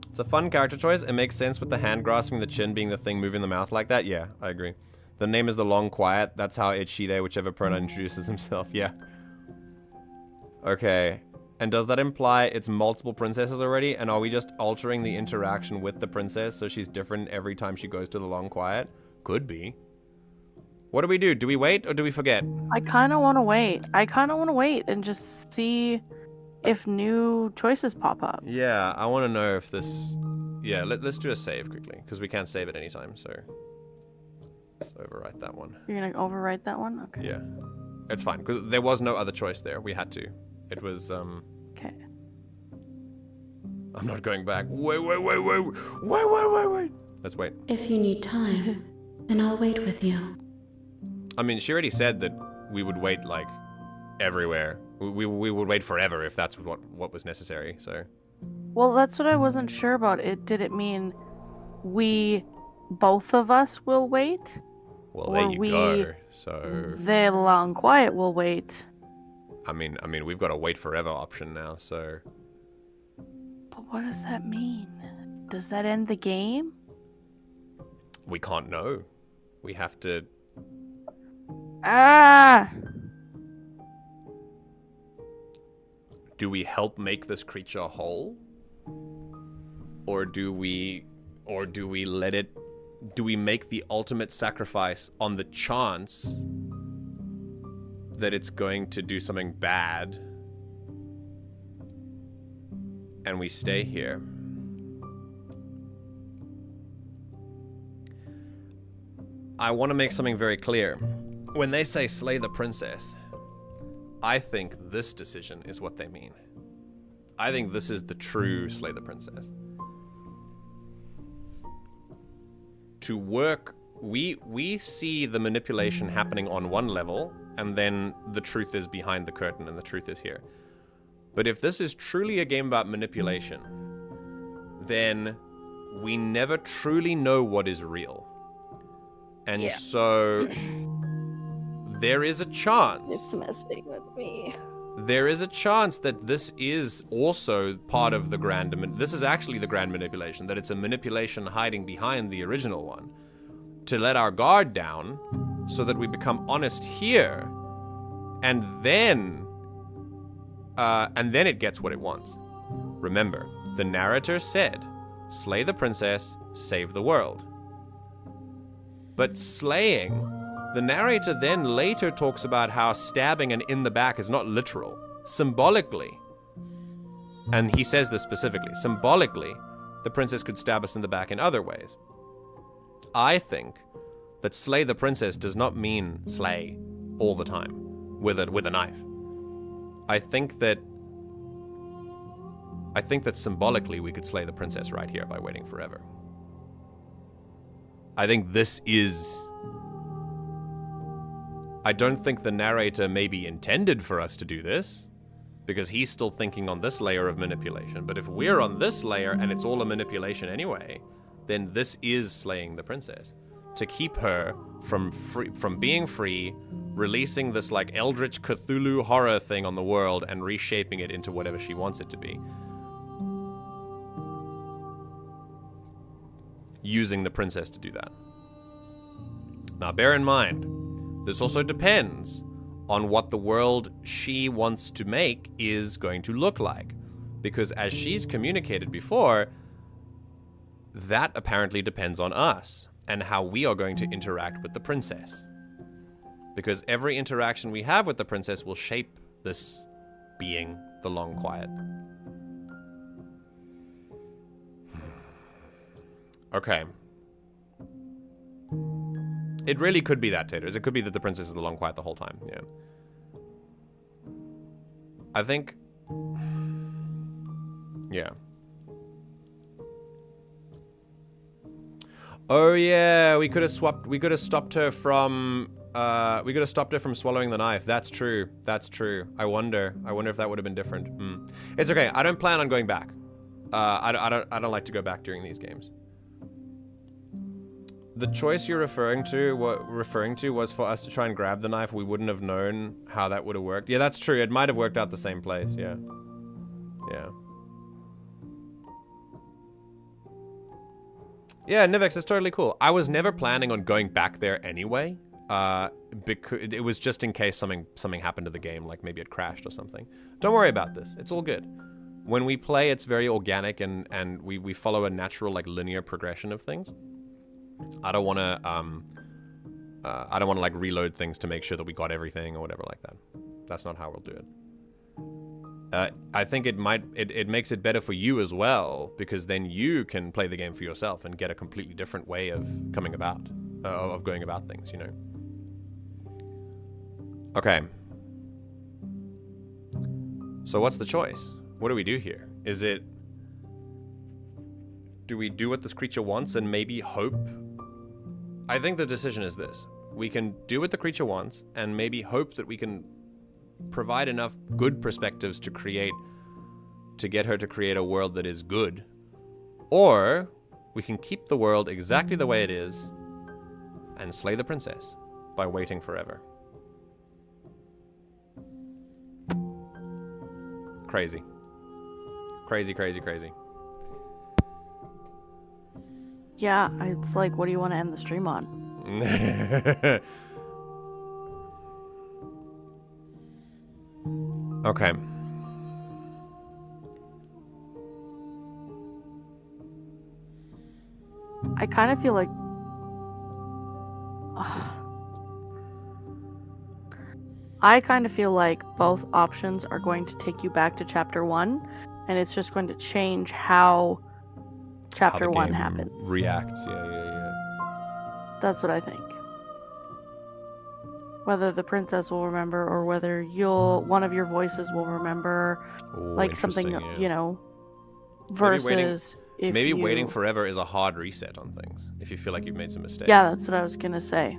It's a fun character choice. It makes sense with the hand grasping, the chin being the thing moving the mouth like that. Yeah, I agree. The name is the long quiet. That's how Ichide, whichever pronoun introduces himself. Yeah. Okay. And does that imply it's multiple princesses already? And are we just altering the interaction with the princess so she's different every time she goes to the long quiet? Could be. What do we do? Do we wait or do we forget? I kind of want to wait. I kind of want to wait and just see if new choices pop up. Yeah, I want to know if this... Yeah, let's do a save quickly, because we can't save it anytime, so... Let's overwrite that one. You're going to overwrite that one? Okay. Yeah. It's fine, because there was no other choice there. We had to. It was, Okay. I'm not going back. Wait. Let's wait. If you need time, then I'll wait with you. I mean, she already said that we would wait, like, everywhere. We would wait forever if that's what was necessary, so... Well, that's what I wasn't sure about. Did it mean both of us will wait? Well, there you go, so... The long quiet will wait. I mean, we've got a wait forever option now, so... But what does that mean? Does that end the game? We can't know. We have to... Ah! Do we help make this creature whole? Or do we let it... Do we make the ultimate sacrifice on the chance that it's going to do something bad and we stay here? I want to make something very clear. When they say slay the princess, I think this decision is what they mean. I think this is the true slay the princess. To work, we see the manipulation happening on one level, and then the truth is behind the curtain, and the truth is here. But if this is truly a game about manipulation, then we never truly know what is real. And so there is a chance. It's messing with me. There is a chance that this is also part of the grand... This is actually the grand manipulation, that it's a manipulation hiding behind the original one. To let our guard down, so that we become honest here, and then it gets what it wants. Remember, the narrator said, slay the princess, save the world. But slaying... The narrator then later talks about how stabbing and in the back is not literal. Symbolically, and he says this specifically, symbolically, the princess could stab us in the back in other ways. I think that slay the princess does not mean slay all the time with a knife. I think that symbolically we could slay the princess right here by waiting forever. I think this is... I don't think the narrator maybe intended for us to do this, because he's still thinking on this layer of manipulation. But if we're on this layer and it's all a manipulation anyway, then this is slaying the princess. To keep her from being free, releasing this like eldritch Cthulhu horror thing on the world and reshaping it into whatever she wants it to be. Using the princess to do that. Now bear in mind, this also depends on what the world she wants to make is going to look like. Because as she's communicated before, that apparently depends on us and how we are going to interact with the princess. Because every interaction we have with the princess will shape this being, the Long Quiet. Okay. It really could be that, Taters. It could be that the princess is the Long Quiet the whole time, yeah. I think... yeah. Oh yeah, we could have stopped her from swallowing the knife. That's true. That's true. I wonder if that would have been different. It's okay. I don't plan on going back. I don't like to go back during these games. The choice you're referring to was for us to try and grab the knife. We wouldn't have known how that would have worked. Yeah, that's true. It might have worked out the same place. Yeah. Yeah. Yeah, Nivex, it's totally cool. I was never planning on going back there anyway. Because it was just in case something happened to the game, like maybe it crashed or something. Don't worry about this. It's all good. When we play, it's very organic and we follow a natural, like, linear progression of things. I don't want to like reload things to make sure that we got everything or whatever like that. That's not how we'll do it. I think it makes it better for you as well, because then you can play the game for yourself and get a completely different way of going about things, you know. Okay. So what's the choice? What do we do here? Do we do what this creature wants and maybe hope? I think the decision is this. We can do what the creature wants and maybe hope that we can provide enough good perspectives to get her to create a world that is good. Or we can keep the world exactly the way it is and slay the princess by waiting forever. Crazy. Crazy, crazy, crazy. Yeah, it's like, what do you want to end the stream on? Okay. I kind of feel like... I kind of feel like both options are going to take you back to chapter 1, and it's just going to change how chapter 1 happens. Reacts, yeah. That's what I think. Whether the princess will remember, or whether one of your voices will remember, like something, yeah. You know, versus maybe waiting forever is a hard reset on things, if you feel like you've made some mistakes. Yeah, that's what I was gonna say.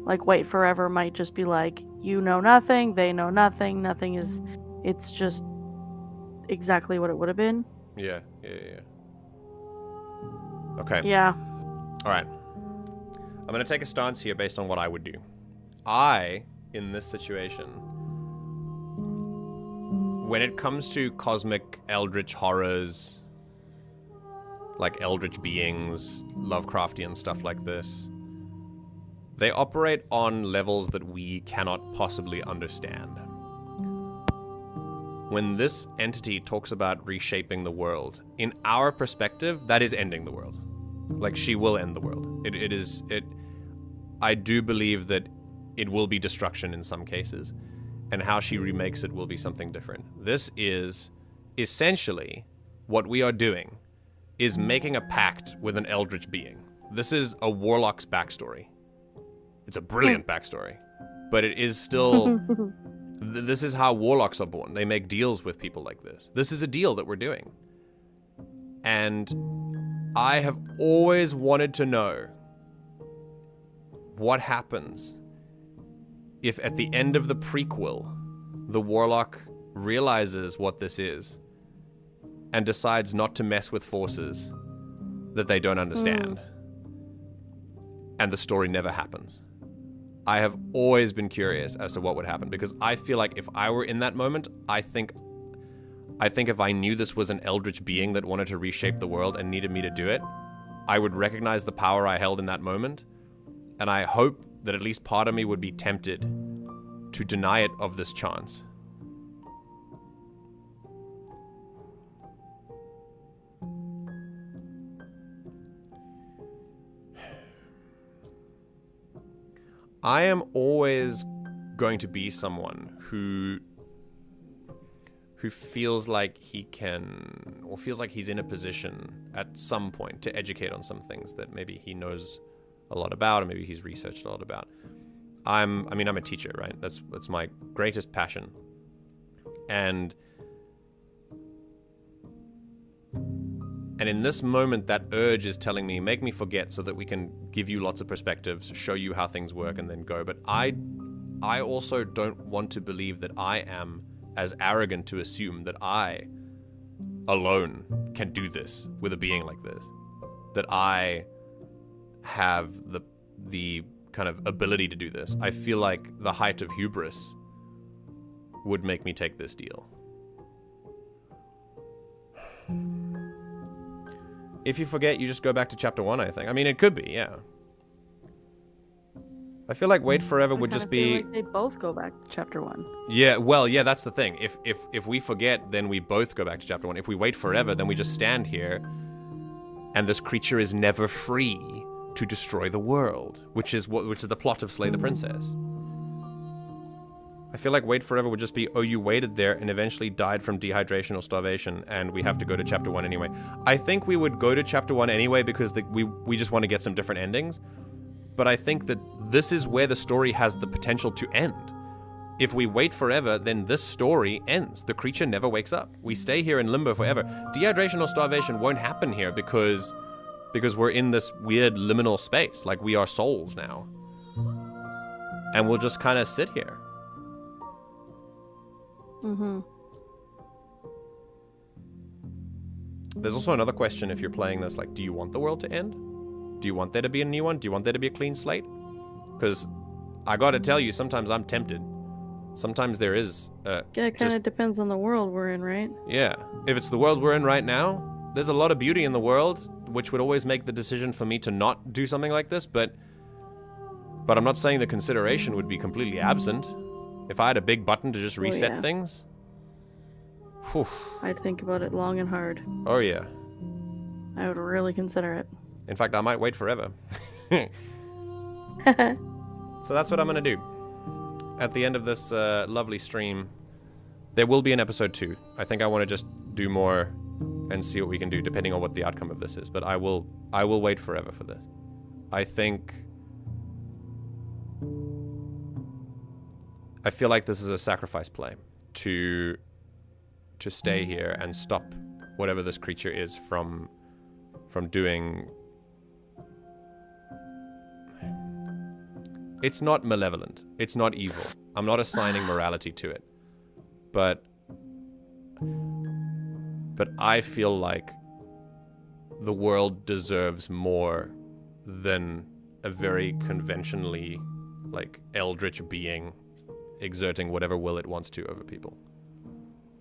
Like, wait forever might just be like, you know nothing, they know nothing, it's just exactly what it would have been. Yeah. Okay. Yeah. Alright. I'm gonna take a stance here based on what I would do. I, in this situation, when it comes to cosmic eldritch horrors, like eldritch beings, Lovecraftian stuff like this, they operate on levels that we cannot possibly understand. When this entity talks about reshaping the world, in our perspective, that is ending the world. Like, she will end the world. I do believe that it will be destruction in some cases, and how she remakes it will be something different. This is essentially what we are doing, is making a pact with an eldritch being. This is a warlock's backstory. It's a brilliant backstory, but it is still... This is how warlocks are born. They make deals with people like this. This is a deal that we're doing. And I have always wanted to know what happens if at the end of the prequel, the warlock realizes what this is and decides not to mess with forces that they don't understand. And the story never happens. I have always been curious as to what would happen, because I feel like if I were in that moment, I think if I knew this was an eldritch being that wanted to reshape the world and needed me to do it, I would recognize the power I held in that moment, and I hope that at least part of me would be tempted to deny it of this chance. I am always going to be someone who feels like he can, or feels like he's in a position at some point to educate on some things that maybe he knows a lot about, or maybe he's researched a lot about. I'm a teacher, right? That's my greatest passion. And in this moment, that urge is telling me, make me forget so that we can give you lots of perspectives, show you how things work, and then go. But I also don't want to believe that I am as arrogant to assume that I alone can do this with a being like this. That I have the kind of ability to do this. I feel like the height of hubris would make me take this deal. If you forget, you just go back to chapter 1, I think. I mean, it could be, yeah. I feel like wait forever would just be... Like they both go back to chapter 1. Yeah, well, yeah, that's the thing. If we forget, then we both go back to chapter 1. If we wait forever, then we just stand here, and this creature is never free to destroy the world, which is the plot of Slay the Princess. I feel like wait forever would just be, oh, you waited there and eventually died from dehydration or starvation, and we have to go to chapter 1 anyway. I think we would go to chapter 1 anyway because we just want to get some different endings. But I think that this is where the story has the potential to end. If we wait forever, then this story ends. The creature never wakes up. We stay here in limbo forever. Dehydration or starvation won't happen here because we're in this weird liminal space. Like, we are souls now. And we'll just kind of sit here. Mm-hmm. There's also another question if you're playing this, like, do you want the world to end? Do you want there to be a new one? Do you want there to be a clean slate? Because I gotta tell you, sometimes I'm tempted. Sometimes there is... yeah, it kind of depends on the world we're in, right? Yeah. If it's the world we're in right now, there's a lot of beauty in the world, which would always make the decision for me to not do something like this, but I'm not saying the consideration would be completely absent. If I had a big button to just reset things... Whew. I'd think about it long and hard. Oh, yeah. I would really consider it. In fact, I might wait forever. So that's what I'm going to do. At the end of this lovely stream, there will be an episode 2. I think I want to just do more and see what we can do, depending on what the outcome of this is. But I will wait forever for this. I feel like this is a sacrifice play to stay here and stop whatever this creature is from doing. It's not malevolent. It's not evil. I'm not assigning morality to it. But I feel like the world deserves more than a very conventionally, like, eldritch being exerting whatever will it wants to over people.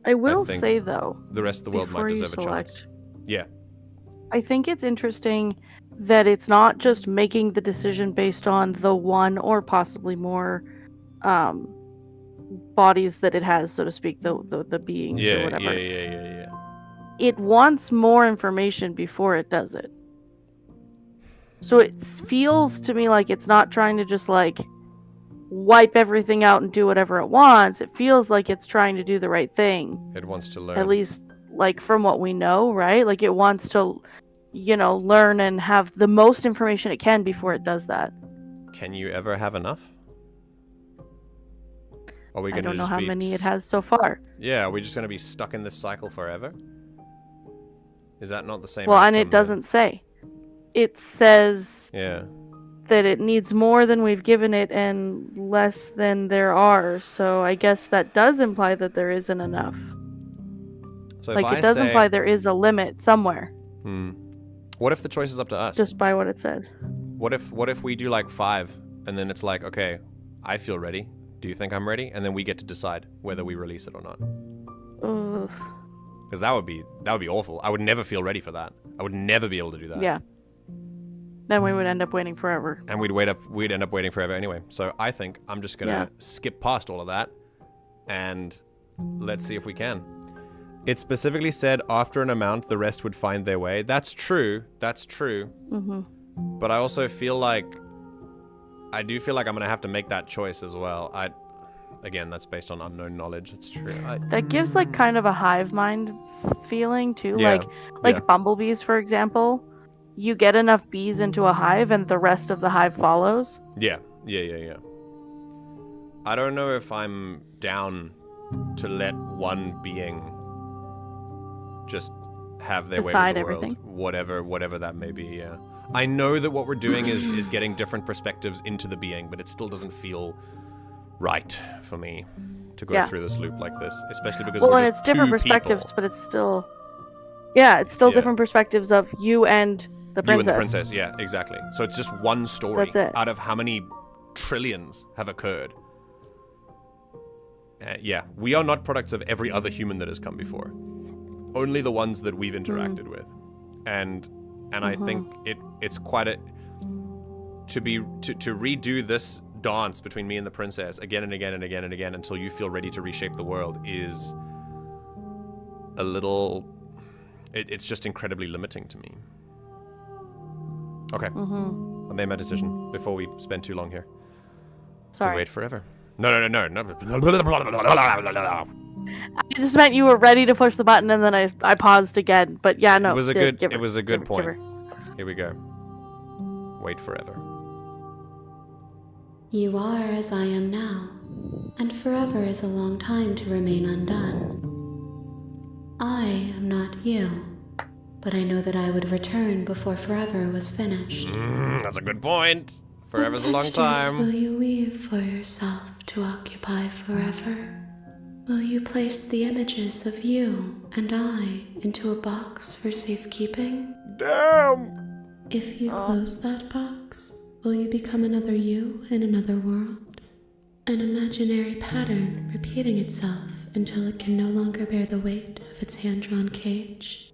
I will say, though, the rest of the world might deserve a chance. Yeah. I think it's interesting that it's not just making the decision based on the one or possibly more bodies that it has, so to speak, the beings or whatever. Yeah. It wants more information before it does it. So it feels to me like it's not trying to just, like, wipe everything out and do whatever it wants. It feels like it's trying to do the right thing. It wants to learn. At least, like, from what we know, right? Like, it wants to, learn and have the most information it can before it does that. Can you ever have enough? Are we I gonna don't know just how be many it has so far. Yeah, are we just going to be stuck in this cycle forever? Is that not the same? Well, and it doesn't say. It says that it needs more than we've given it and less than there are. So I guess that does imply that there isn't enough. So like, it does imply there is a limit somewhere. What if the choice is up to us? Just by what it said. What if we do like 5 and then it's like, okay, I feel ready. Do you think I'm ready? And then we get to decide whether we release it or not. Because that would be awful. I would never feel ready for that. I would never be able to do that. Yeah. Then we would end up waiting forever. And we'd end up waiting forever anyway. So I think I'm just gonna skip past all of that and let's see if we can. It specifically said after an amount, the rest would find their way. That's true. That's true. But I also feel like I'm gonna have to make that choice as well. Again, that's based on unknown knowledge. It's true. That gives like kind of a hive mind feeling too. Yeah. Like bumblebees, for example. You get enough bees into a hive and the rest of the hive follows. Yeah. I don't know if I'm down to let one being just have their way with the world. Whatever that may be, yeah. I know that what we're doing is getting different perspectives into the being, but it still doesn't feel right for me to go through this loop like this, especially because we're just it's different two perspectives, people. but it's still different perspectives of you and the princess. You and the princess, yeah, exactly. So it's just one story. That's it. Out of how many trillions have occurred. Yeah, we are not products of every other human that has come before. Only the ones that we've interacted with. And I think it's quite a to redo this dance between me and the princess again and again and again and again until you feel ready to reshape the world is a little it's just incredibly limiting to me. Okay. I made my decision before we spend too long here. Sorry. We'll wait forever. No. I just meant you were ready to push the button and then I paused again. But yeah, no. It was a good point. Here we go. Wait forever. You are as I am now, and forever is a long time to remain undone. I am not you, but I know that I would return before forever was finished. That's a good point. Forever's a long What time. textures will you weave for yourself to occupy forever? Will you place the images of you and I into a box for safekeeping? Damn! If you close that box, will you become another you in another world? An imaginary pattern repeating itself until it can no longer bear the weight of its hand-drawn cage.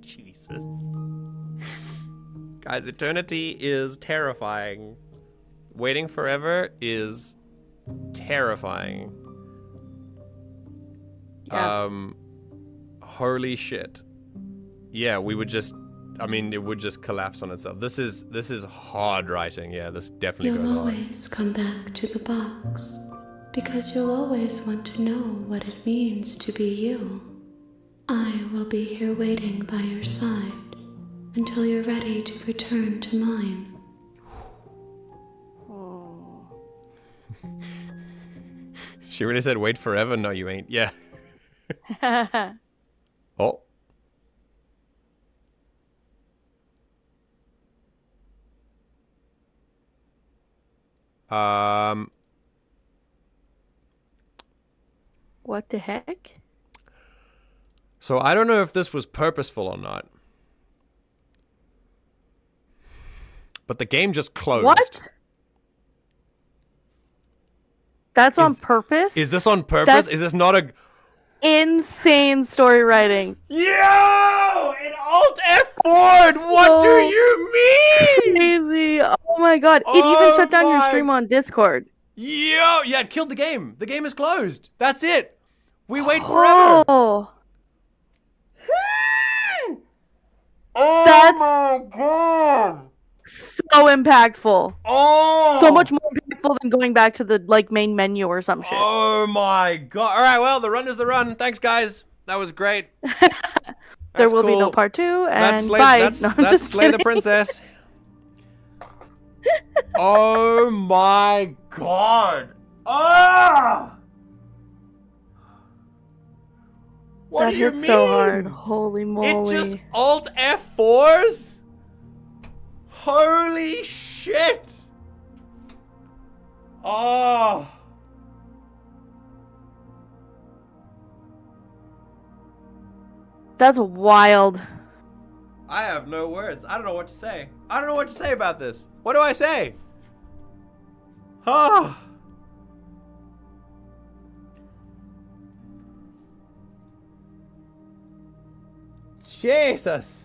Jesus. Guys, eternity is terrifying. Waiting forever is terrifying. Yeah. Holy shit. Yeah, it would just collapse on itself. This is hard writing. Yeah, this definitely goes You'll hard. always come back to the box, because you'll always want to know what it means to be you. I will be here waiting by your side until you're ready to return to mine. She really said wait forever? No, you ain't. Yeah. Oh. What the heck? So I don't know if this was purposeful or not. But the game just closed. What? That's on purpose? Is this on purpose? Is this not a insane story writing? Yo! In Alt F4! What do you mean? Crazy. Oh my god. It even shut down your stream on Discord. Yo! Yeah, it killed the game. The game is closed. That's it. We wait forever. Oh. Oh my god. So impactful. Oh. So much more impactful than going back to the main menu or some shit. Oh my god. All right, well, the run is the run. Thanks, guys. That was great. There will be no part 2, and bye. That's Slay the Princess. Oh my god. Ah! What that do you hit mean? so hard. Holy moly. It just Alt F4s? Holy shit! Oh. That's wild. I have no words. I don't know what to say. I don't know what to say about this. What do I say? Ah. Jesus.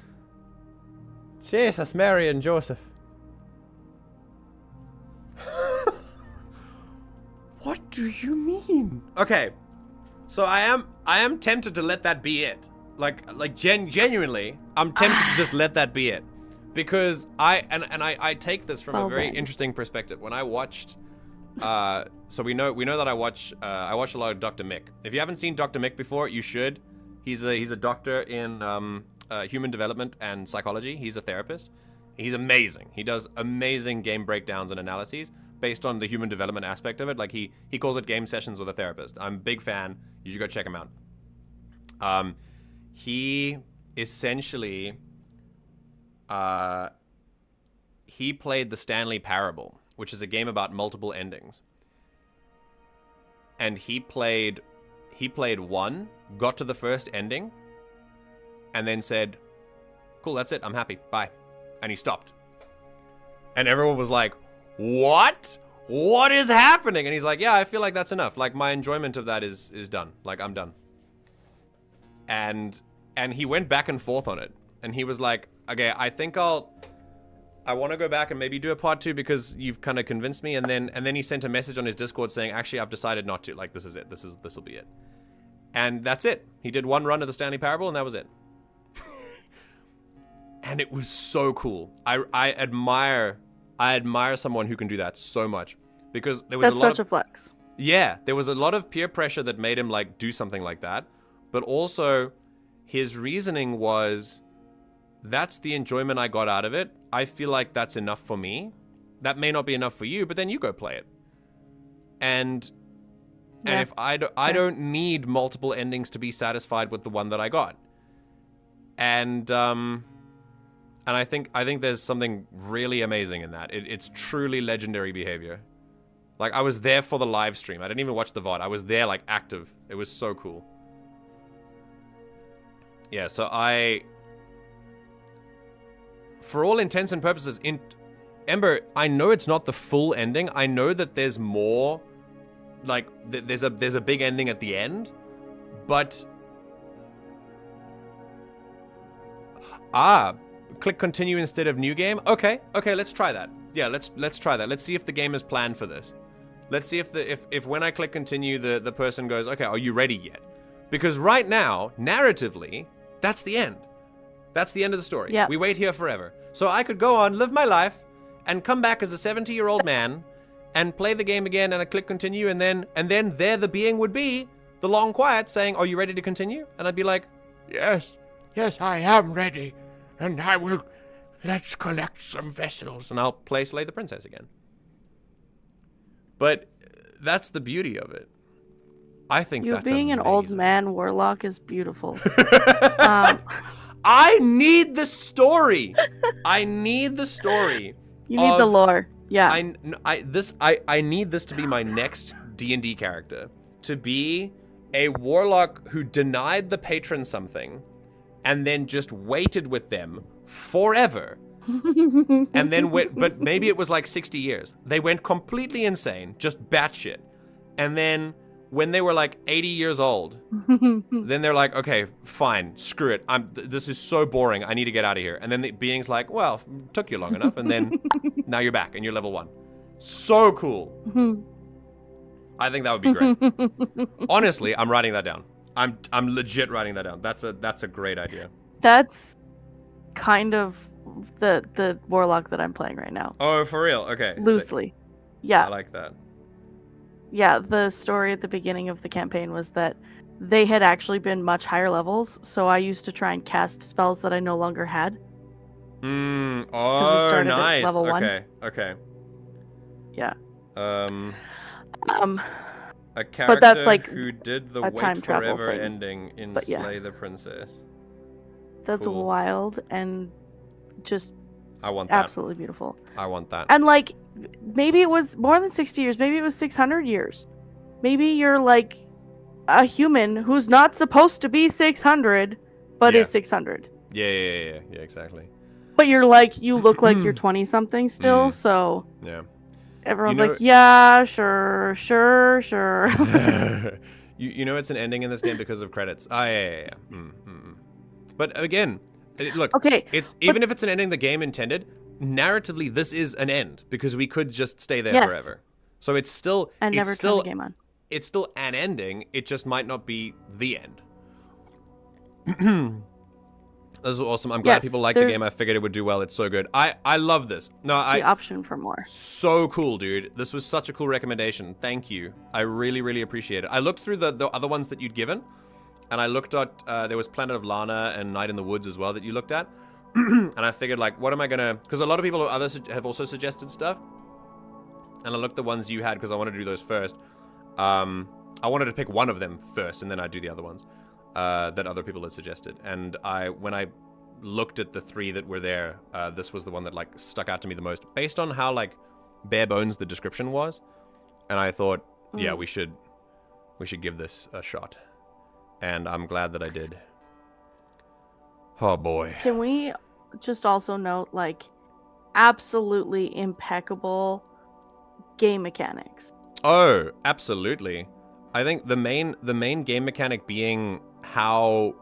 Jesus, Mary and Joseph. What do you mean? Okay. So I am tempted to let that be it. Genuinely, I'm tempted to just let that be it. Because I take this from a very interesting perspective. When I watched so we know that I watch a lot of Dr. Mick. If you haven't seen Dr. Mick before, you should. He's a doctor in human development and psychology. He's a therapist. He's amazing. He does amazing game breakdowns and analyses based on the human development aspect of it. Like he calls it game sessions with a therapist. I'm a big fan. You should go check him out. He essentially he played the Stanley Parable, which is a game about multiple endings. And he played one, got to the first ending, and then said, cool, that's it, I'm happy, bye. And he stopped. And everyone was like, what? What is happening? And he's like, yeah, I feel like that's enough. Like, my enjoyment of that is done. Like, I'm done. And he went back and forth on it. And he was like, okay, I think I want to go back and maybe do a part 2 because you've kind of convinced me. And then he sent a message on his Discord saying, actually, I've decided not to. Like, this is it. This will be it. And that's it. He did one run of the Stanley Parable, and that was it. And it was so cool. I admire someone who can do that so much, because there was such a flex. Yeah, there was a lot of peer pressure that made him like do something like that, but also his reasoning was, that's the enjoyment I got out of it. I feel like that's enough for me. That may not be enough for you, but then you go play it. And if I don't need multiple endings to be satisfied with the one that I got. And I think there's something really amazing in that. It's truly legendary behavior. Like, I was there for the live stream. I didn't even watch the VOD. I was there, like, active. It was so cool. Yeah, so for all intents and purposes, Ember, I know it's not the full ending. I know that there's more, like, there's a big ending at the end, but click continue instead of new game. Okay, let's try that. Yeah, let's try that. Let's see if the game is planned for this. Let's see if when I click continue, the person goes, okay, are you ready yet? Because right now, narratively, that's the end. That's the end of the story. Yep. We wait here forever. So I could go on, live my life, and come back as a 70-year-old man, and play the game again, and I click continue, and then there the being would be, the long quiet, saying, are you ready to continue? And I'd be like, yes, I am ready. And let's collect some vessels. And I'll play Slay the Princess again. But that's the beauty of it. I think that's being amazing. An old man warlock is beautiful. I need the story. I need the story. You need the lore. Yeah. I need this to be my next D&D character. To be a warlock who denied the patron something, and then just waited with them forever. And then but maybe it was like 60 years. They went completely insane, just batshit. And then when they were like 80 years old, then they're like, okay, fine, screw it. This is so boring. I need to get out of here. And then the being's like, well, took you long enough. And then now you're back and you're level 1. So cool. I think that would be great. Honestly, I'm writing that down. I'm legit writing that down. That's a great idea. That's kind of the warlock that I'm playing right now. Oh, for real? Okay. Loosely. Sick. Yeah. I like that. Yeah, the story at the beginning of the campaign was that they had actually been much higher levels, so I used to try and cast spells that I no longer had. Oh, nice. Level 1. Okay. Yeah. A character but that's like who did the a time wait travel forever thing. ending in But yeah. Slay the Princess. That's Cool. wild and just I want that. absolutely beautiful. I want that. And like, maybe it was more than 60 years. Maybe it was 600 years. Maybe you're like a human who's not supposed to be 600, but Yeah. is 600. Yeah, exactly. But you're like, you look like you're 20 something still, so Yeah. everyone's like, yeah, sure. you know it's an ending in this game because of credits. Yeah. But again, look, okay, even if it's an ending the game intended, narratively this is an end because we could just stay there forever. So it's still and never turn the game on. It's still an ending. It just might not be the end. This is awesome. I'm glad people like the game. I figured it would do well. It's so good. I love this. No, the option for more. So cool, dude. This was such a cool recommendation. Thank you. I really, really appreciate it. I looked through the other ones that you'd given, and I looked at there was Planet of Lana and Night in the Woods as well that you looked at, and I figured like, what am I gonna? Because a lot of people have also suggested stuff, and I looked at the ones you had because I wanted to do those first. I wanted to pick one of them first, and then I'd do the other ones. That other people had suggested, and when I looked at the 3 that were there, this was the one that like stuck out to me the most, based on how like bare bones the description was, and I thought, yeah, we should give this a shot, and I'm glad that I did. Oh boy! Can we just also note like absolutely impeccable game mechanics? Oh, absolutely. I think the main game mechanic being how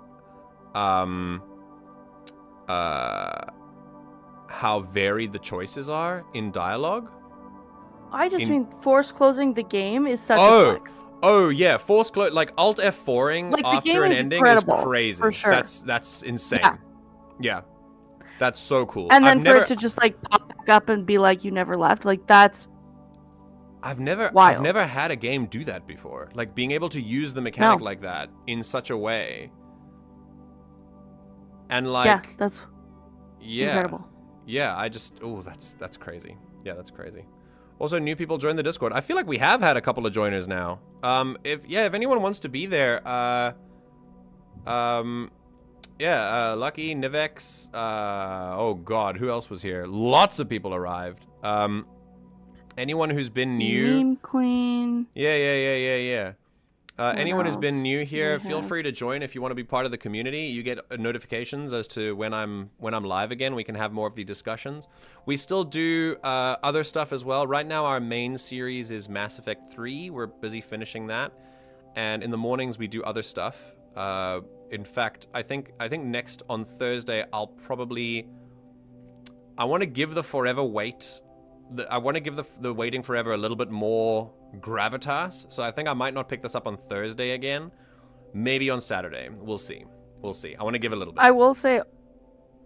varied the choices are in dialogue. I just mean force closing the game is such a flex. Oh yeah, force close like Alt F4ing like, after an ending is crazy. For sure. That's insane. Yeah. That's so cool. And then for it to just like pop back up and be like you never left, like that's I've never had a game do that before. Like being able to use the mechanic like that in such a way. And like that's incredible. Yeah, that's crazy. Yeah, that's crazy. Also, new people join the Discord. I feel like we have had a couple of joiners now. If anyone wants to be there, Lucky, Nivex, oh god, who else was here? Lots of people arrived. Anyone who's been new. Meme Queen. Yeah. Anyone who's been new here, feel free to join if you want to be part of the community. You get notifications as to when I'm live again. We can have more of the discussions. We still do other stuff as well. Right now, our main series is Mass Effect 3. We're busy finishing that, and in the mornings we do other stuff. In fact, I think next on Thursday I want to give the Forever Wait. I want to give the Waiting Forever a little bit more gravitas, so I think I might not pick this up on Thursday again. Maybe on Saturday. We'll see. I want to give it a little bit. I will say,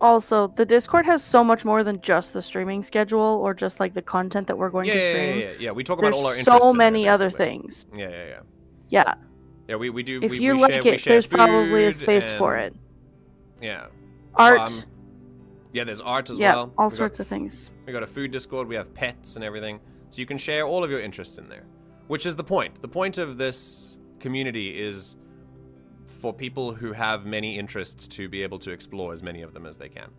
also, the Discord has so much more than just the streaming schedule or just like the content that we're going to stream. Yeah. We talk about all our interests. So many other things. Yeah. Yeah, we do. If you like it, there's probably a space for it. Yeah. Art. Yeah, there's art as well. All sorts of things. We got a food Discord, we have pets and everything. So you can share all of your interests in there. Which is the point. The point of this community is for people who have many interests to be able to explore as many of them as they can.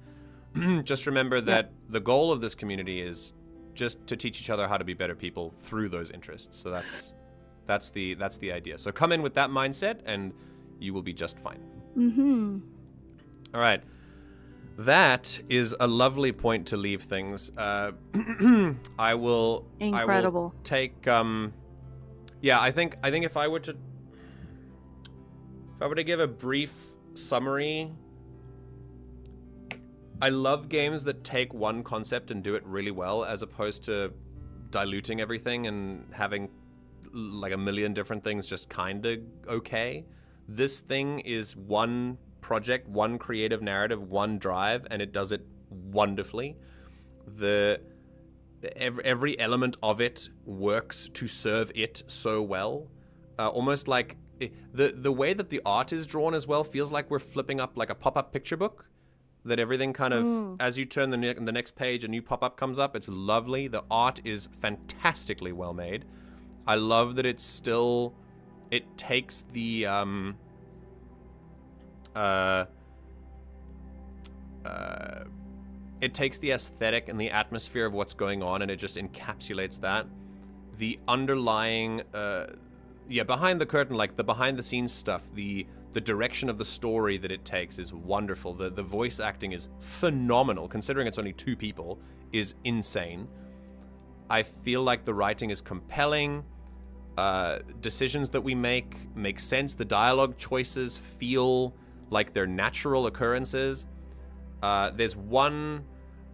Just remember that the goal of this community is just to teach each other how to be better people through those interests. So that's the idea. So come in with that mindset and you will be just fine. All right. That is a lovely point to leave things. Incredible. I will take I think if I were to give a brief summary, I love games that take one concept and do it really well, as opposed to diluting everything and having like a million different things just kind of okay. This thing is one project, one creative narrative, one drive, and it does it wonderfully. Every element of it works to serve it so well. Almost like the way that the art is drawn as well feels like we're flipping up like a pop-up picture book. That everything kind of, as you turn the next page, a new pop-up comes up. It's lovely. The art is fantastically well made. I love that it takes the it takes the aesthetic and the atmosphere of what's going on, and it just encapsulates that. The underlying, behind the curtain, like the behind-the-scenes stuff, the direction of the story that it takes is wonderful. The voice acting is phenomenal, considering it's only 2 people, is insane. I feel like the writing is compelling. Decisions that we make sense. The dialogue choices feel like they're natural occurrences. There's one...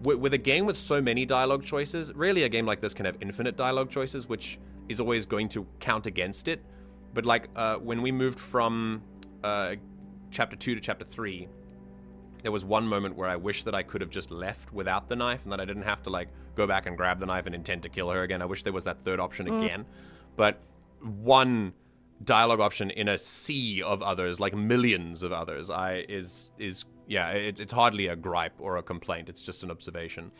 With a game with so many dialogue choices, really a game like this can have infinite dialogue choices, which is always going to count against it. But like when we moved from chapter 2 to chapter 3, there was one moment where I wish that I could have just left without the knife and that I didn't have to like go back and grab the knife and intend to kill her again. I wish there was that third option again. But one dialogue option in a sea of others, like millions of others, it's hardly a gripe or a complaint. It's just an observation.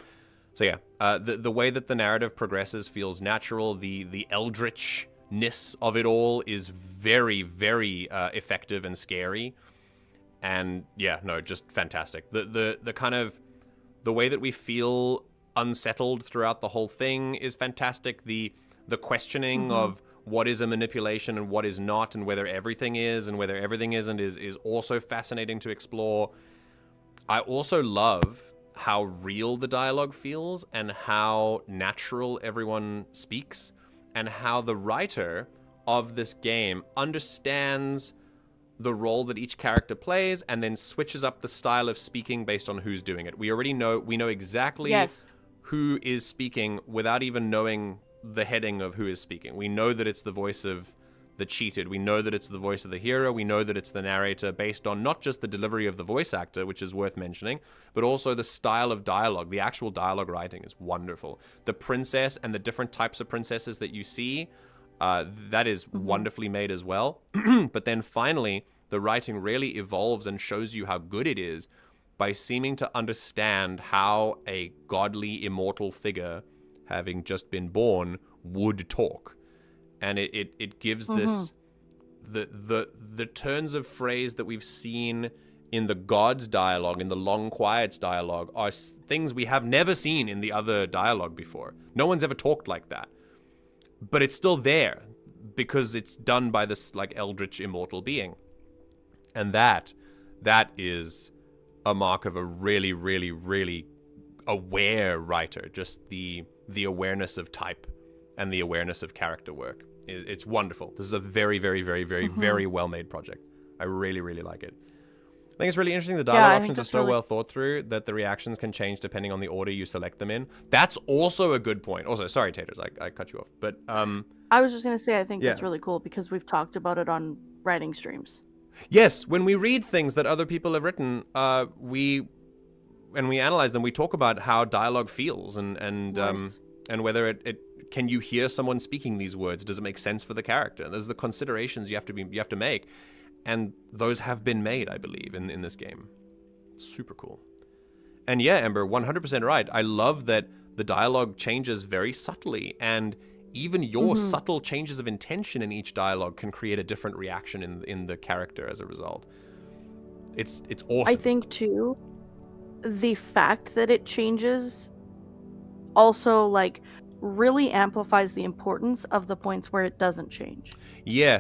So yeah, the way that the narrative progresses feels natural. The eldritchness of it all is very, very effective and scary. And yeah, no, just fantastic. The kind of the way that we feel unsettled throughout the whole thing is fantastic. The questioning of what is a manipulation and what is not, and whether everything is and whether everything isn't, is also fascinating to explore. I also love how real the dialogue feels and how natural everyone speaks, and how the writer of this game understands the role that each character plays and then switches up the style of speaking based on who's doing it. We know exactly who is speaking without even knowing the heading of who is speaking. We know that it's the voice of the cheated. We know that it's the voice of the hero. We know that it's the narrator based on not just the delivery of the voice actor, which is worth mentioning, but also the style of dialogue. The actual dialogue writing is wonderful. The princess and the different types of princesses that you see, that is wonderfully made as well. But then finally, the writing really evolves and shows you how good it is by seeming to understand how a godly, immortal figure, having just been born, would talk. And it gives this the turns of phrase that we've seen in the gods dialogue, in the long quiets dialogue, are things we have never seen in the other dialogue before. No one's ever talked like that, but it's still there because it's done by this like eldritch immortal being, and that is a mark of a really, really, really aware writer. Just the awareness of type and the awareness of character work. It's wonderful. This is a very, very, very, very, very well-made project. I really, really like it. I think it's really interesting. The dialogue options are so well thought through that the reactions can change depending on the order you select them in. That's also a good point. Also, sorry, Taters, I cut you off. But I was just going to say, I think that's really cool because we've talked about it on writing streams. Yes, when we read things that other people have written, we analyze them, we talk about how dialogue feels and whether it can you hear someone speaking these words? Does it make sense for the character? Those are the considerations you have to make, and those have been made, I believe, in this game. Super cool. And yeah, Ember, 100% right. I love that the dialogue changes very subtly, and even your subtle changes of intention in each dialogue can create a different reaction in the character as a result. It's awesome. I think too, the fact that it changes also like really amplifies the importance of the points where it doesn't change. Yeah,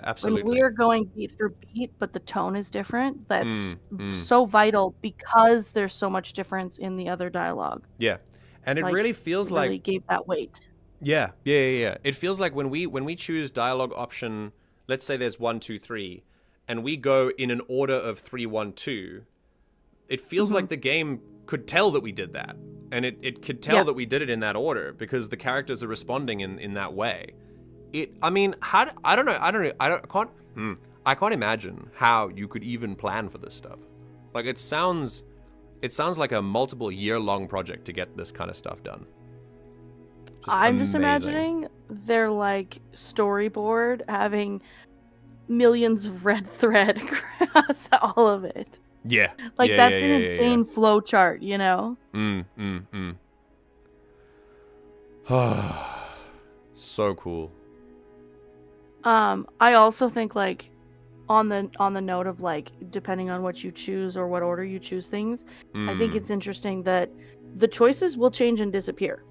absolutely. When we are going beat for beat, but the tone is different, that's so vital because there's so much difference in the other dialogue. Yeah, and it really feels like... really gave that weight. Yeah. It feels like when we choose dialogue option, let's say there's 1, 2, 3, and we go in an order of 3, 1, 2, it feels like the game could tell that we did that. And it could tell that we did it in that order because the characters are responding in that way. I can't imagine how you could even plan for this stuff. Like it sounds like a multiple year-long project to get this kind of stuff done. Just imagining their like storyboard having millions of red thread across all of it. Yeah. Like that's an insane flow chart, you know? So cool. I also think like on the note of like depending on what you choose or what order you choose things, I think it's interesting that the choices will change and disappear.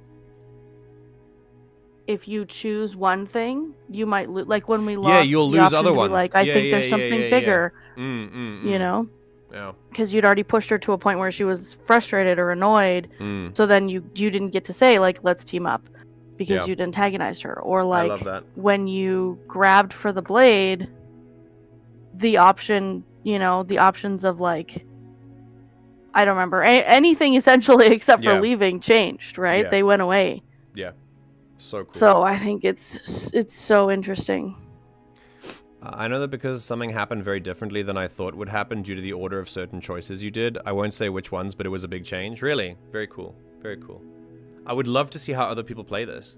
If you choose one thing, you might lose. Like when we lost, you'll lose other ones. Like I think there's something bigger. You know. Yeah. Because you'd already pushed her to a point where she was frustrated or annoyed. Mm. So then you didn't get to say, like, let's team up because Yeah. you'd antagonized her. Or, I like, love that. when you grabbed for the blade, the option, the options of, like, I don't remember, anything essentially except for leaving changed, right? Yeah. They went away. Yeah. So cool. So I think it's so interesting. I know that because something happened very differently than I thought would happen due to the order of certain choices you did. I won't say which ones, but it was a big change. Really? Very cool. Very cool. I would love to see how other people play this.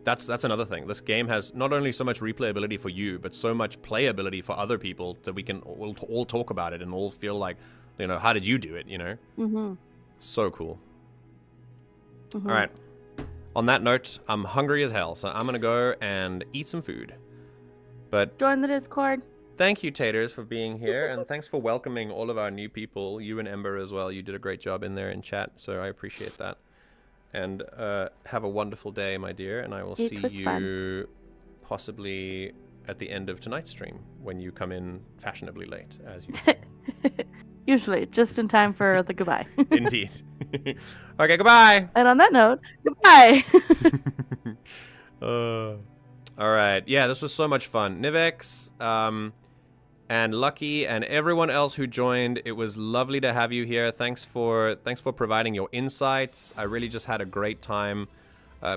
That's another thing. This game has not only so much replayability for you, but so much playability for other people that we can all talk about it and all feel like, how did you do it, Mm-hmm. So cool. Mm-hmm. All right. On that note, I'm hungry as hell, so I'm going to go and eat some food. But join the Discord. Thank you, Taters, for being here, and thanks for welcoming all of our new people. You and Ember as well. You did a great job in there in chat, so I appreciate that. And have a wonderful day, my dear, and I will see you possibly at the end of tonight's stream when you come in fashionably late, as usual. Usually, just in time for the goodbye. Indeed. Okay, goodbye. And on that note, goodbye. All right. Yeah, this was so much fun. Nivex, and Lucky, and everyone else who joined. It was lovely to have you here. Thanks for providing your insights. I really just had a great time.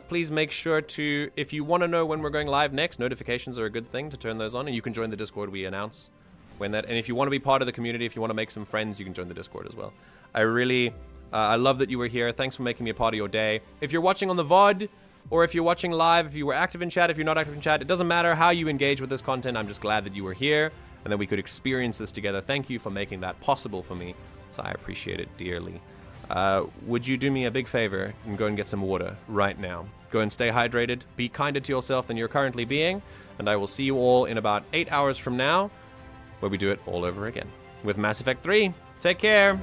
Please make sure to, if you want to know when we're going live next, notifications are a good thing to turn those on, and you can join the Discord. We announce when that. And if you want to be part of the community, if you want to make some friends, you can join the Discord as well. I love that you were here. Thanks for making me a part of your day. If you're watching on the VOD, or if you're watching live, if you were active in chat, if you're not active in chat, it doesn't matter how you engage with this content. I'm just glad that you were here and that we could experience this together. Thank you for making that possible for me. So I appreciate it dearly. Would you do me a big favor and go and get some water right now? Go and stay hydrated. Be kinder to yourself than you're currently being. And I will see you all in about 8 hours from now, where we do it all over again with Mass Effect 3. Take care.